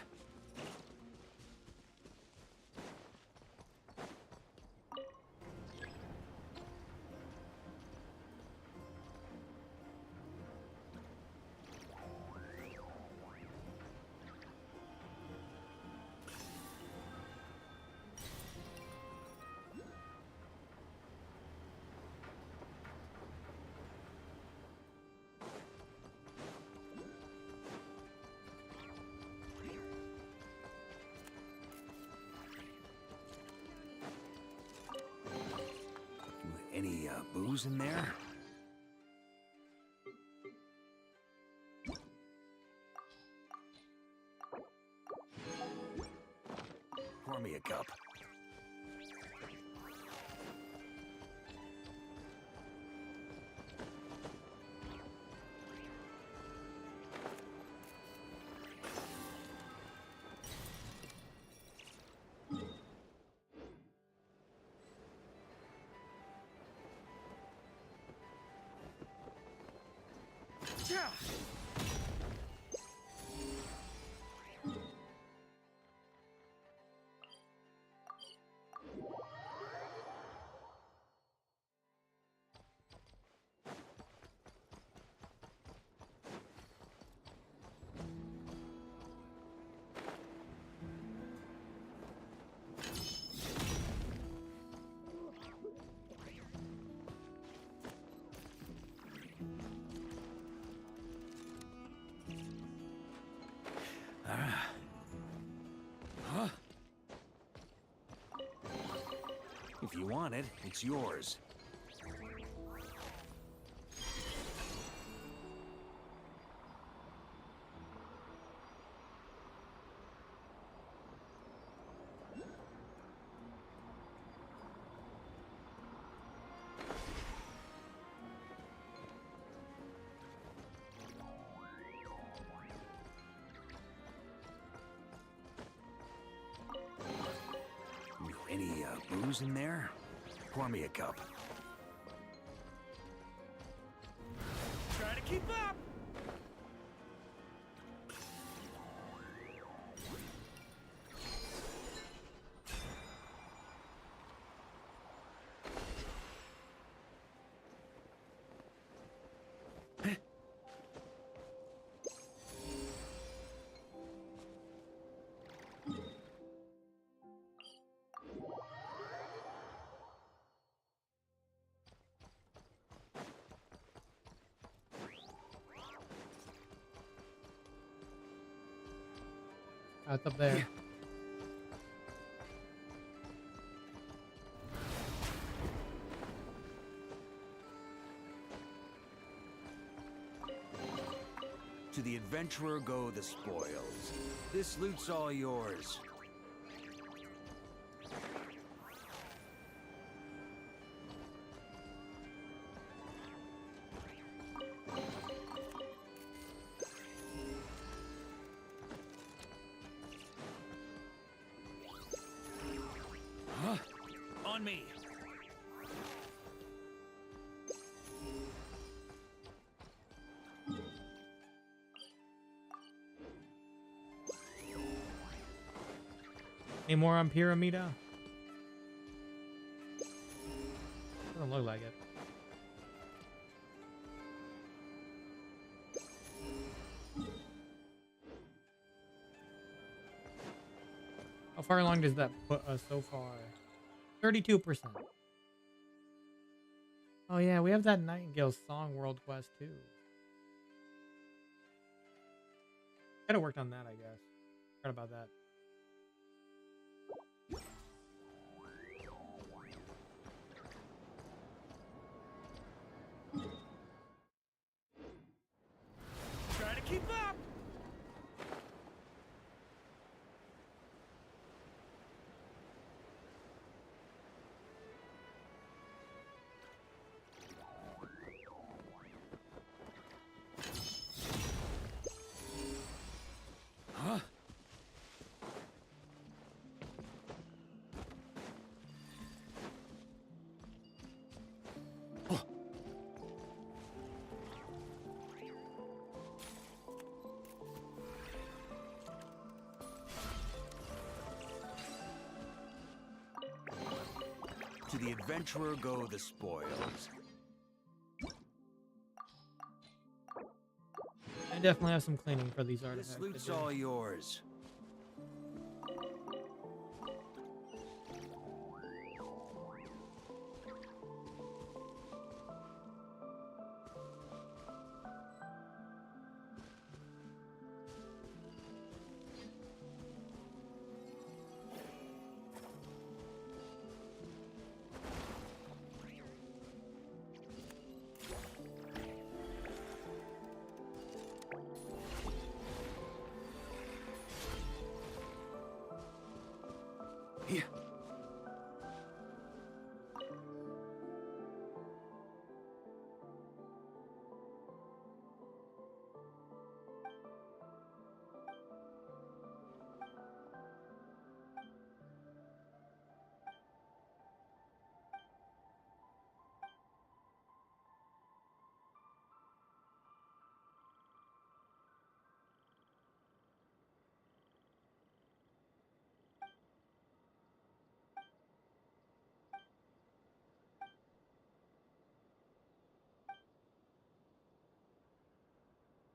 Any booze in there? Huh? If you want it, it's yours. Any booze in there? Pour me a cup. Try to keep up! That's up there. To the adventurer go the spoils. This loot's all yours. Huh? On me. Any more on Pyramida? Doesn't look like it. How far along does that put us so far? 32%. Oh yeah, we have that Nightingale Song World Quest too. Could have worked on that, I guess. Forgot about that. Try to keep up! Huh? To the adventurer go the spoils. I definitely have some cleaning for these artifacts. This loot's all yours.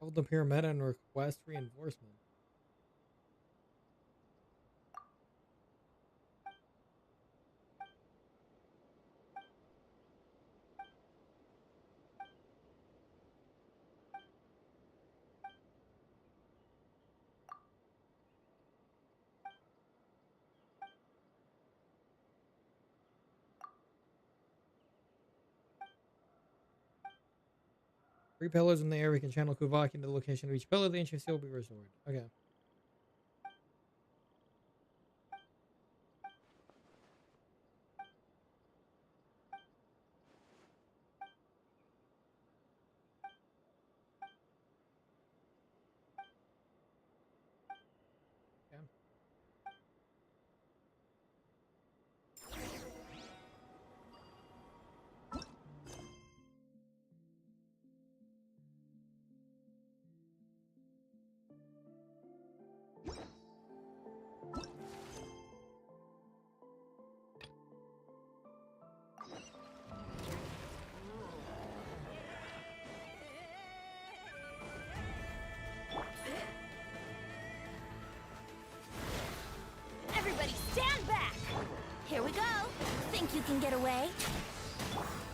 Hold the pure meta and request reinforcement. Three pillars in the air. We can channel Kuvaki into the location of each pillar. The ancient seal will be restored. Okay. Everybody stand back! Here we go. Think you can get away?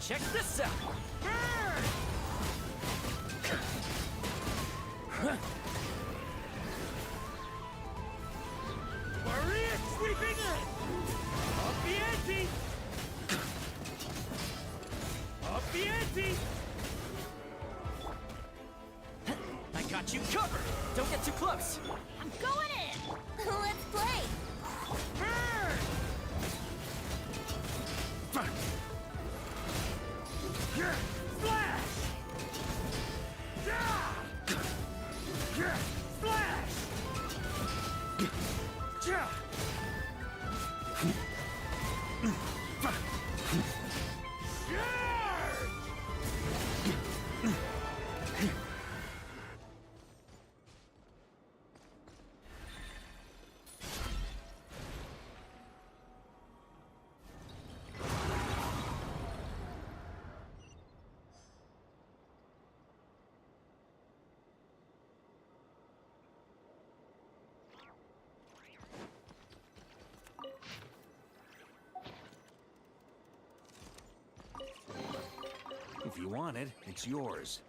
Check this out! Maria sweeping in! Up the ante! Up the ante! I got you covered! Don't get too close! I'm going in! Let's play! Splash! Splash! If you want it, it's yours.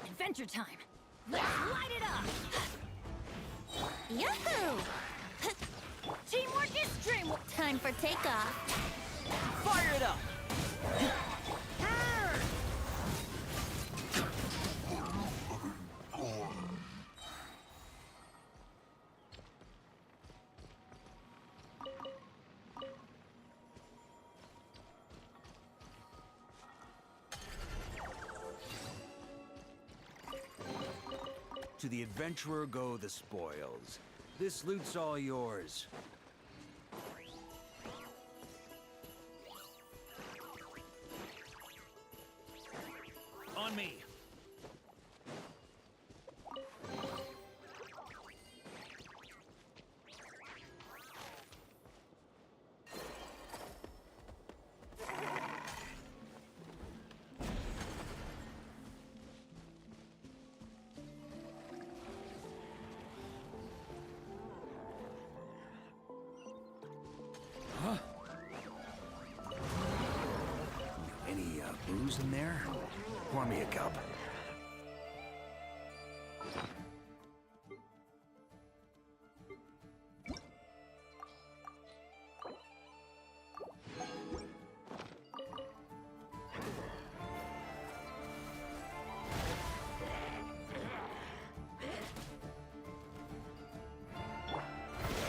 Adventure time! Let's light it up! Yahoo! Teamwork is dreamwork! Time for takeoff! Fire it up! To the adventurer go the spoils. This loot's all yours. On me. Any booze in there? Pour me a cup.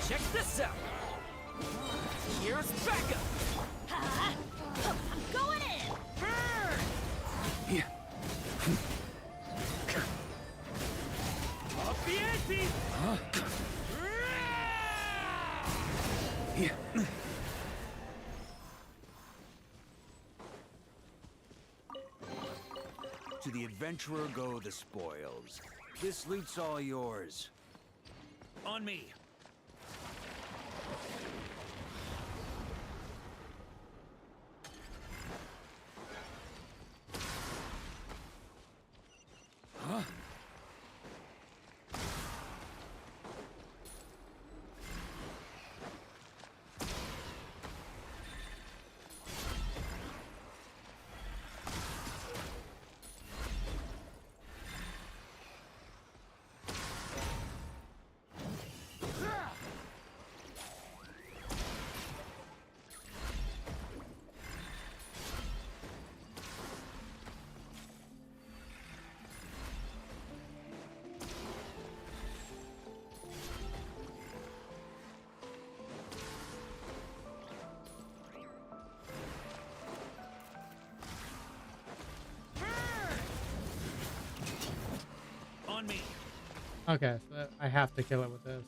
Check this out! Here's backup! I'm going in! Up the ante! To the adventurer go the spoils. This loot's all yours. On me. Huh? On me. Okay, so I have to kill it with this.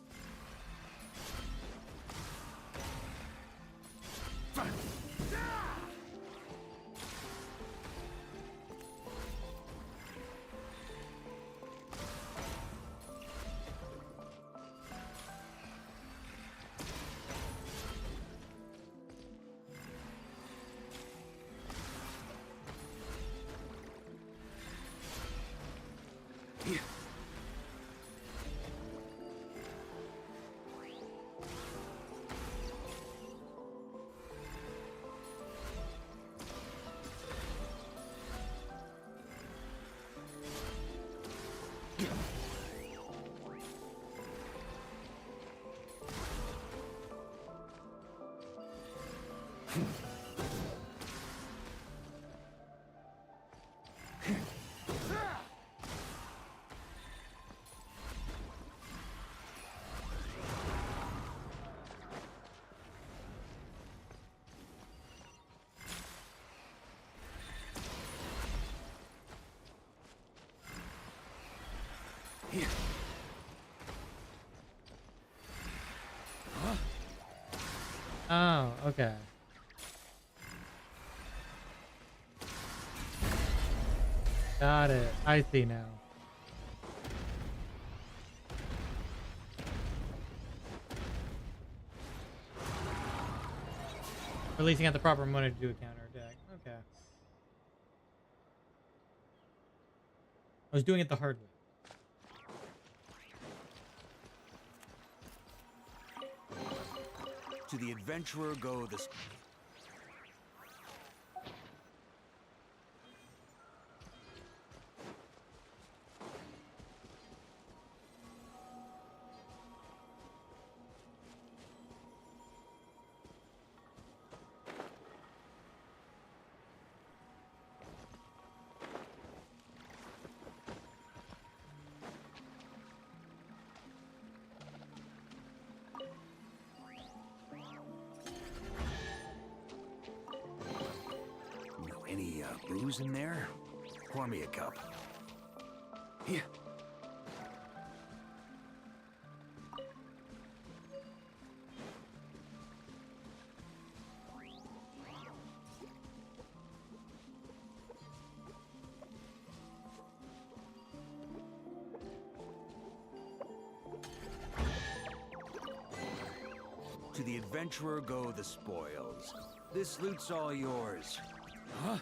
Oh, okay. Got it. I see now. Releasing at the proper moment to do a counter attack. Okay. I was doing it the hard way. To the adventurer go the... Any booze in there? Pour me a cup. Here. To the adventurer go the spoils. This loot's all yours. Huh?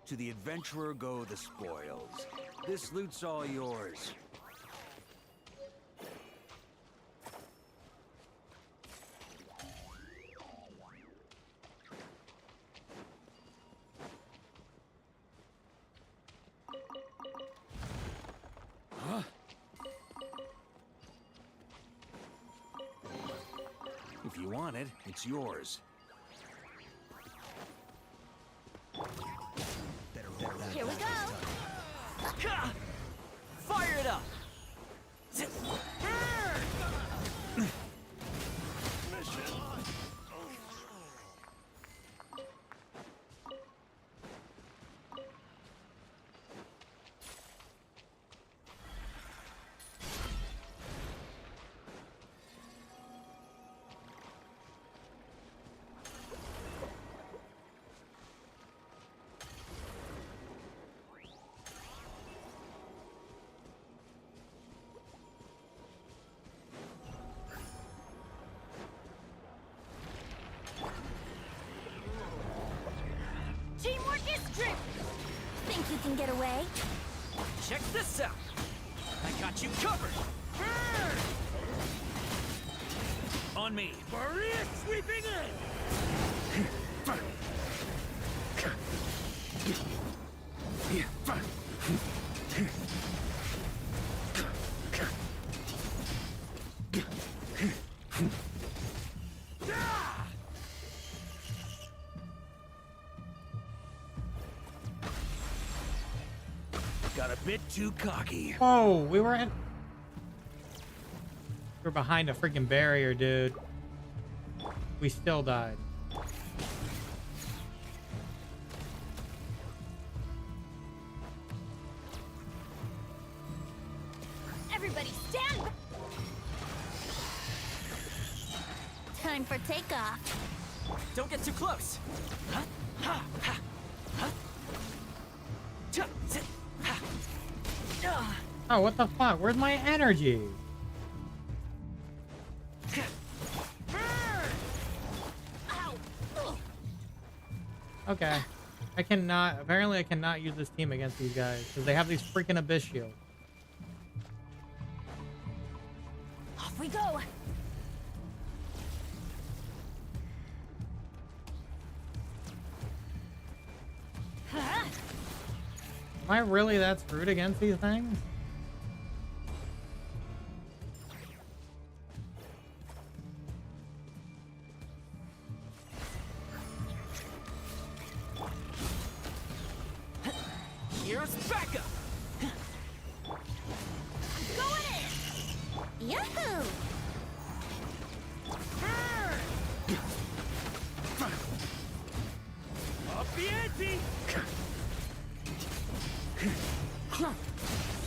To the adventurer go the spoils. This loot's all yours. If you want it, it's yours. Here we go. Fire it up! Teamwork is strength. Think you can get away? Check this out! I got you covered! On me. Maria sweeping in! Got a bit too cocky. Oh, we were behind a freaking barrier, dude. We still died. Everybody stand back. Time for takeoff. Don't get too close! Oh, what the fuck? Where's my energy? Okay. Apparently I cannot use this team against these guys because they have these freaking abyss shields. Off we go. Am I really that screwed against these things? Here's backup! Going in! Yahoo! Up the ante!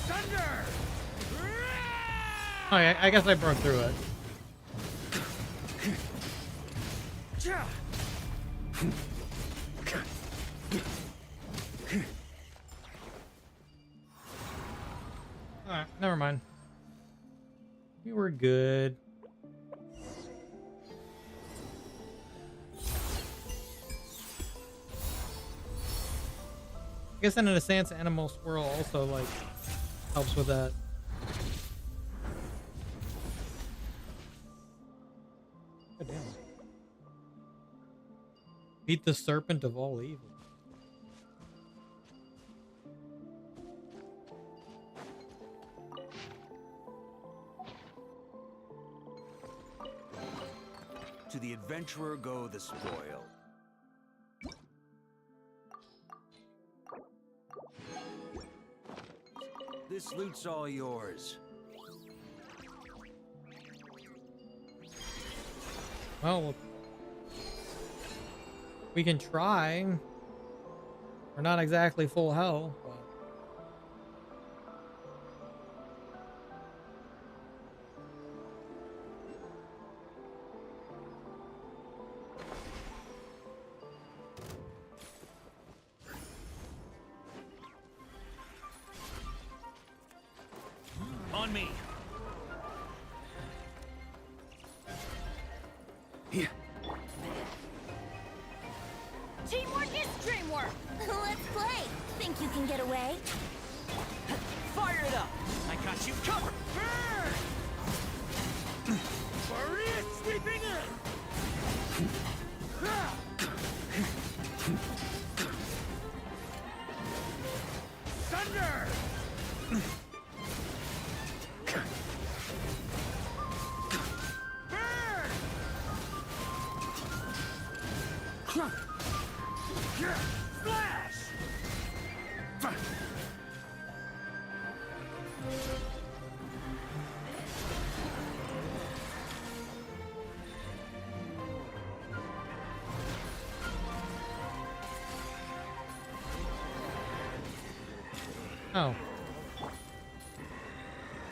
Thunder! Oh, yeah, I guess I broke through it. Alright, never mind. We were good. I guess in a sense, Animal Swirl also, like, helps with that. God damn. Beat the serpent of all evil. To the adventurer go the spoil. This loot's all yours. Well, we can try. We're not exactly full hell, but... On me. Teamwork is dreamwork. Let's play. Think you can get away? Fire it up! I got you covered! Maria sweeping in! Thunder! Oh.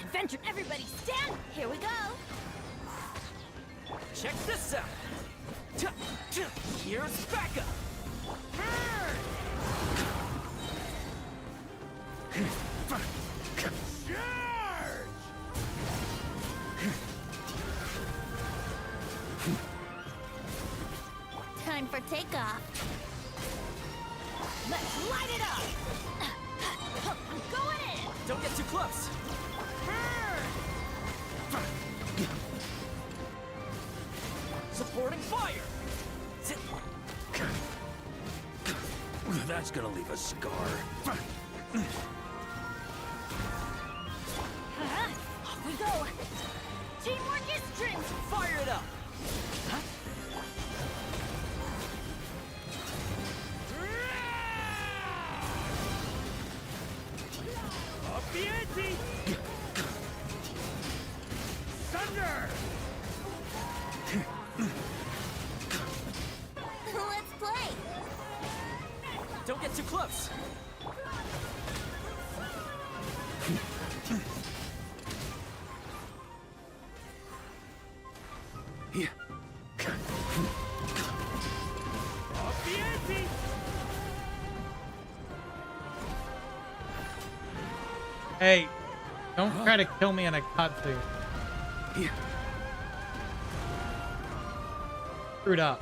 Adventure, everybody stand! Here we go! Check this out! Here's Varka! Time for takeoff. Let's light it up! I'm going in! Don't get too close! Supporting fire! That's gonna leave a scar. Off we go! Teamwork is strength! Fire it up! Up the ante! Thunder! Let's play! Don't get too close! Up the ante! Hey, don't try to kill me in a cutscene. Screwed up.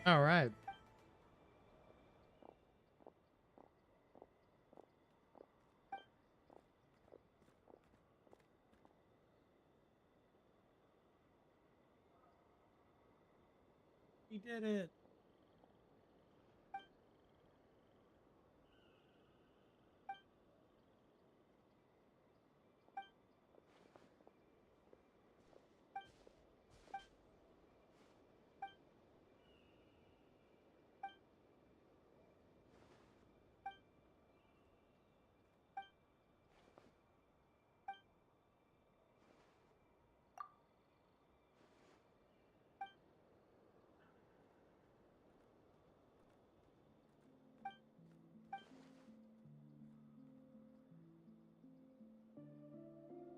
All right. He did it.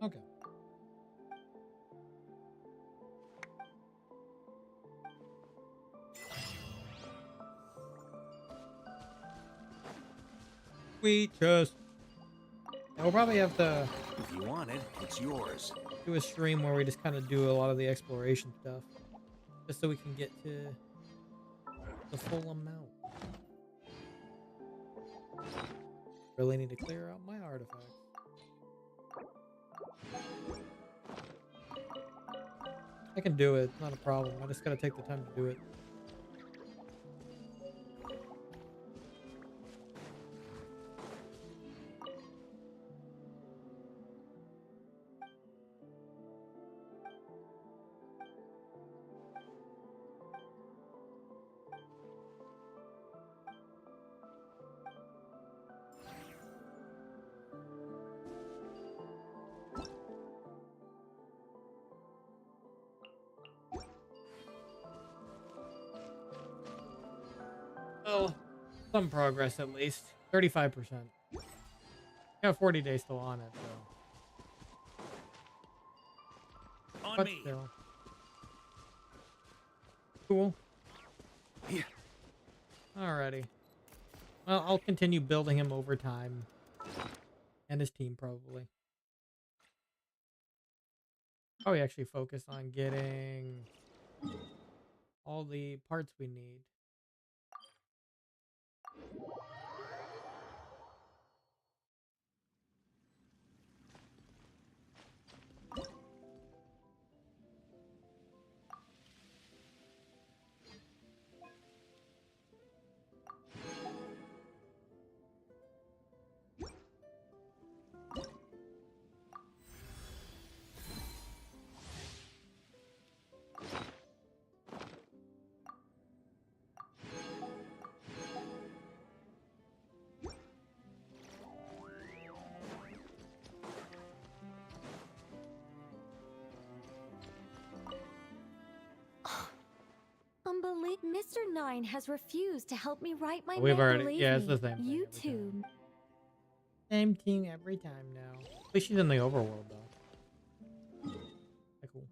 Okay. We just... We'll probably have to If you want it, it's yours. do a stream where we just kind of do a lot of the exploration stuff. Just so we can get to the full amount. Really need to clear out my artifacts. I can do it, not a problem. I just gotta take the time to do it. Well, some progress at least. 35%. Got 40 days still on it, so. On But me. still. Cool. Alrighty. Well, I'll continue building him over time. And his team, probably. Probably actually focus on getting all the parts we need. Mr. Nine has refused to help me write my We've manga already, yeah, it's the same thing You every too. time. Same team every time now. At least she's in the overworld though. Cool.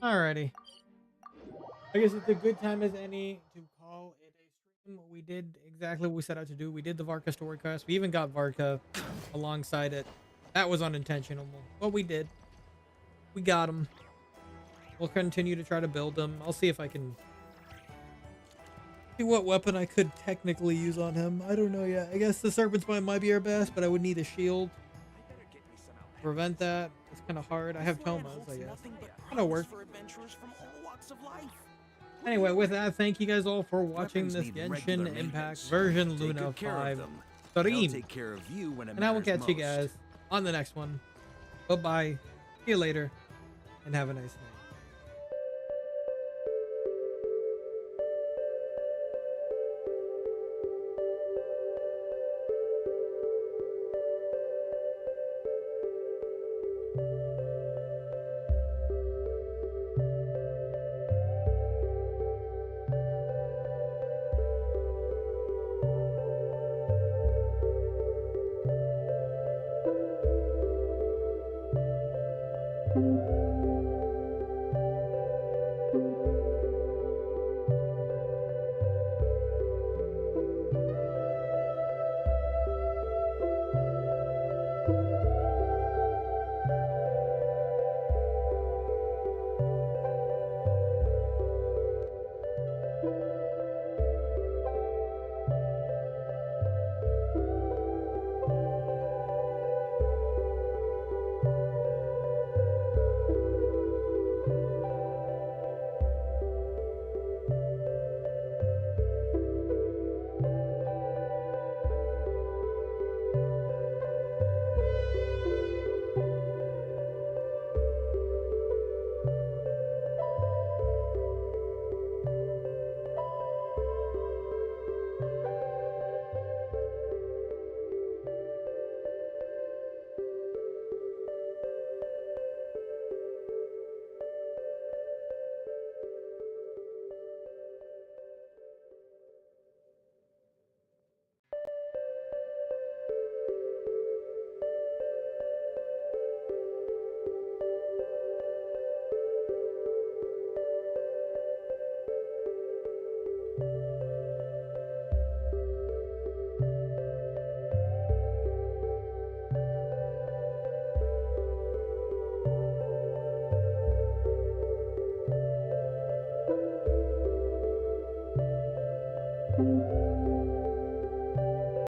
Alrighty. I guess it's a good time as any to call it a stream. We did exactly what we set out to do. We did the Varka story quest. We even got Varka alongside it. That was unintentional, but we did. We got him. We'll continue to try to build him. I'll see if I can see what weapon I could technically use on him. I don't know yet. I guess the Serpent's Spine might be our best, but I would need a shield to prevent that. It's kind of hard. I have Tomas, I guess. That'll work. Anyway, with that, thank you guys all for watching this Genshin Impact version Luna 5 stream. And I will catch you guys on the next one. Bye-bye. See you later. And have a nice night.